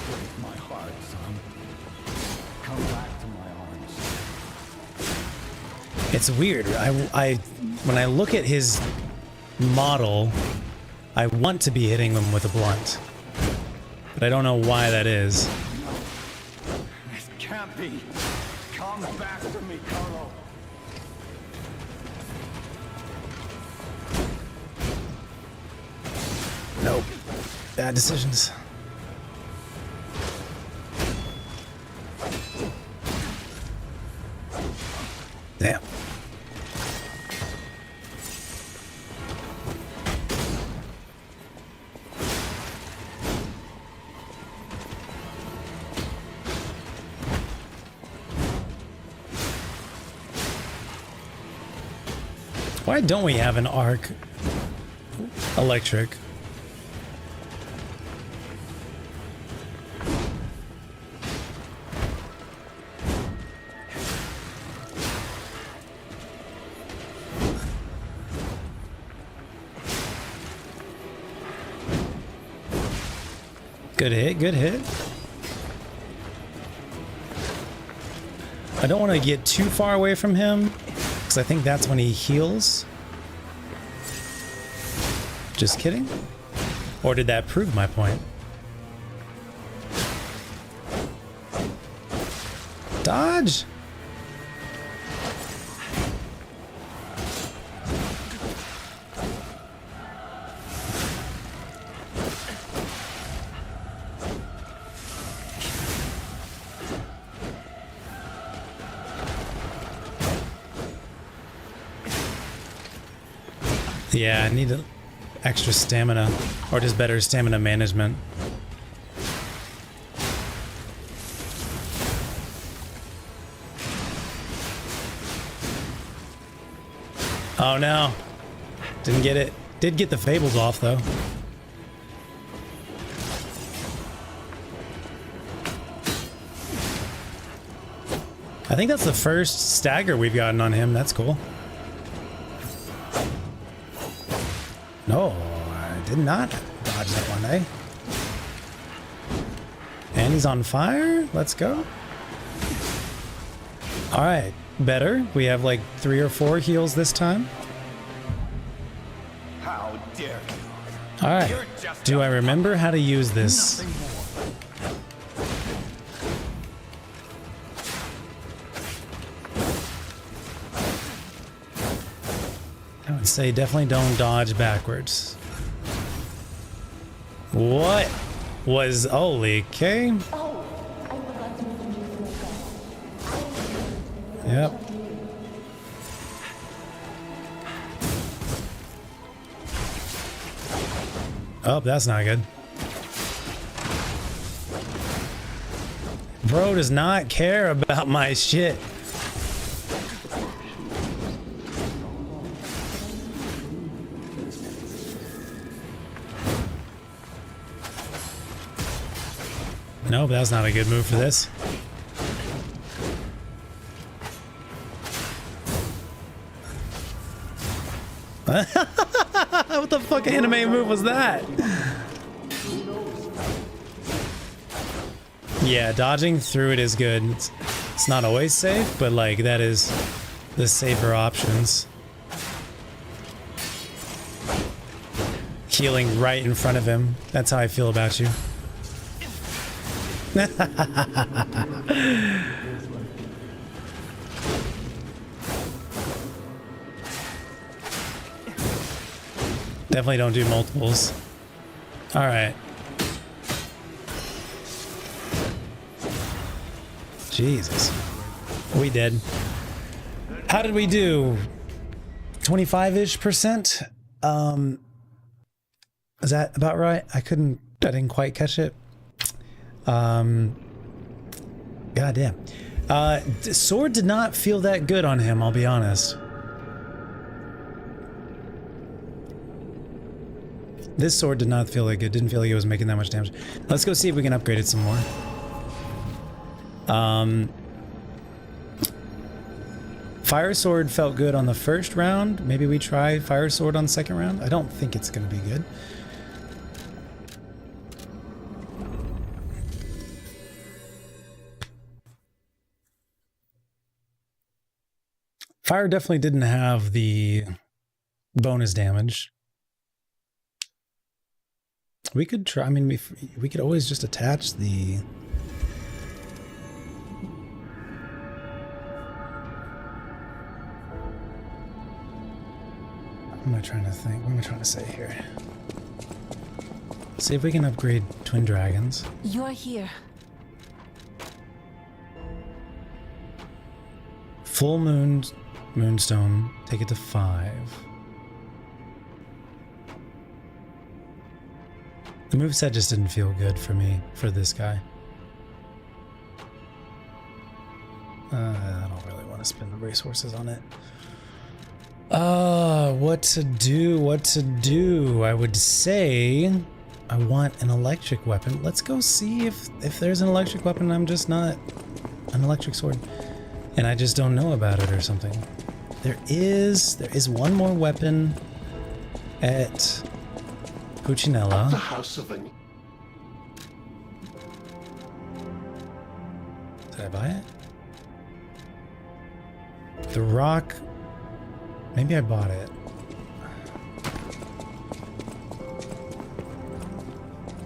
Break my heart, son. Come back to my arms. It's weird. When I look at his model, I want to be hitting him with a blunt. But I don't know why that is. This can't be. Come back to me, Carlo. Nope. Bad decisions. Damn. Why don't we have an arc electric? Good hit, good hit. I don't want to get too far away from him because I think that's when he heals. Just kidding. Or did that prove my point? Dodge! Yeah, I need extra stamina, or just better stamina management. Oh no, didn't get it. Did get the fables off though. I think that's the first stagger we've gotten on him. That's cool. No, I did not dodge that one, eh? And he's on fire. Let's go. All right, better. We have like 3 or 4 heals this time. How dare you? All right. Do I remember how to use this? I would say definitely don't dodge backwards. What was holy K? Yep. Oh, that's not good. Bro does not care about my shit. Nope, that's not a good move for this. What the fuck anime move was that? Yeah, dodging through it is good. It's not always safe, but like that is the safer options. Healing right in front of him. That's how I feel about you. Definitely don't do multiples. All right. Jesus. We did. How did we do? 25-ish%? Is that about right? I didn't quite catch it. Goddamn. Sword did not feel that good on him, I'll be honest. This sword did not feel that good. Didn't feel like it was making that much damage. Let's go see if we can upgrade it some more. Fire sword felt good on the first round. Maybe we try fire sword on second round. I don't think it's going to be good. Fire definitely didn't have the bonus damage. We could try, I mean, we could always just attach the... What am I trying to think? What am I trying to say here? See if we can upgrade Twin Dragons. You're here. Full Moonstone, take it to 5. The moveset just didn't feel good for me, for this guy. I don't really want to spend the resources on it. What to do? What to do? I would say I want an electric weapon. Let's go see if there's an electric weapon. I'm just not an electric sword, and I just don't know about it or something. There is one more weapon at Puccinella. The House of An... Did I buy it? The rock. Maybe I bought it.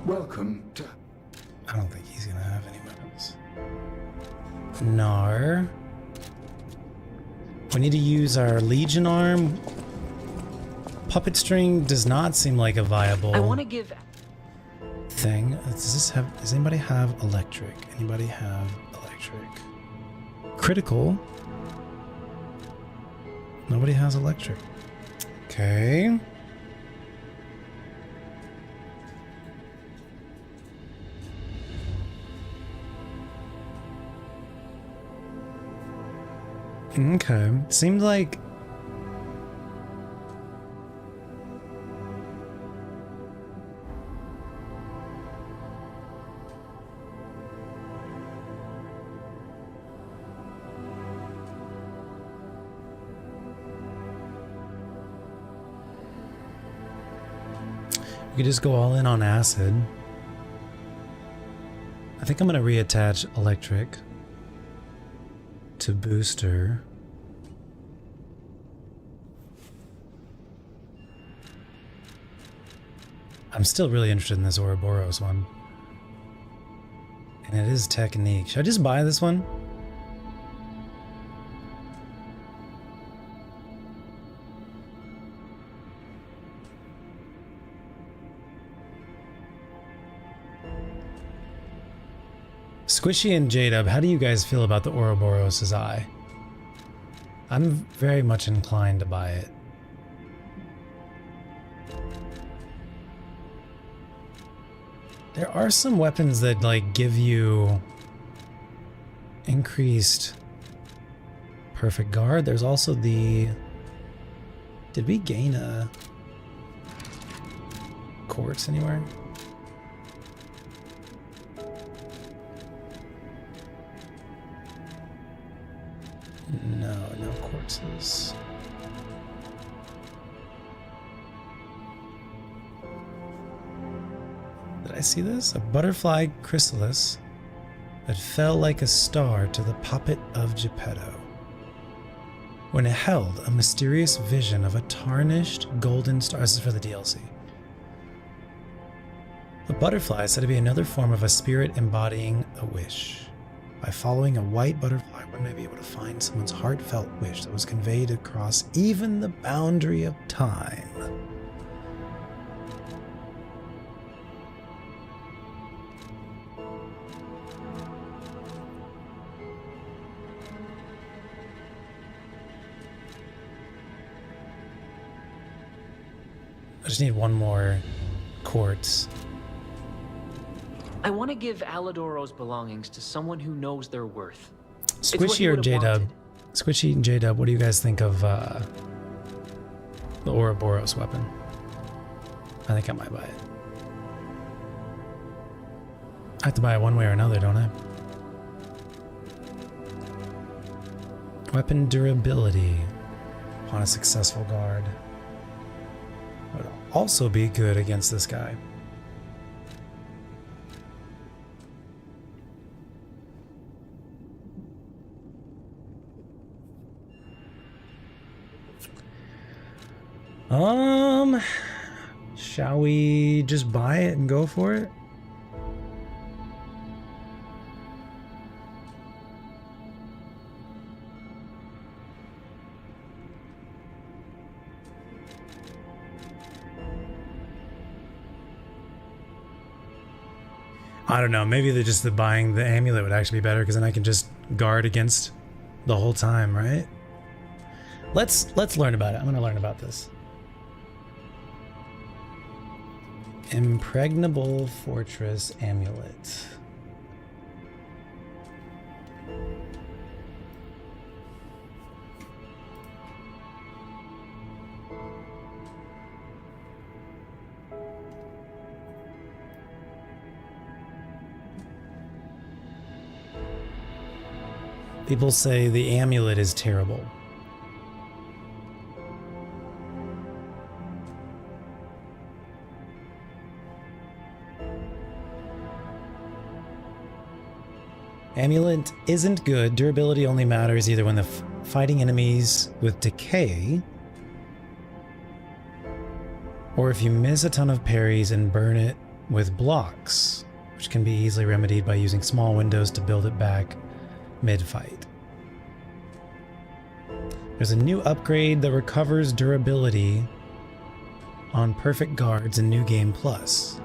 Welcome to... I don't think he's gonna have any weapons. Nar. We need to use our Legion arm. Puppet string does not seem like a viable I want to give... thing. Does anybody have electric? Anybody have electric? Critical. Nobody has electric. Okay. Okay. Seemed like we could just go all in on acid. I think I'm gonna reattach electric to booster. I'm still really interested in this Ouroboros one. And it is technique. Should I just buy this one? Squishy and J-Dub, how do you guys feel about the Ouroboros' eye? I'm very much inclined to buy it. There are some weapons that like give you increased perfect guard. There's also the... Did we gain a quartz anywhere? No quartzes. Did I see this? A butterfly chrysalis that fell like a star to the puppet of Geppetto. When it held a mysterious vision of a tarnished golden star. This is for the DLC. The butterfly is said to be another form of a spirit embodying a wish. By following a white butterfly, one may be able to find someone's heartfelt wish that was conveyed across even the boundary of time. I just need one more quartz. I want to give Alidoro's belongings to someone who knows their worth. Squishy or J-Dub? Squishy and J-Dub, what do you guys think of the Ouroboros weapon? I think I might buy it. I have to buy it one way or another, don't I? Weapon durability on a successful guard would also be good against this guy. Shall we just buy it and go for it? I don't know, maybe the buying the amulet would actually be better because then I can just guard against the whole time, right? Let's learn about it. I'm gonna learn about this. Impregnable Fortress Amulet. People say the amulet is terrible. Amulet isn't good. Durability only matters either when the fighting enemies with decay, or if you miss a ton of parries and burn it with blocks, which can be easily remedied by using small windows to build it back mid-fight. There's a new upgrade that recovers durability on perfect guards in New Game Plus.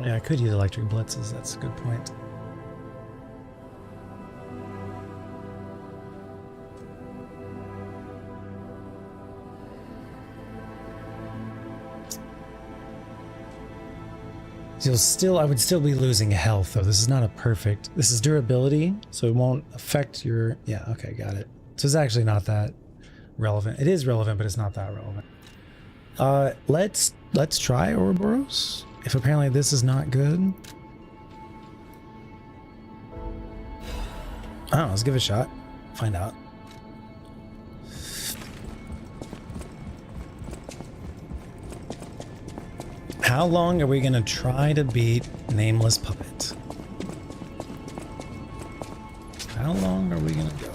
Yeah, I could use electric blitzes, that's a good point. I would still be losing health though. This is not a perfect, this is durability, so it won't affect your, yeah, okay, got it. So it's actually not that relevant. It is relevant, but it's not that relevant. Let's try Ouroboros. If apparently this is not good. I don't know, let's give it a shot. Find out. How long are we gonna try to beat Nameless Puppet? How long are we gonna go?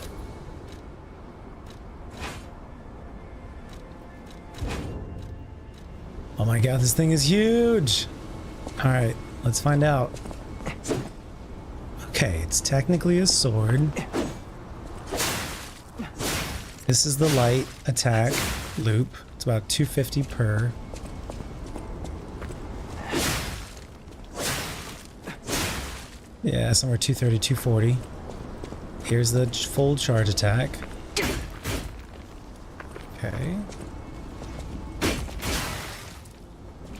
Oh my god, this thing is huge! Alright, let's find out. Okay, it's technically a sword. This is the light attack loop. It's about 250 per. Yeah, somewhere 230, 240. Here's the full charge attack. Okay.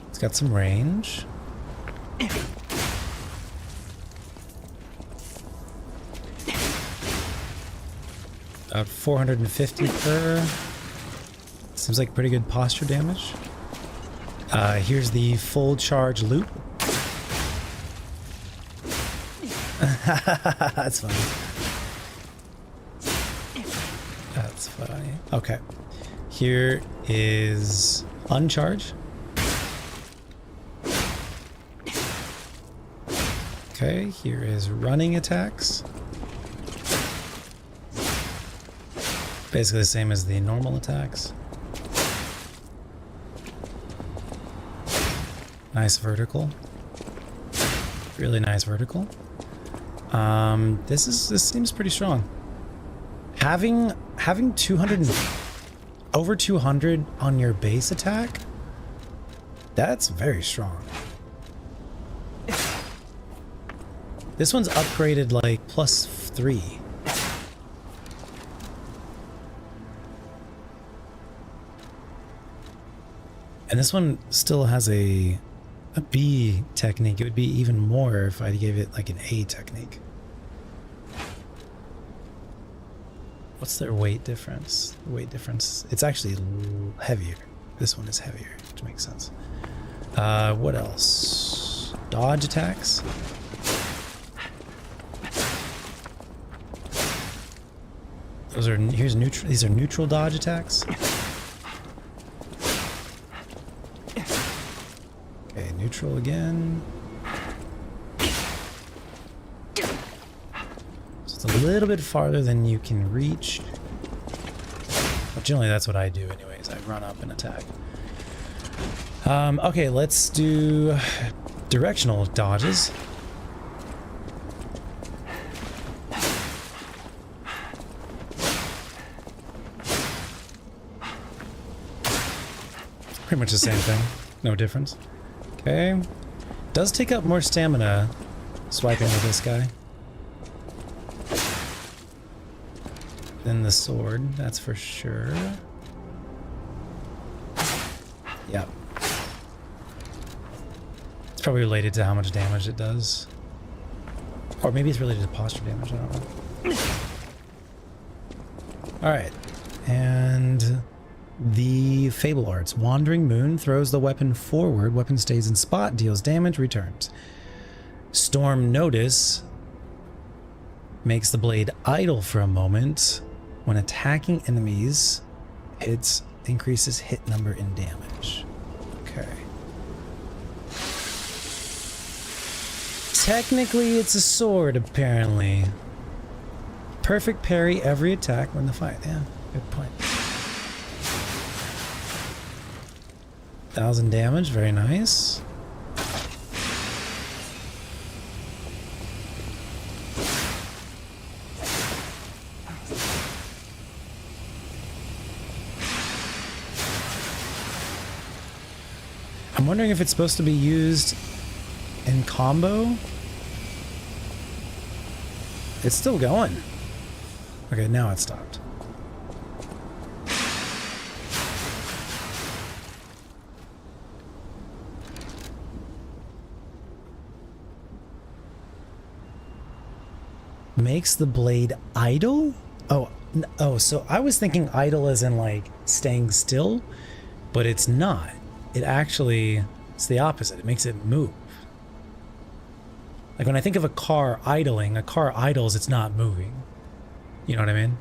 It's got some range. About 450 per. Seems like pretty good posture damage. Here's the full charge loop. That's funny. That's funny. Okay. Here is uncharge. Okay, here is running attacks. Basically the same as the normal attacks. Nice vertical. Really nice vertical. This seems pretty strong. Having 200 over 200 on your base attack, that's very strong. This one's upgraded like +3. And this one still has a B technique. It would be even more if I gave it like an A technique. What's their weight difference? The weight difference, it's actually heavier. This one is heavier, which makes sense. What else? Dodge attacks. Here's neutral. These are neutral dodge attacks. Okay, neutral again. So it's a little bit farther than you can reach. But generally, that's what I do, anyways. I run up and attack. Okay, let's do directional dodges. Pretty much the same thing. No difference. Okay. Does take up more stamina swiping with this guy than the sword, that's for sure. Yep. It's probably related to how much damage it does. Or maybe it's related to posture damage, I don't know. Alright. And the Fable Arts. Wandering Moon throws the weapon forward. Weapon stays in spot, deals damage, returns. Storm Notice makes the blade idle for a moment. When attacking enemies, hits increases hit number and damage. Okay. Technically, it's a sword, apparently. Perfect parry every attack when the fight. Yeah, good point. 1,000 damage, very nice. I'm wondering if it's supposed to be used in combo. It's still going. Okay, now it stopped. Makes the blade idle? Oh, so I was thinking idle as in like staying still, but it's not. It actually, it's the opposite. It makes it move. Like when I think of a car idling, a car idles, it's not moving. You know what I mean?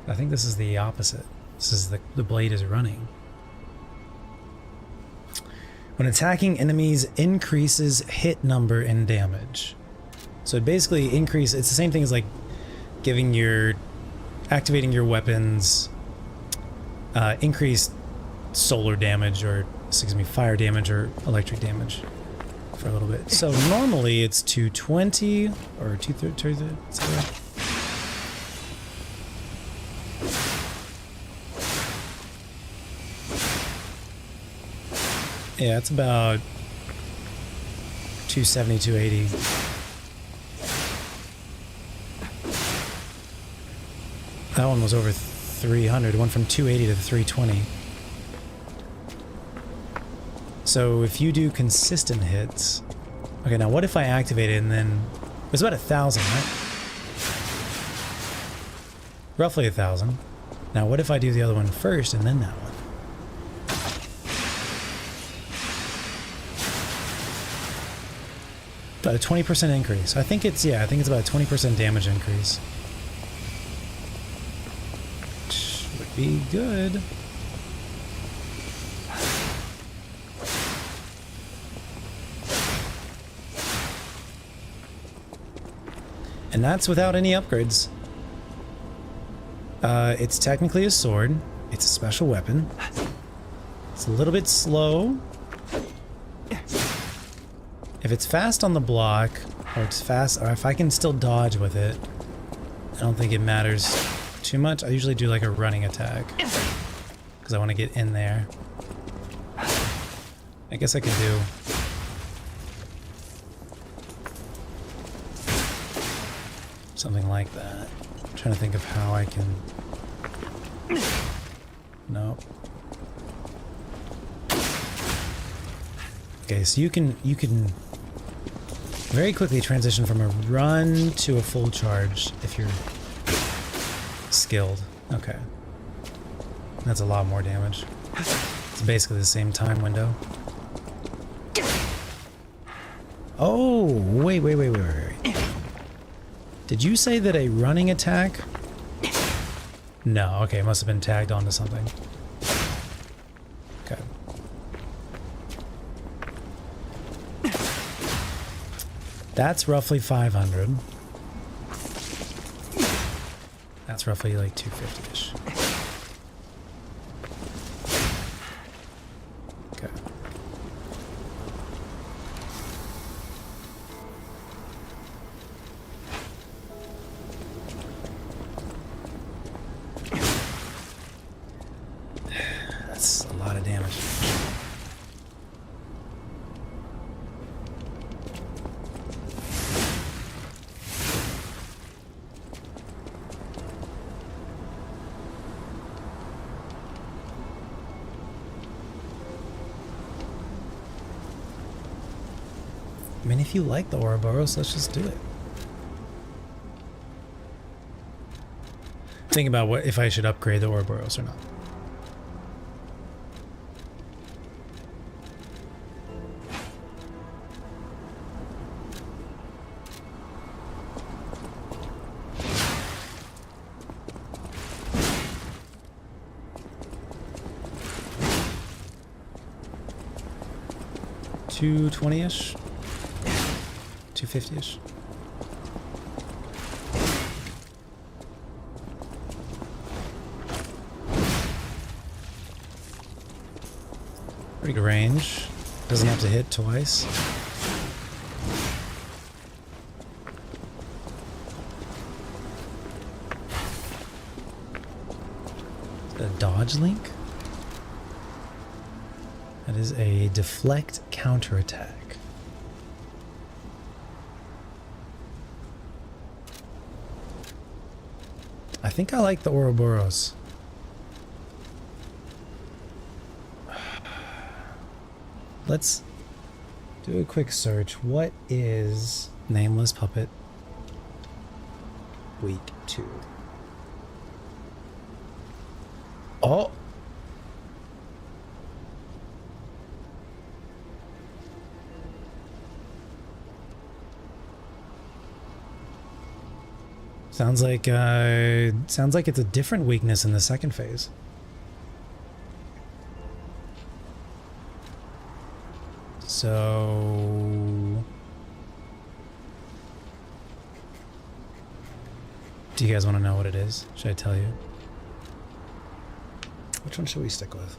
I think this is the opposite. This is the blade is running. When attacking enemies, increases hit number and damage. So it basically it's the same thing as like activating your weapons, increased solar damage or, excuse me, fire damage or electric damage for a little bit. So normally it's 220 or 230. Yeah, it's about 270, 280. That one was over 300. It went from 280 to 320. So if you do consistent hits... Okay, now what if I activate it and then... It was about 1,000, right? Roughly 1,000. Now what if I do the other one first and then that one? About a 20% increase. I think it's about a 20% damage increase. Which would be good. And that's without any upgrades. It's technically a sword. It's a special weapon. It's a little bit slow. If it's fast on the block, or it's fast, or if I can still dodge with it, I don't think it matters too much. I usually do like a running attack, because I want to get in there. I guess I could do... something like that. I'm trying to think of how I can... Nope. Okay, so you can very quickly transition from a run to a full charge if you're skilled. Okay. That's a lot more damage. It's basically the same time window. Oh, wait. Did you say that a running attack? No, okay, it must have been tagged onto something. Okay. That's roughly 500. That's roughly like 250-ish. Okay. That's a lot of damage. mean, if you like the Ouroboros, let's just do it. Think about what if I should upgrade the Ouroboros or not. $220-ish, $250-ish. Pretty good range. Doesn't have to hit twice. Is that a dodge link? That is a deflect counterattack. I think I like the Ouroboros. Let's do a quick search. What is Nameless Puppet Week 2? Oh! Sounds like it's a different weakness in the second phase. So, do you guys want to know what it is? Should I tell you? Which one should we stick with?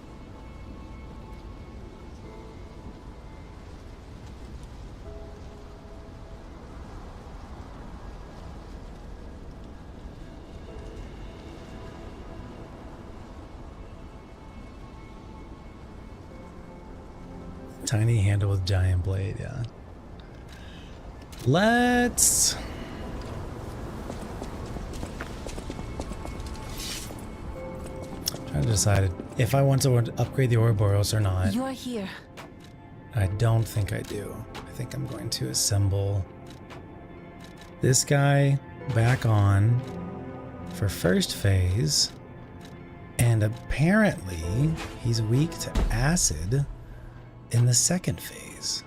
Tiny handle with giant blade, yeah. Let's... I'm trying to decide if I want to upgrade the Ouroboros or not. You are here. I don't think I do. I think I'm going to assemble this guy back on for first phase. And apparently he's weak to acid in the second phase.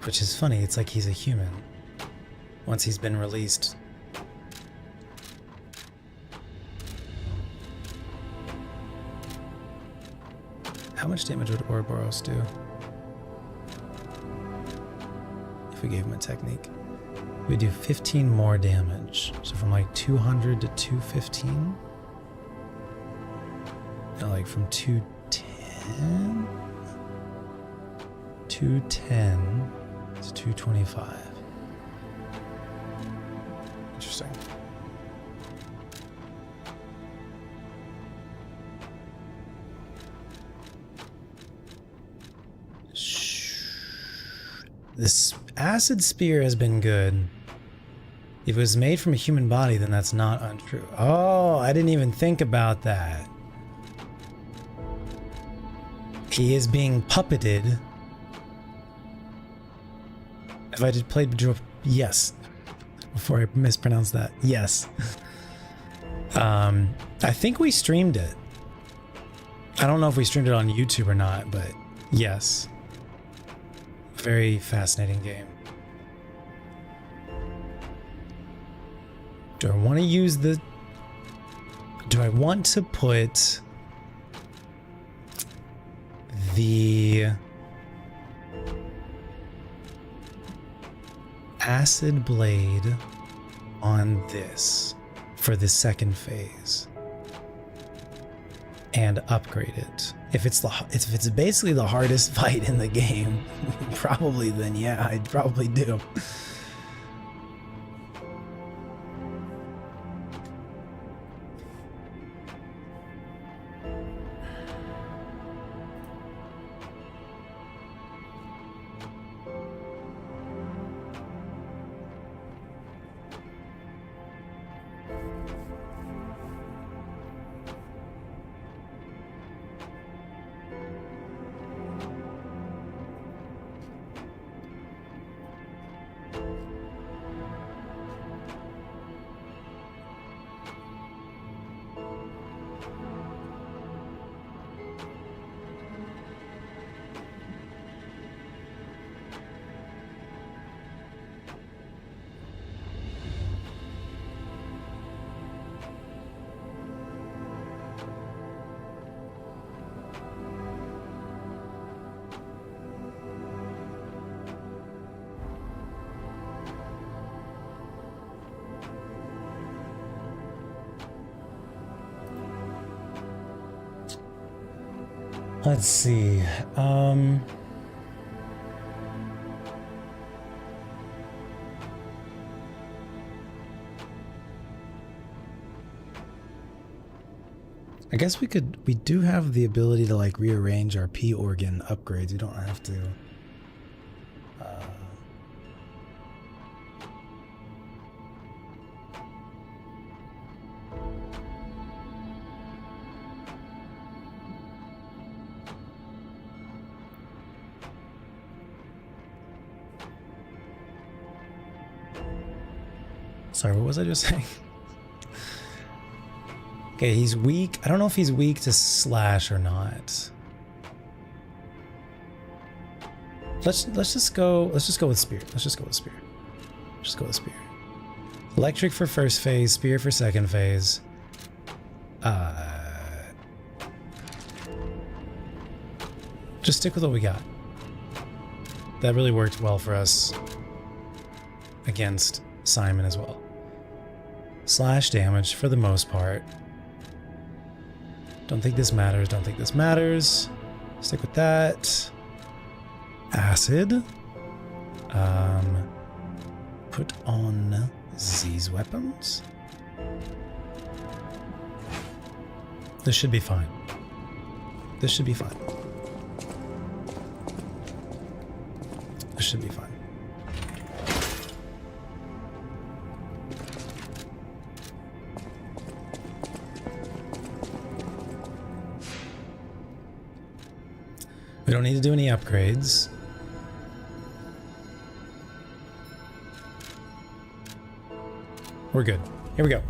Which is funny, it's like he's a human once he's been released. How much damage would Ouroboros do if we gave him a technique? We do 15 more damage. So from like 200 to 215? No, like from 210? 210 to 225. Interesting. This acid spear has been good. If it was made from a human body, then that's not untrue. Oh, I didn't even think about that. He is being puppeted. If I just played yes. Before I mispronounced that. Yes. I think we streamed it. I don't know if we streamed it on YouTube or not, but yes. Very fascinating game. Do I want to use the... Do I want to put the acid blade on this for the second phase and upgrade it? If it's basically the hardest fight in the game, probably, then yeah, I'd probably do. Let's see. I guess we do have the ability to like rearrange our P organ upgrades. We don't have to. Sorry, what was I just saying? Okay, he's weak. I don't know if he's weak to slash or not. Let's just go with spear. Let's just go with spear. Just go with spear. Electric for first phase, spear for second phase. Just stick with what we got. That really worked well for us against Simon as well. Slash damage for the most part. Don't think this matters. Don't think this matters. Stick with that. Acid. Put on these weapons. This should be fine. This should be fine. This should be fine. We don't need to do any upgrades. We're good. Here we go.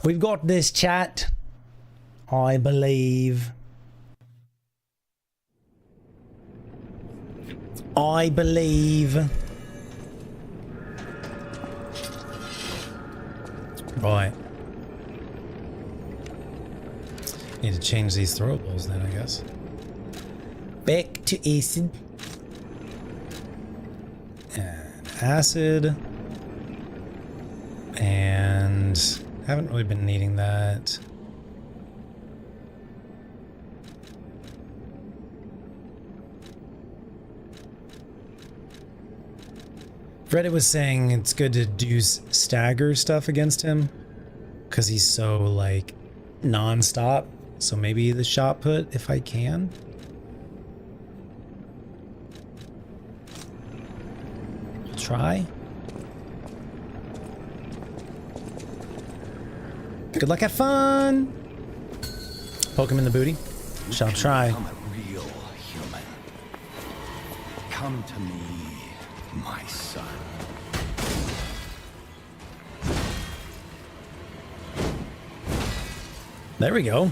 We've got this, chat. I believe. I believe. Right. Need to change these throwables then, I guess. Back to acid. And acid. And haven't really been needing that. Reddit was saying it's good to do stagger stuff against him because he's so like non-stop. So maybe the shot put if I can. I'll try. Good luck, have fun. Poke him in the booty. Shall try. I'm a real human. Come to me, my son. There we go.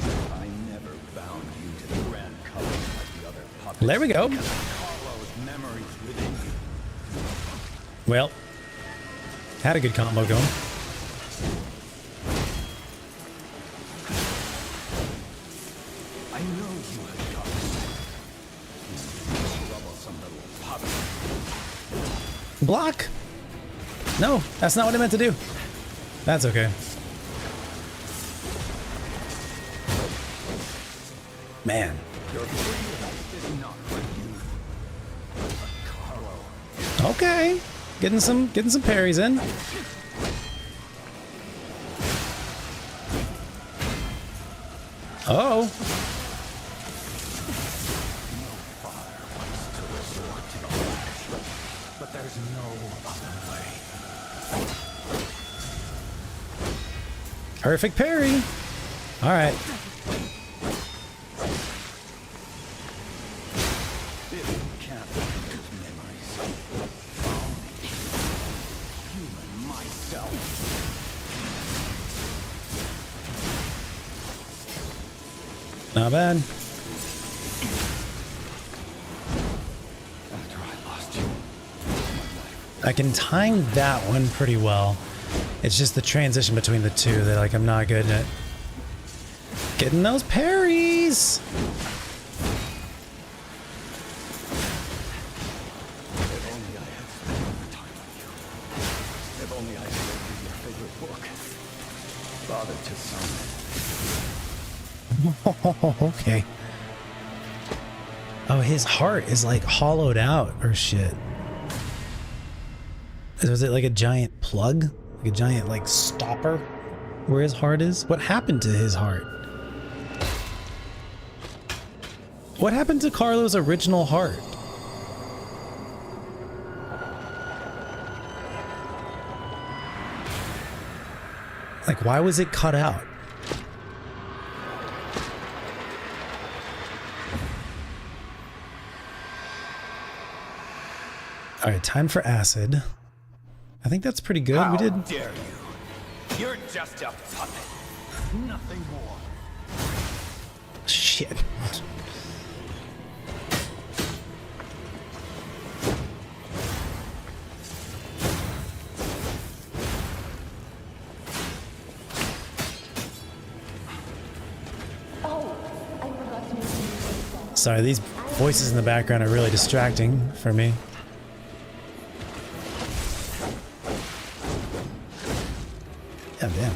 I never bound you to the grand color like the other puppets. There we go. Carlo's memories within you. Well, had a good combo going. I know you have got troublesome little puppet. Block. No, that's not what I meant to do. That's okay. Man. Your freedom is not for you, Carlo. Okay. Getting some parries in. Uh-oh. But there's no other way. Perfect parry. All right. If you can't find those memories, I'll make you human myself. Not bad. After I lost you, I can time that one pretty well. It's just the transition between the two that like I'm not good at. Getting those parries. if only I had I read you your favorite book. Father to son. Okay. Oh, his heart is like hollowed out or shit. Was it like a giant plug? Like a giant like stopper where his heart is? What happened to his heart? What happened to Carlo's original heart? Like, why was it cut out? All right, time for acid. I think that's pretty good. We did. How dare you? You're just a puppet. Nothing more. Shit. Sorry, these voices in the background are really distracting for me. Oh, damn.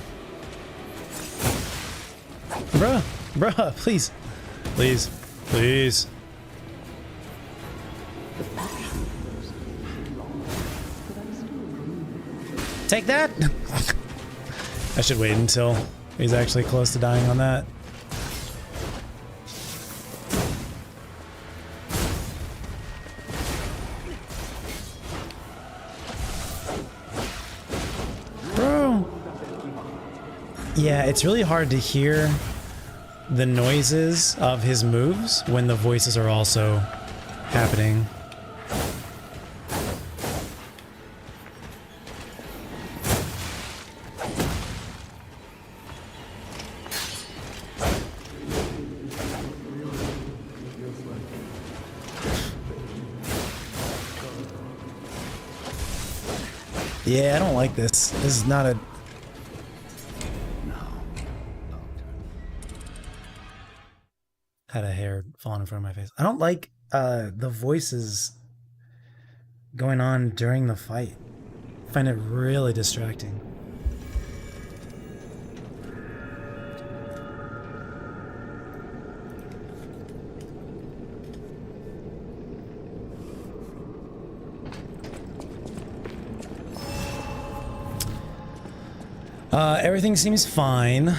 Bruh, please. Please. Please. Take that! I should wait until he's actually close to dying on that. Yeah, it's really hard to hear the noises of his moves when the voices are also happening. Yeah, I don't like this. This is not a... Had a hair falling in front of my face. I don't like the voices going on during the fight. I find it really distracting. Everything seems fine.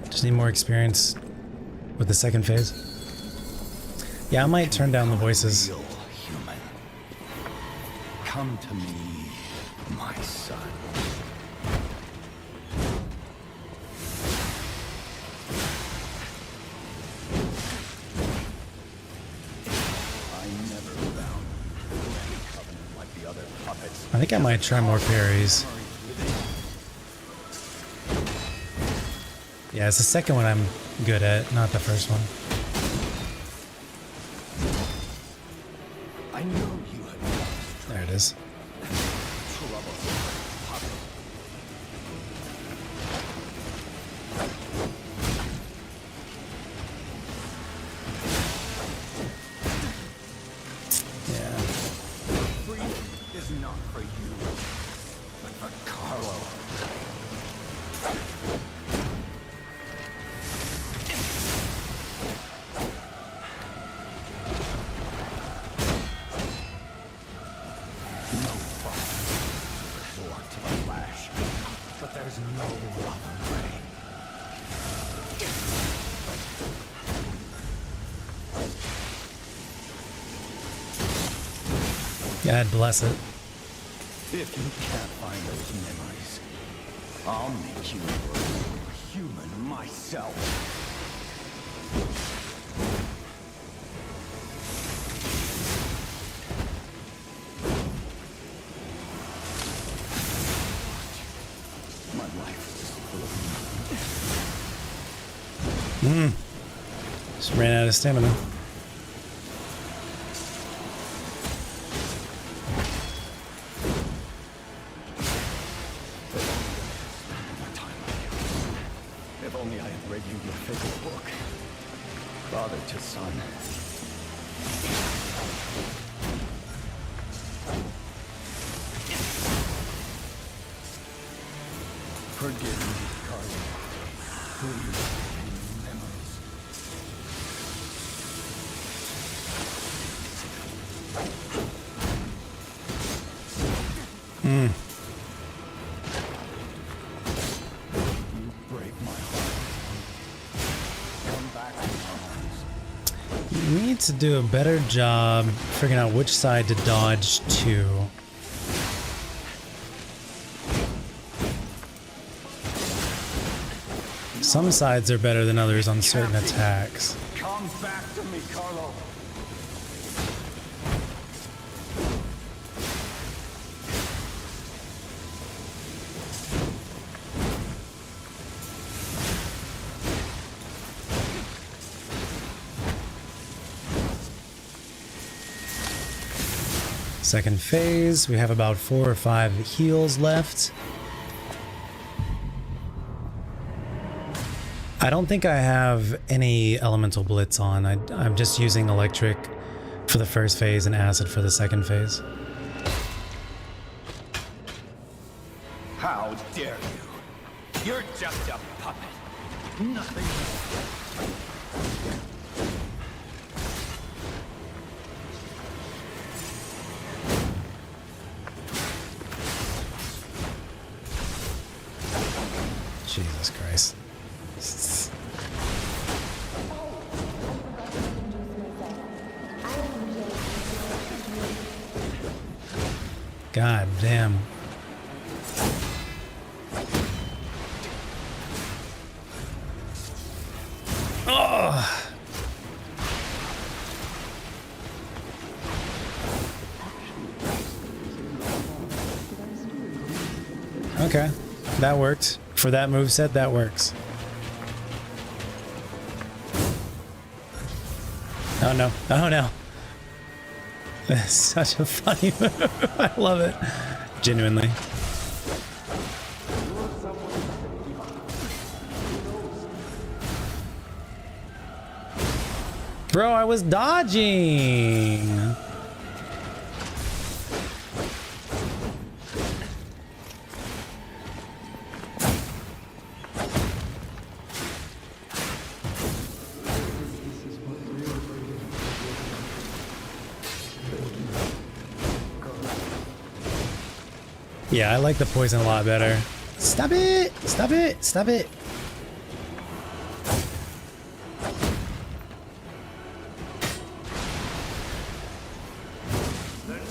Just need more experience with the second phase. Yeah, I might turn down the voices. Real human. Come to me, my son. I never found any covenant like the other puppets. I think I might try more parries. Yeah, it's the second one I'm good at, not the first one. I know you have There it is. trouble. Yeah. Freedom is not for you, but for Carlo. No fire, war to the flash, but there's no other way. God bless it. If you can't find those memories, I'll make you a human myself. My life is full of Just ran out of stamina. my time with you. If only I had read you your favorite book. Father to son. Forgive me, Carlo. Please, memories. You break my heart. Come back to my arms. You need to do a better job figuring out which side to dodge to. Some sides are better than others on certain attacks. Come back to me, Carlo. Second phase, we have about 4 or 5 heals left. I don't think I have any elemental blitz on. I'm just using electric for the first phase and acid for the second phase. How dare you? You're just a puppet. Nothing more. Jesus Christ. God damn. Oh. Okay, that worked. For that moveset, that works. Oh no, oh no. That's such a funny move. I love it. Genuinely. Bro, I was dodging. Yeah, I like the poison a lot better. Stop it! Stop it! Stop it!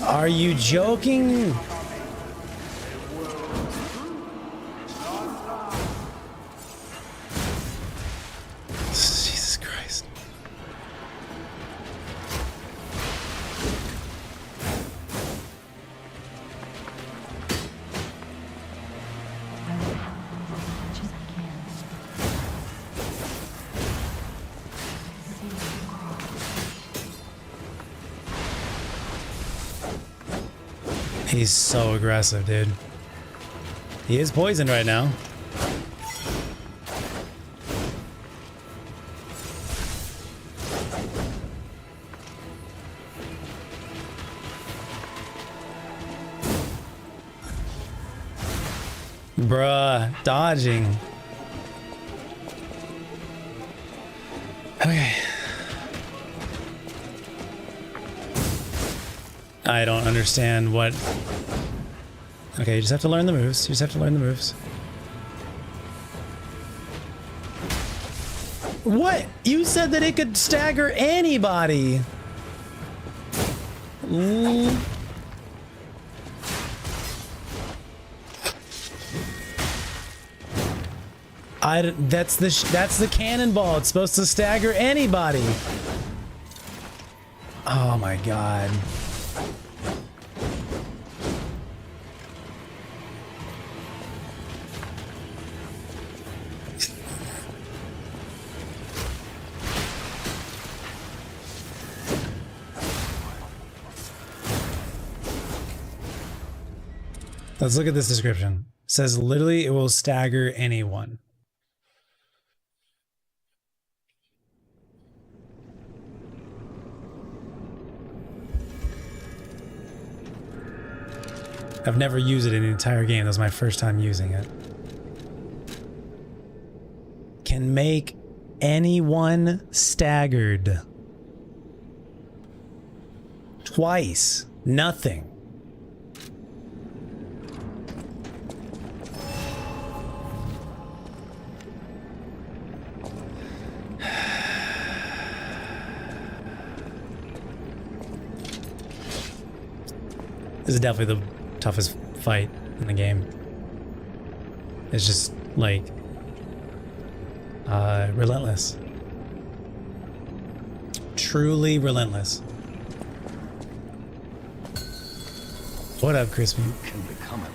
Are you joking? Jesus Christ. He's so aggressive, dude. He is poisoned right now. Bruh, dodging. Okay. I don't understand what... Okay, you just have to learn the moves. You just have to learn the moves. What? You said that it could stagger anybody. That's the cannonball. It's supposed to stagger anybody. Oh my god. Let's look at this description. It says literally it will stagger anyone. I've never used it in the entire game. That was my first time using it. can make anyone staggered. Twice. Nothing. This is definitely the toughest fight in the game. It's just like relentless. Truly relentless. What up, Crispy?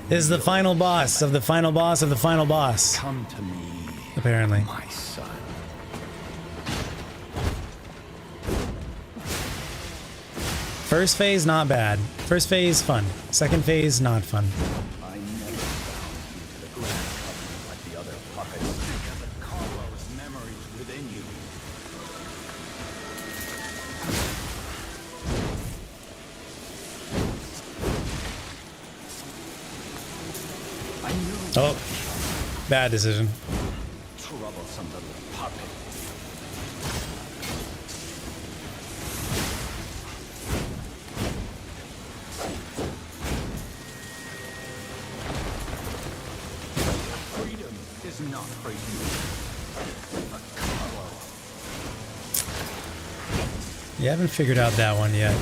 This is the final boss of the final boss of the final boss. Come to me, apparently. my son. First phase, not bad. First phase, fun. Second phase, not fun. I never bound you to the grand covenant like the other puppets. But Carlo's memories within you. I knew. Oh, bad decision. Troublesome little puppet. Freedom is not for you, but Carlo. You haven't figured out that one yet.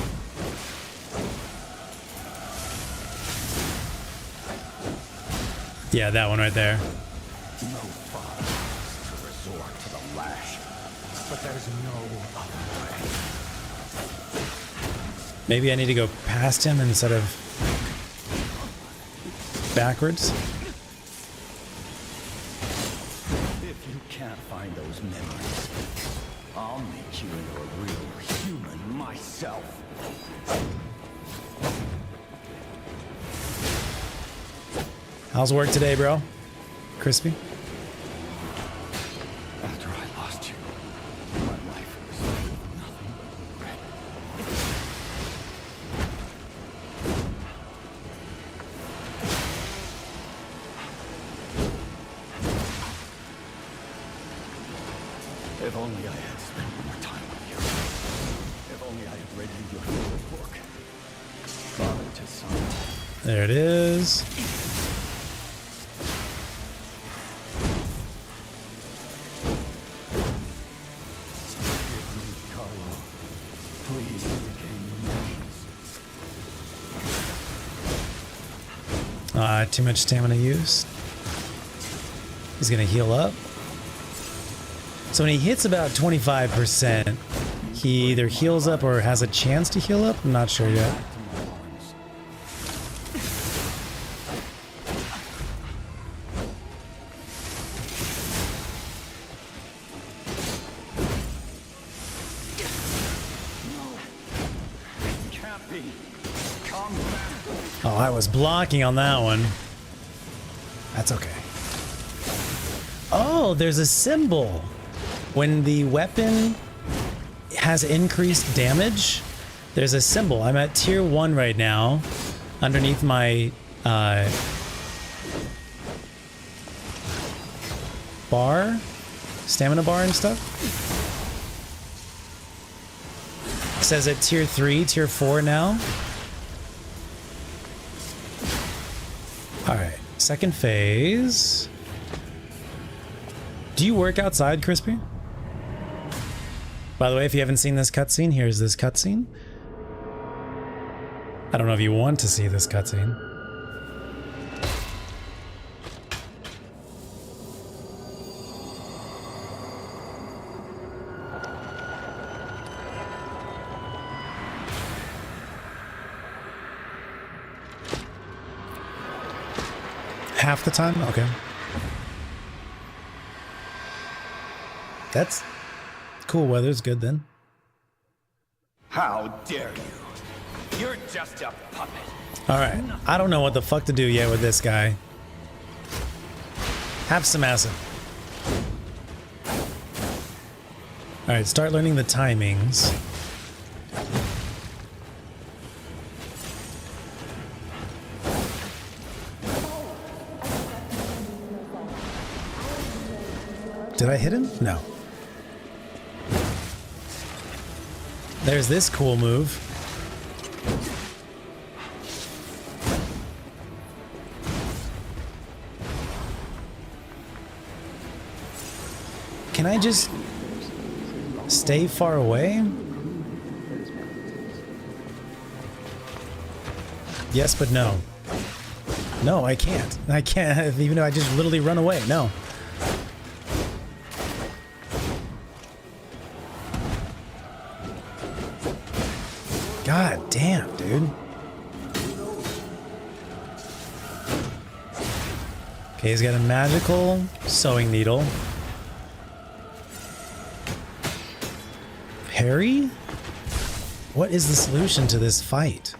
Yeah, that one right there. No father is to resort to the lash, but there's no other way. Maybe I need to go past him instead of backwards. If you can't find those memories, I'll make you into a real human myself. How's work today, bro? Crispy? After I lost you, my life was nothing but regret. If only I had spent more time with you. If only I had read you your favorite book. Father to son. There it is. Too much stamina use. He's gonna heal up. So when he hits about 25%, he either heals up or has a chance to heal up. I'm not sure yet. Oh, I was blocking on that one. That's okay. Oh, there's a symbol. When the weapon has increased damage, there's a symbol. I'm at tier 1 right now. Underneath my bar, stamina bar and stuff. It says at tier 3, tier 4 now. Alright, second phase. Do you work outside, Crispy? By the way, if you haven't seen this cutscene, here's this cutscene. I don't know if you want to see this cutscene. Half the time? Okay. That's cool. Weather's good then. How dare you? You're just a puppet. Alright. I don't know what the fuck to do yet with this guy. Have some acid. Alright, start learning the timings. Did I hit him? No. There's this cool move. Can I just stay far away? Yes, but no. No, I can't. I can't, even though I just literally run away. No. God damn, dude. Okay, he's got a magical sewing needle. Harry? What is the solution to this fight?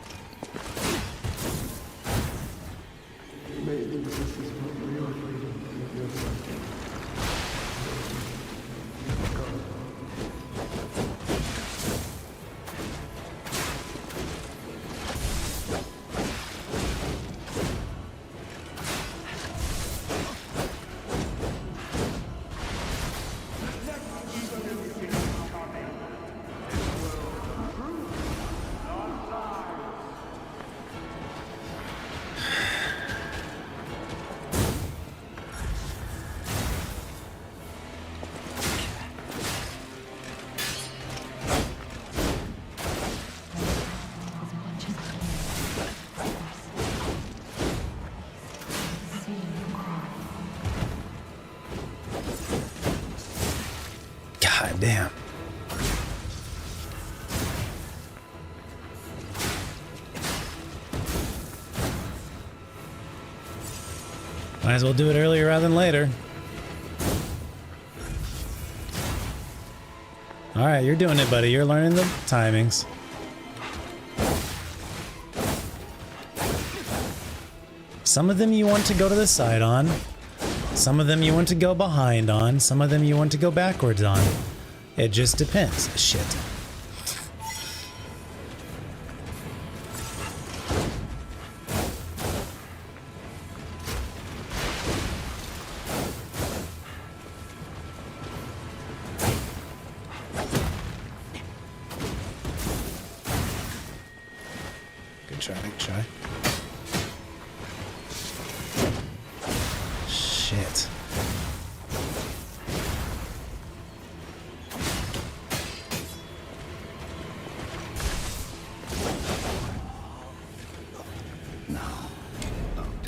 God damn. Might as well do it earlier rather than later. Alright, you're doing it, buddy. You're learning the timings. Some of them you want to go to the side on. Some of them you want to go behind on. Some of them you want to go backwards on. It just depends. Shit. Good try, good try. Shit.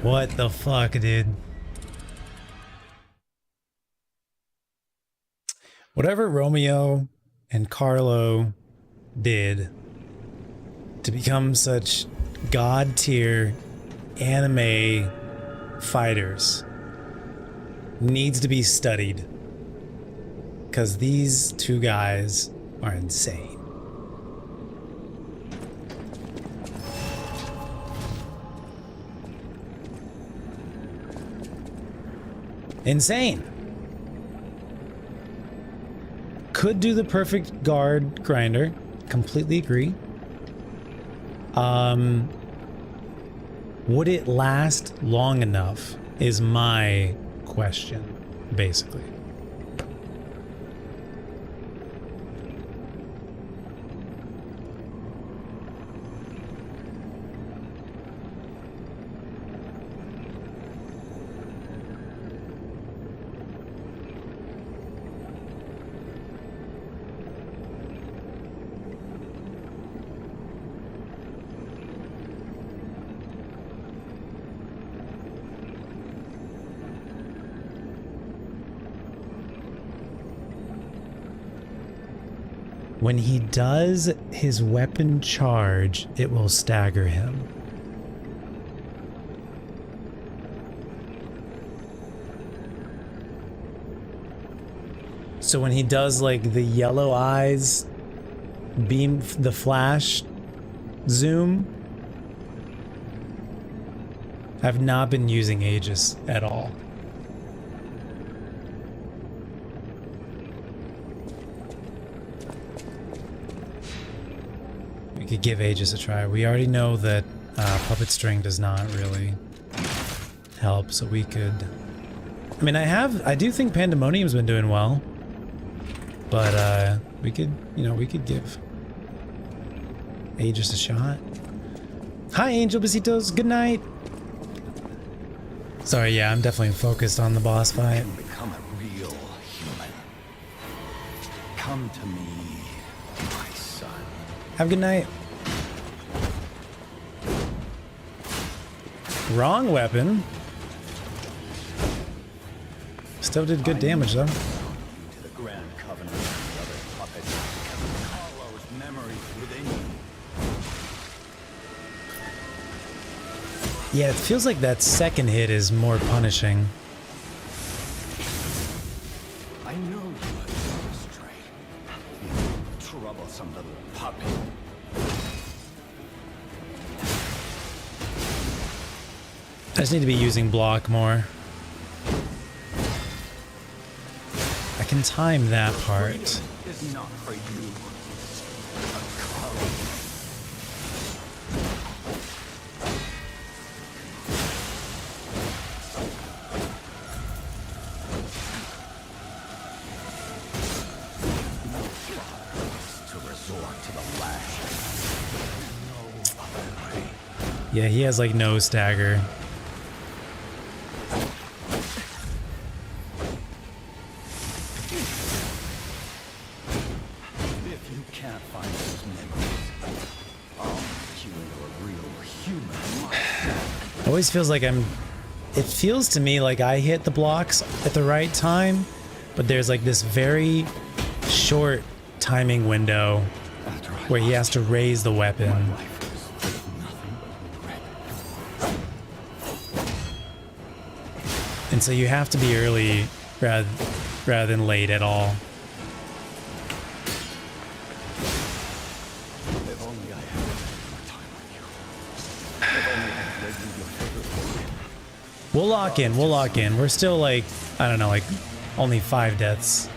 What the fuck, dude? Whatever Romeo and Carlo did to become such god-tier anime fighters needs to be studied, because these two guys are insane. Insane. Could do the perfect guard grinder. Completely agree. Would it last long enough is my question, basically. When he does his weapon charge, it will stagger him. So when he does like the yellow eyes beam, the flash zoom, I've not been using Aegis at all. We could give Aegis a try. We already know that puppet string does not really help, so we could I mean, I do think Pandemonium's been doing well. But, we could, you know, we could give Aegis a shot. Hi, Angel Besitos. Good night. Sorry, yeah, I'm definitely focused on the boss fight. Can become a real human. Come to me, my son. Have a good night. Wrong weapon. Still did good damage, though. To the Grand Covenant of the other puppets. Carlo's memories within you. Yeah, it feels like that second hit is more punishing. I know you have gone astray. You troublesome little puppy. I just need to be using block more. I can time that part. Is not for you. A Carlo. To resort to the lash. No other way. Yeah, he has like no stagger. If you can't find those memories, I'll make you into a real human myself. It always feels like it feels to me like I hit the blocks at the right time, but there's like this very short timing window After I where he has to raise the weapon. life was filled with nothing but regret. And so you have to be early rather than late at all. If only I had more time with you. If only I had read you your favorite book. We'll lock in, we'll lock in. We're still like, I don't know, like only 5 deaths.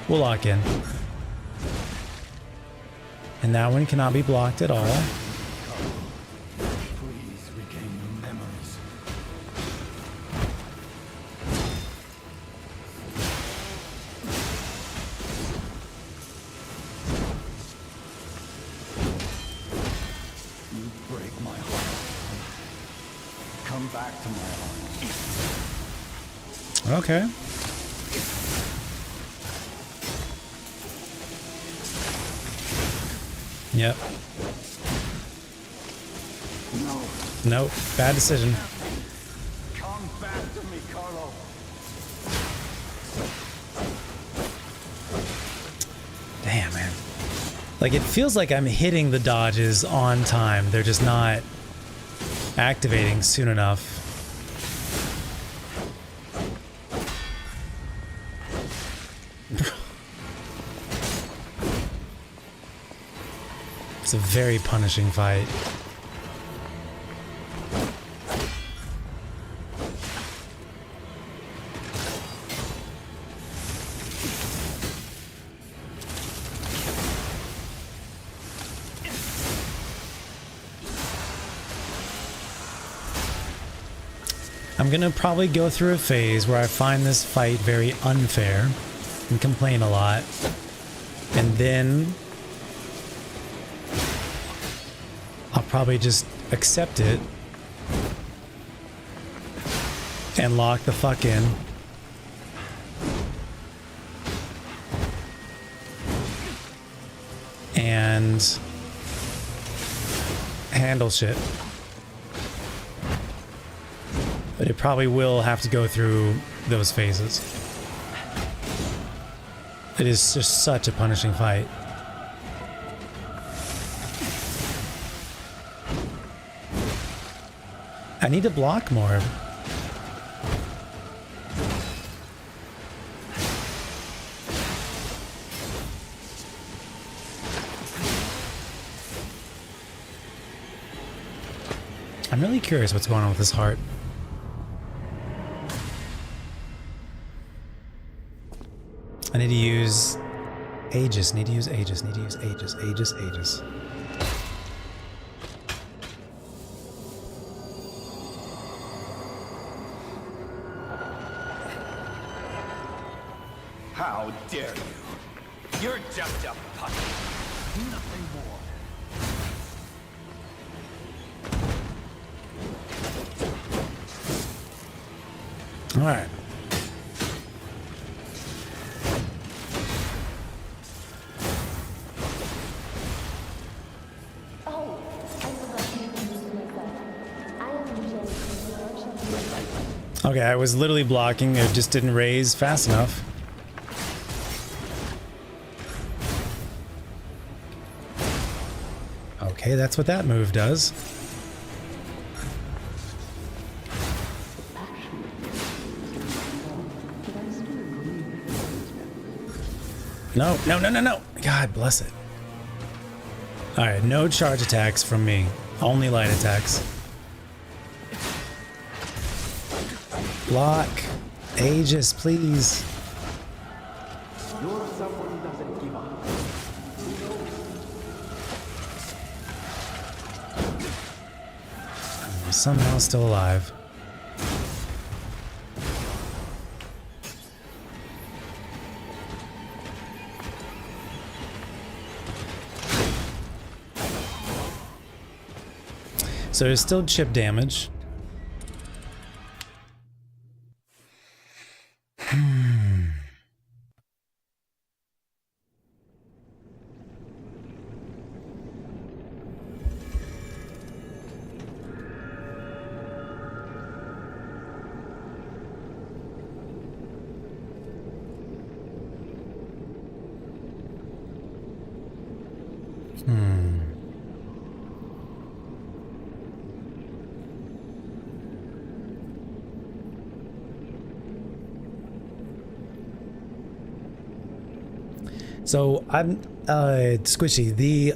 We'll lock in. And that one cannot be blocked at all. Please regain your memories. You break my heart. Come back to my arms. Okay. Yep. No, Nope. Bad decision. come back to me, Carlo. Damn, man. Like, it feels like I'm hitting the dodges on time. They're just not activating soon enough. It's a very punishing fight. I'm gonna probably go through a phase where I find this fight very unfair and complain a lot, and then I'll probably just accept it and lock the fuck in. And handle shit. But it probably will have to go through those phases. It is just such a punishing fight. I need to block more. I'm really curious what's going on with this heart. I need to use Aegis, need to use Aegis, need to use Aegis, Aegis, Aegis. How dare you? You're just a puppet. Nothing more. All right. Okay, I was literally blocking. It just didn't raise fast enough. Okay, that's what that move does. No, no, no, no, no. God bless it. All right, no charge attacks from me. Only light attacks. Block. Aegis, please. You're someone who doesn't give up. I'm somehow still alive. So there's still chip damage. So I'm Squishy, the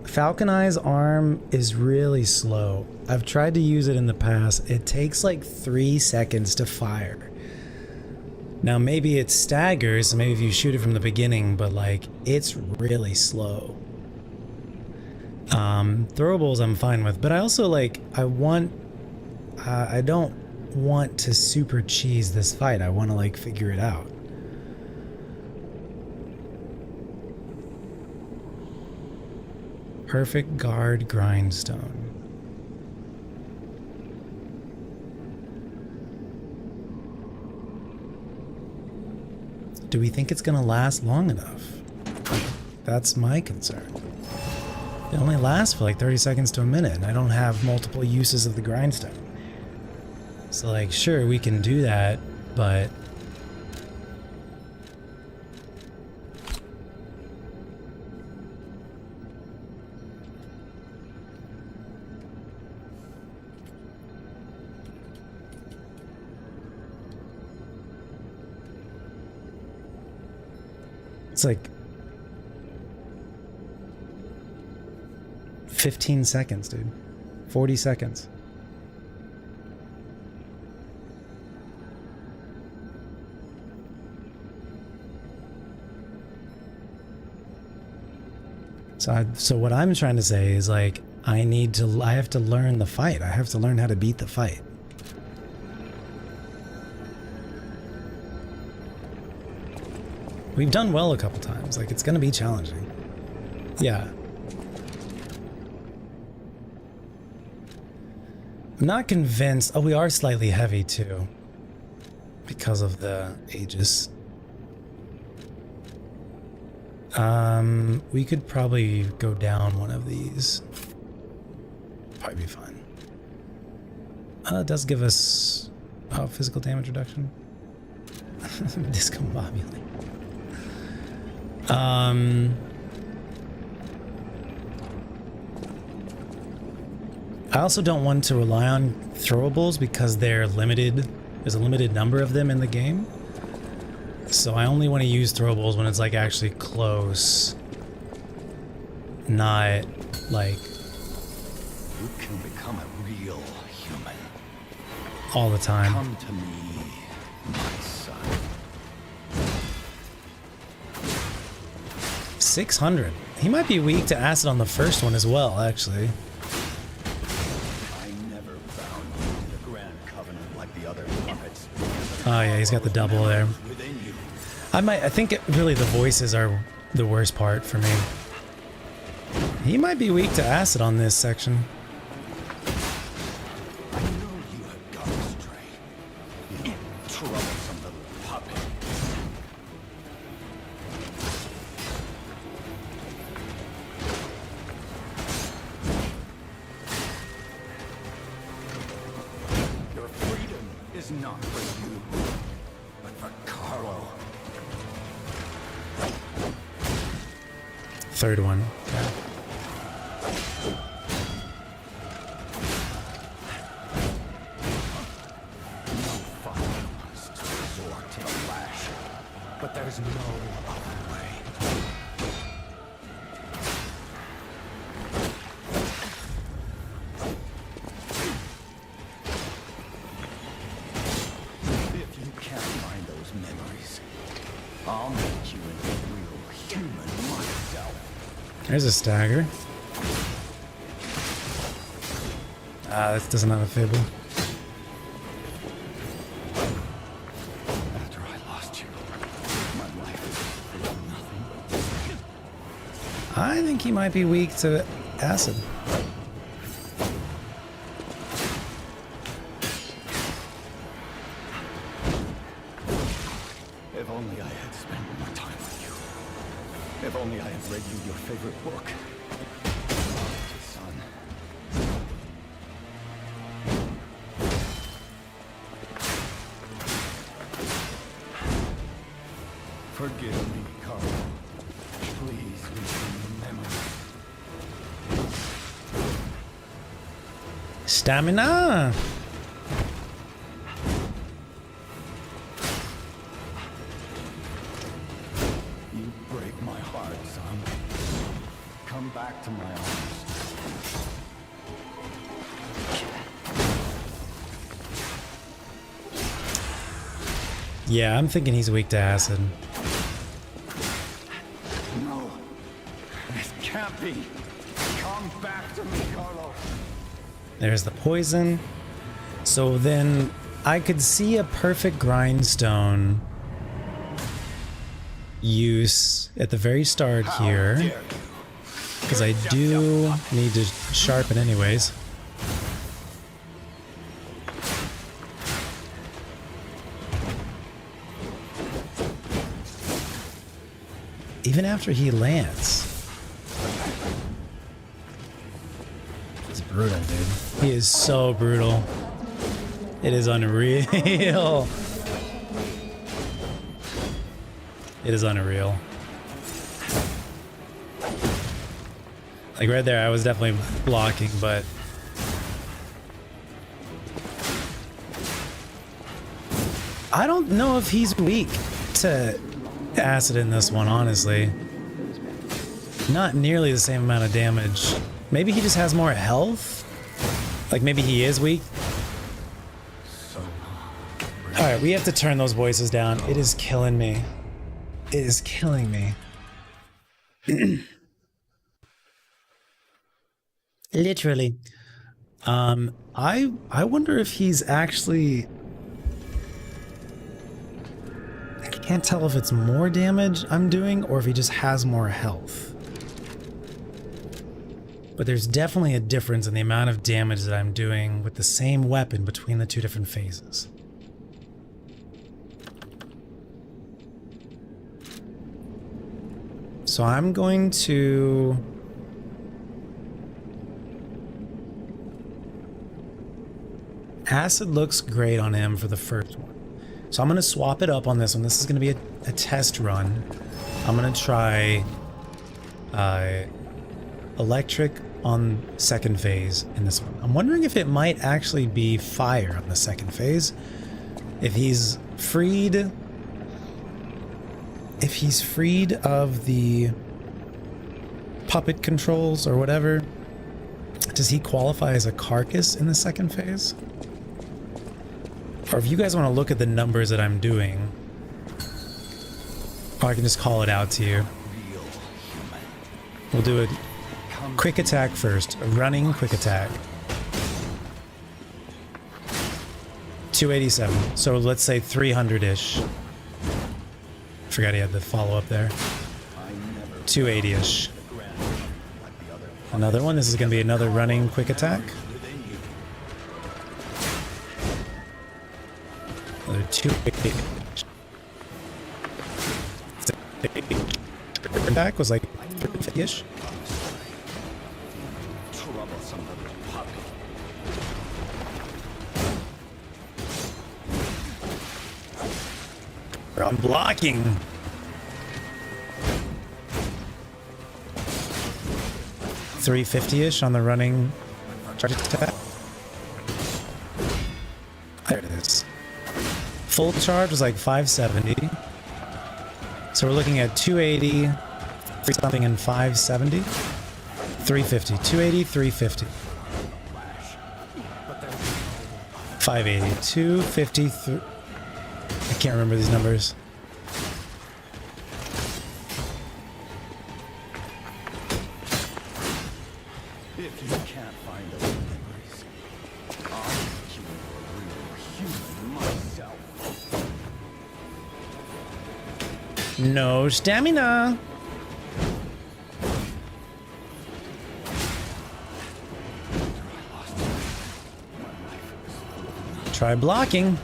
Falcon Eye's arm is really slow. I've tried to use it in the past. It takes like 3 seconds to fire. Now maybe it staggers, maybe if you shoot it from the beginning, but like it's really slow. Throwables I'm fine with, but I also like I don't want to super cheese this fight. I want to like figure it out. Perfect guard grindstone. Do we think it's gonna last long enough? That's my concern. It only lasts for like 30 seconds to a minute, and I don't have multiple uses of the grindstone. So like, sure, we can do that, but it's like 15 seconds, dude. 40 seconds. So what I'm trying to say is like I have to learn the fight. I have to learn how to beat the fight. We've done well a couple times. Like, it's gonna be challenging. Yeah. I'm not convinced. Oh, we are slightly heavy too. Because of the Aegis. We could probably go down one of these. Probably be fine. It does give us physical damage reduction. Discombobulating. I also don't want to rely on throwables because they're limited. There's a limited number of them in the game. So I only want to use throwables when it's like actually close. Not like You can become a real human. all the time. Come to me, my son. 600. He might be weak to acid on the first one as well, actually. I never bound you to the Grand Covenant like the other puppets. Oh yeah, he's got the double there. Within you. I think really the voices are the worst part for me. He might be weak to acid on this section. I know you have gone astray. You troublesome little puppet. Your freedom is not for you, but for Carlo. Third one. Yeah. But there's no other way. If you can't find those memories, I'll make you into a real human myself. There's a stagger. Ah, this doesn't have a fibble. After I lost you, my life is nothing. I think he might be weak to acid. If only I had spent more time with you. If only I had read you your favorite book. Son. Forgive me, Carlo. Please remember. Stamina! You break my heart, son. Come back to my arms. Yeah, I'm thinking he's weak to acid. No. This can't be. Come back to me, Carlo. There's the poison. So then I could see a perfect grindstone use at the very start here. Because I do need to sharpen anyways. Even after he lands. He's brutal, dude. He is so brutal. It is unreal. It is unreal. Like right there, I was definitely blocking, but I don't know if he's weak to acid in this one, honestly. Not nearly the same amount of damage. Maybe he just has more health? Like maybe he is weak? Alright, we have to turn those voices down. It is killing me. It is killing me. Literally. I wonder if he's actually... I can't tell if it's more damage I'm doing or if he just has more health. But there's definitely a difference in the amount of damage that I'm doing with the same weapon between the two different phases. So I'm going to... Acid looks great on him for the first one. So I'm going to swap it up on this one. This is going to be a test run. I'm going to try electric on second phase in this one. I'm wondering if it might actually be fire on the second phase. If he's freed of the puppet controls or whatever, does he qualify as a carcass in the second phase? Or if you guys want to look at the numbers that I'm doing, or I can just call it out to you. We'll do a quick attack first. A running quick attack. 287. So let's say 300-ish. Forgot he had the follow-up there. 280-ish. Another one. This is going to be another running quick attack. Another 280. Attack was like 350-ish. I'm blocking. $350-ish on the running charge attack. There it is. Full charge was like 570. So we're looking at 280, 3 something, and 570. 350. 280, 350. 580. 250. I can't remember these numbers. If you can't find those memories, I'll make you a real human myself. No stamina. Try blocking.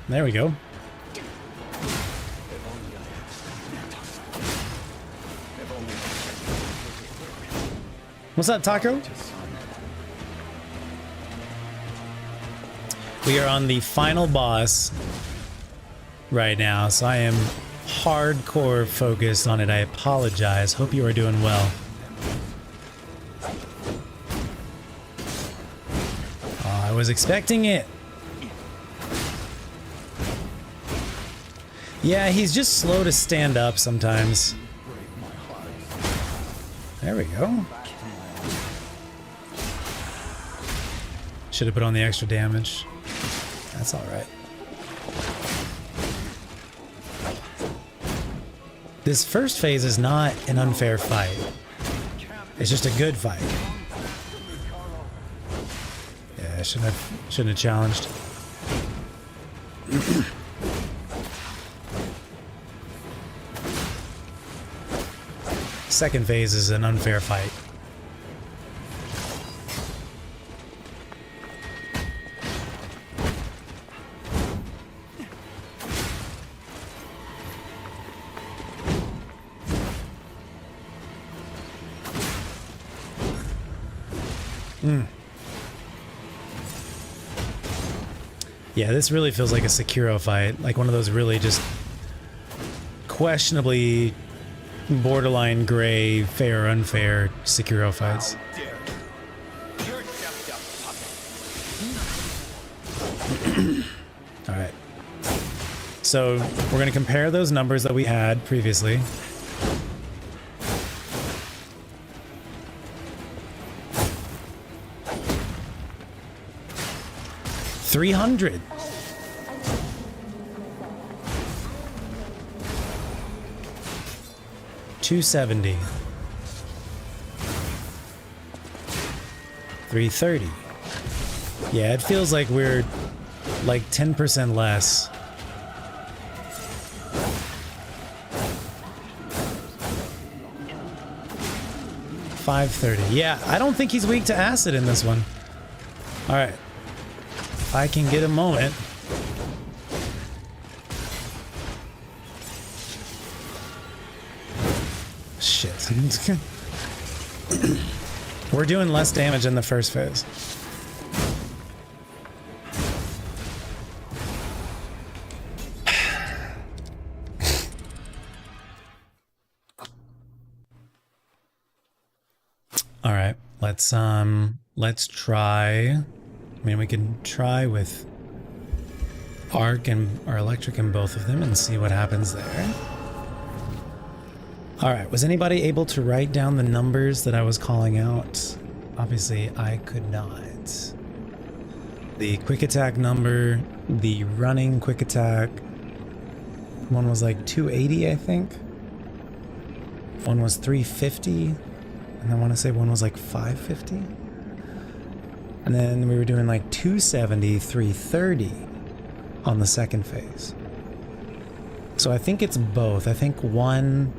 There we go. What's up, Taco? We are on the final boss right now, so I am hardcore focused on it. I apologize. Hope you are doing well. Oh, I was expecting it. Yeah, he's just slow to stand up sometimes. There we go. Should have put on the extra damage. That's all right. This first phase is not an unfair fight. It's just a good fight. Yeah, I shouldn't have challenged. Second phase is an unfair fight. Yeah, this really feels like a Sekiro fight, like one of those really just questionably borderline gray, fair or unfair Sekiro fights. All right. So we're going to compare those numbers that we had previously. $300. $270. $330. Yeah, it feels like we're like 10% less. $530. Yeah, I don't think he's weak to acid in this one. All right. If I can get a moment. Shit. We're doing less damage in the first phase. All right, let's try. I mean, we can try with arc or electric in both of them and see what happens there. All right, was anybody able to write down the numbers that I was calling out? Obviously, I could not. The quick attack number, the running quick attack. One was like 280, I think. One was 350. And I want to say one was like 550. And then we were doing like 270, 330 on the second phase. So I think it's both. I think one,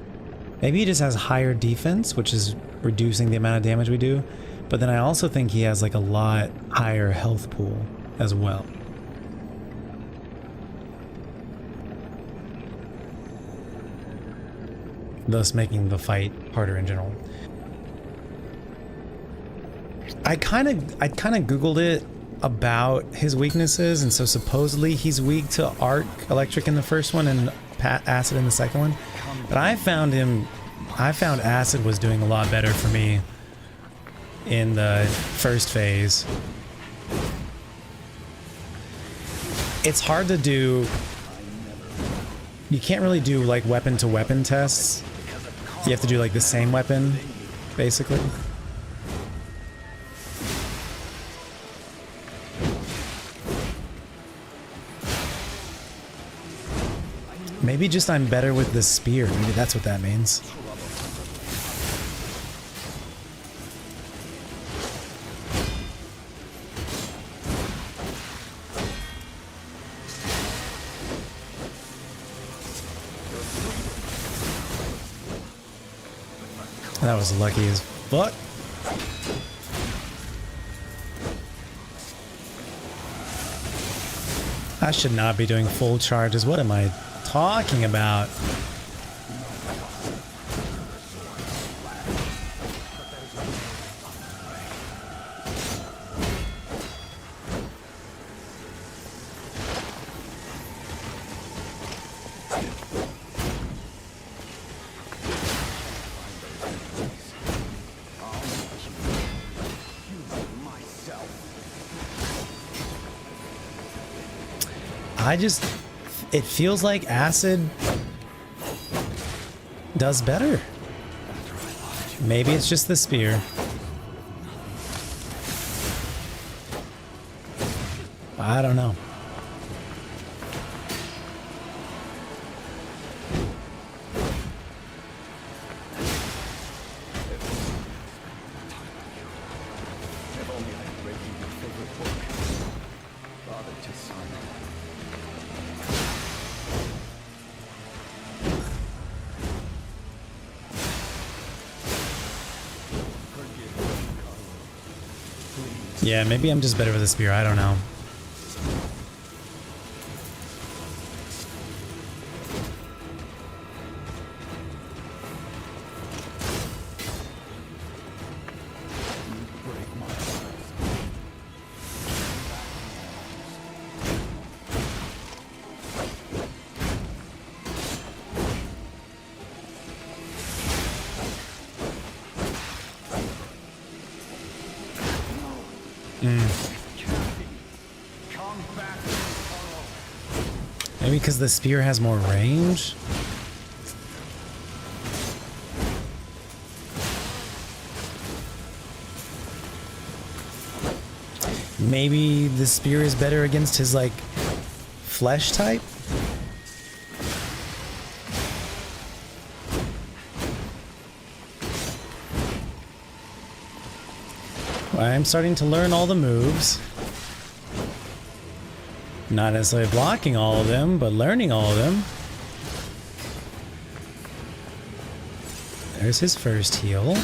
maybe he just has higher defense, which is reducing the amount of damage we do. But then I also think he has like a lot higher health pool as well. Thus making the fight harder in general. I kind of Googled it about his weaknesses, and so supposedly he's weak to arc electric in the first one and acid in the second one. But I found acid was doing a lot better for me in the first phase. It's hard to do. You can't really do like weapon to weapon tests. You have to do like the same weapon, basically. Maybe just I'm better with the spear. Maybe that's what that means. That was lucky as fuck. I should not be doing full charges. What am I talking about? It feels like acid does better. Maybe it's just the spear. I don't know. Yeah, maybe I'm just better with a spear. I don't know. Maybe because the spear has more range? Maybe the spear is better against his, like, flesh type? I'm starting to learn all the moves. Not necessarily blocking all of them, but learning all of them. There's his first heal.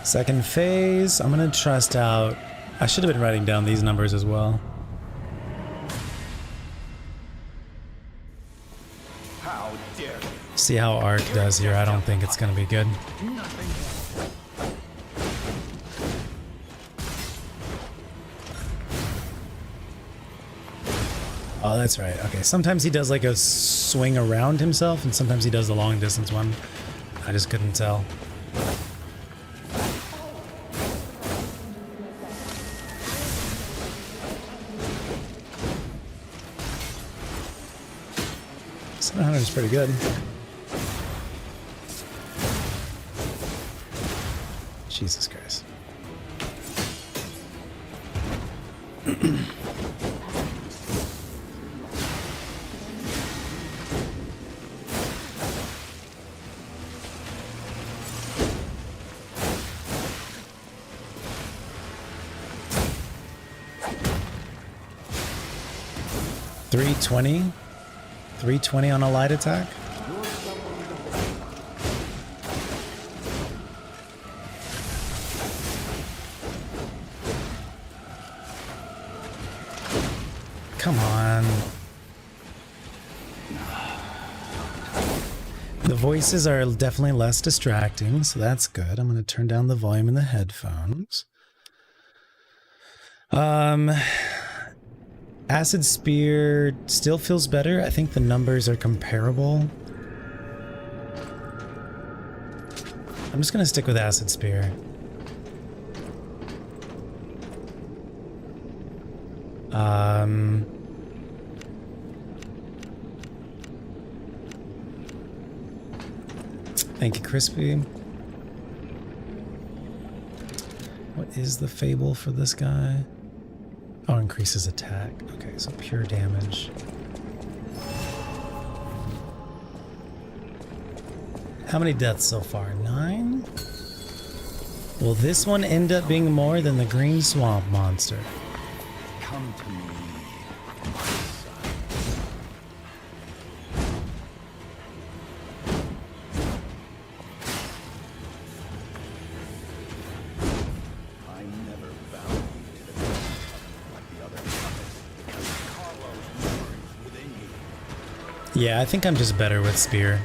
Second phase, I'm gonna trust out. I should have been writing down these numbers as well. How dare you? See how Arc does here. I don't think it's gonna be good. Oh, that's right. Okay, sometimes he does like a swing around himself, and sometimes he does the long distance one. I just couldn't tell. $700 is pretty good. Jesus Christ. $320? $320 on a light attack? Come on. The voices are definitely less distracting, so that's good. I'm going to turn down the volume in the headphones. Acid Spear still feels better. I think the numbers are comparable. I'm just going to stick with Acid Spear. Thank you, Crispy. What is the fable for this guy? Oh, increases attack. Okay, so pure damage. How many deaths so far? 9? Will this one end up being more than the green swamp monster? Come to me. Yeah, I think I'm just better with Spear.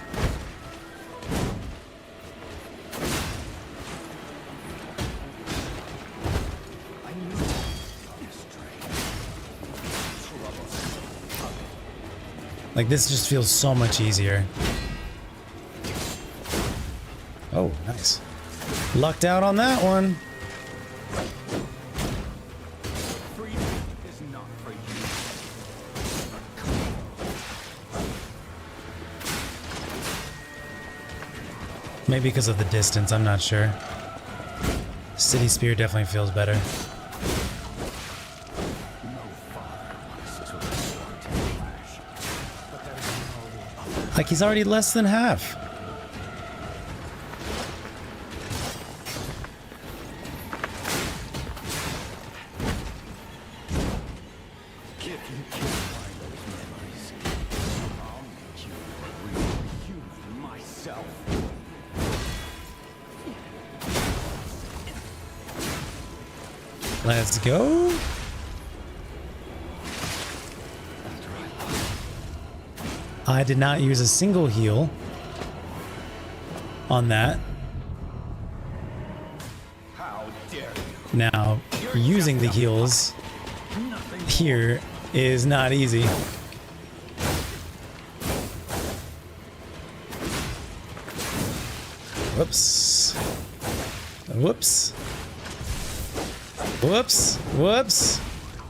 Like, this just feels so much easier. Oh, nice. Lucked out on that one. Maybe because of the distance, I'm not sure. City Spear definitely feels better. Like, he's already less than half. Let's go. I did not use a single heal on that. Now, using the heals here is not easy. Whoops. Whoops. Whoops. Whoops.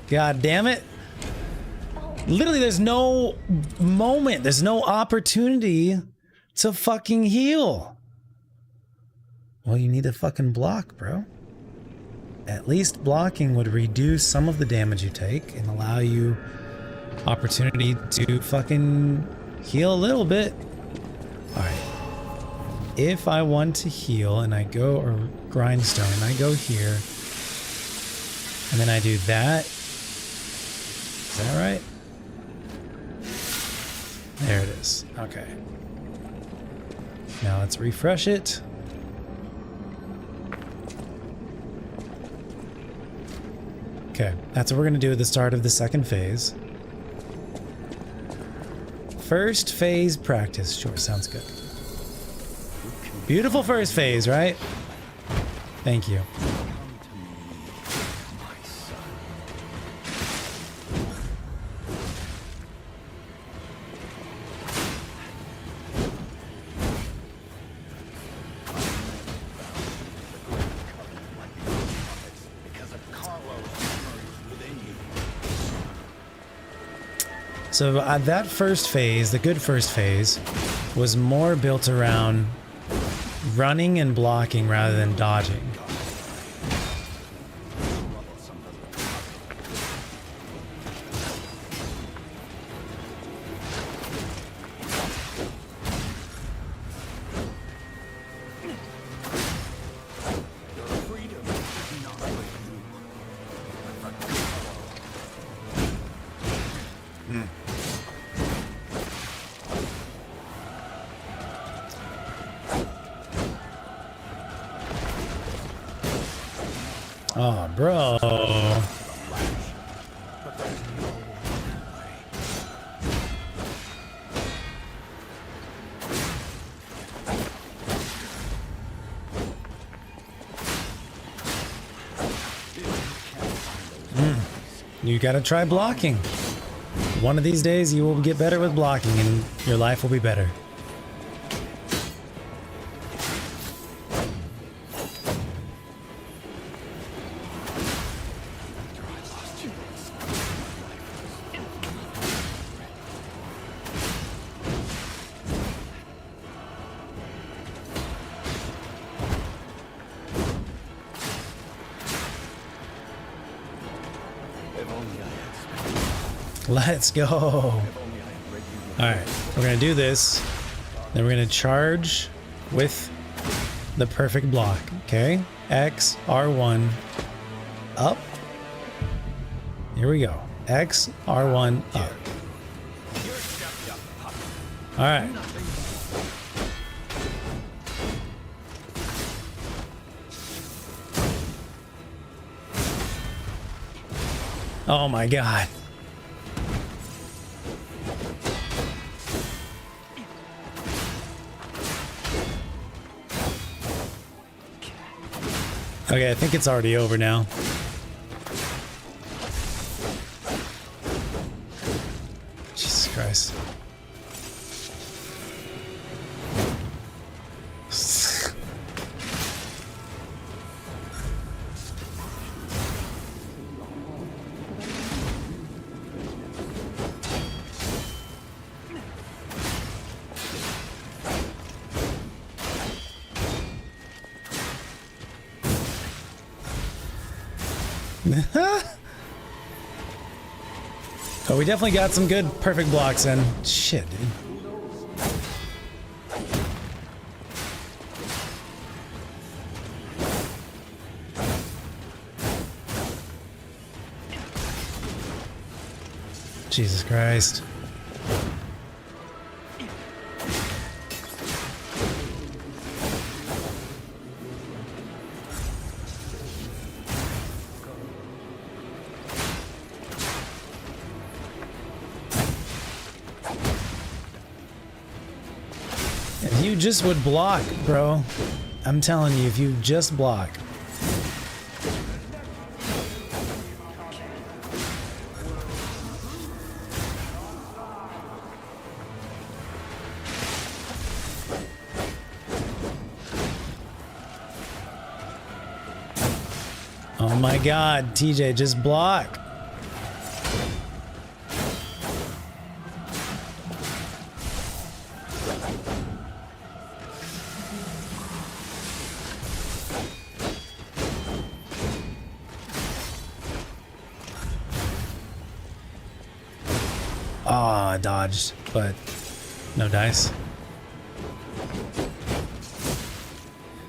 God damn it. Literally, there's no moment. There's no opportunity to fucking heal. Well, you need to fucking block, bro. At least blocking would reduce some of the damage you take and allow you opportunity to fucking heal a little bit. Alright. If I want to heal and I go, or grindstone, and I go here, and then I do that. Is that right? There it is. Okay. Now let's refresh it. Okay, that's what we're gonna do at the start of the second phase. First phase practice. Sure, sounds good. Beautiful first phase, right? Thank you. So that first phase, the good first phase, was more built around running and blocking rather than dodging. Oh, bro. You gotta try blocking. One of these days you will get better with blocking and your life will be better. Let's go. Alright, we're gonna do this. Then we're gonna charge with the perfect block. Okay? X, R1, up. Here we go. X, R1, up. Alright. Oh my god. Okay, I think it's already over now. Jesus Christ. Oh, we definitely got some good perfect blocks in. Shit, dude. Jesus Christ. If you just would block, bro. I'm telling you, if you just block. Oh my god, TJ, just block. Ah, dodged, but no dice.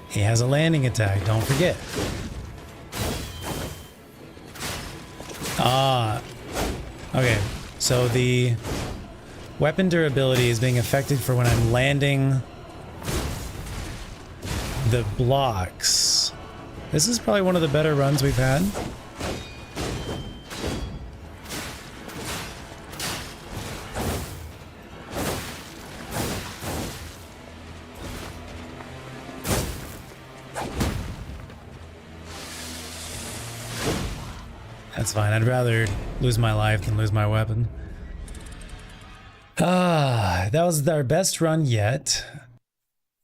He has a landing attack, don't forget. Ah, okay. So the weapon durability is being affected for when I'm landing the blocks. This is probably one of the better runs we've had. That's fine. I'd rather lose my life than lose my weapon. Ah, that was our best run yet.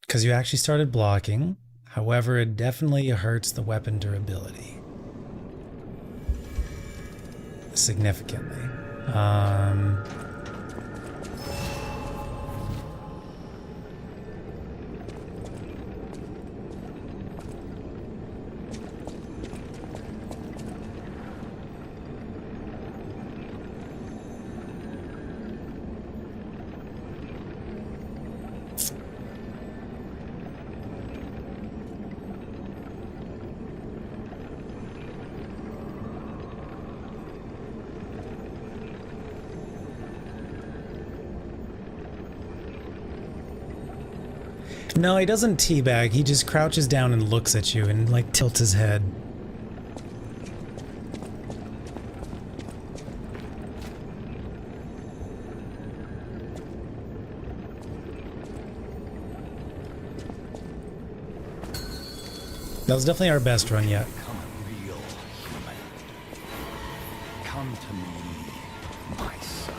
Because you actually started blocking. However, it definitely hurts the weapon durability. Significantly. No, he doesn't teabag. He just crouches down and looks at you and like tilts his head. That was definitely our best run yet. Become a real human. Come to me, my son.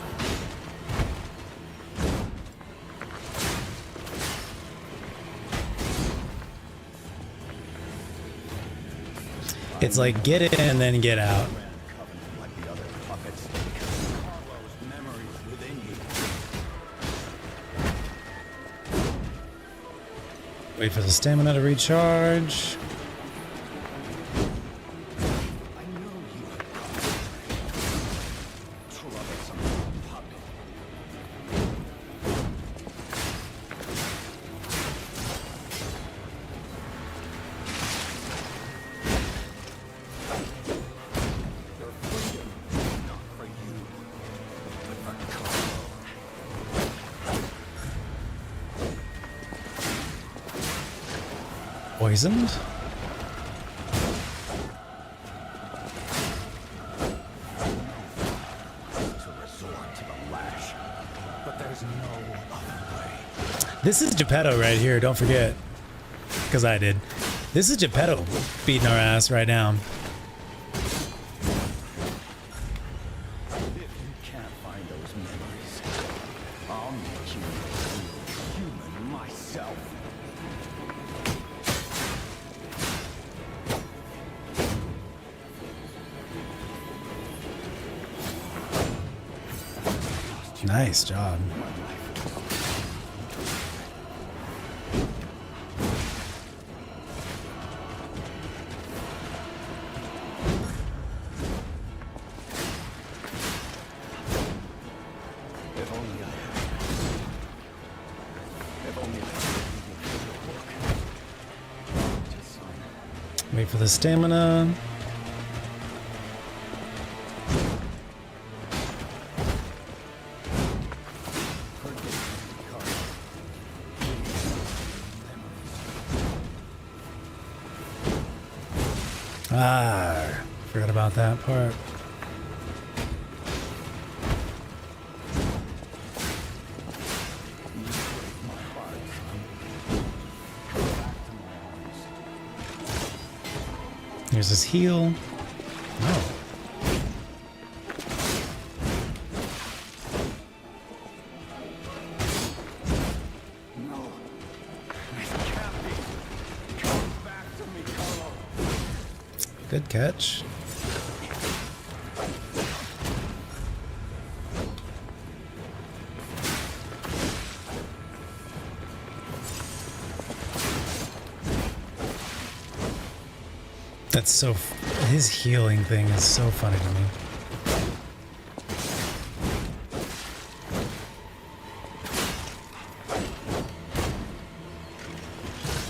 It's like get in and then get out. Covenant like the other puppets, because Carlo's memories within you. Wait for the stamina to recharge. I know you have troublesome puppet. Your freedom is not for you, but for Carlo. Poisoned? To resort to the lash, but there's no other way. This is Geppetto right here, don't forget. Because I did. This is Geppetto beating our ass right now. If you can't find those memories, I'll make you a real human myself. Nice job. If only I had. If only I had the book. Just sign it. Wait for the stamina. Ah, forgot about that part. Here's his heal. Oh. No. It can't be. Come back to me, Carlo. Good catch. That's so... his healing thing is so funny to me.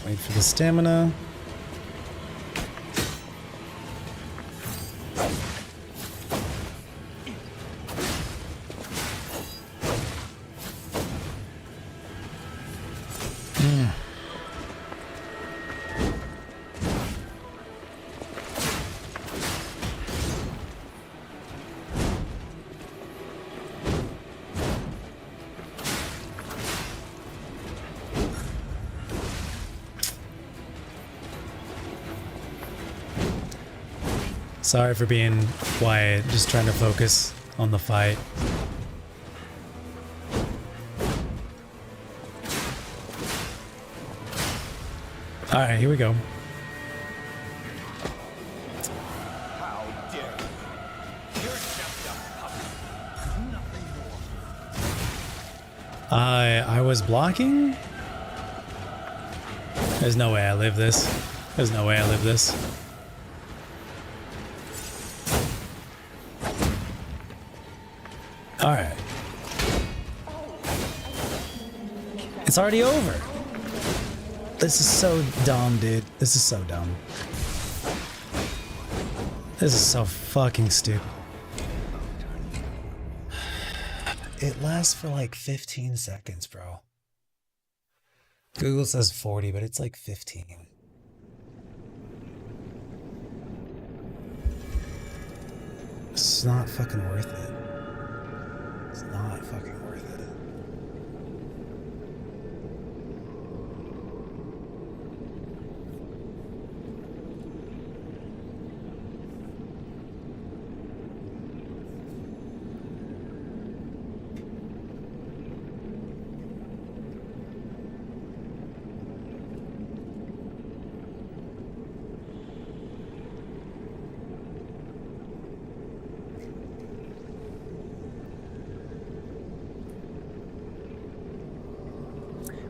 Wait for the stamina. Sorry for being quiet, just trying to focus on the fight. Alright, here we go. How dare you? You're just a puppet. Nothing more. I was blocking? There's no way I live this. There's no way I live this. Alright. It's already over. This is so dumb, dude. This is so dumb. This is so fucking stupid. It lasts for like 15 seconds, bro. Google says 40, but it's like 15. It's not fucking worth it. It's not fucking worth it.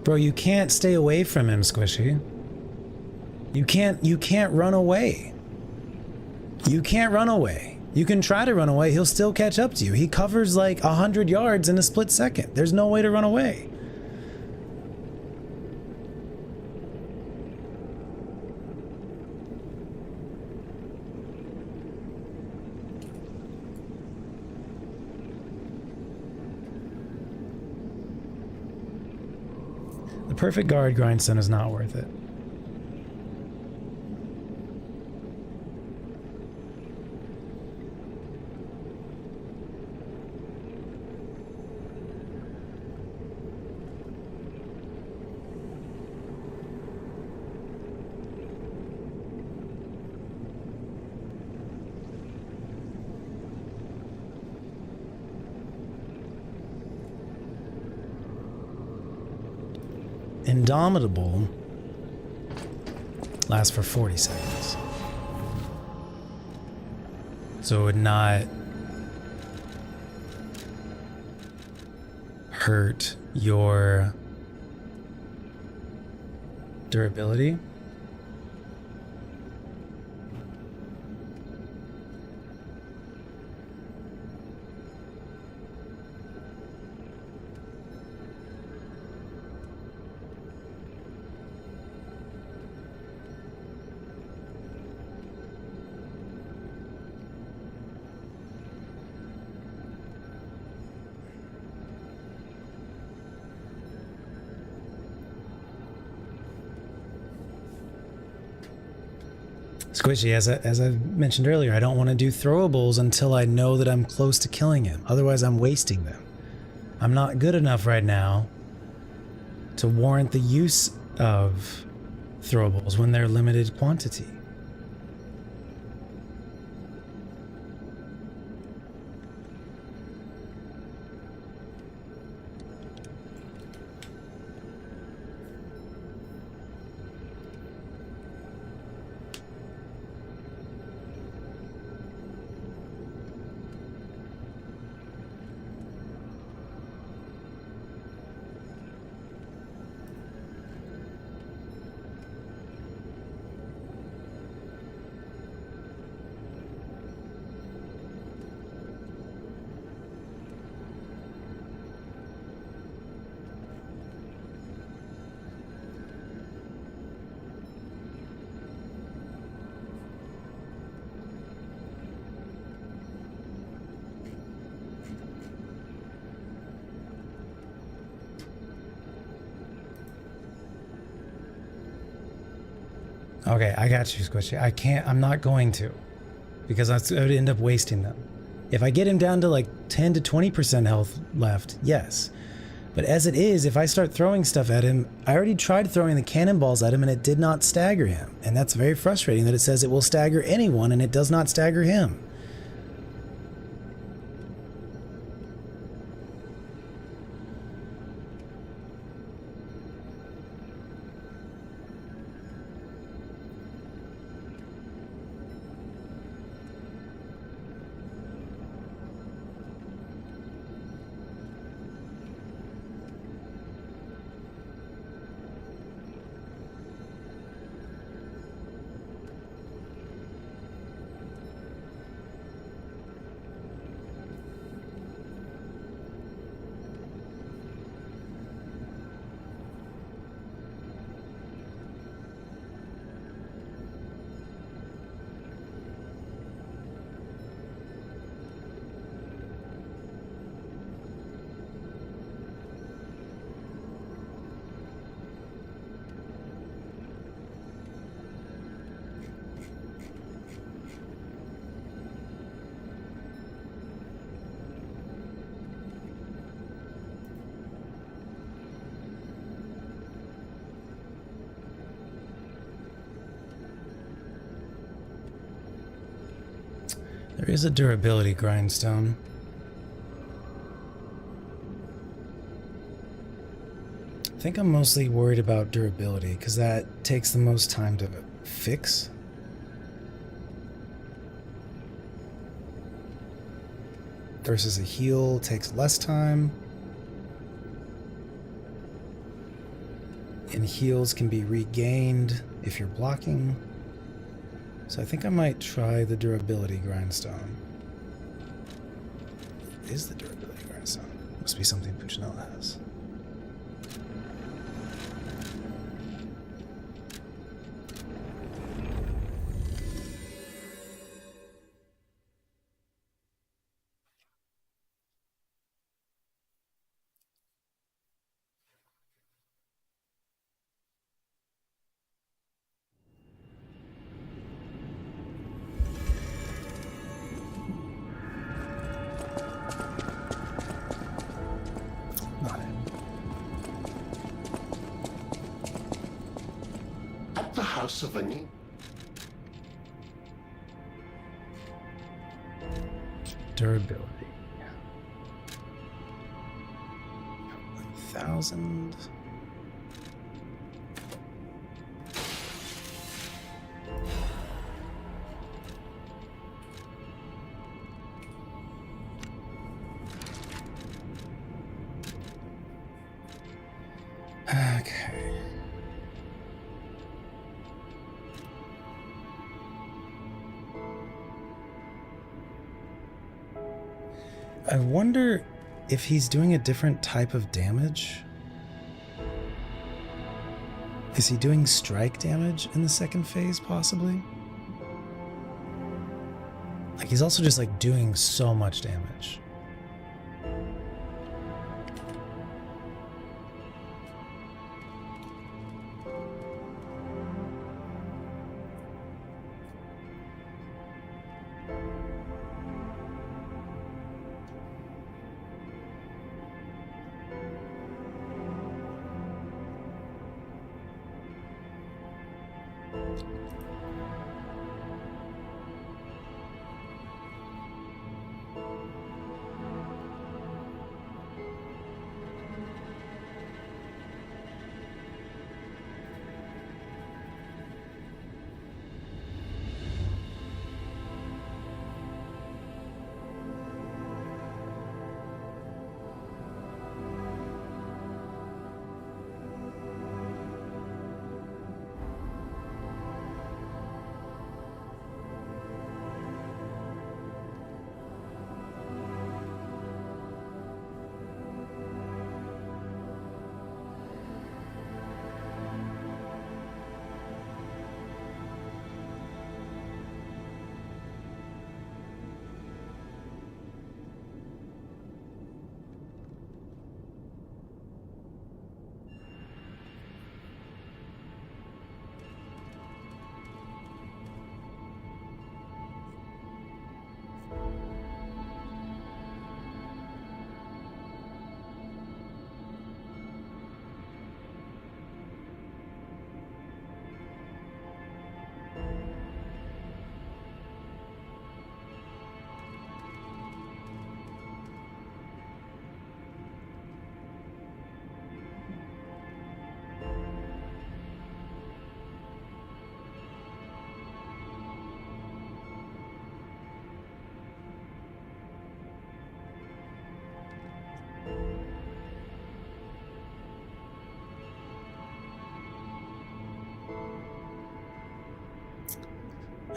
Bro, you can't stay away from him, Squishy. You can't run away. You can't run away. You can try to run away, he'll still catch up to you. He covers like 100 yards in a split second. There's no way to run away. The perfect guard grindstone is not worth it. Indomitable lasts for 40 seconds. So it would not hurt your durability. Squishy, as I mentioned earlier, I don't want to do throwables until I know that I'm close to killing him. Otherwise, I'm wasting them. I'm not good enough right now to warrant the use of throwables when they're limited quantity. Okay, I got you, Squishy. I'm not going to. Because I would end up wasting them. If I get him down to like 10 to 20% health left, yes. But as it is, if I start throwing stuff at him, I already tried throwing the cannonballs at him and it did not stagger him. And that's very frustrating that it says it will stagger anyone and it does not stagger him. There is a durability grindstone. I think I'm mostly worried about durability because that takes the most time to fix. Versus a heal takes less time. And heals can be regained if you're blocking. So I think I might try the durability grindstone. What is the durability grindstone? Must be something Puccinella has. Not it. At the house of any Durability. 1,000. Okay. I wonder if he's doing a different type of damage. Is he doing strike damage in the second phase, possibly? Like, he's also just, like, doing so much damage.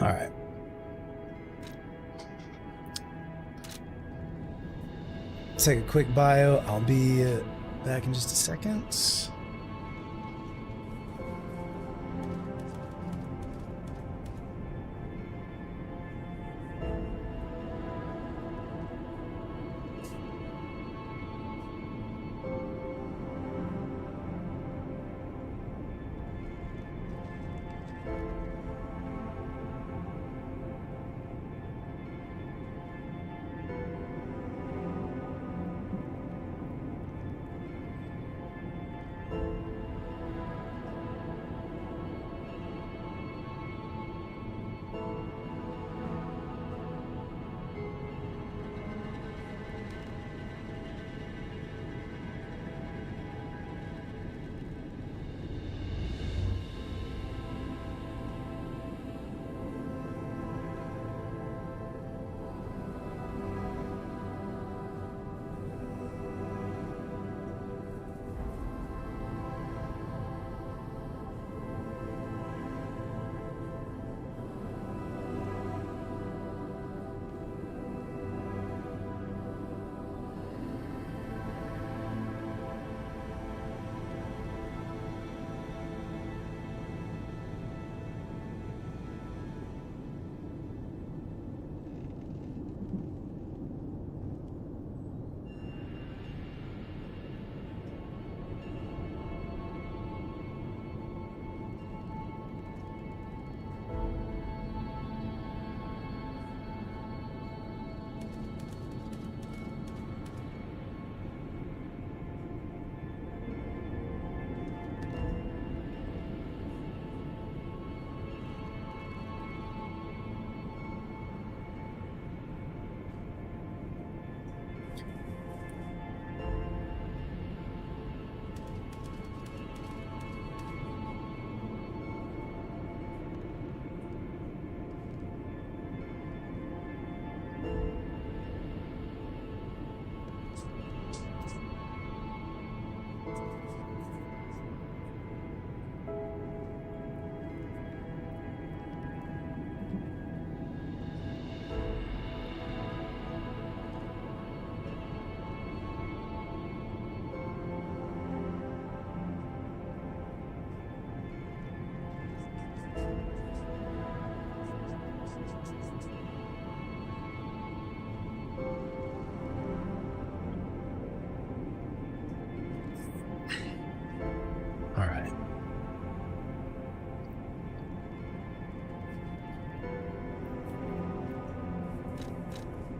All right. Let's take a quick bio. I'll be back in just a second.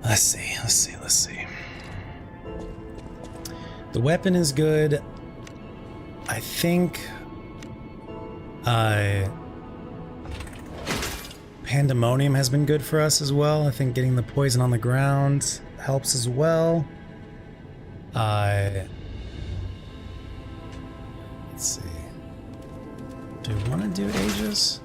Let's see, let's see, let's see. The weapon is good. I think Pandemonium has been good for us as well. I think getting the poison on the ground helps as well. Let's see. Do we want to do Aegis?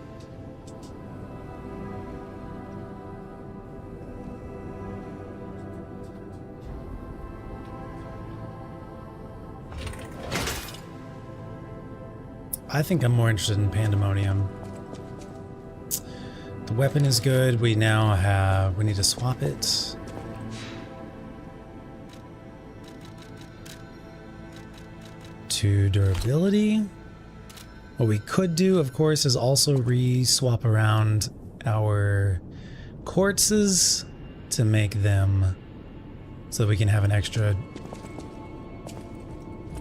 I think I'm more interested in Pandemonium. The weapon is good. We now have... we need to swap it. To durability. What we could do, of course, is also re-swap around our quartzes to make them so that we can have an extra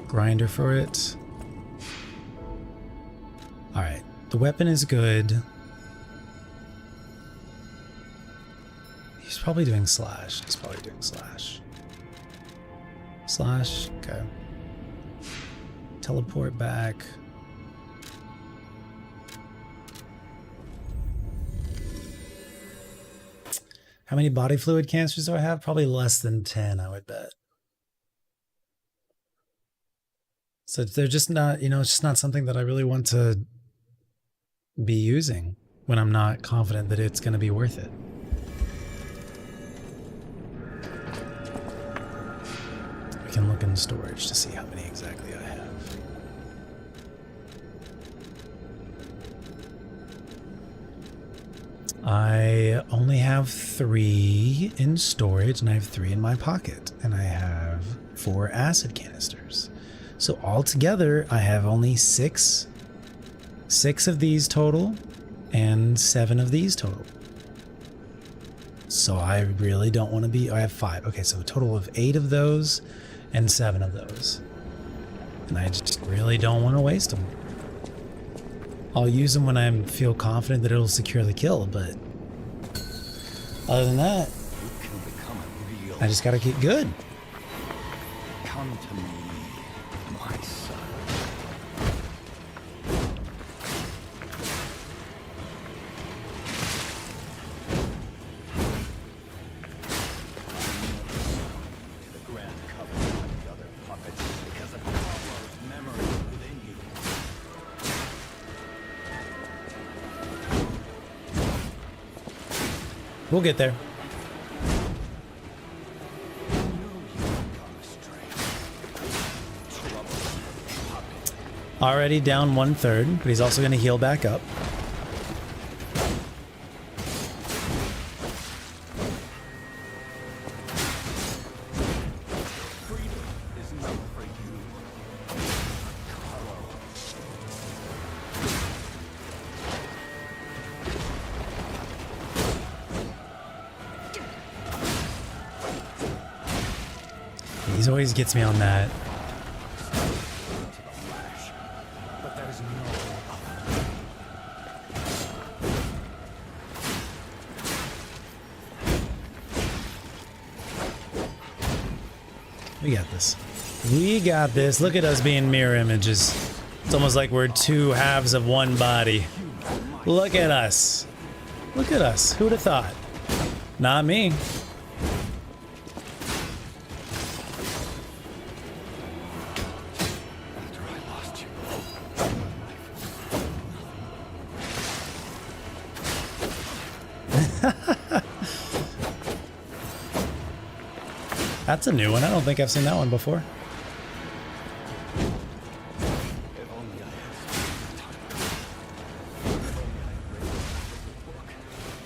grinder for it. Alright, the weapon is good. He's probably doing slash. He's probably doing slash. Slash, okay. Teleport back. How many body fluid cancers do I have? Probably less than 10, I would bet. So they're just not, you know, it's just not something that I really want to be using when I'm not confident that it's going to be worth it. We can look in storage to see how many exactly I have. I only have 3 in storage, and I have 3 in my pocket, and I have 4 acid canisters. So altogether, I have only 6 of these total, and 7 of these total. So I really don't want to be... I have 5. Okay, so a total of 8 of those, and 7 of those. And I just really don't want to waste them. I'll use them when I feel confident that it'll secure the kill, but other than that, I just gotta get good. Come to me, my son. The grand covenant of the other puppets because of Carlo's memory within you. We'll get there. Already down 1/3, but he's also going to heal back up. He always gets me on that. We got this. We got this. Look at us being mirror images. It's almost like we're 2 halves of one body. Look at us. Look at us. Who'd have thought? Not me. That's a new one. I don't think I've seen that one before.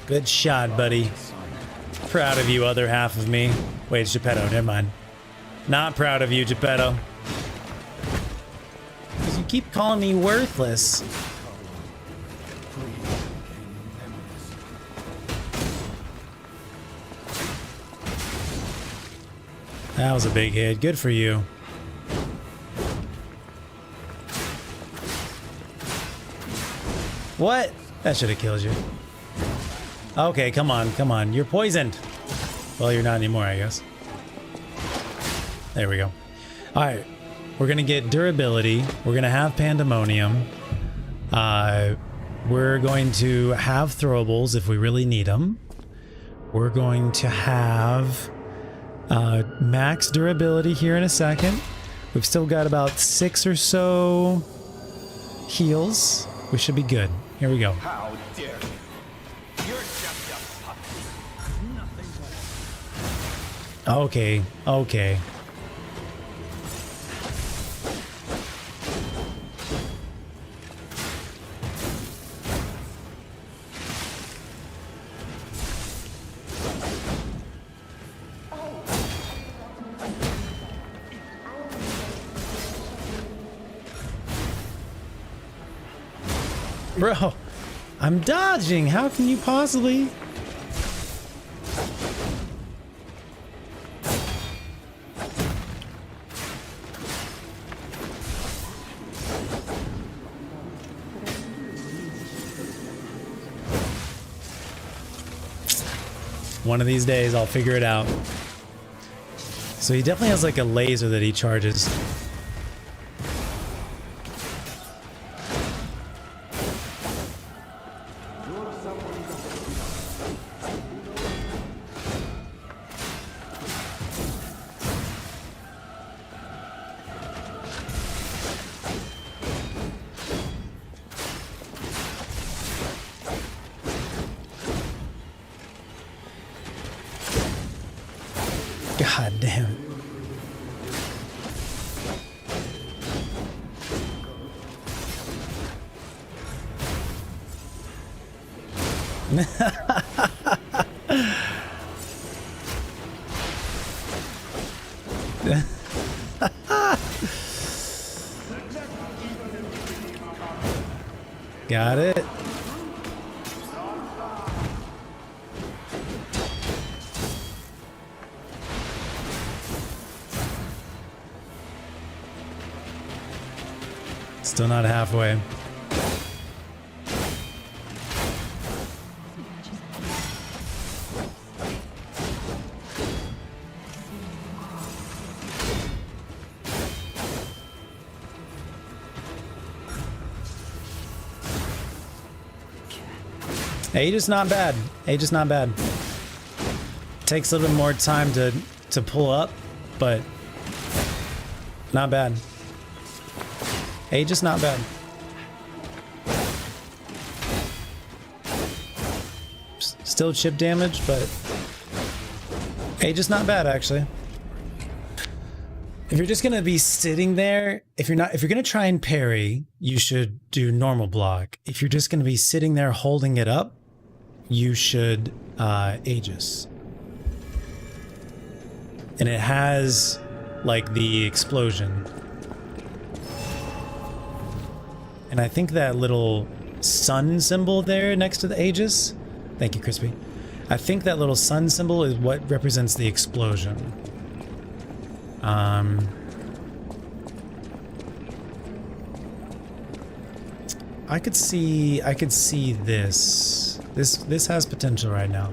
Good shot, buddy. Proud of you, other half of me. Wait, it's Geppetto. Never mind. Not proud of you, Geppetto. Because you keep calling me worthless. That was a big hit. Good for you. What? That should have killed you. Okay, come on, come on. You're poisoned. Well, you're not anymore, I guess. There we go. Alright. We're gonna get durability. We're gonna have pandemonium. We're going to have throwables if we really need them. We're going to have max durability here in a second. We've still got about 6 or so heals. We should be good. Here we go. How dare you? You're just a puppet. Nothing more. Okay, okay. Bro, I'm dodging. How can you possibly? One of these days, I'll figure it out. So he definitely has like a laser that he charges. God damn. Got it. Still not halfway. Age is not bad. Age is not bad. Takes a little bit more time to pull up, but not bad. Age is not bad. Still chip damage, but age is not bad actually. If you're just gonna be sitting there, if you're gonna try and parry, you should do normal block. If you're just gonna be sitting there holding it up, you should Aegis. And it has like the explosion. And I think that little sun symbol there next to the Aegis, thank you, Crispy. I think that little sun symbol is what represents the explosion. I could see this. This has potential right now.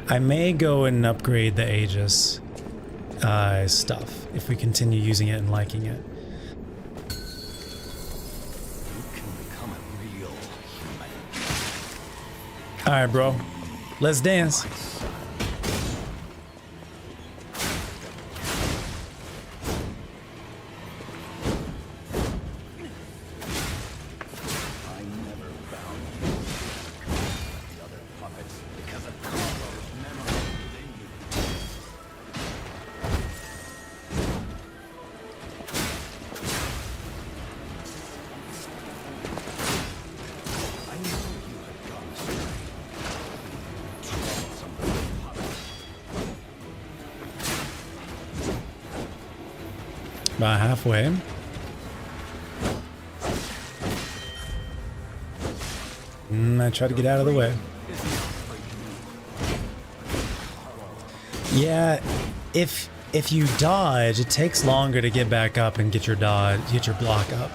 I may go and upgrade the Aegis stuff if we continue using it and liking it. All right, bro. Let's dance. About halfway. I try to get out of the way. Yeah, if you dodge, it takes longer to get back up and get your block up.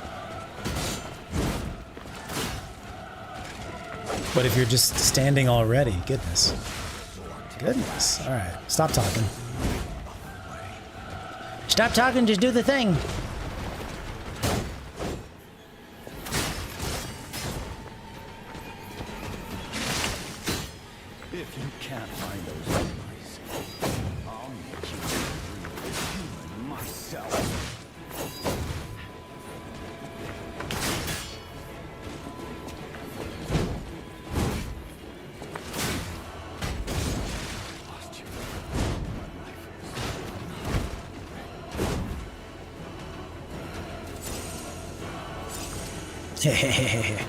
But if you're just standing already, goodness. goodness. All right, stop talking. Stop talking, just do the thing. If you can't find those memories, I'll make you a human myself. Lost you. Hehehehe.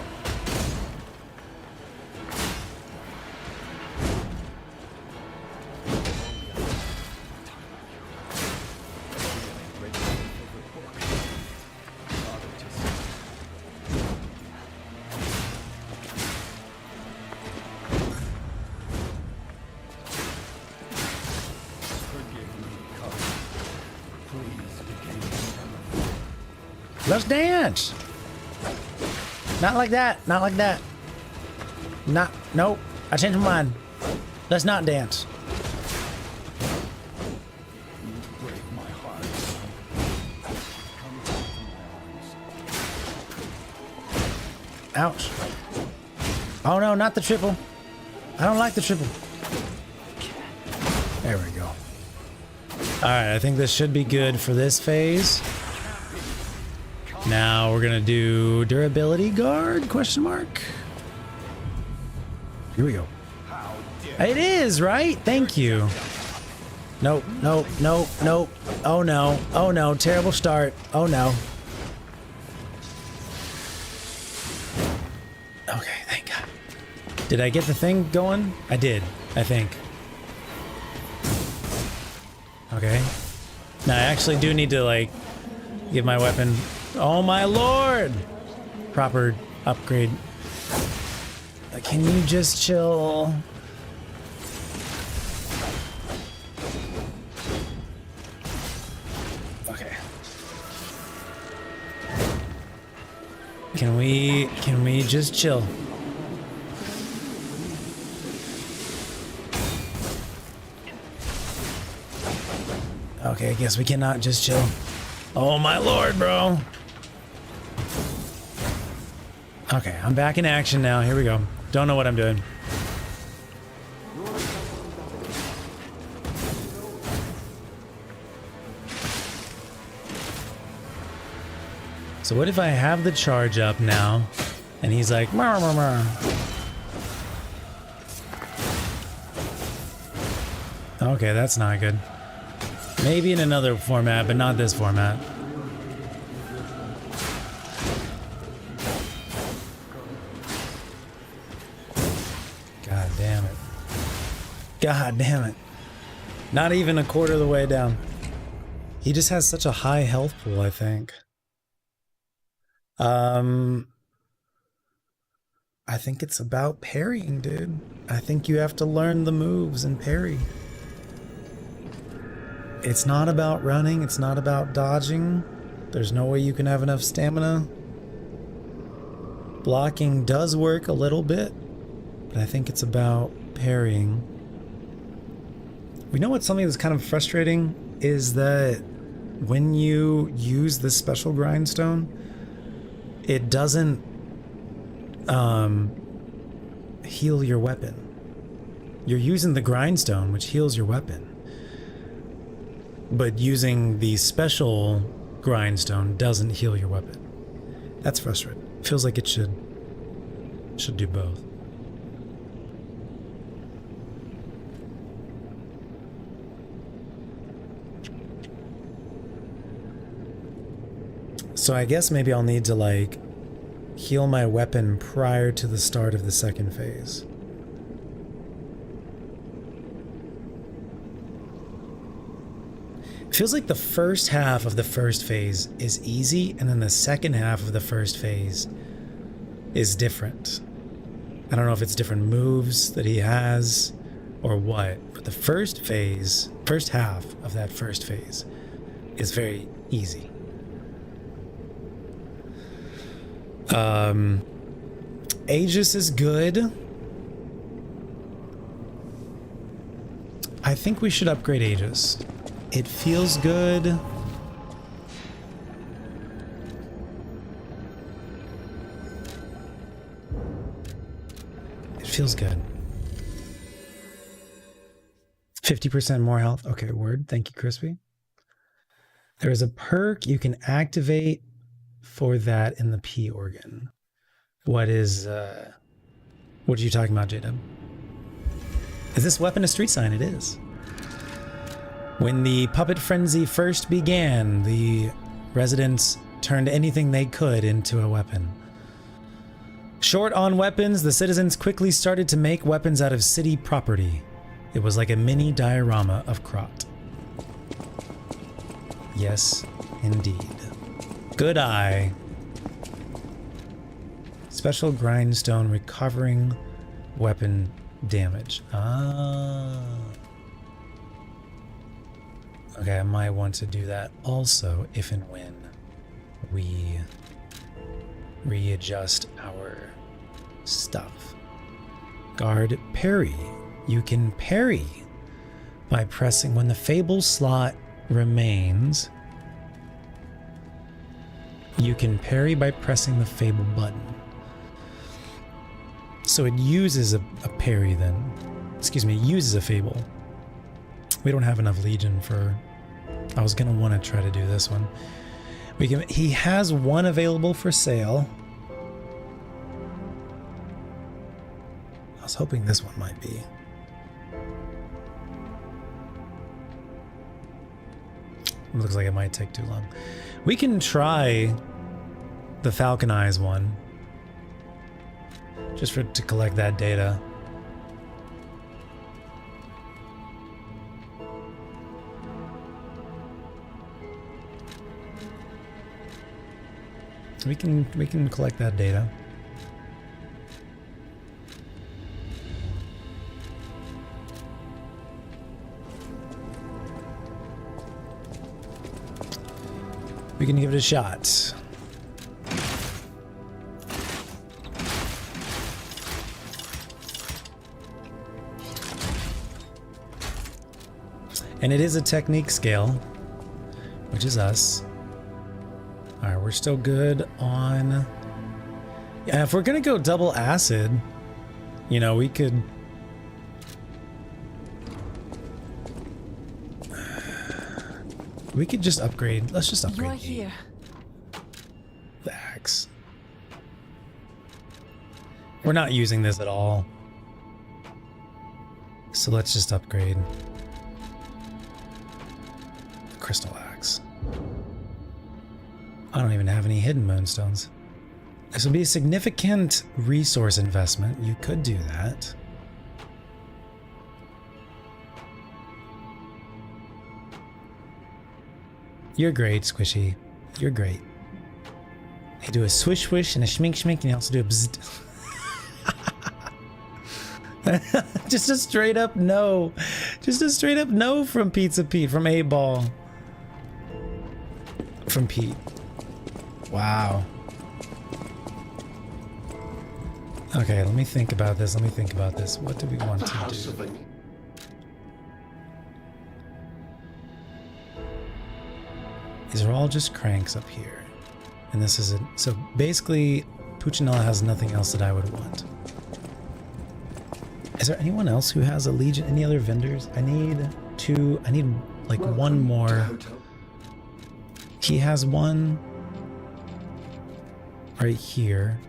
Let's dance. Not like that. Not like that. Not. Nope. I changed my mind. Let's not dance. Ouch. Oh no, not the triple. I don't like the triple. There we go. Alright, I think this should be good for this phase. Now we're gonna do durability guard, question mark. Here we go. It is, right? Thank you. Nope, nope, nope, nope. Oh no, oh no, terrible start. Oh no. Okay, thank God. Did I get the thing going? I did, I think. Okay. Now I actually do need to, like, give my weapon... Oh my lord! Proper upgrade. Can you just chill? Okay. Can we just chill? Okay, I guess we cannot just chill. Oh my lord, bro. Okay, I'm back in action now. Here we go. Don't know what I'm doing. So what if I have the charge up now, and he's like, "Mar, mar, mar." Okay, that's not good. Maybe in another format, but not this format. God damn it. God damn it. Not even a quarter of the way down. He just has such a high health pool, I think. I think it's about parrying, dude. I think you have to learn the moves and parry. It's not about running, it's not about dodging. There's no way you can have enough stamina. Blocking does work a little bit, but I think it's about parrying. We know what's something that's kind of frustrating is that when you use this special grindstone, it doesn't heal your weapon. You're using the grindstone, which heals your weapon. But using the special grindstone doesn't heal your weapon. That's frustrating. Feels like it should do both. So I guess maybe I'll need to, like, heal my weapon prior to the start of the second phase. It feels like the first half of the first phase is easy, and then the second half of the first phase is different. I don't know if it's different moves that he has or what, but the first phase, first half of that first phase is very easy. Aegis is good. I think we should upgrade Aegis. It feels good. It feels good. 50% more health. Okay, word. Thank you, Crispy. There is a perk you can activate for that in the P organ. What is, what are you talking about, J-Dub? Is this weapon a street sign? It is. When the puppet frenzy first began, the residents turned anything they could into a weapon. Short on weapons, the citizens quickly started to make weapons out of city property. It was like a mini diorama of Krot. Yes, indeed. Good eye. Special grindstone recovering weapon damage. Ah. Okay, I might want to do that also if and when we readjust our stuff. Guard parry. You can parry by pressing when the Fable slot remains. You can parry by pressing the Fable button. So it uses a parry then. Excuse me, it uses a Fable. We don't have enough Legion for... I was gonna want to try to do this one. We can. He has one available for sale. I was hoping this one might be. Looks like it might take too long. We can try the Falcon Eyes one. Just to collect that data. We can collect that data. We can give it a shot. And it is a technique scale, which is us. All right, we're still good on... Yeah, if we're gonna go double acid, you know, we could... We could just upgrade. Let's just upgrade. You're here. The axe. We're not using this at all. So let's just upgrade. Crystal axe. I don't even have any hidden moonstones. This will be a significant resource investment. You could do that. You're great, Squishy. You're great. You do a swish swish and a schmink schmink, and you also do a bzzzt. Just a straight up no. Just a straight up no from Pizza Pete, from A-Ball. From Pete. Wow. Okay, let me think about this. Let me think about this. What do we want to do? These are all just cranks up here. And this is it. So basically, Puccinella has nothing else that I would want. Is there anyone else who has a Legion? Any other vendors? I need like one more. He has one right here.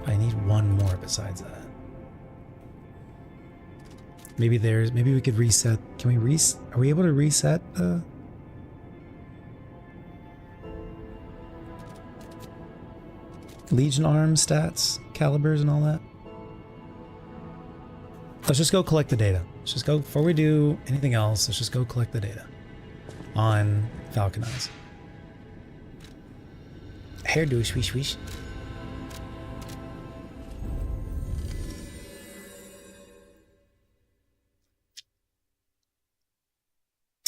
I need one more besides that. Maybe we could reset. Can we are we able to reset the... Legion arms stats, calibers, and all that? Let's just go collect the data. Let's just go, before we do anything else, let's just go collect the data on Falcon Eyes. Hairdo swish swish.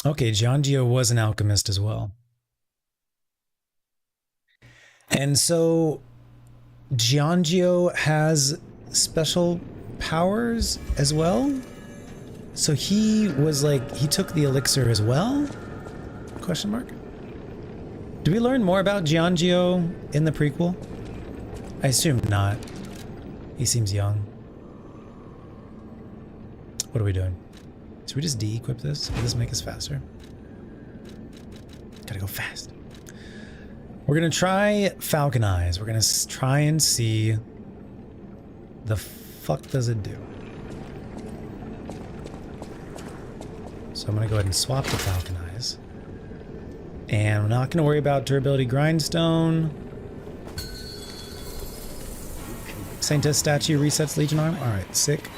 Okay, Giangio was an alchemist as well. And so Giangio has special powers as well? So he was like, he took the elixir as well? Question mark? Do we learn more about Giangio in the prequel? I assume not. He seems young. What are we doing? Should we just de-equip this? Will this make us faster? Gotta go fast. We're gonna try Falcon Eyes. We're gonna try and see the fuck does it do. So I'm gonna go ahead and swap to Falcon Eyes. And we're not gonna worry about durability grindstone. Saintess statue resets Legion arm. Alright, sick.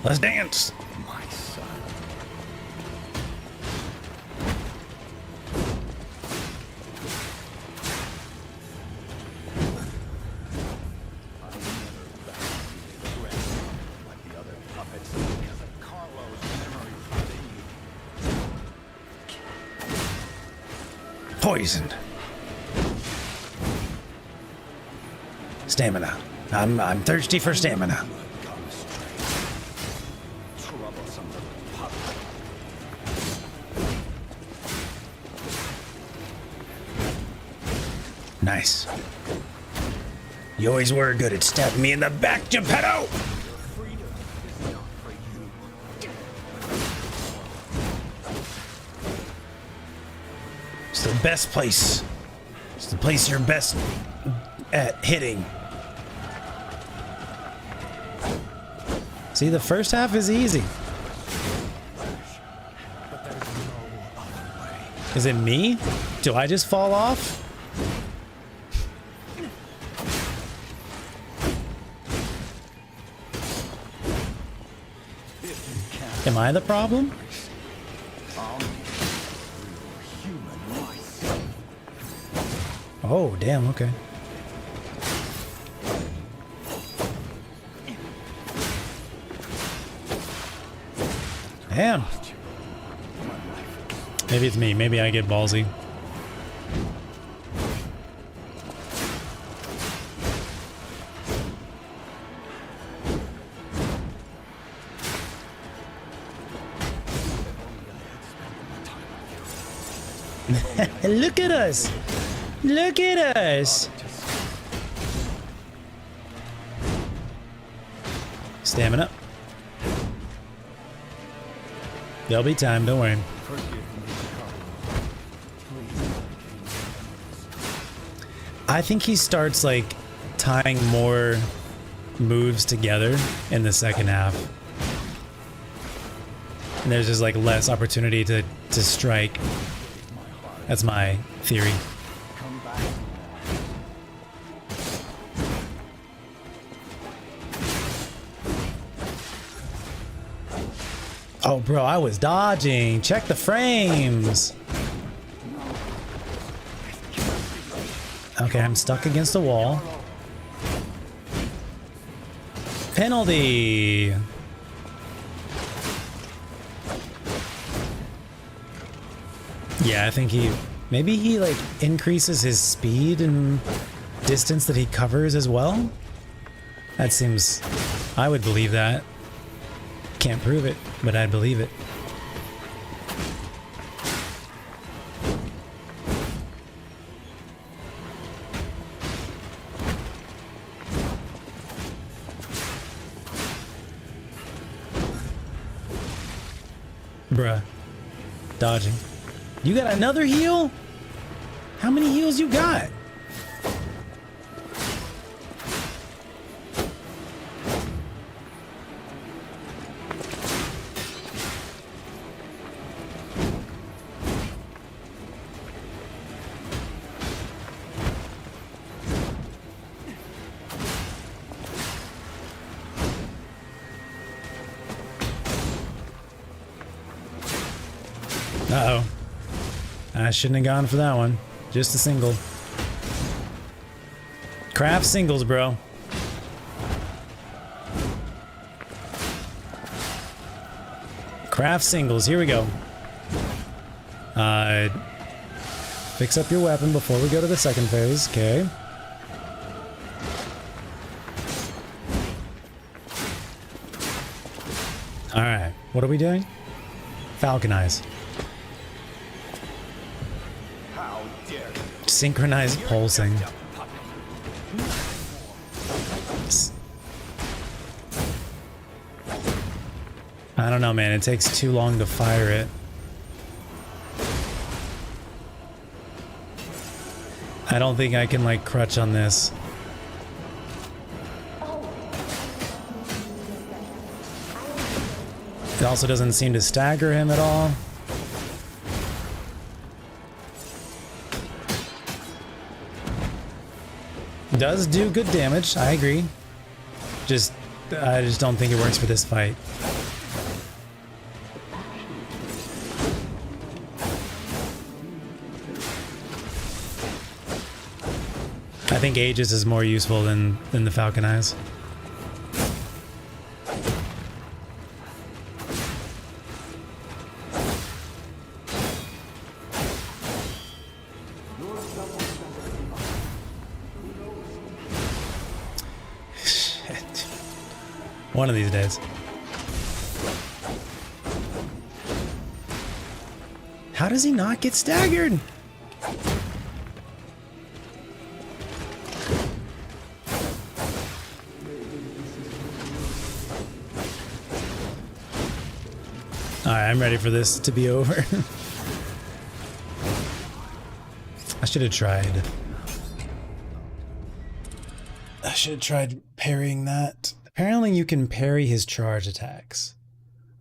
Let's dance! My son. Poisoned. Stamina. I'm thirsty for stamina. Nice. You always were good at stabbing me in the back, Geppetto! It's the best place. It's the place you're best at hitting. See, the first half is easy. Is it me? Do I just fall off? Am I the problem? Oh, damn, okay. Damn. Maybe it's me. Maybe I get ballsy. Look at us! Look at us! Stamina. There'll be time, don't worry. I think he starts like tying more moves together in the second half. And there's just like less opportunity to strike. That's my theory. Oh, bro, I was dodging. Check the frames. Okay, I'm stuck against the wall. Penalty. Yeah, I think maybe he like increases his speed and distance that he covers as well. That seems, I would believe that. Can't prove it, but I'd believe it. Bruh. Dodging. You got another heal? How many heals you got? Uh-oh. I shouldn't have gone for that one. Just a single. Craft singles, bro. Craft singles. Here we go. Fix up your weapon before we go to the second phase. Okay. All right, what are we doing? Falconize. How dare you? Synchronized pulsing. I don't know, man. It takes too long to fire it. I don't think I can, like, crutch on this. It also doesn't seem to stagger him at all. Does do good damage, I agree. I just don't think it works for this fight. I think Aegis is more useful than the Falcon Eyes. Shit. One of these days. How does he not get staggered? Alright, I'm ready for this to be over. I should have tried. I should have tried parrying that. Apparently you can parry his charge attacks,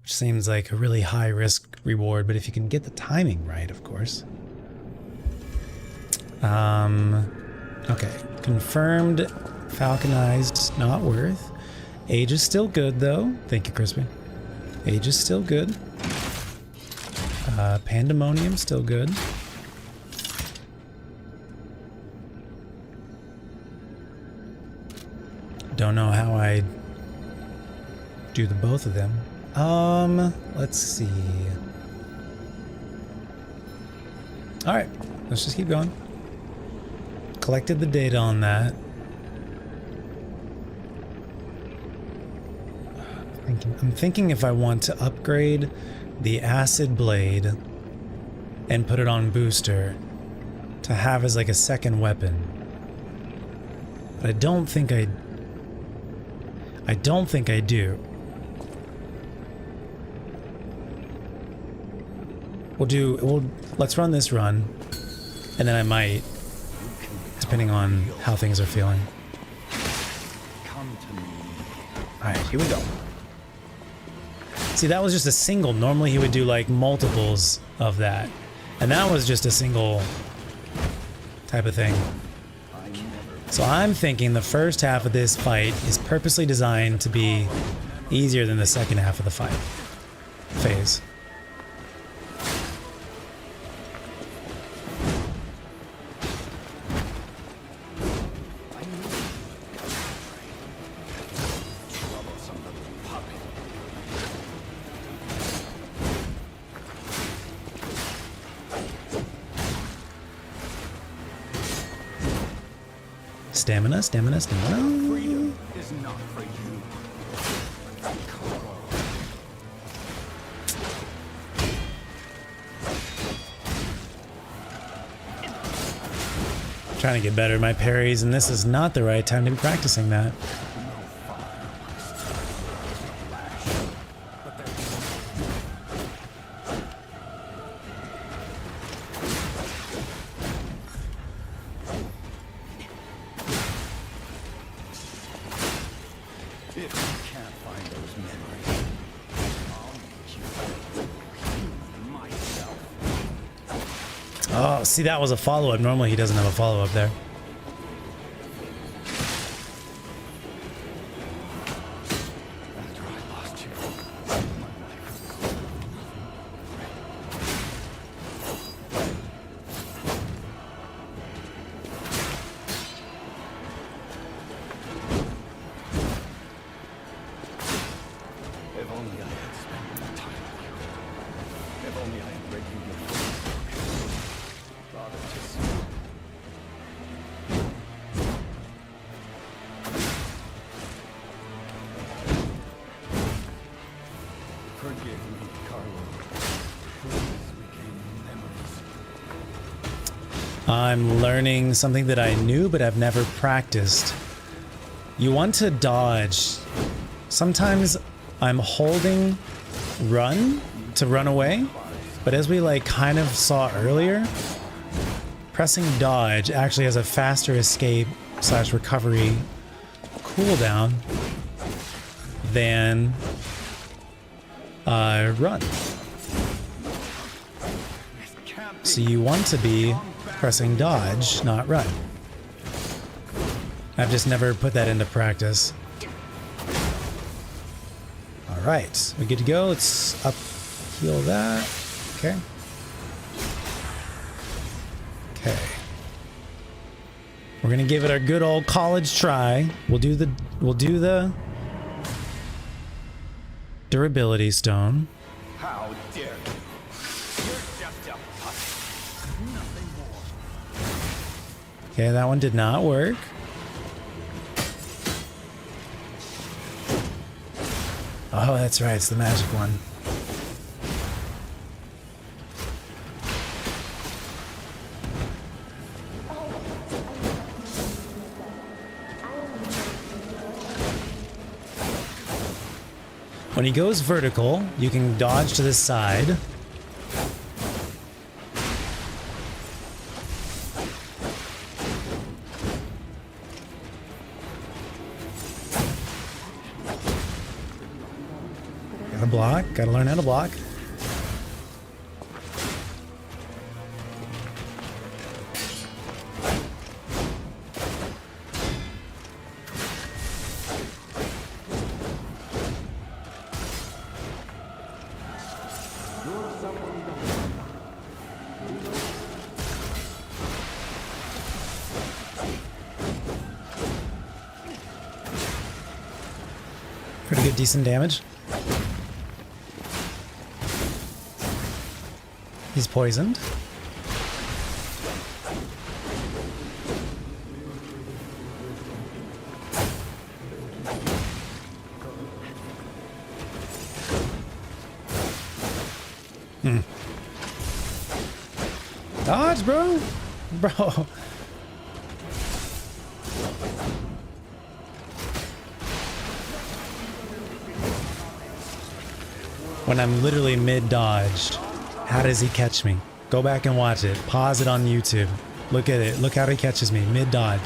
which seems like a really high risk reward, but if you can get the timing right, of course. Okay. Confirmed Falconized, not worth. Age is still good though. Thank you, Crispy. Age is still good. Pandemonium still good. Don't know how I do the both of them. Let's see. All right, let's just keep going. Collected the data on that. I'm thinking if I want to upgrade the acid blade and put it on booster to have as like a second weapon. But I don't think I do. Let's run this run, and then I might, depending on how things are feeling. Alright, here we go. See, that was just a single. Normally he would do like multiples of that. And that was just a single type of thing. So I'm thinking the first half of this fight is purposely designed to be easier than the second half of the fight phase. Stamina, stamina, stamina. Freedom is not for you. Trying to get better at my parries, and this is not the right time to be practicing that. Oh, see, that was a follow-up. Normally he doesn't have a follow-up there. If only I had spent more time with you. If only I had read you your book. Father, just... I'm learning something that I knew but I've never practiced. You want to dodge. Sometimes I'm holding run to run away, but as we like kind of saw earlier, pressing dodge actually has a faster escape / recovery cooldown than run. So you want to be pressing dodge, not run. I've just never put that into practice. All right, we good to go. Let's up heal that. Okay. Okay. We're gonna give it a good old college try. We'll do the durability stone. How dare you? You're just a puppet. Nothing more. Okay, that one did not work. Oh, that's right, it's the magic one. When he goes vertical, you can dodge to the side. Gotta block, gotta learn how to block. Pretty good, decent damage. He's poisoned. Dodge, bro! Bro. When I'm literally mid-dodged, how does he catch me? Go back and watch it. Pause it on YouTube. Look at it. Look how he catches me. Mid-dodge.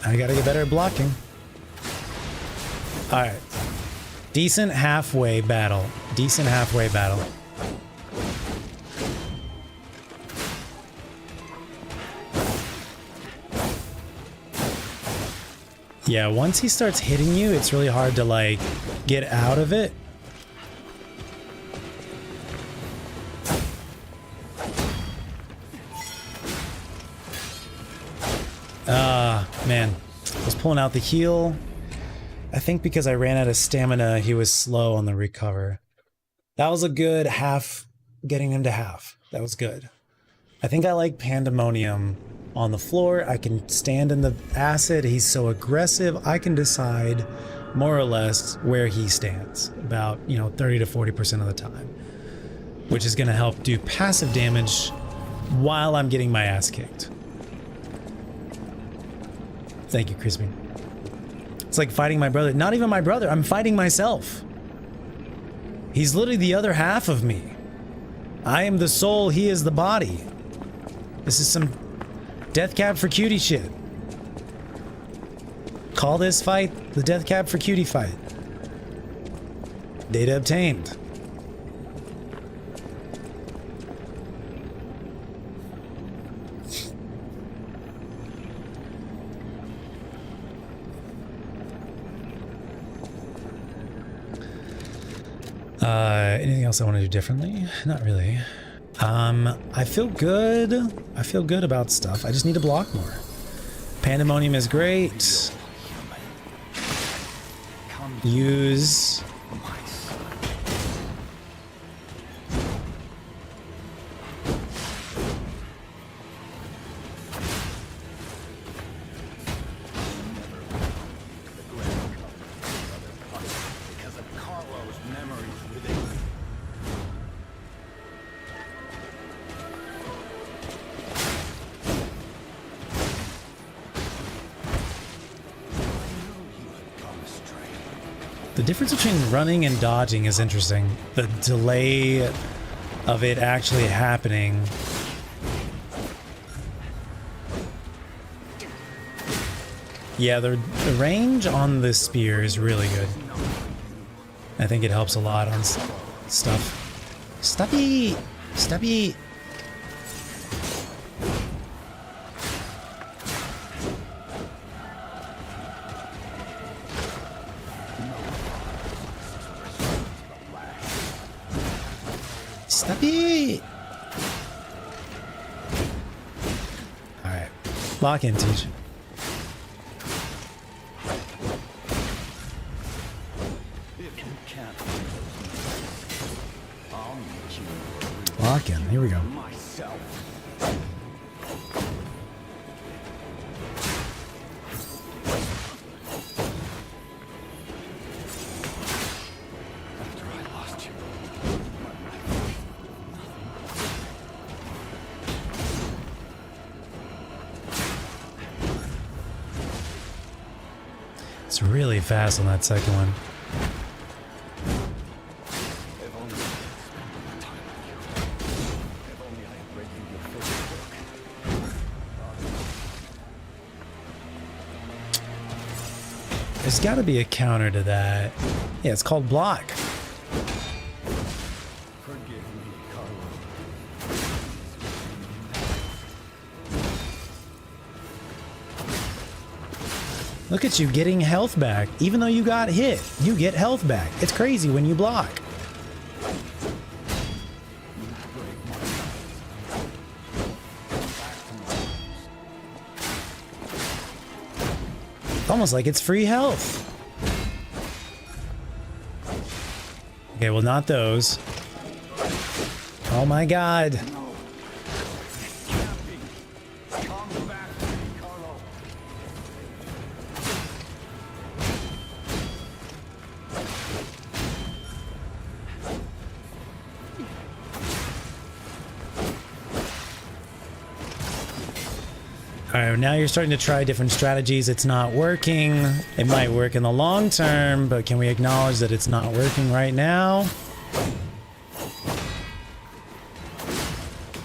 I gotta get better at blocking. Alright. Decent halfway battle. Decent halfway battle. Yeah, once he starts hitting you, it's really hard to, like, get out of it. Man. I was pulling out the heal. I think because I ran out of stamina, he was slow on the recover. That was a good half, getting him to half. That was good. I think I like Pandemonium on the floor. I can stand in the acid. He's so aggressive. I can decide more or less where he stands. About, 30 to 40% of the time. Which is going to help do passive damage while I'm getting my ass kicked. Thank you, Crispy. It's like fighting my brother. Not even my brother. I'm fighting myself. He's literally the other half of me. I am the soul. He is the body. This is some death cab for cutie shit. Call this fight the death cab for cutie fight. Data obtained. Anything else I want to do differently? Not really. I feel good. I feel good about stuff. I just need to block more. Pandemonium is great. Use. The difference between running and dodging is interesting. The delay of it actually happening. Yeah, the range on this spear is really good. I think it helps a lot on stuff. Stubby! Stubby! Stubby! Alright. Lock in, Teach. Lock in. Here we go. It's really fast on that second one. There's got to be a counter to that. Yeah, it's called block. Look at you getting health back. Even though you got hit, you get health back. It's crazy when you block. It's almost like it's free health. Okay, well, not those. Oh my God. Alright, now you're starting to try different strategies. It's not working. It might work in the long term, but can we acknowledge that it's not working right now?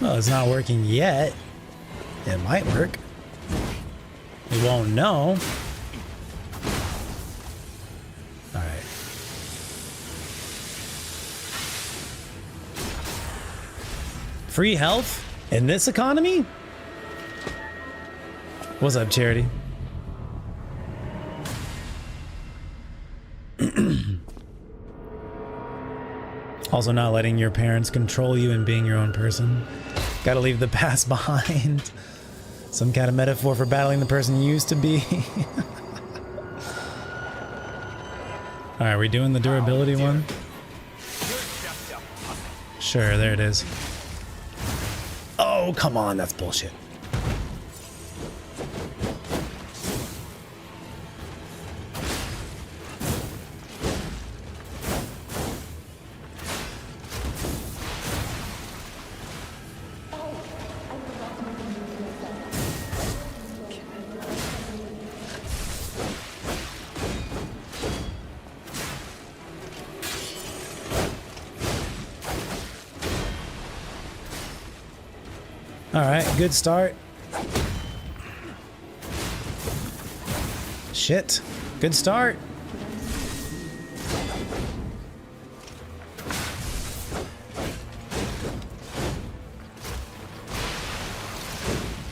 Well, it's not working yet. It might work. We won't know. Alright. Free health in this economy? What's up, Charity? Also not letting your parents control you and being your own person. Gotta leave the past behind. Some kind of metaphor for battling the person you used to be. Alright, we doing the durability one? Sure, there it is. Oh, come on, that's bullshit. Alright, good start. Shit. Good start.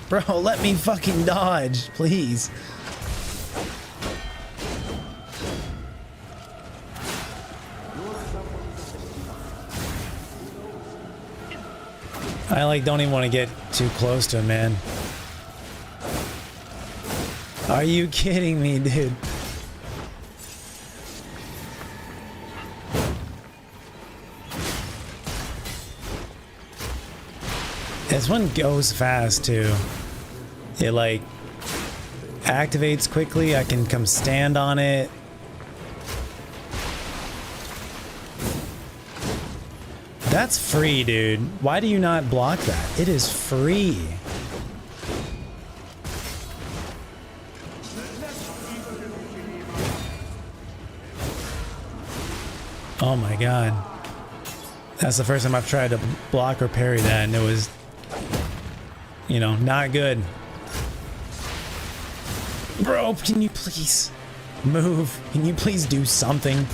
Bro, let me fucking dodge, please. I like don't even want to get too close to him, man. Are you kidding me, dude? This one goes fast too. It like activates quickly. I can come stand on it. That's free, dude. Why do you not block that? It is free. Oh my god. That's the first time I've tried to block or parry that, and it was, you know, not good. Bro, can you please move? Can you please do something?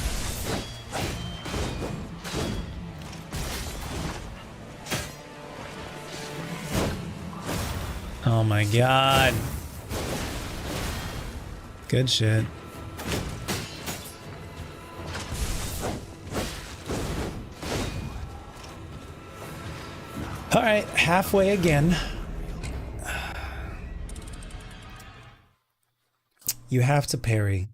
Oh my god. Good shit. All right, halfway again. You have to parry.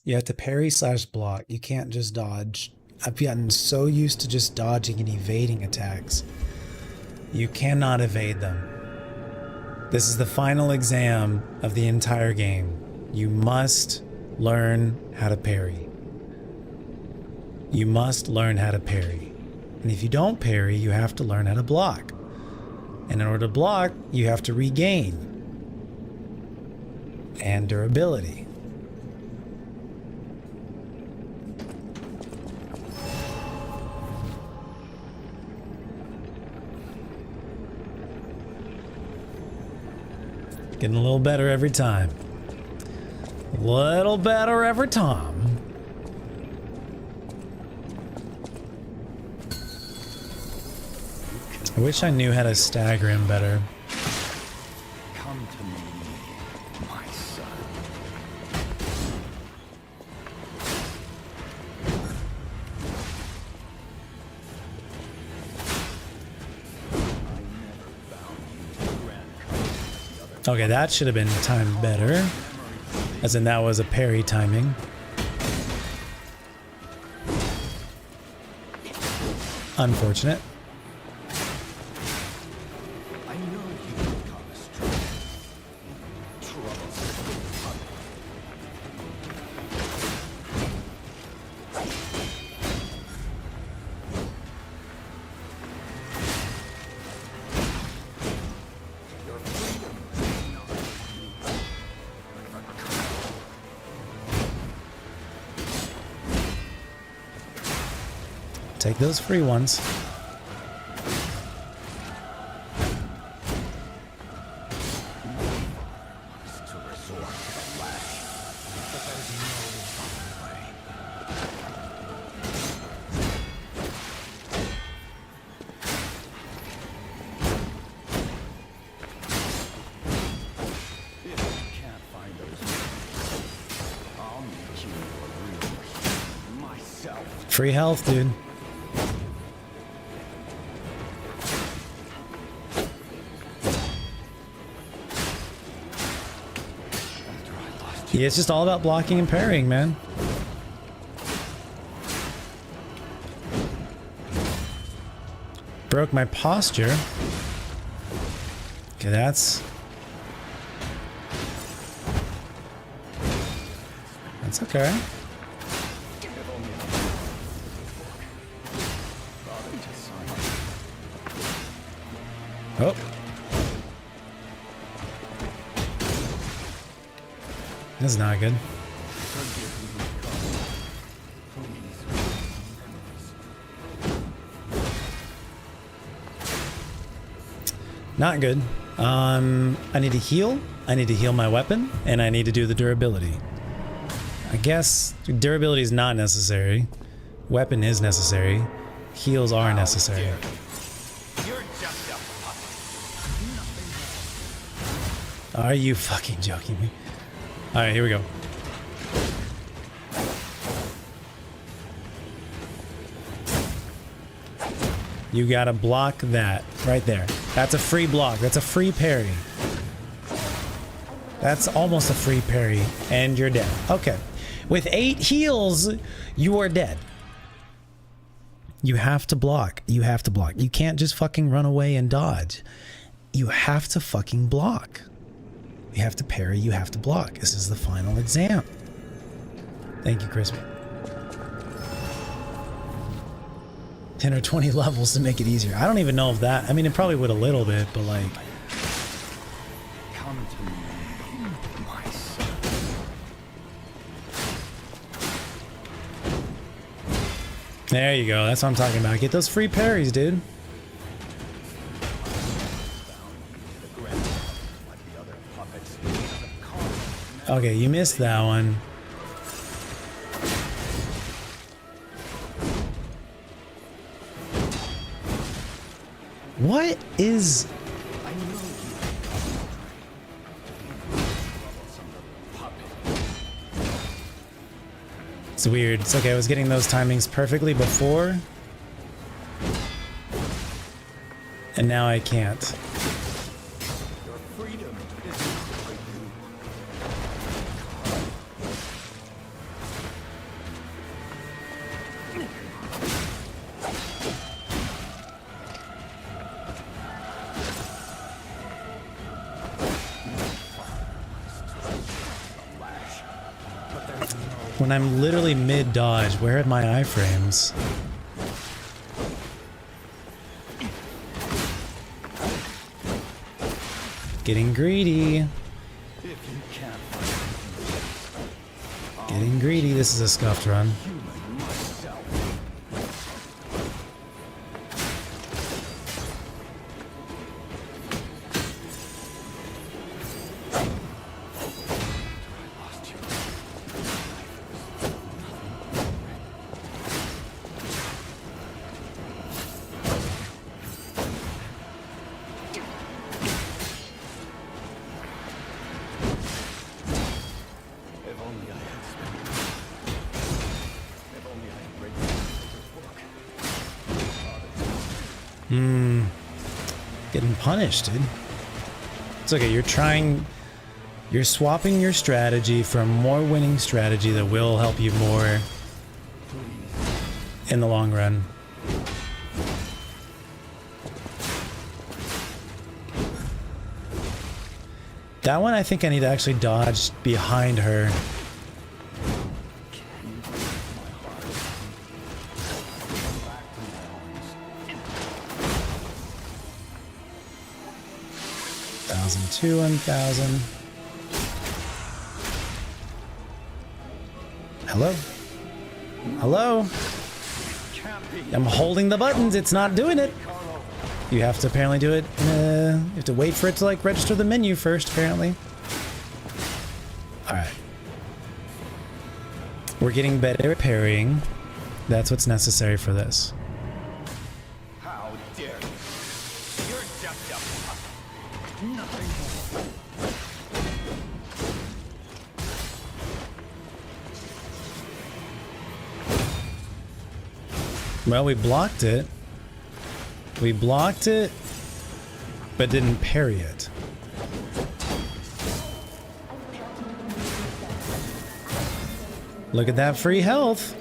You have to parry / block. You can't just dodge. I've gotten so used to just dodging and evading attacks. You cannot evade them. This is the final exam of the entire game. You must learn how to parry. You must learn how to parry. And if you don't parry, you have to learn how to block. And in order to block, you have to regain. And durability. Getting a little better every time. A little better every time. I wish I knew how to stagger him better. Come to me, my son. Okay, that should have been timed better. As in, that was a parry timing. Unfortunate. I know you will come astray. Take those free ones. Free health, dude. Yeah, it's just all about blocking and parrying, man. Broke my posture. Okay, that's okay. Oh. That's not good. Not good. I need to heal. I need to heal my weapon, and I need to do the durability. I guess durability is not necessary. Weapon is necessary. Heals are necessary. Are you fucking joking me? Alright, here we go. You gotta block that right there. That's a free block. That's a free parry. That's almost a free parry, and you're dead. Okay. With 8 heals, you are dead. You have to block. You have to block. You can't just fucking run away and dodge. You have to fucking block. You have to parry. You have to block. This is the final exam. Thank you, Crispy. 10 or 20 levels to make it easier. I don't even know if that... I mean, it probably would a little bit, but like... Come to me, my son. There you go. That's what I'm talking about. Get those free parries, dude. Okay, you missed that one. What is... It's weird. It's okay. I was getting those timings perfectly before. And now I can't. Your freedom is for you. When I'm literally mid-dodge, where are my iframes? Getting greedy. If you can't Getting greedy. This is a scuffed run. human myself. If only I had spent. If only I had read this book. Getting punished, dude. It's okay. You're swapping your strategy for a more winning strategy that will help you more in the long run. That one, I think I need to actually dodge behind her. Two 1,000. Hello? Hello? I'm holding the buttons. It's not doing it. You have to apparently do it. You have to wait for it to like register the menu first, apparently. All right. We're getting better at parrying. That's what's necessary for this. How dare you? You're just a puppet. Nothing more. Well, we blocked it. We blocked it, but didn't parry it. Look at that free health.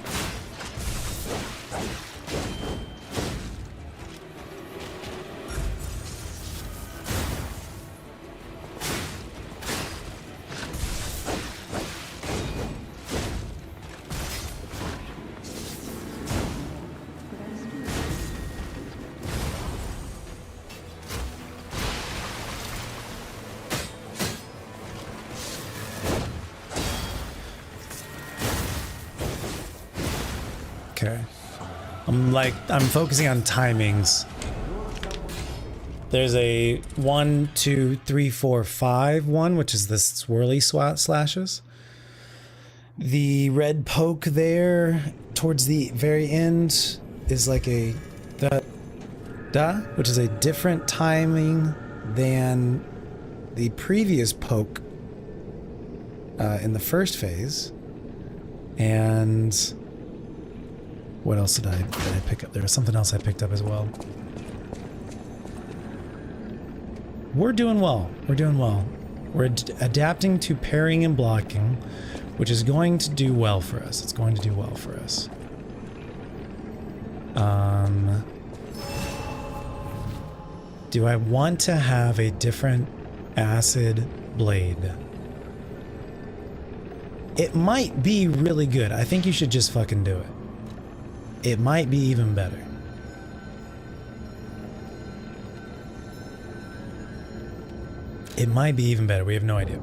Okay. I'm focusing on timings. There's a 1, 2, 3, 4, 5 one, which is the swirly slashes. The red poke there towards the very end is like a da, which is a different timing than the previous poke in the first phase. And what else did I pick up? There was something else I picked up as well. We're doing well. We're doing well. We're adapting to parrying and blocking, which is going to do well for us. It's going to do well for us. Do I want to have a different acid blade? It might be really good. I think you should just fucking do it. It might be even better. It might be even better. We have no idea.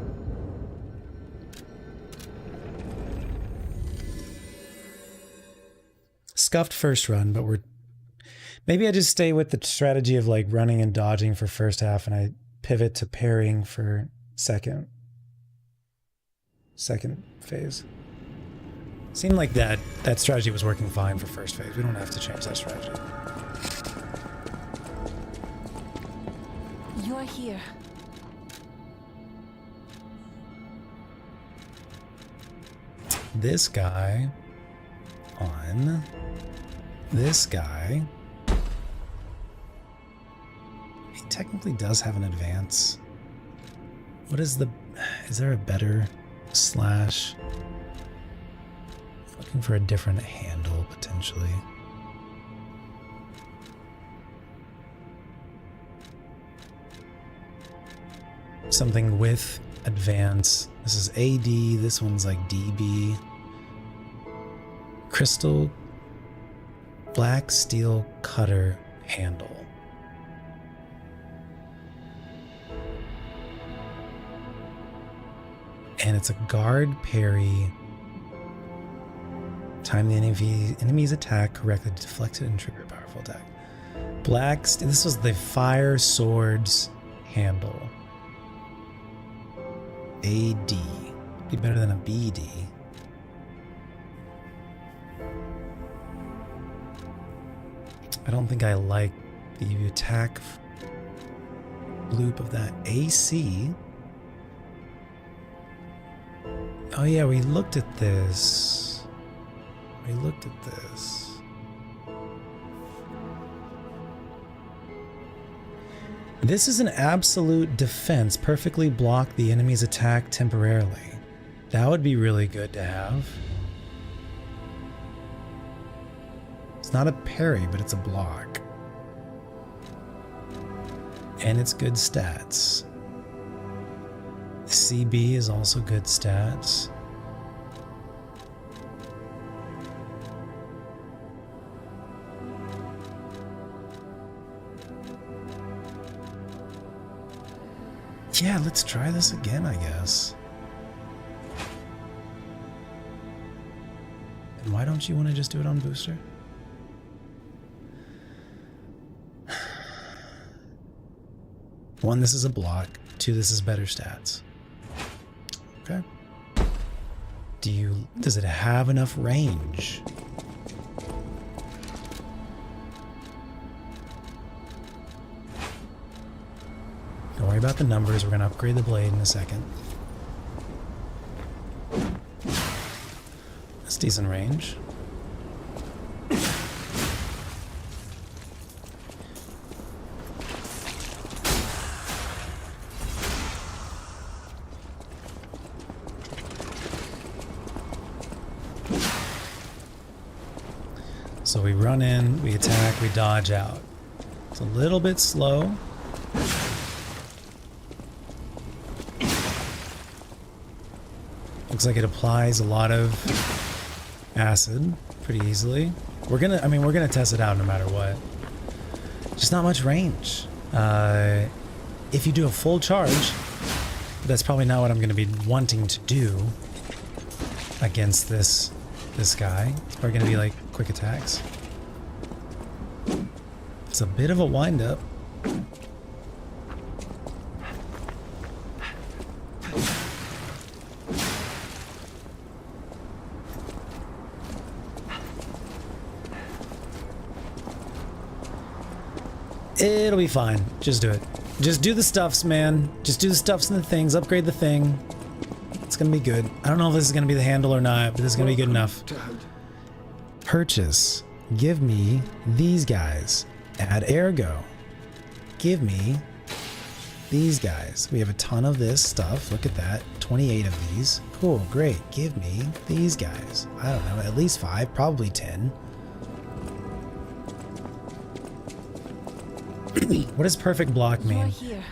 Scuffed first run, but we're... Maybe I just stay with the strategy of like running and dodging for first half and I pivot to parrying for second phase. Seemed like that strategy was working fine for first phase. We don't have to change that strategy. You're here. This guy on this guy. He technically does have an advance. What is the... Is there a better slash? Looking for a different handle, potentially. Something with advance. This is AD, this one's like DB. Crystal black steel cutter handle. And it's a guard parry. Time the enemy's attack correctly to deflect it and trigger a powerful attack. This was the fire swords handle. AD. Be better than a BD. I don't think I like the attack loop of that. AC. Oh yeah, we looked at this. We looked at this. This is an absolute defense. Perfectly block the enemy's attack temporarily. That would be really good to have. It's not a parry, but it's a block. And it's good stats. CB is also good stats. Yeah, let's try this again, I guess. And why don't you want to just do it on booster? One, this is a block. Two, this is better stats. Okay. Does it have enough range? Don't worry about the numbers. We're going to upgrade the blade in a second. That's decent range. So we run in, we attack, we dodge out. It's a little bit slow. Looks like it applies a lot of acid pretty easily. We're gonna test it out no matter what. Just not much range. If you do a full charge, that's probably not what I'm gonna be wanting to do against this guy. It's probably gonna be like quick attacks. It's a bit of a wind-up. It'll be fine. Just do it. Just do the stuffs, man. Just do the stuffs and the things. Upgrade the thing. It's gonna be good. I don't know if this is gonna be the handle or not, but this is gonna be good enough. Purchase. Give me these guys. Add ergo. Give me these guys. We have a ton of this stuff. Look at that. 28 of these. Cool, great. Give me these guys. I don't know, at least 5, probably 10. What does perfect block You're mean? here.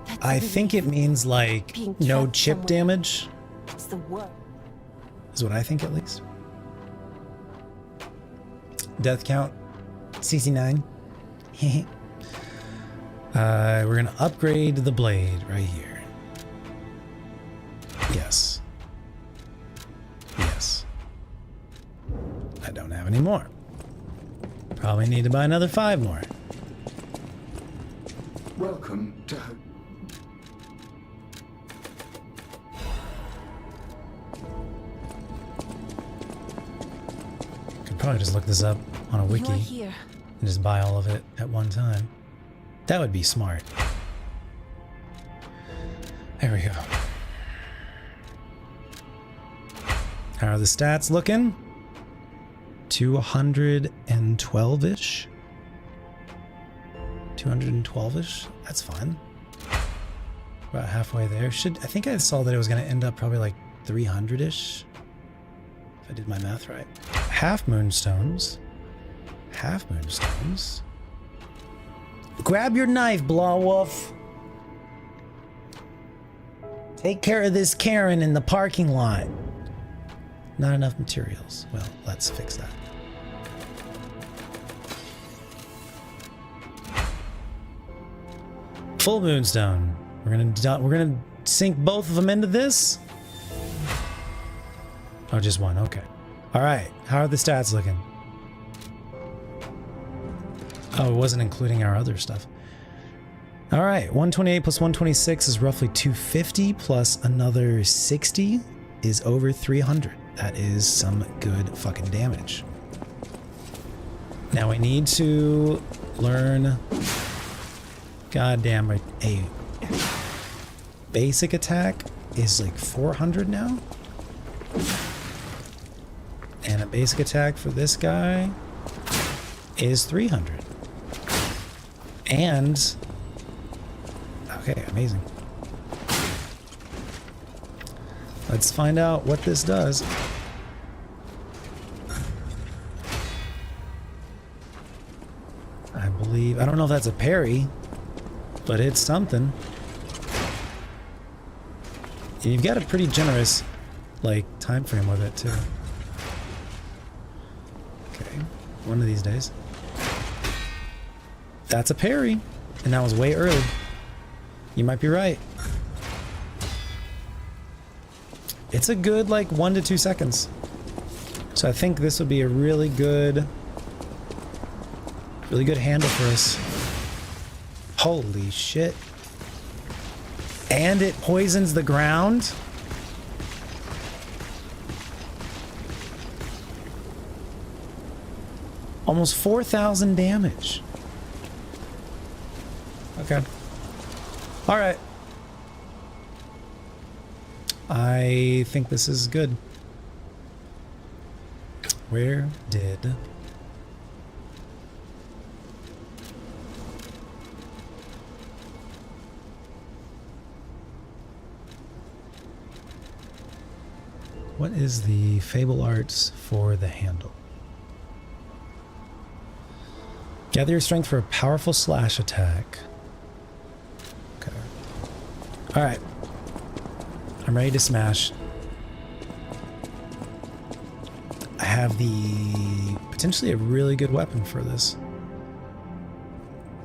That's I a think it means like Being no trapped chip somewhere. damage, It's the word. is what I think at least. Death count, CC9. We're gonna upgrade the blade right here. Yes. Yes. I don't have any more. Probably need to buy another 5 more. Welcome to... Could probably just look this up on a wiki You're and here. just buy all of it at one time. That would be smart. There we go. How are the stats looking? 212-ish? 212-ish? That's fine. About halfway there. I think I saw that it was going to end up probably like 300-ish. If I did my math right. Half moonstones. Half moonstones. Grab your knife, Blawwolf. Take care of this Karen in the parking lot. Not enough materials. Well, let's fix that. Full moonstone. We're gonna sink both of them into this. Oh, just one. Okay. All right. How are the stats looking? Oh, it wasn't including our other stuff. All right. 128 plus 126 is roughly 250 plus another 60 is over 300. That is some good fucking damage. Now we need to learn goddamn a basic attack is like 400 now. And a basic attack for this guy is 300. And okay, amazing. Let's find out what this does. I believe, I don't know if that's a parry, but it's something. And you've got a pretty generous, like, time frame with it too. Okay, one of these days. That's a parry, and that was way early. You might be right. It's a good, like, 1 to 2 seconds. So I think this would be a really good handle for us. Holy shit. And it poisons the ground? Almost 4,000 damage. Okay. All right. I think this is good. Where did... What is the Fable Arts for the handle? Gather your strength for a powerful slash attack. Okay. Alright. I'm ready to smash. I have the potentially a really good weapon for this.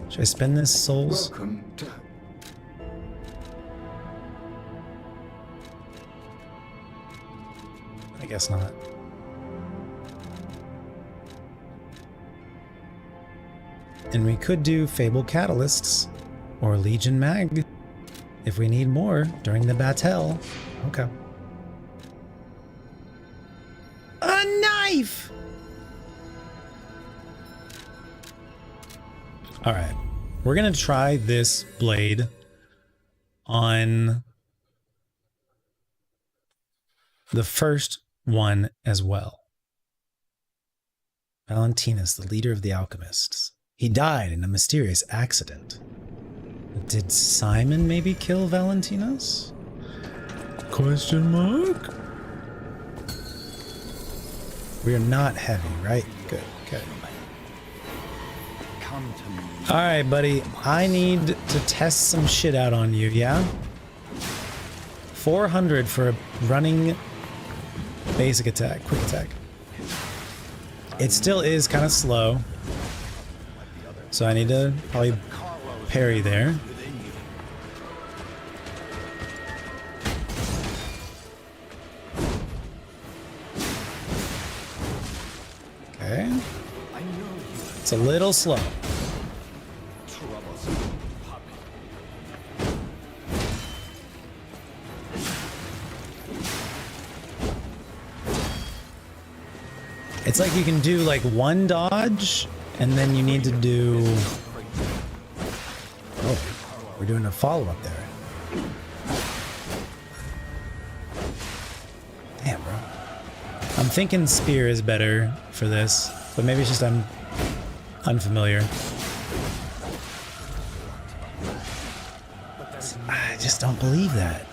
Should I spend this souls? Welcome to... I guess not. And we could do Fable Catalysts or Legion Mag if we need more during the battle. Okay. A knife! Alright. We're gonna try this blade on the first one as well. Valentinus, the leader of the alchemists. He died in a mysterious accident. Did Simon maybe kill Valentinos? Question mark? We are not heavy, right? Good, good. Come to me. Alright, buddy. I need to test some shit out on you, yeah? 400 for a running basic attack, quick attack. It still is kind of slow. So I need to probably parry there. Okay. It's a little slow. It's like you can do like one dodge, and then you need to do... Oh, we're doing a follow-up there. Damn, bro. I'm thinking spear is better for this, but maybe it's just I'm unfamiliar. I just don't believe that.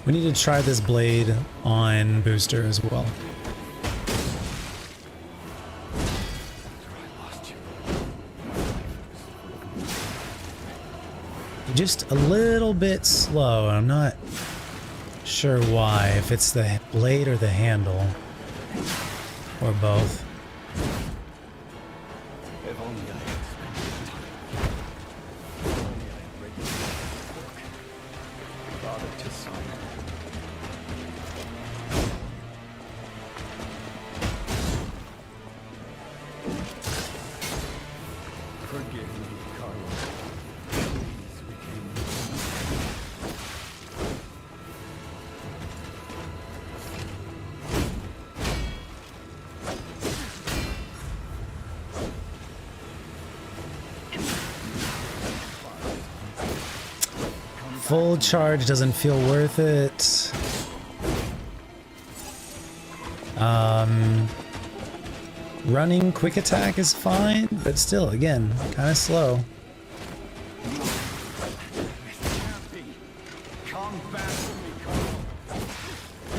We need to try this blade on Booster as well. Just a little bit slow. I'm not sure why, if it's the blade or the handle, or both. If only I had spent more time. If only I had read your book. Father to son. Forgive me, Carlos. Please redeem me. Full charge doesn't feel worth it. Running quick attack is fine, but still, again, kind of slow.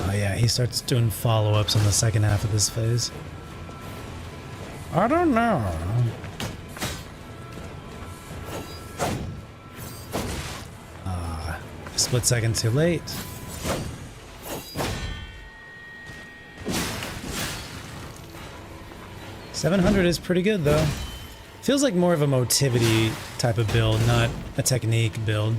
Oh yeah, he starts doing follow-ups on the second half of this phase. I don't know. A split second too late. $700 is pretty good though. Feels like more of a motivity type of build, not a technique build.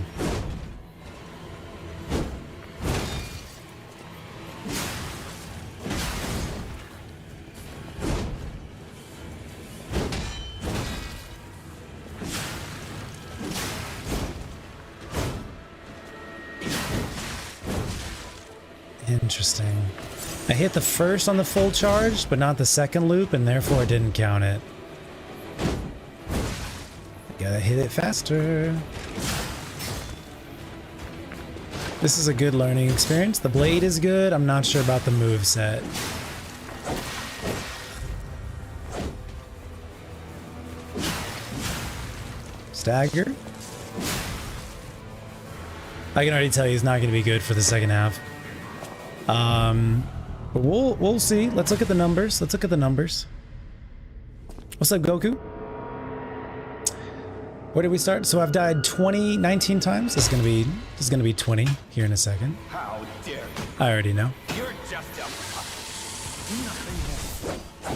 Interesting. I hit the first on the full charge, but not the second loop, and therefore it didn't count it. Gotta hit it faster. This is a good learning experience. The blade is good. I'm not sure about the moveset. Stagger. I can already tell you he's not going to be good for the second half. But we'll see. Let's look at the numbers. Let's look at the numbers. What's up, Goku? Where did we start? So I've died 19 times. This is gonna be 20 here in a second. How dare you? I already know. You're just a puppet. Nothing more.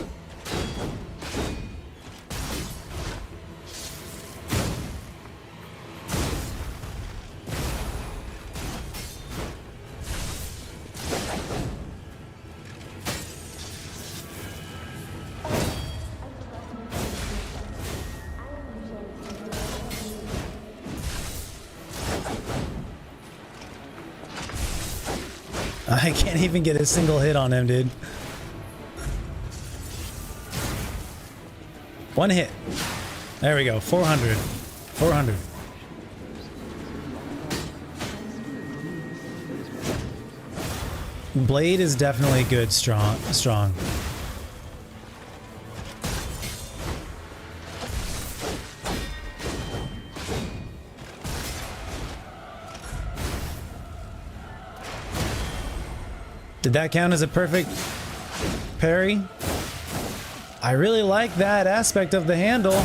I can't even get a single hit on him, dude. One hit. There we go. 400. 400. Blade is definitely good, strong. Did that count as a perfect parry? I really like that aspect of the handle.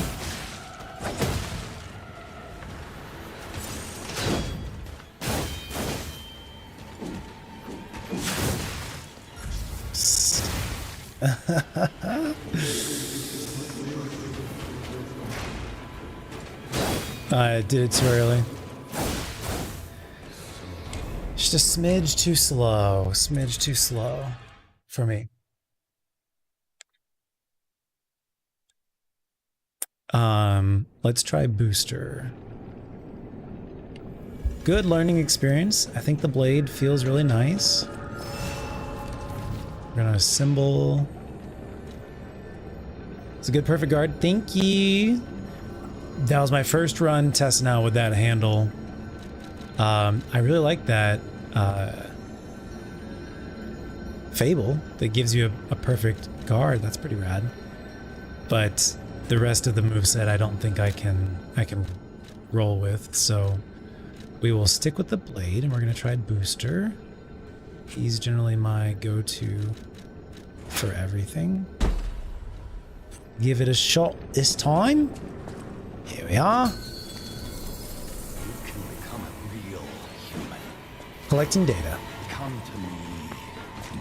I did it too early. Just a smidge too slow. Smidge too slow for me. Let's try booster. Good learning experience. I think the blade feels really nice. We're gonna symbol. It's a good perfect guard. Thank you. That was my first run testing out with that handle. I really like that fable that gives you a perfect guard. That's pretty rad. But the rest of the moveset I don't think I can roll with, so we will stick with the blade and we're gonna try booster. He's generally my go-to for everything. Give it a shot this time. Here we are. You can become a real human. Collecting data. Come to me,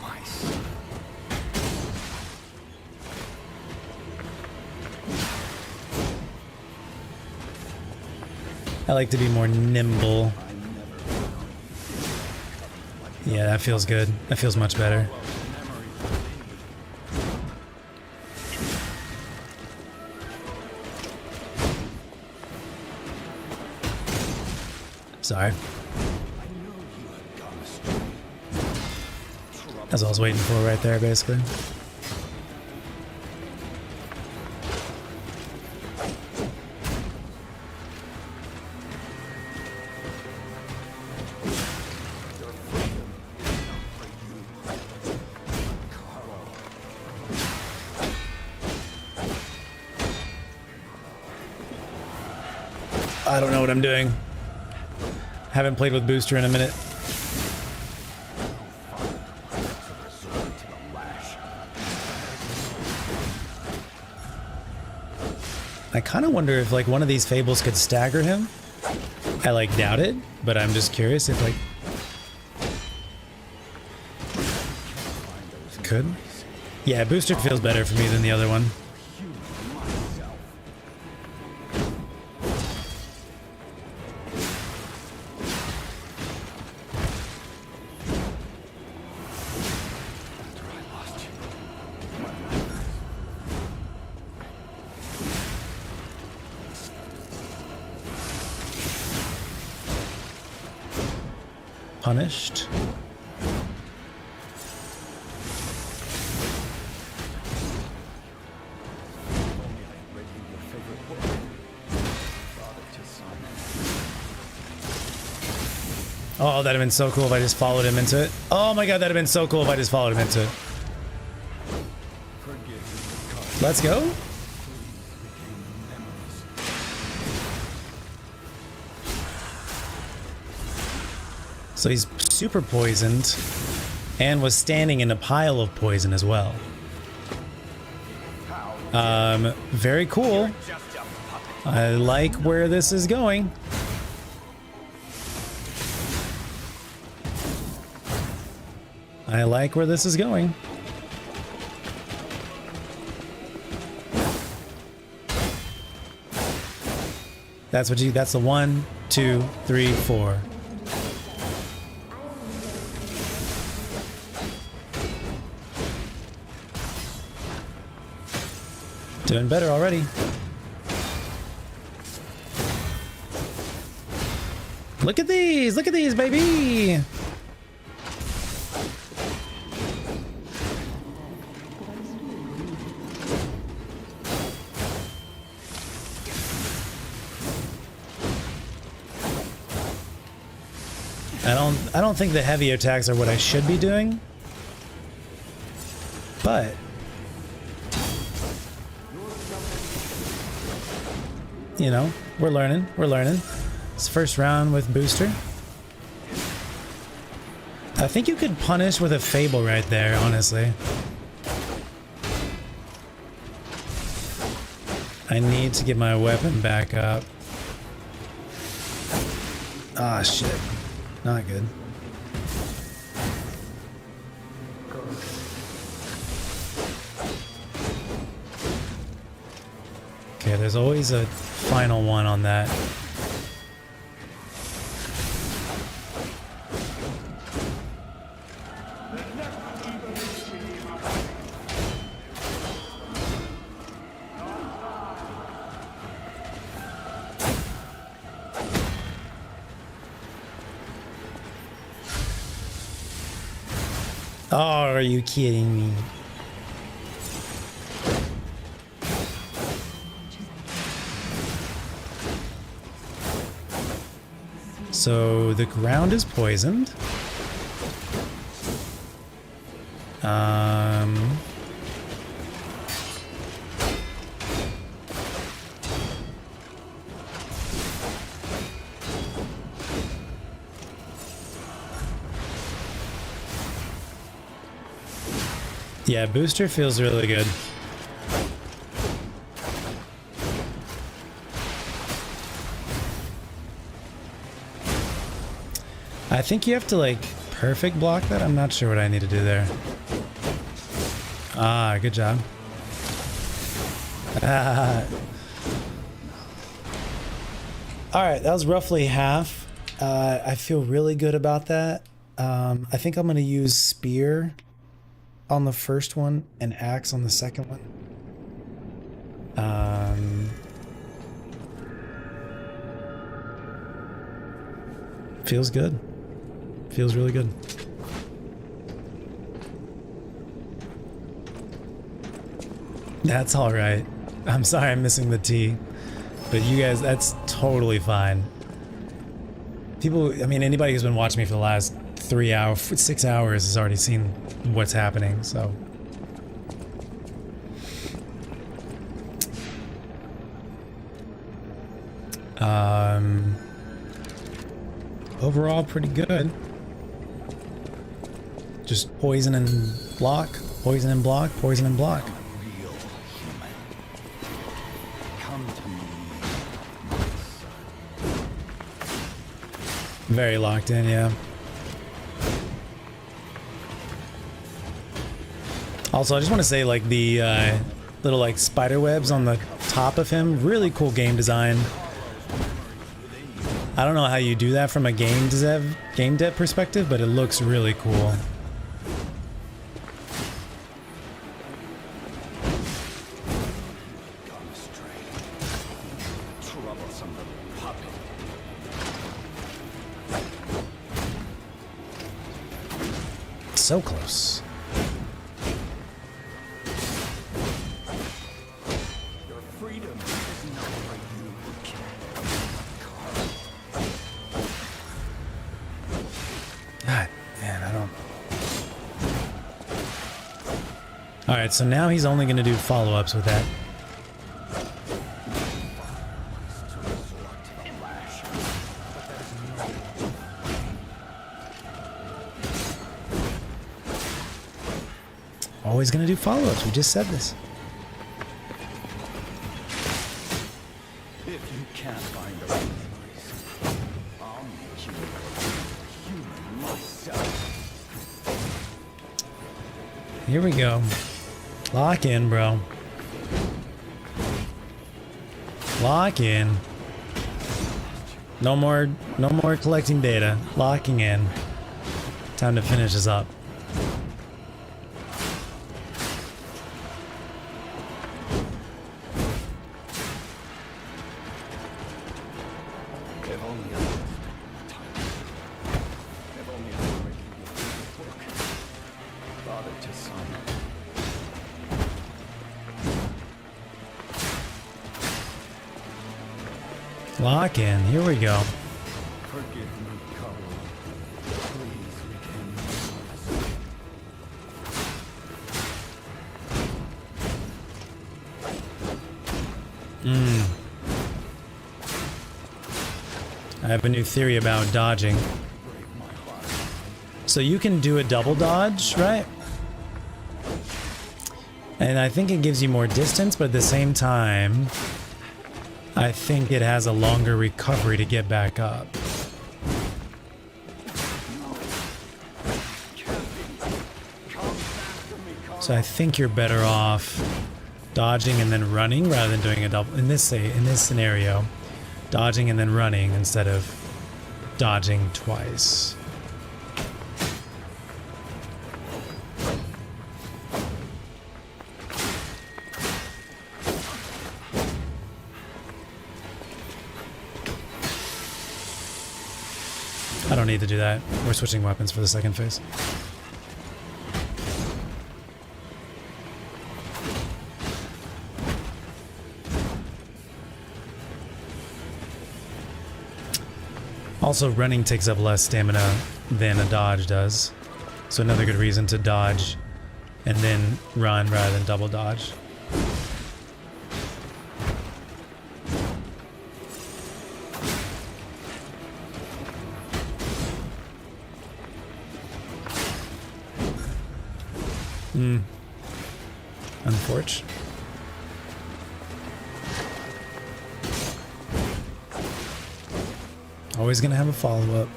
my son. I like to be more nimble. Yeah, that feels good. That feels much better. Sorry. That's what I was waiting for right there, basically. I don't know what I'm doing. Haven't played with booster in a minute. I kind of wonder if like one of these fables could stagger him. I like doubt it, but I'm just curious if like could. Yeah, booster feels better for me than the other one. Punished. Oh, that'd have been so cool if I just followed him into it. Oh my god, that'd have been so cool if I just followed him into it. Let's go. So he's super poisoned and was standing in a pile of poison as well. Very cool. I like where this is going. I like where this is going. That's what you, that's the 1, 2, 3, 4. Doing better already. Look at these, baby. I don't think the heavy attacks are what I should be doing. But you know, we're learning. We're learning. It's first round with booster. I think you could punish with a Fable right there, honestly. I need to get my weapon back up. Ah, shit. Not good. Okay, there's always a final one on that. Oh, are you kidding me? So the ground is poisoned. Yeah, booster feels really good. I think you have to like perfect block that. I'm not sure what I need to do there. Ah, good job. Alright, that was roughly half. I feel really good about that. I think I'm going to use Spear on the first one and Axe on the second one. Feels good. Feels really good. That's all right. I'm sorry I'm missing the T, but you guys, that's totally fine. People, I mean, anybody who's been watching me for the last 6 hours has already seen what's happening, so. Overall, pretty good. Just poison and block, poison and block, poison and block. Real human. Come to me, my son. Very locked in, yeah. Also, I just want to say, like, the little, like, spider webs on the top of him, really cool game design. I don't know how you do that from a game dev perspective, but it looks really cool. So close. Your freedom is not for you, kid. God, man, I don't. All right, so now he's only going to do follow-ups with that. Always going to do follow-ups. We just said this. If you can't find a place, I'll make you a human myself. Here we go. Lock in, bro. Lock in. No more collecting data. Locking in. Time to finish this up. If only I had time. If only I were making the work. Father to son. Lock in. Here we go. Forgive me, Carl. I have a new theory about dodging. So you can do a double dodge, right? And I think it gives you more distance, but at the same time, I think it has a longer recovery to get back up. So I think you're better off dodging and then running rather than doing a double. In this scenario, dodging and then running instead of dodging twice. I don't need to do that. We're switching weapons for the second phase. Also, running takes up less stamina than a dodge does. So another good reason to dodge and then run rather than double dodge. Unfortunate. Always gonna have a follow-up.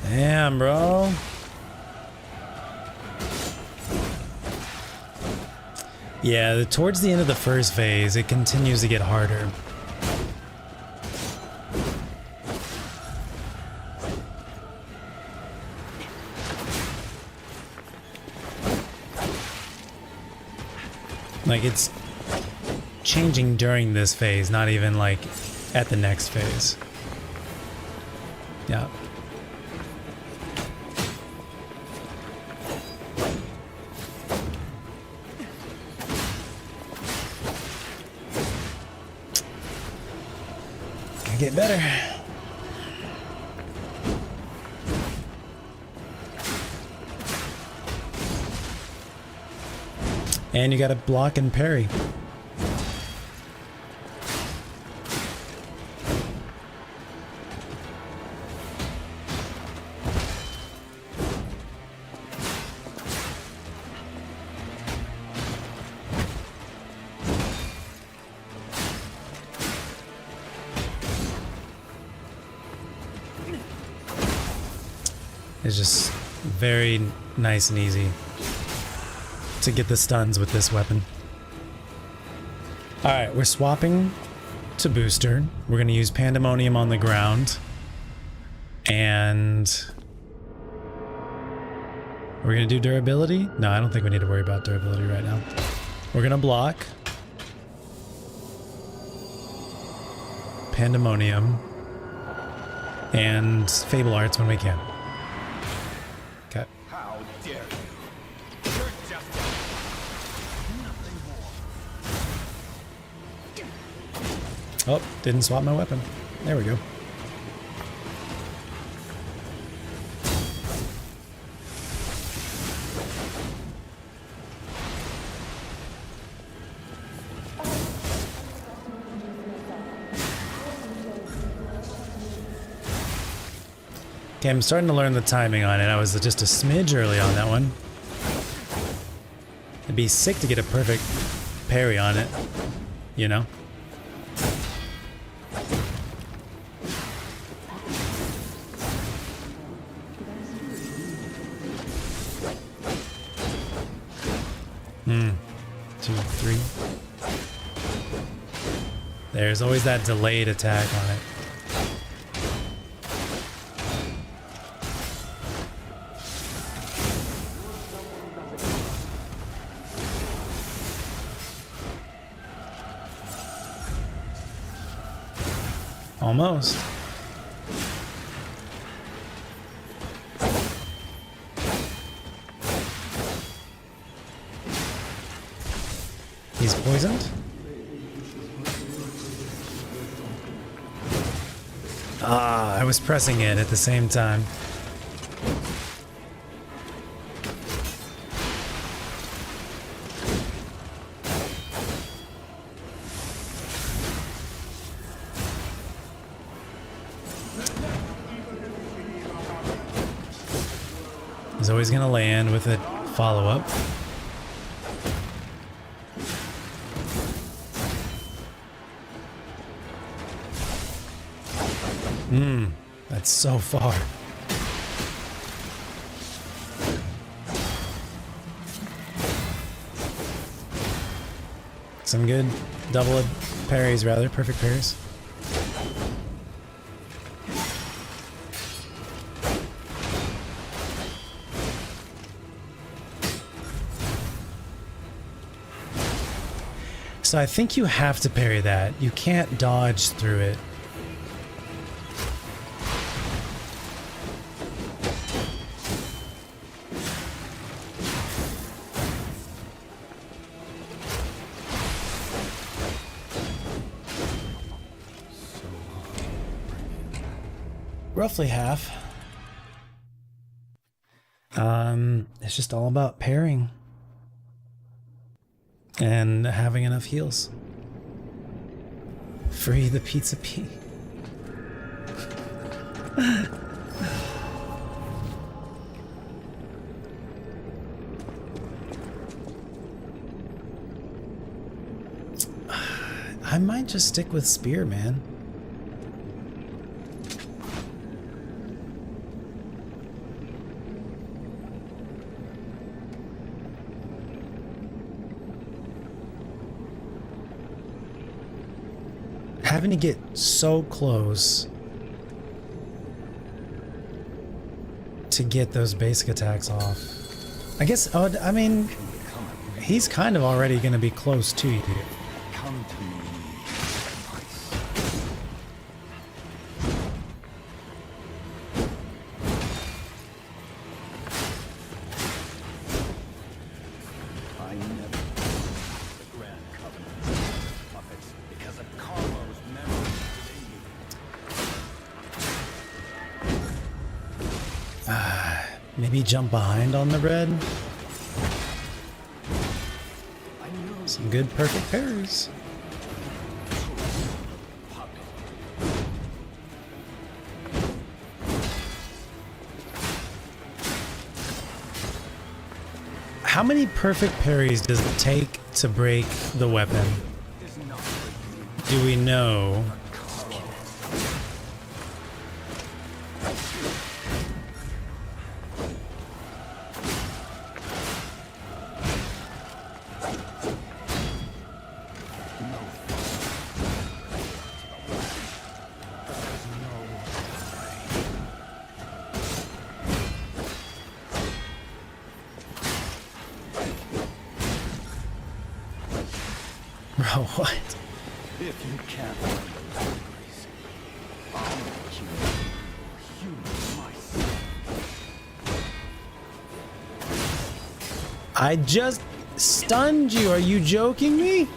Damn, bro. Yeah, towards the end of the first phase, it continues to get harder. Like, it's changing during this phase, not even like at the next phase. Yeah. Gotta get better. And you gotta block and parry. It's just very nice and easy to get the stuns with this weapon. Alright, we're swapping to booster. We're going to use Pandemonium on the ground. And we're going to do durability? No, I don't think we need to worry about durability right now. We're going to block. Pandemonium. And Fable Arts when we can. Okay. How dare you? You're just nothing more. Oh, didn't swap my weapon. There we go. Okay, I'm starting to learn the timing on it. I was just a smidge early on that one. It'd be sick to get a perfect parry on it, you know? Two, three. There's always that delayed attack on it. Almost. He's poisoned? Ah, I was pressing it at the same time. He's always gonna land with a follow-up. That's so far. Some good double parries, rather. Perfect parries. So I think you have to parry that. You can't dodge through it. Roughly half. It's just all about pairing and having enough heals. Free the pizza pea. I might just stick with spear, man. Having to get so close to get those basic attacks off. I guess, I mean, he's kind of already going to be close to you. Come to me. I never the Grand Covenant puppets because of Carlo's memory within you. Maybe jump behind on the red. Some good perfect parries. How many perfect parries does it take to break the weapon? Do we know? Bro, what? If you can't find those memories, I'll make you human myself. I just stunned you. Are you joking me?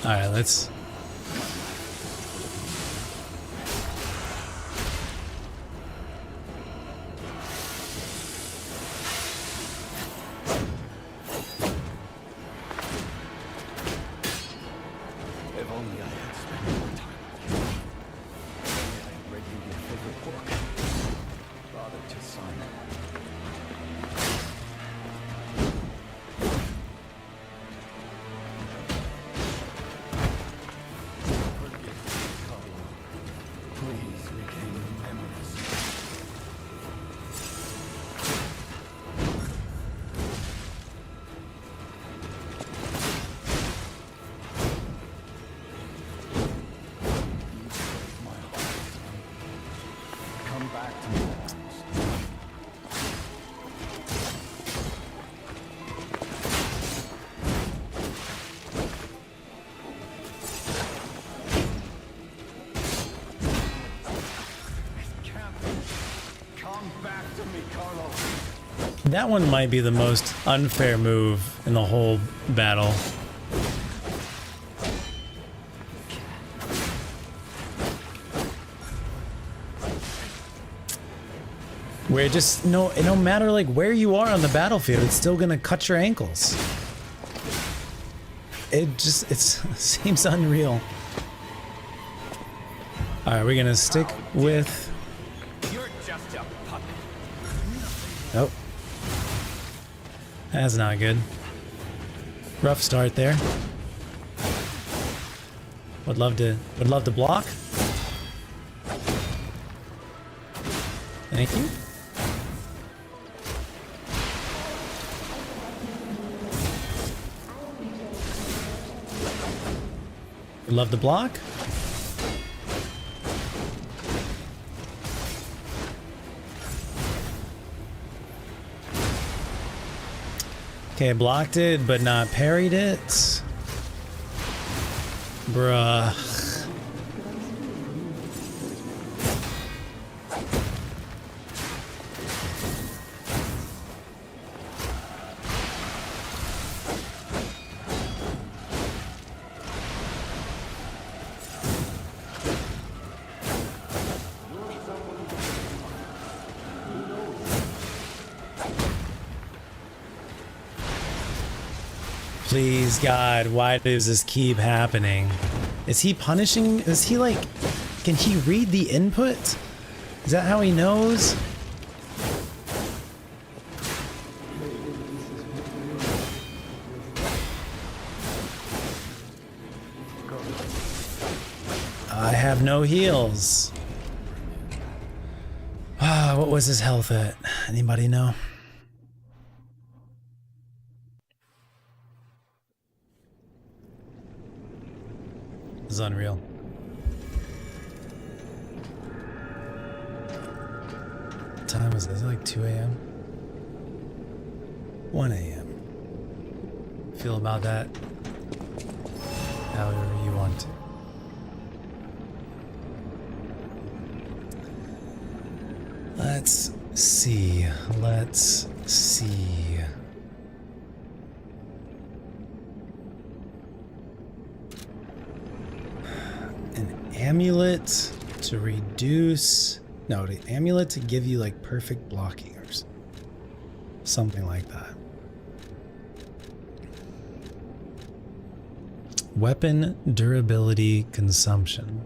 All right, let's. If only I had spent more time with you. If only I had read you your favorite book. Father to son. Forgive me, Carlo. Please regain your memories. You saved my heart, son. Come back to me, Lance. It can't be. Come back to me, Carlo. That one might be the most unfair move in the whole battle. Where it just no matter like where you are on the battlefield, it's still gonna cut your ankles. It seems unreal. All right, we're gonna stick with You're just a puppet. Nope. That's not good. Rough start there. Would love to block. Thank you. Would love to block. Okay, blocked it, but not parried it. Bruh. Please, God, why does this keep happening? Is he punishing? Is he like... Can he read the input? Is that how he knows? I have no heals. Ah, what was his health at? Anybody know? This is unreal. What time is it? Is it like 2 a.m.? 1 a.m. Feel about that however you want to. Let's see. Let's see. An amulet to reduce... No, the amulet to give you like perfect blocking or something like that. Weapon durability consumption.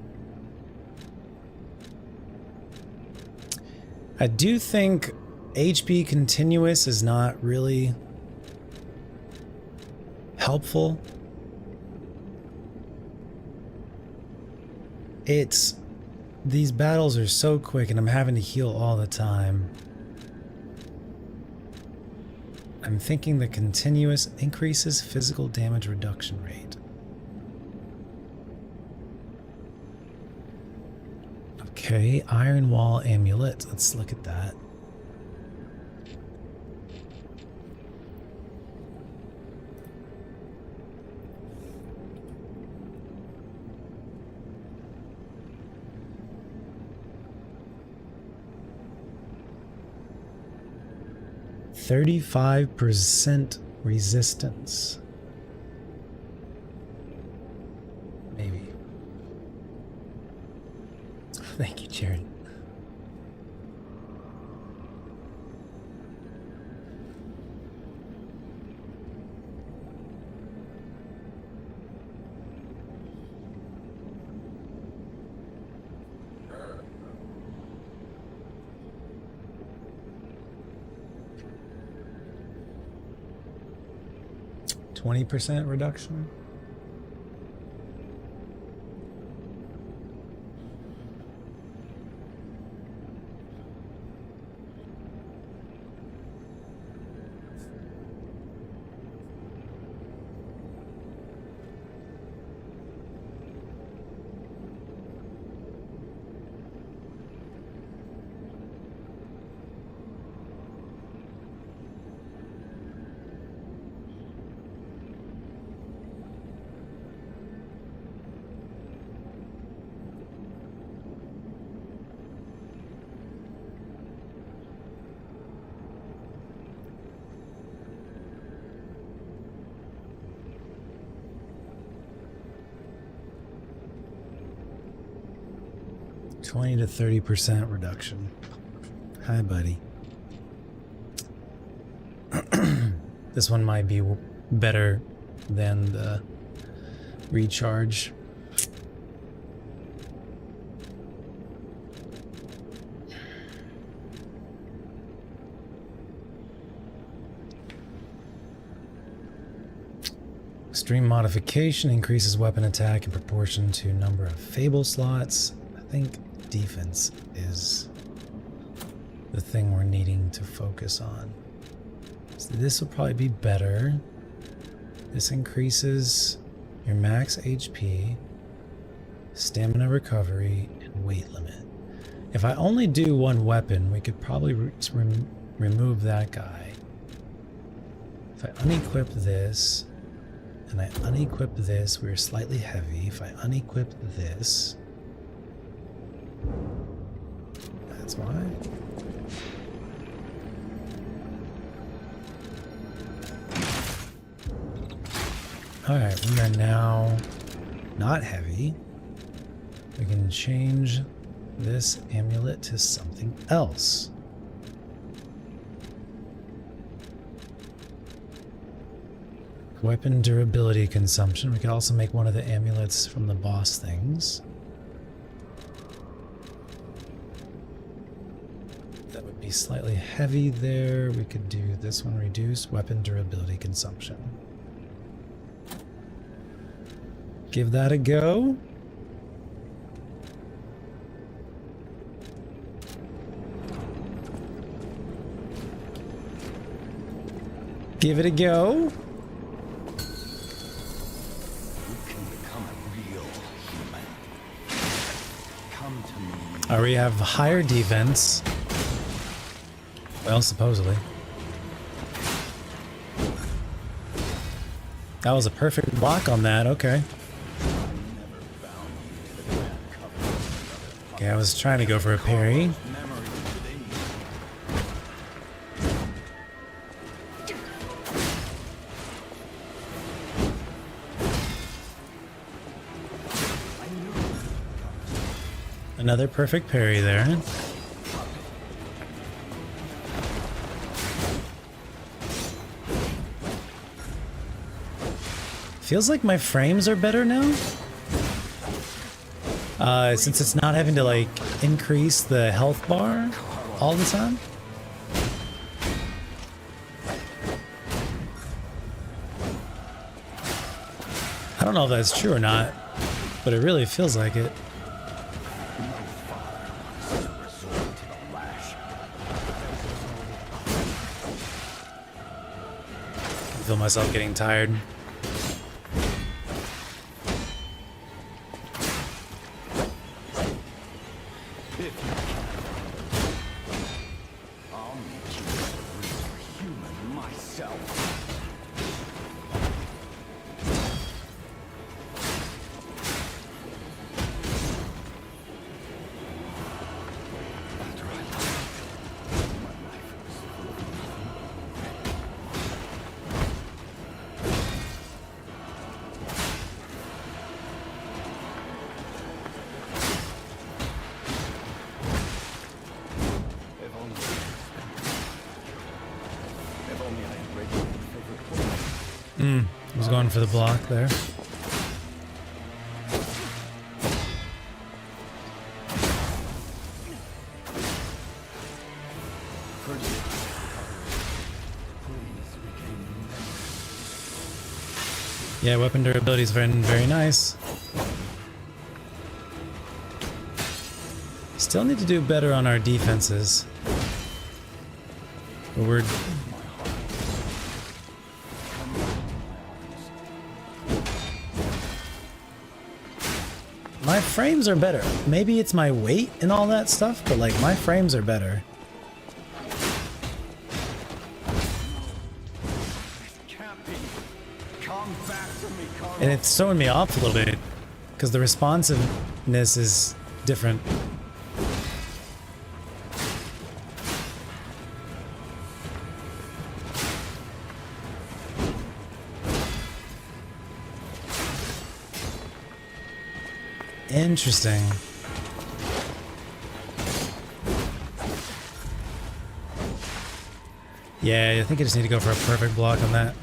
I do think HP continuous is not really helpful. These battles are so quick and I'm having to heal all the time. I'm thinking the continuous increases physical damage reduction rate. Okay, Iron Wall Amulet. Let's look at that. %35 resistance. Maybe. Thank you, Jared. %20 reduction. $20 to 30% reduction. Hi, buddy. This one might be better than the recharge. Extreme modification increases weapon attack in proportion to number of fable slots. I think defense is the thing we're needing to focus on. So this will probably be better. This increases your max HP, stamina recovery, and weight limit. If I only do one weapon, we could probably remove that guy. If I unequip this, and I unequip this, we're slightly heavy. If I unequip this, that's why. Alright, we are now not heavy. We can change this amulet to something else. Weapon durability consumption. We could also make one of the amulets from the boss things. That would be slightly heavy there. We could do this one, reduce weapon durability consumption. Give that a go. Give it a go. We have higher defense. Well, supposedly. That was a perfect block on that, okay. Okay, I was trying to go for a parry. Another perfect parry there. Feels like my frames are better now. Since it's not having to like increase the health bar all the time. I don't know if that's true or not, but it really feels like it. I feel myself getting tired. I was going for the block there. Yeah, weapon durability is very, very nice. Still need to do better on our defenses. But we're... My frames are better. Maybe it's my weight and all that stuff, but like my frames are better. And it's throwing me off a little bit because the responsiveness is different. Interesting. Yeah, I think I just need to go for a perfect block on that.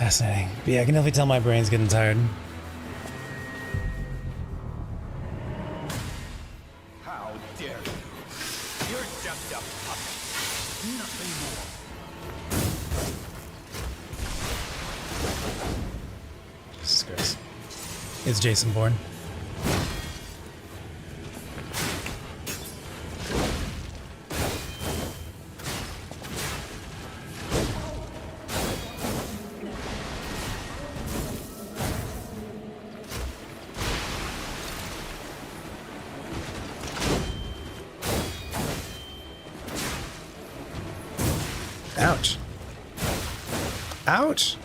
Fascinating. But yeah, I can definitely tell my brain's getting tired. How dare you? You're just a puppet. Nothing more. Jesus Christ. It's Jason Bourne. Ouch. Ouch.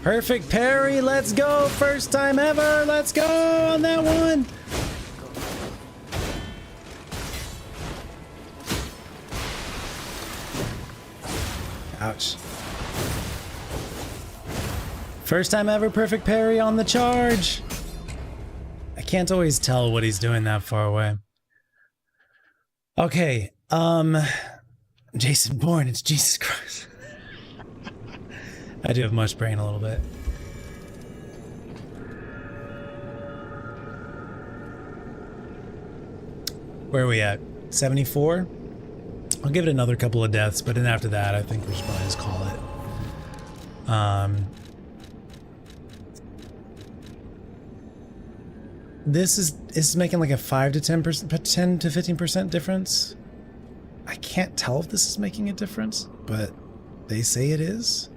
Perfect parry, let's go! First time ever, let's go on that one! Ouch. First time ever perfect parry on the charge! I can't always tell what he's doing that far away. Okay, Jason Bourne, it's Jesus Christ. I do have mush brain a little bit. Where are we at? 74? I'll give it another couple of deaths, but then after that, I think we should probably just call it. This is making like a 5 to 10%, 10 to 15% difference. I can't tell if this is making a difference, but they say it is.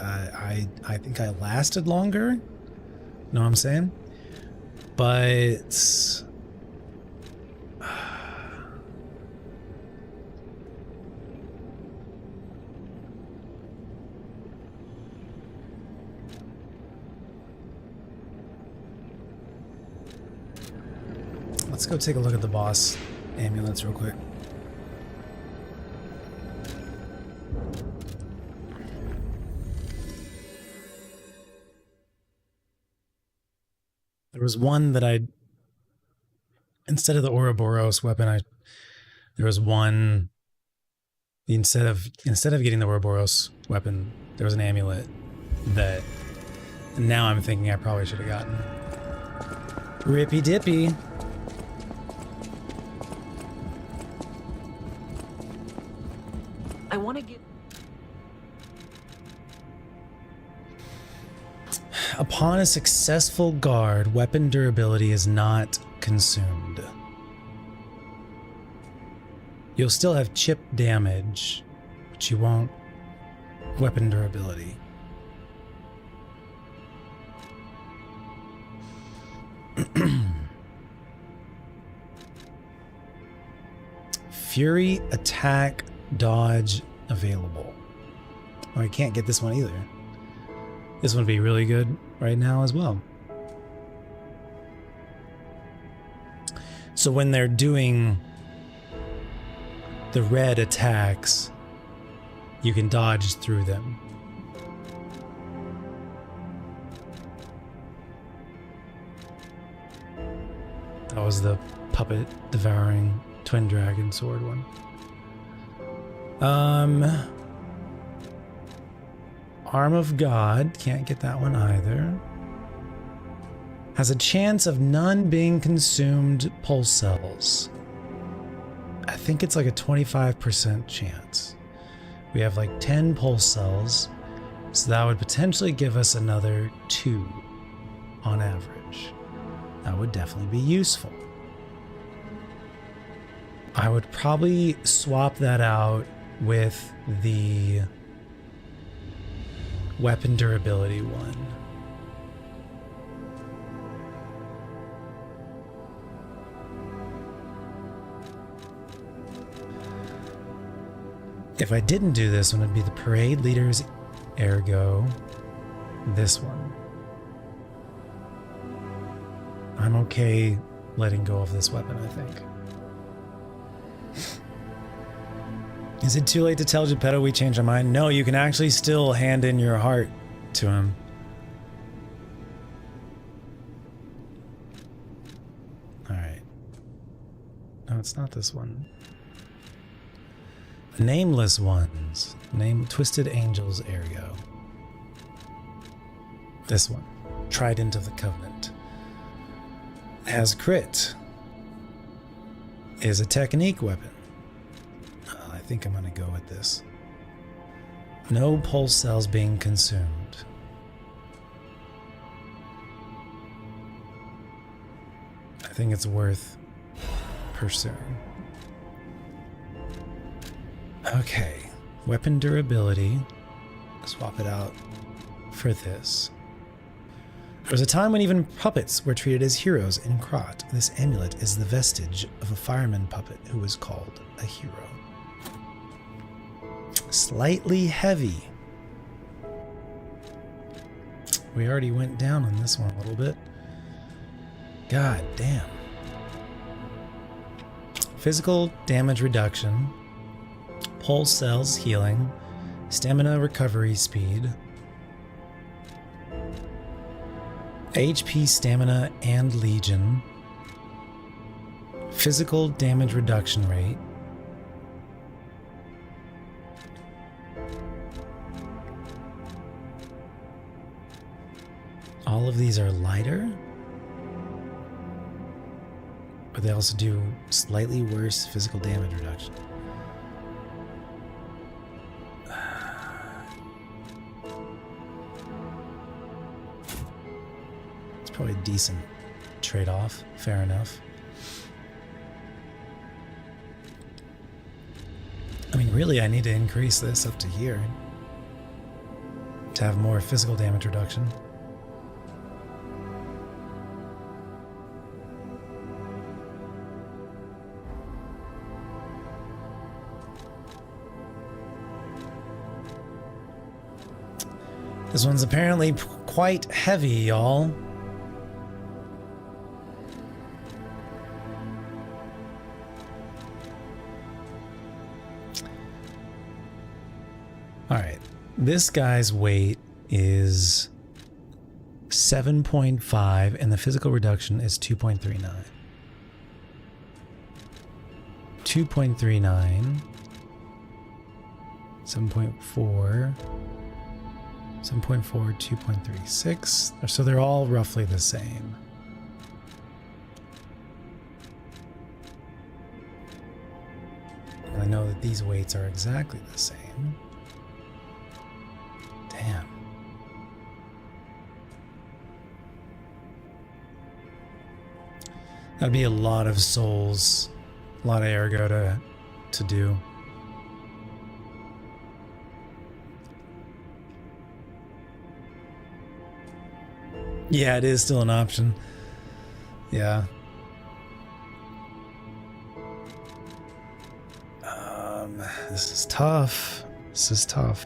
I think I lasted longer. Know what I'm saying? But let's go take a look at the boss amulets real quick. There was one that instead of the Ouroboros weapon, there was one, instead of getting the Ouroboros weapon, there was an amulet that now I'm thinking I probably should have gotten. Rippy dippy. I want to get... Upon a successful guard, weapon durability is not consumed. You'll still have chip damage, but you won't weapon durability. Fury, attack, dodge, available. Oh, I can't get this one either. This one would be really good right now as well. So when they're doing the red attacks, you can dodge through them. That was the puppet devouring twin dragon sword one. Arm of God, can't get that one either. Has a chance of none being consumed pulse cells. I think it's like a 25% chance. We have like 10 pulse cells, so that would potentially give us another 2 on average. That would definitely be useful. I would probably swap that out with the weapon durability one. If I didn't do this one, it'd be the parade leader's ergo. This one. I'm okay letting go of this weapon, I think. Is it too late to tell Geppetto we changed our mind? No, you can actually still hand in your heart to him. Alright. No, it's not this one. Nameless ones. Twisted Angels ergo. This one. Trident of the Covenant. Has crit. Is a technique weapon. I think I'm gonna go with this. No pulse cells being consumed. I think it's worth pursuing. Okay, weapon durability. Swap it out for this. There was a time when even puppets were treated as heroes in Krot. This amulet is the vestige of a fireman puppet who was called a hero. Slightly heavy. We already went down on this one a little bit. God damn. Physical damage reduction. Pulse cells healing. Stamina recovery speed. HP stamina and legion. Physical damage reduction rate. All of these are lighter, but they also do slightly worse physical damage reduction. It's probably a decent trade-off, fair enough. I mean, really, I need to increase this up to here to have more physical damage reduction. This one's apparently quite heavy, y'all. Alright, this guy's weight is 7.5 and the physical reduction is 2.39. 2.39, 7.4, 7.4, 2.36. So they're all roughly the same. And I know that these weights are exactly the same. Damn. That'd be a lot of souls, a lot of ergo to do. Yeah, it is still an option. Yeah. This is tough. This is tough.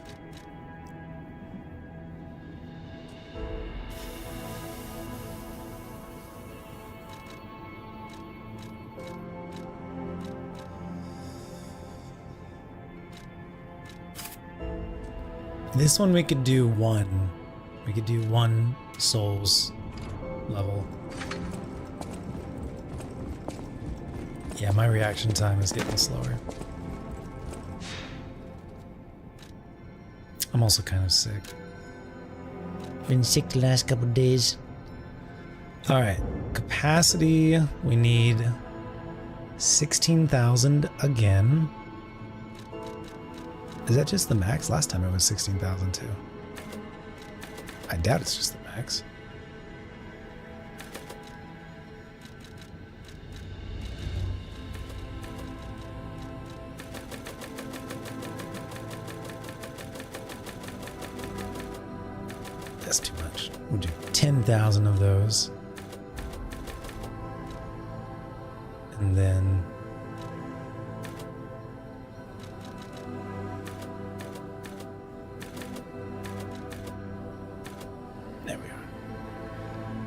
This one we could do one. We could do one souls level. Yeah, my reaction time is getting slower. I'm also kind of sick. Been sick the last couple of days. Alright, capacity, we need 16,000 again. Is that just the max? Last time it was 16,000 too. I doubt it's just the max. That's too much. We'll do 10,000 of those. And then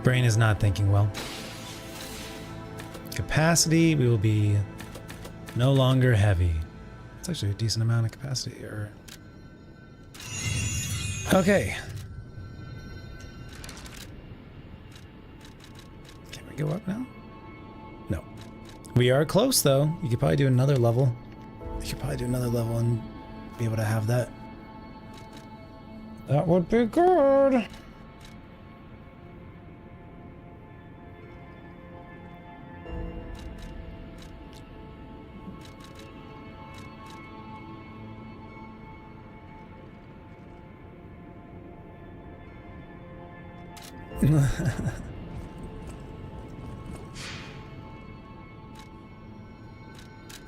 Brain is not thinking well. Capacity, we will be no longer heavy. It's actually a decent amount of capacity. Okay. Can we go up now? No. We are close though. You could probably do another level. You could probably do another level and be able to have that. That would be good.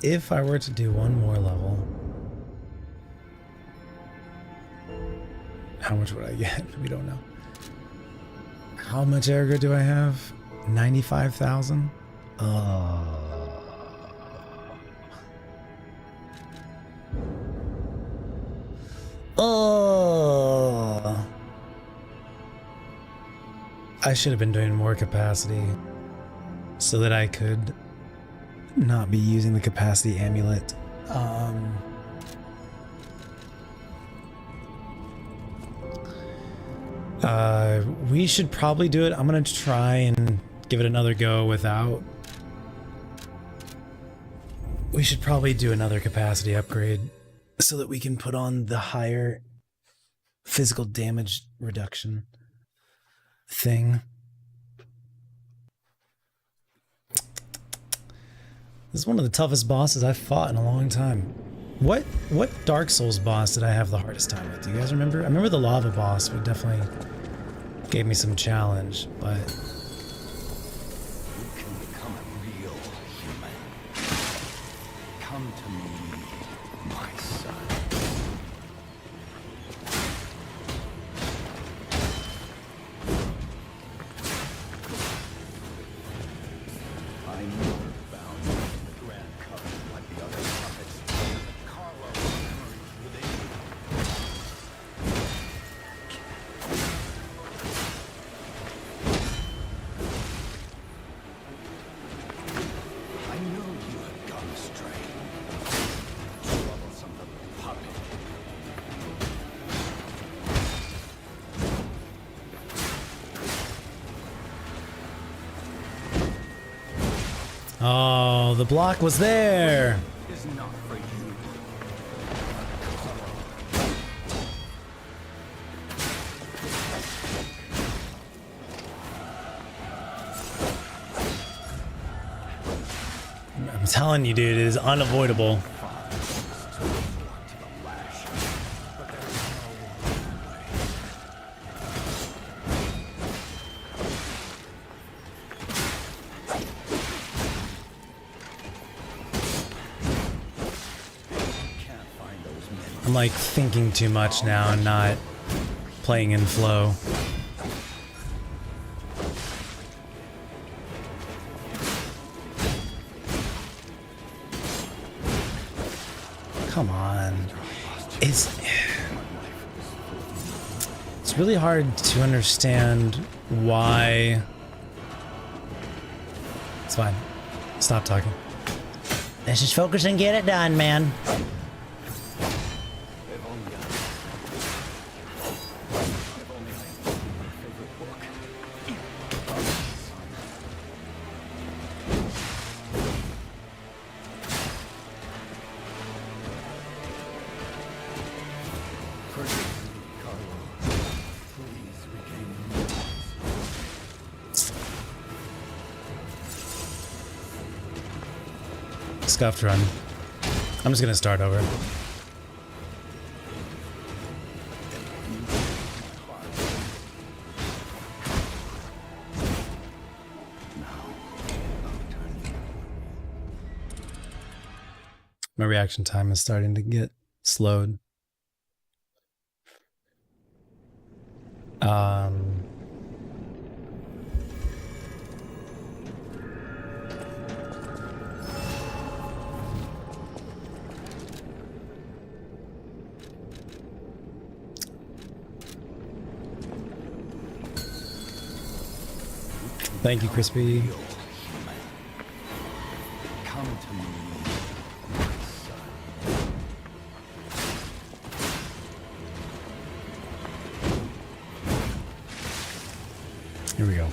If I were to do one more level, how much would I get? We don't know. How much ergo do I have? 95,000? I should have been doing more capacity so that I could not be using the capacity amulet. We should probably do it. I'm gonna try and give it another go without. We should probably do another capacity upgrade so that we can put on the higher physical damage reduction thing. This is one of the toughest bosses I've fought in a long time. What Dark Souls boss did I have the hardest time with? Do you guys remember? I remember the lava boss would definitely gave me some challenge, but You can become a real human. Come to me, my son. I never found you in the Grand Covenant like the other puppets. But Carlo's memories within you. I know you have gone astray. Troublesome little puppet. oh, the block was there. Is not for you. I'm telling you, dude, it is unavoidable. I'm like thinking too much now and not playing in flow. Come on. It's really hard to understand why. It's fine. Stop talking. Let's just focus and get it done, man. Scuffed run. I'm just gonna start over. My reaction time is starting to get slowed. Thank you, Crispy. Real human. Come to me, my son. Here we go. I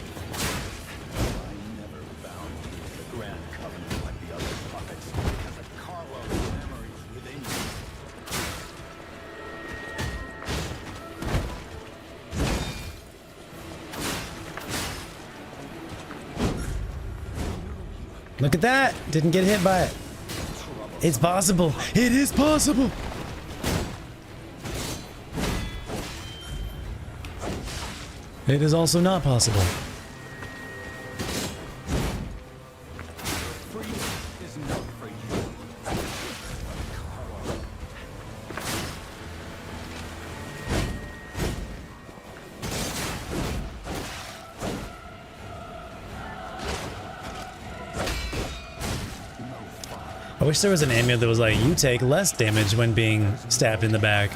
never bound you to the Grand Covenant like the other puppets, because a carload of memories within you. Look at that! Didn't get hit by it. It's possible. It is possible. It is also not possible. Freedom is not for you. Carlo. I wish there was an amulet that was like, you take less damage when being stabbed in the back.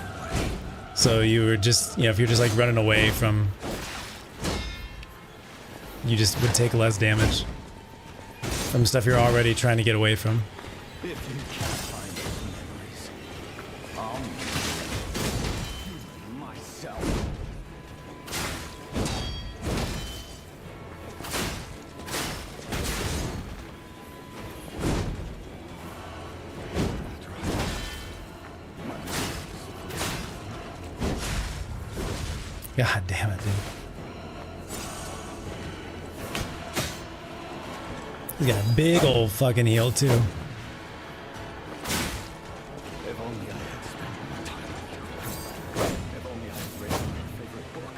So you were just, you know, if you're just like running away from, you just would take less damage from stuff you're already trying to get away from. If you can't find those memories, I'll make myself. God damn it, dude. He's got a big old fucking heel too. If only I had spent more time with you. If only I had read your favorite book.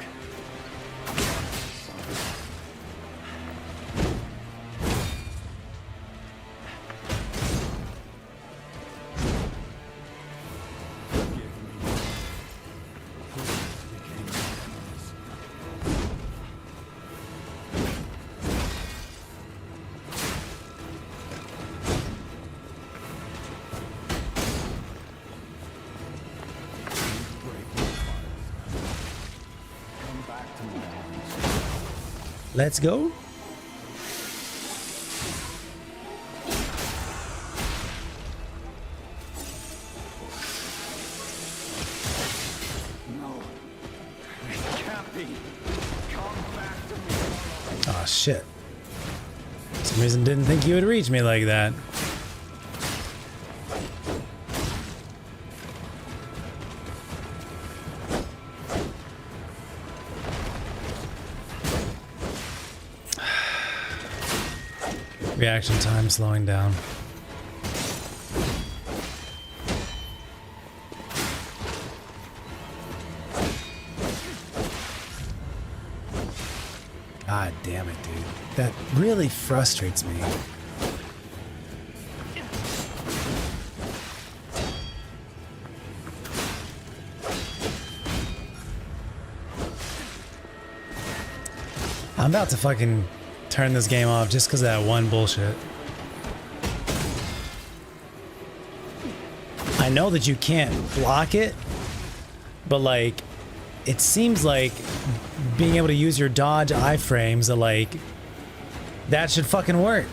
Forgive me. Who became memories. Come back to my arms. Let's go. No, it can't be. Come back to me. Oh shit. For some reason didn't think you would reach me like that. Reaction time slowing down. God damn it, dude. That really frustrates me. I'm about to fucking turn this game off just because of that one bullshit. I know that you can't block it, but like, it seems like being able to use your dodge iframes, like, that should fucking work.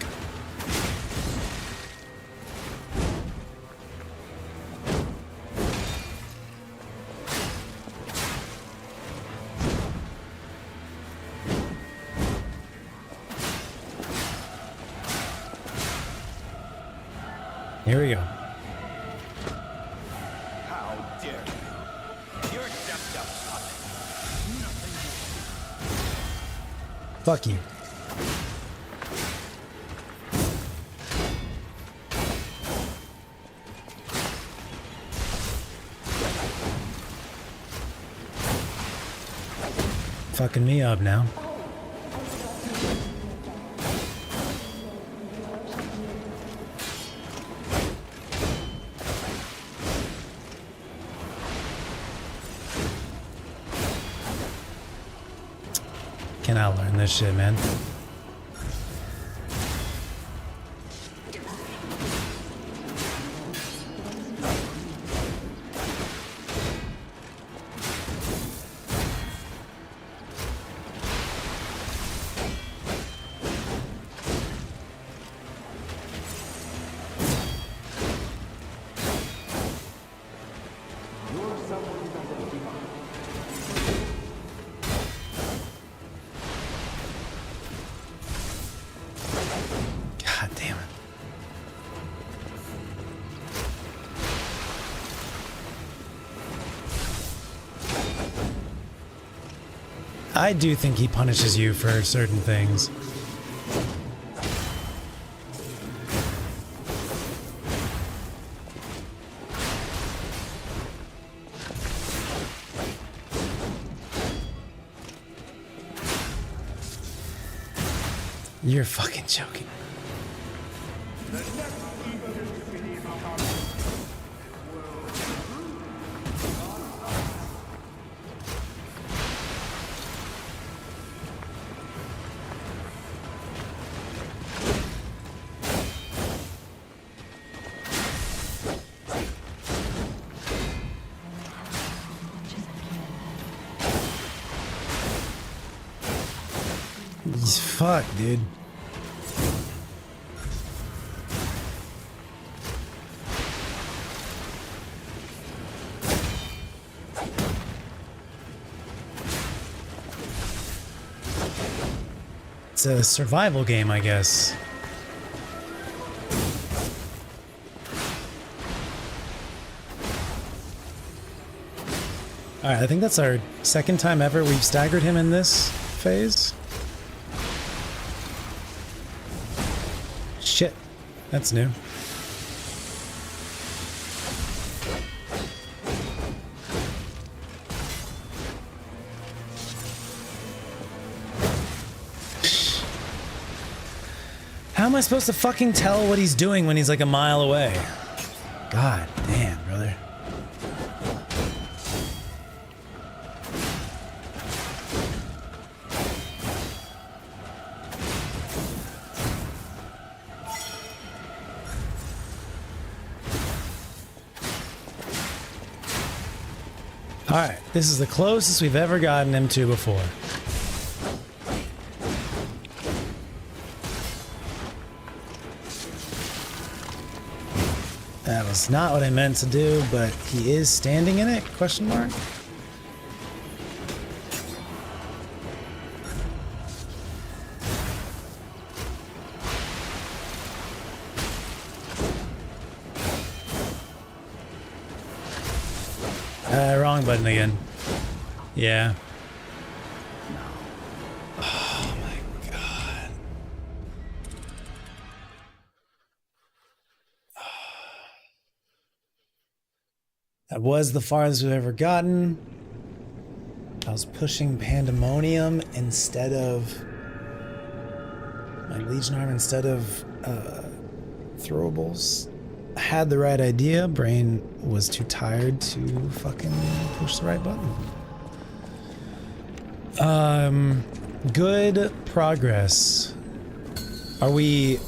Here we go. How dare you? You're just a puppet. Nothing more. Fuck you. Fucking me up now. Can I learn this shit, man? God damn it. I do think he punishes you for certain things. You're fucking joking. Fuck, dude. It's a survival game, I guess. Alright, I think that's our second time ever we've staggered him in this phase. Shit, that's new. How am I supposed to fucking tell what he's doing when he's like a mile away? God damn, brother. Alright, this is the closest we've ever gotten him to before. That was not what I meant to do, but he is standing in it? Question mark? Wrong button again. Yeah. Oh my god. That was the farthest we've ever gotten. I was pushing Pandemonium instead of my Legion arm instead of throwables. I had the right idea, brain was too tired to fucking push the right button. Good progress. Are we...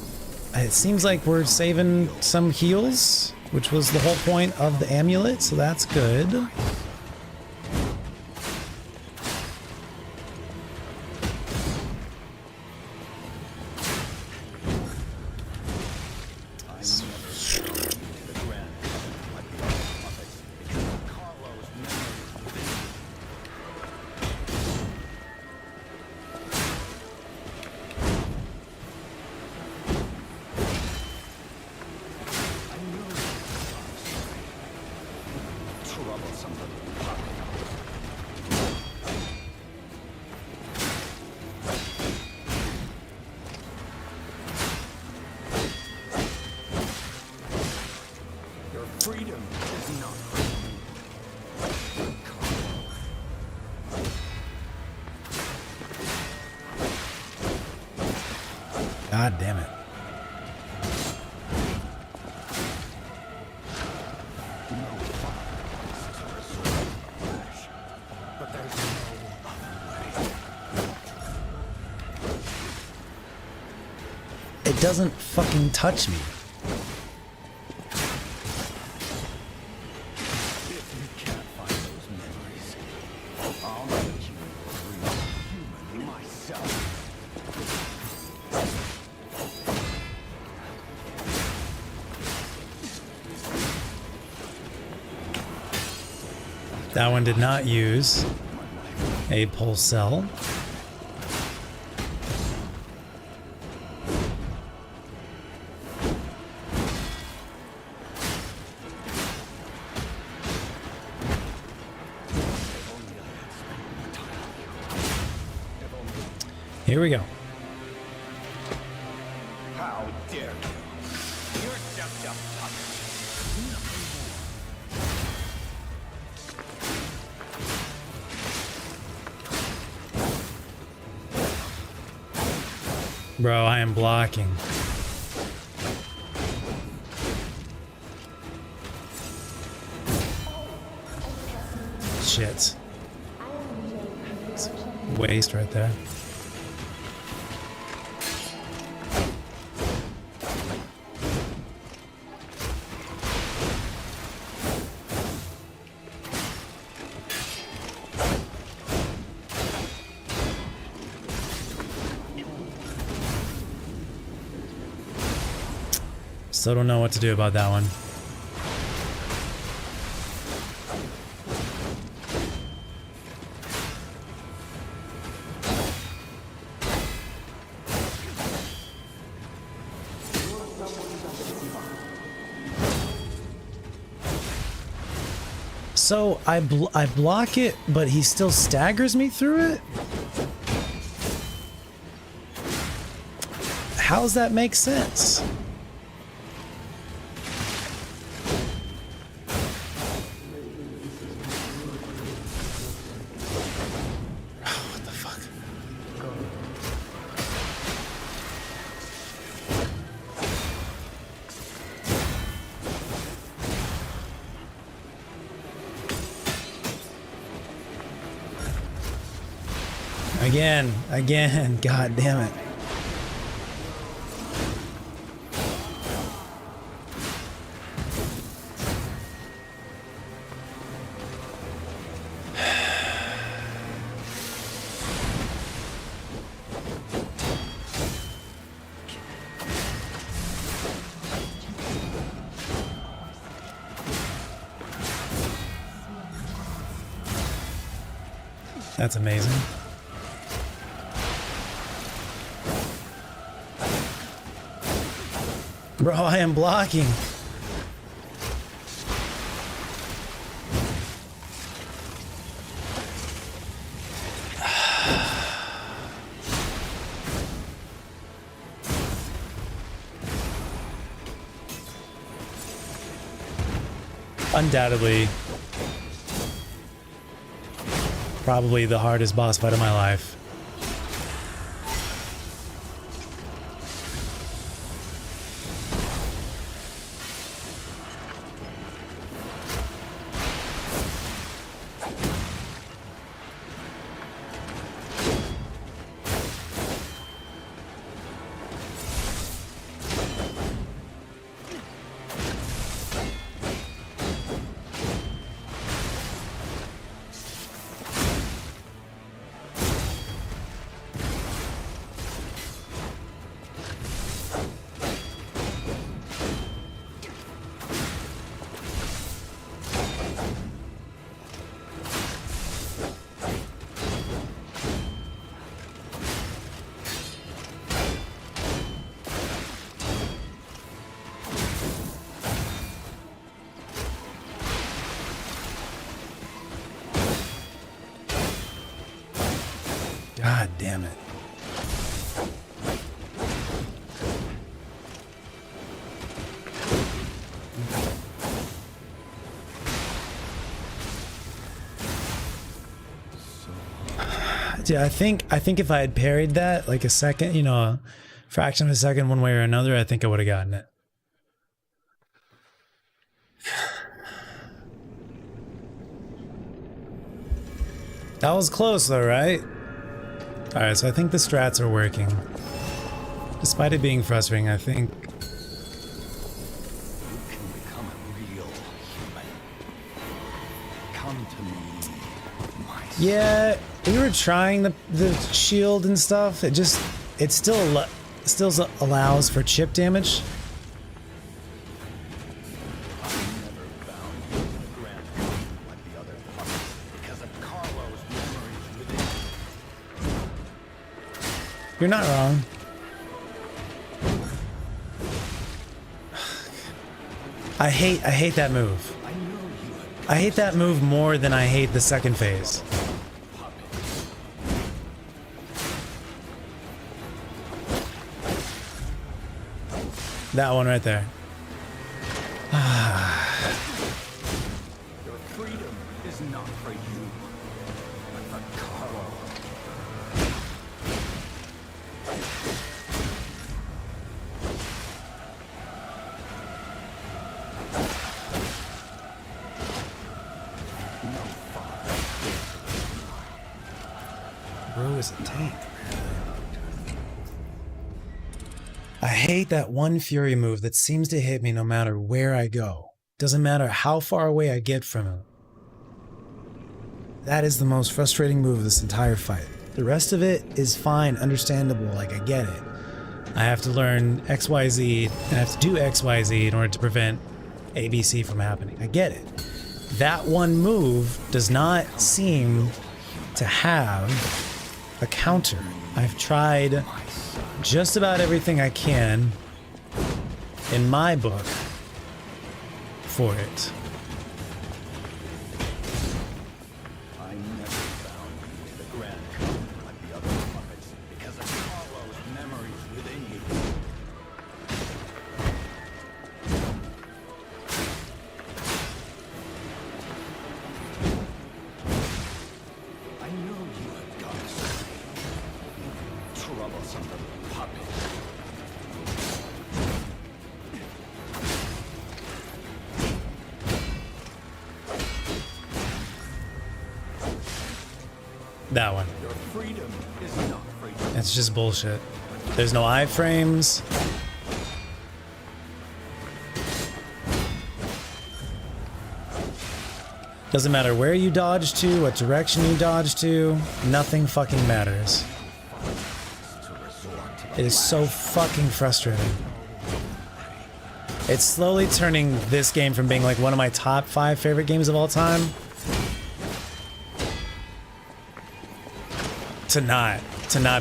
It seems like we're saving some heals, which was the whole point of the amulet, so that's good. God damn it. It doesn't fucking touch me. That one did not use a pulse cell. Here we go. How dare you? You're just a puppet. Bro, I am blocking. Shit. It's waste right there. Still don't know what to do about that one. So I block it, but he still staggers me through it? How's that make sense? Again, god damn it. That's amazing. Bro, I am blocking. Undoubtedly, probably the hardest boss fight of my life. God damn it. Yeah, I think if I had parried that like a second, you know, a fraction of a second one way or another, I think I would have gotten it. That was close though, right? Alright, so I think the strats are working. Despite it being frustrating, I think... You can become a real human. Come to me, my son. Yeah, we were trying the shield and stuff. It still allows for chip damage. I never found you in the grand like the other puppets. You're not wrong. I hate that move. I hate that move more than I hate the second phase. That one right there. Your freedom is not for you, but for Carlo. Bro is a tank. I hate that one fury move that seems to hit me no matter where I go. Doesn't matter how far away I get from him. That is the most frustrating move of this entire fight. The rest of it is fine, understandable, like I get it. I have to learn XYZ, and I have to do XYZ in order to prevent ABC from happening. I get it. That one move does not seem to have a counter. I've tried just about everything I can in my book for it. I never found you the grand code like the other puppets because of Carlo's memories within you. I know you have got something. Troublesome little puppet. That one. Your freedom is not for you. That's just bullshit. There's no iframes. Doesn't matter where you dodge to, what direction you dodge to, nothing fucking matters. It is so fucking frustrating. It's slowly turning this game from being like one of my top 5 favorite games of all time to not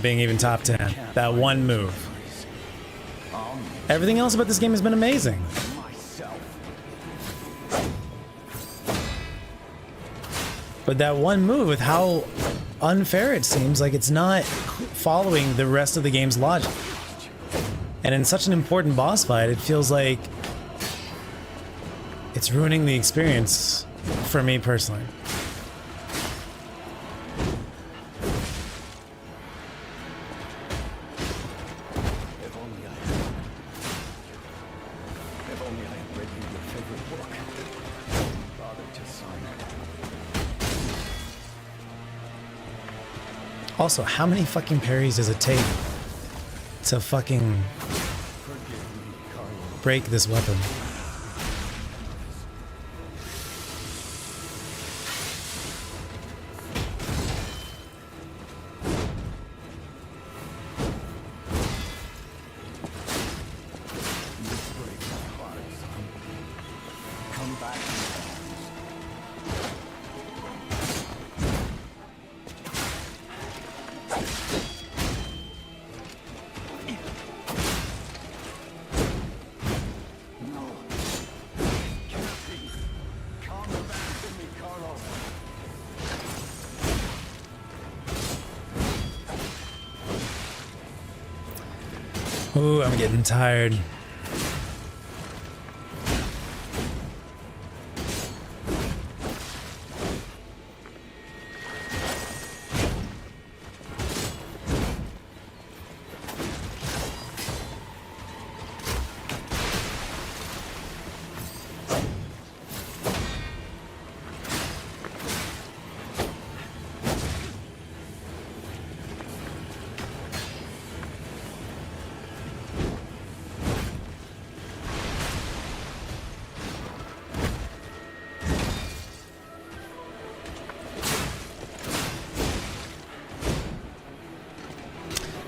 being even top 10. That one move. Everything else about this game has been amazing. But that one move, with how unfair it seems, like it's not following the rest of the game's logic. And in such an important boss fight, it feels like it's ruining the experience for me personally. If only I had read you your favorite book. Father to son. Also, how many fucking parries does it take to fucking break this weapon? Come back. No. Can't be. Come back to me, Carlo. Ooh, I'm getting tired.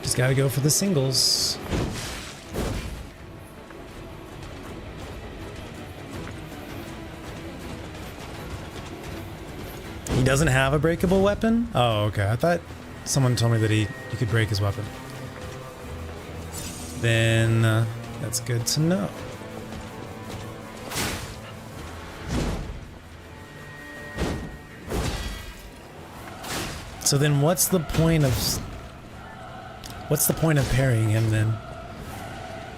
Just gotta go for the singles. He doesn't have a breakable weapon? Oh, okay. I thought someone told me that you could break his weapon. then that's good to know. So then what's the point of parrying him then?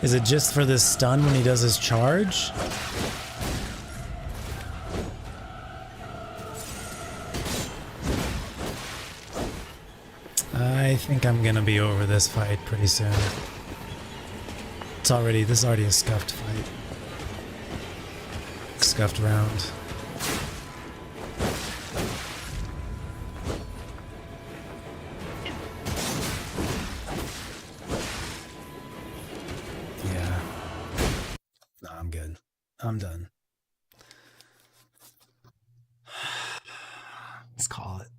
Is it just for this stun when he does his charge? I think I'm gonna be over this fight pretty soon. This is already a scuffed fight. Scuffed round. Yeah. No, I'm good. I'm done. Let's call it.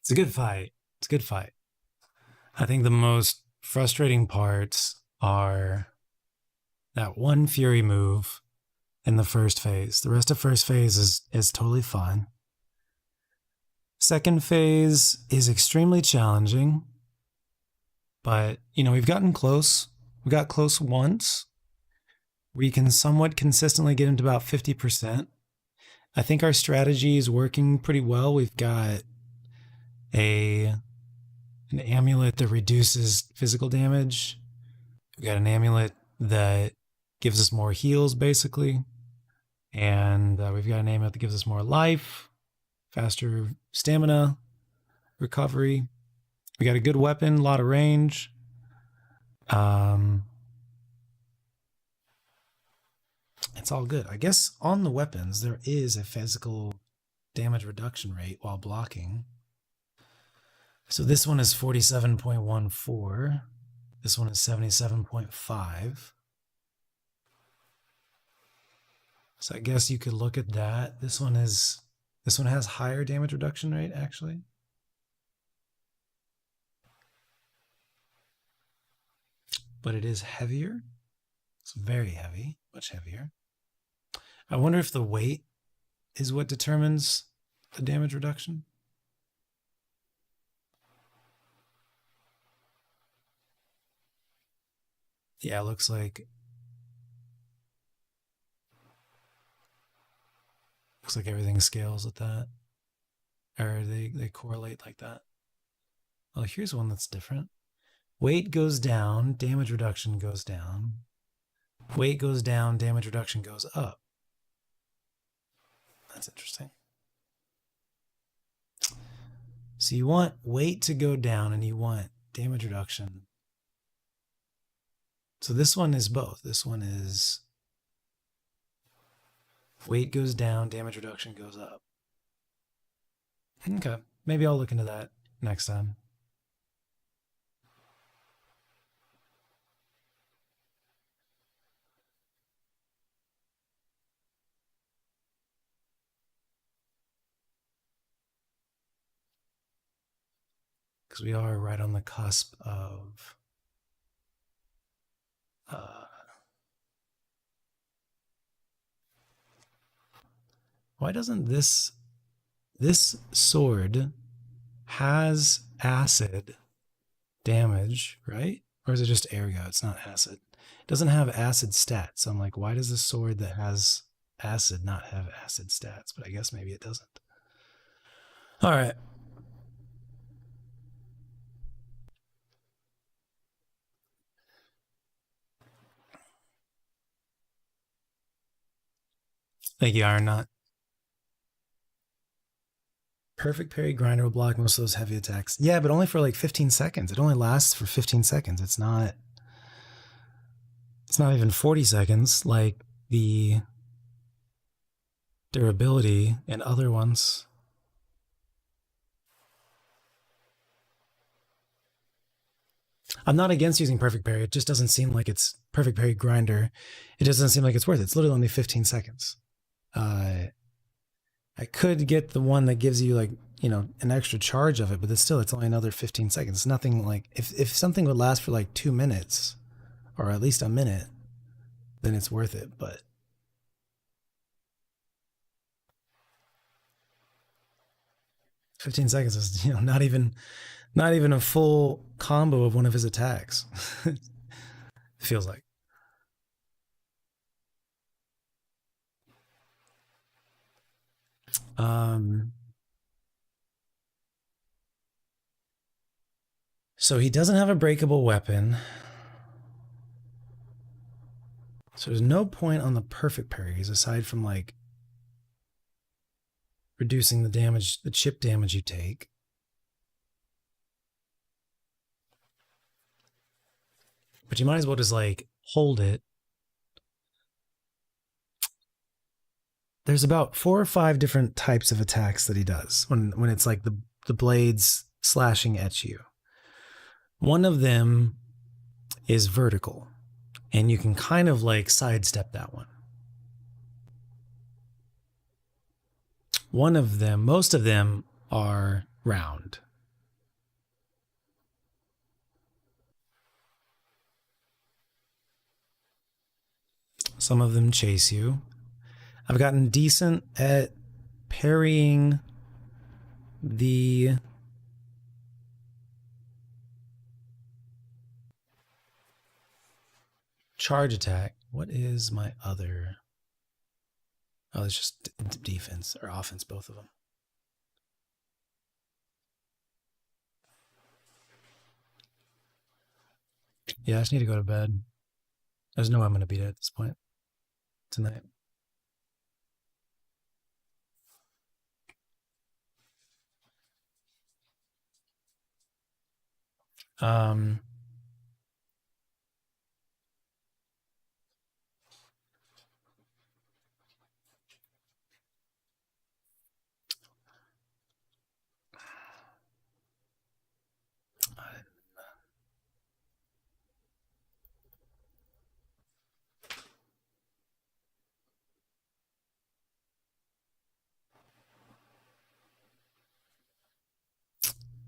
It's a good fight. It's a good fight. I think the most frustrating parts are that one Fury move in the first phase. The rest of first phase is totally fine. Second phase is extremely challenging, but we've gotten close. We got close once. We can somewhat consistently get into about 50%. I think our strategy is working pretty well. We've got an amulet that reduces physical damage. We've got an amulet that gives us more heals, basically. And we've got an amulet that gives us more life, faster stamina, recovery. We got a good weapon, a lot of range. It's all good. I guess on the weapons, there is a physical damage reduction rate while blocking. So this one is 47.14. This one is 77.5. So I guess you could look at that. This one has higher damage reduction rate, actually. But it is heavier. It's very heavy, much heavier. I wonder if the weight is what determines the damage reduction. Yeah, it looks like everything scales with that. Or they correlate like that. Oh, here's one that's different. Weight goes down, damage reduction goes down. Weight goes down, damage reduction goes up. That's interesting. So you want weight to go down and you want damage reduction. So this one is both. This one is weight goes down, damage reduction goes up. Okay, maybe I'll look into that next time. Because we are right on the cusp of why doesn't this sword has acid damage, right? Or is it just ergo? It's not acid. It doesn't have acid stats. So I'm like, why does the sword that has acid not have acid stats? But I guess maybe it doesn't. All right. Thank you, Iron Knot. Perfect parry grinder will block most of those heavy attacks. Yeah, but only for like 15 seconds. It only lasts for 15 seconds. It's not even 40 seconds like the durability in other ones. I'm not against using perfect parry. It just doesn't seem like it's perfect parry grinder. It doesn't seem like it's worth it. It's literally only 15 seconds. I could get the one that gives you like, you know, an extra charge of it, but it's only another 15 seconds. It's nothing like, if something would last for like 2 minutes or at least a minute, then it's worth it. But 15 seconds is, you know, not even a full combo of one of his attacks. It feels like. So he doesn't have a breakable weapon. So there's no point on the perfect parries aside from like reducing the damage, the chip damage you take. But you might as well just like hold it. There's about 4 or 5 different types of attacks that he does when it's like the blades slashing at you. One of them is vertical, and you can kind of like sidestep that one. One of them, most of them are round. Some of them chase you. I've gotten decent at parrying the charge attack. What is my other? Oh, it's just defense or offense, both of them. Yeah, I just need to go to bed. There's no way I'm going to beat it at this point tonight.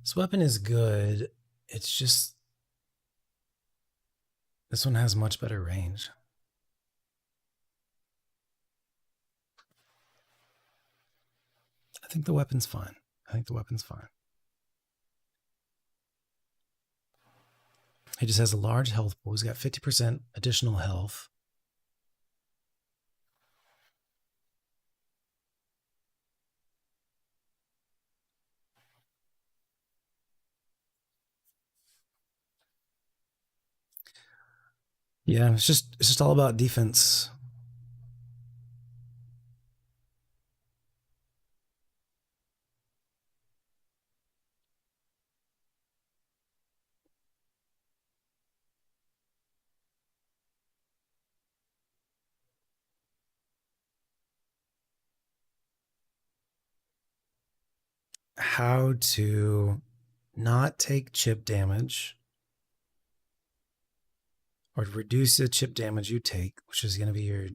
This weapon is good. It's just this one has much better range. I think the weapon's fine. He just has a large health pool. He's got 50% additional health. Yeah, it's just all about defense. How to not take chip damage or reduce the chip damage you take, which is going to be your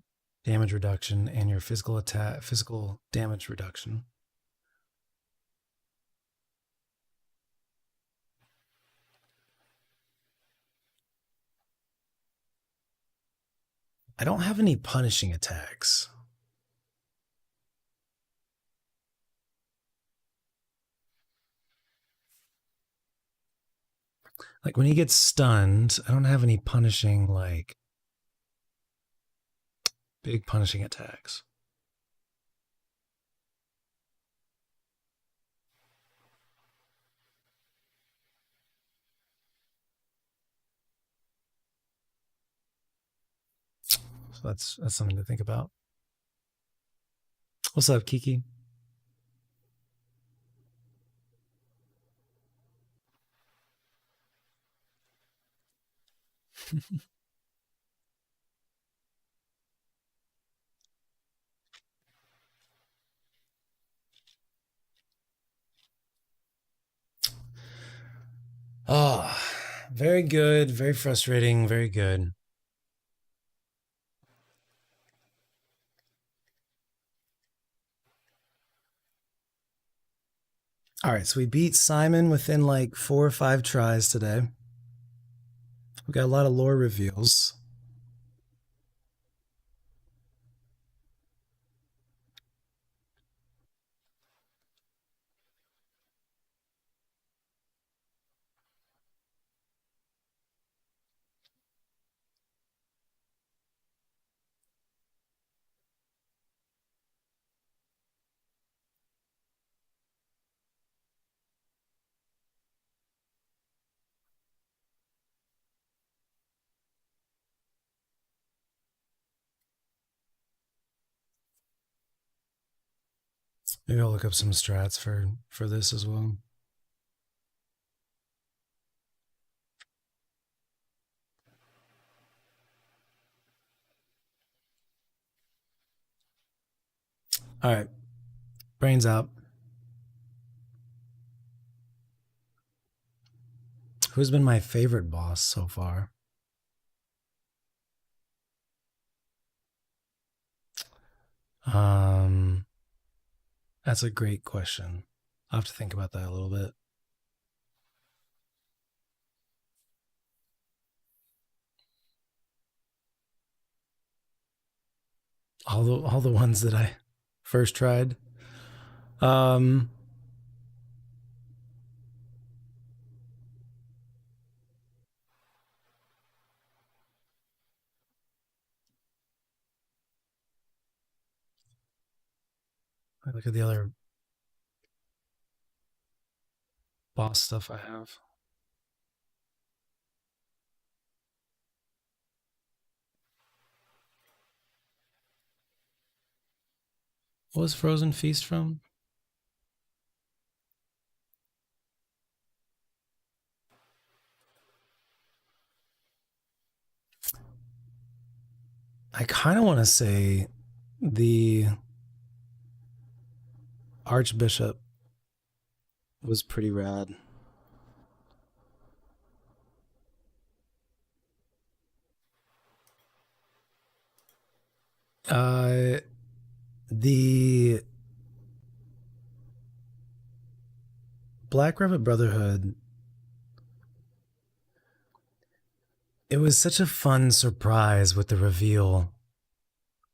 damage reduction and your physical damage reduction. I don't have any punishing attacks. Like when he gets stunned, I don't have any punishing, like big punishing attacks. So that's something to think about. What's up, Kiki? Very good, very frustrating, very good. All right, so we beat Simon within like 4 or 5 tries today. We got a lot of lore reveals. Maybe I'll look up some strats for this as well. All right, brains out. Who's been my favorite boss so far? That's a great question. I'll have to think about that a little bit. All the ones that I first tried. Look at the other boss stuff I have. What was Frozen Feast from? I kind of want to say the Archbishop was pretty rad. The Black Rabbit Brotherhood, it was such a fun surprise with the reveal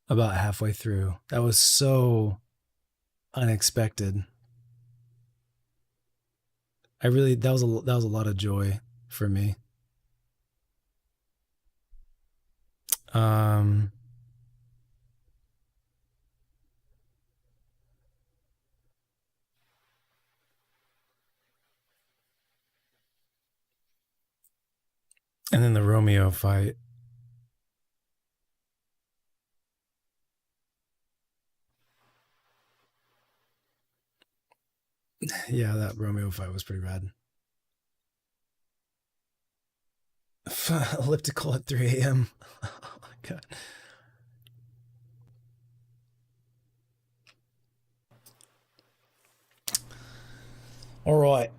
about halfway through. That was so unexpected. That was a lot of joy for me. And then the Romeo fight. Yeah, that Romeo fight was pretty rad. Elliptical at 3 a.m. Oh my god. All right.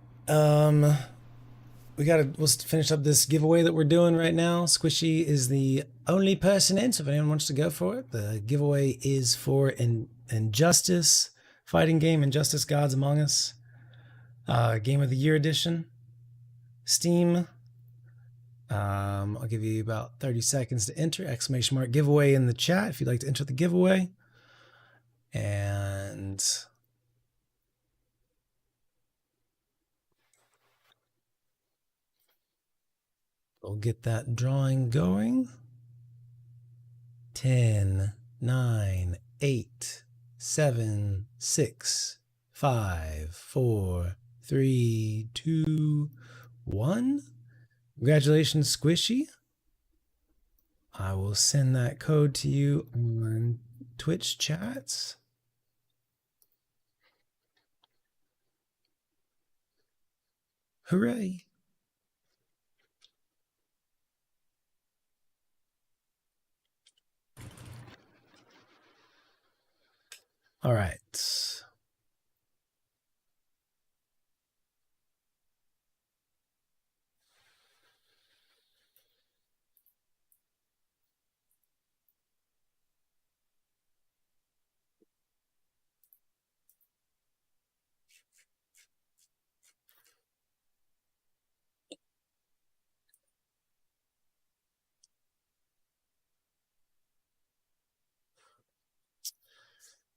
We'll finish up this giveaway that we're doing right now. Squishy is the only person in, so if anyone wants to go for it, the giveaway is for Injustice fighting game, Injustice Gods Among Us, Game of the Year edition, Steam. I'll give you about 30 seconds to enter, !! giveaway in the chat if you'd like to enter the giveaway. And we'll get that drawing going. 10, 9, 8, 7, 6, 5, 4, 3, 2, 1. Congratulations, Squishy. I will send that code to you on Twitch chats. Hooray. All right.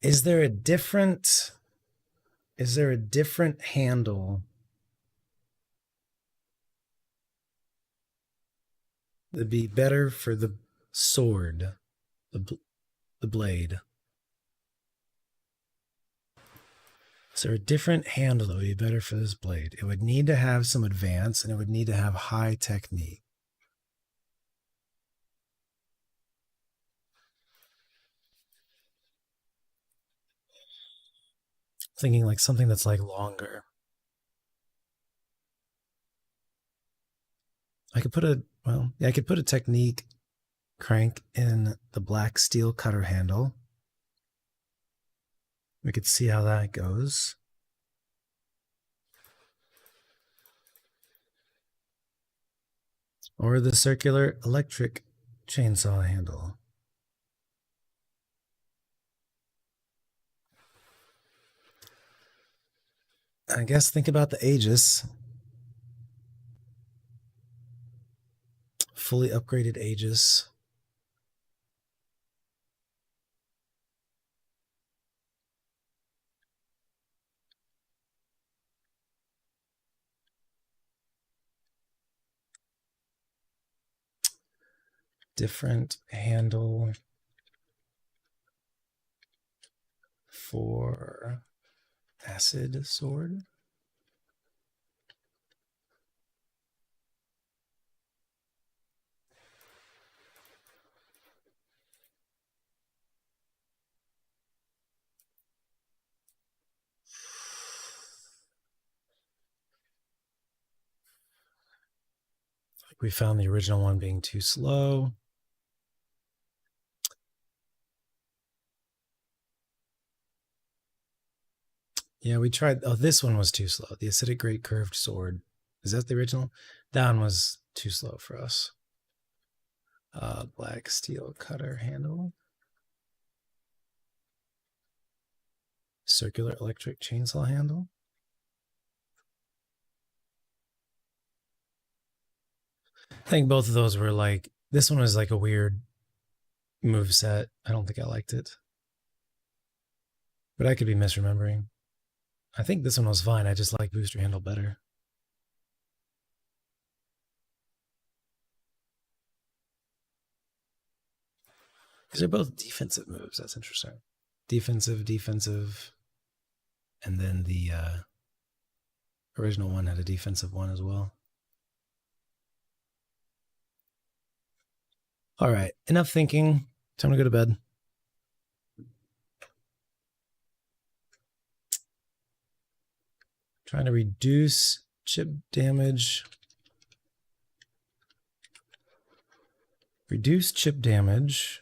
Is there a different handle that'd be better for the sword, the blade? Is there a different handle that would be better for this blade? It would need to have some advance, and it would need to have high technique. Thinking like something that's like longer. I could put a technique crank in the black steel cutter handle. We could see how that goes. Or the circular electric chainsaw handle. I guess think about the Aegis. Fully upgraded Aegis. Different handle for acid sword. Like we found the original one being too slow. Yeah, we tried. Oh, this one was too slow. The acidic great curved sword. Is that the original? That one was too slow for us. Black steel cutter handle. Circular electric chainsaw handle. I think both of those were like, this one was like a weird move set. I don't think I liked it. But I could be misremembering. I think this one was fine. I just like booster handle better. Because they're both defensive moves. That's interesting. Defensive. And then the original one had a defensive one as well. All right, enough thinking. Time to go to bed. Trying to reduce chip damage. Reduce chip damage.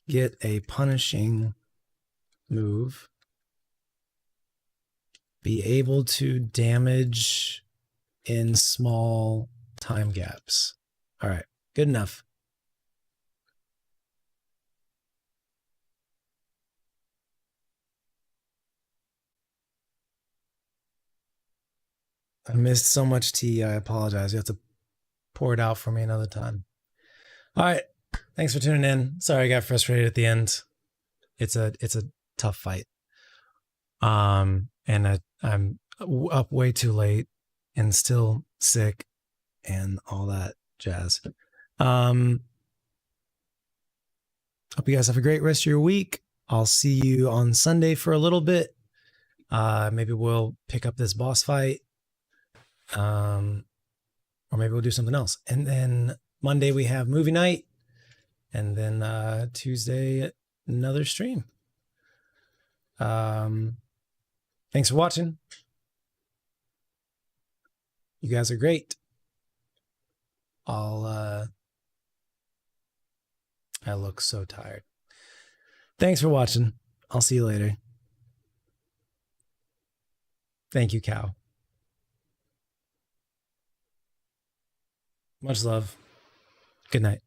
Get a punishing move. Be able to damage in small time gaps. All right, good enough. I missed so much tea. I apologize. You have to pour it out for me another time. All right. Thanks for tuning in. Sorry I got frustrated at the end. It's a tough fight. And I'm up way too late and still sick and all that jazz. Hope you guys have a great rest of your week. I'll see you on Sunday for a little bit. Maybe we'll pick up this boss fight. Or maybe we'll do something else. And then Monday we have movie night. And then Tuesday, another stream. Thanks for watching. You guys are great. I look so tired. Thanks for watching. I'll see you later. Thank you, Cow. Much love. Good night.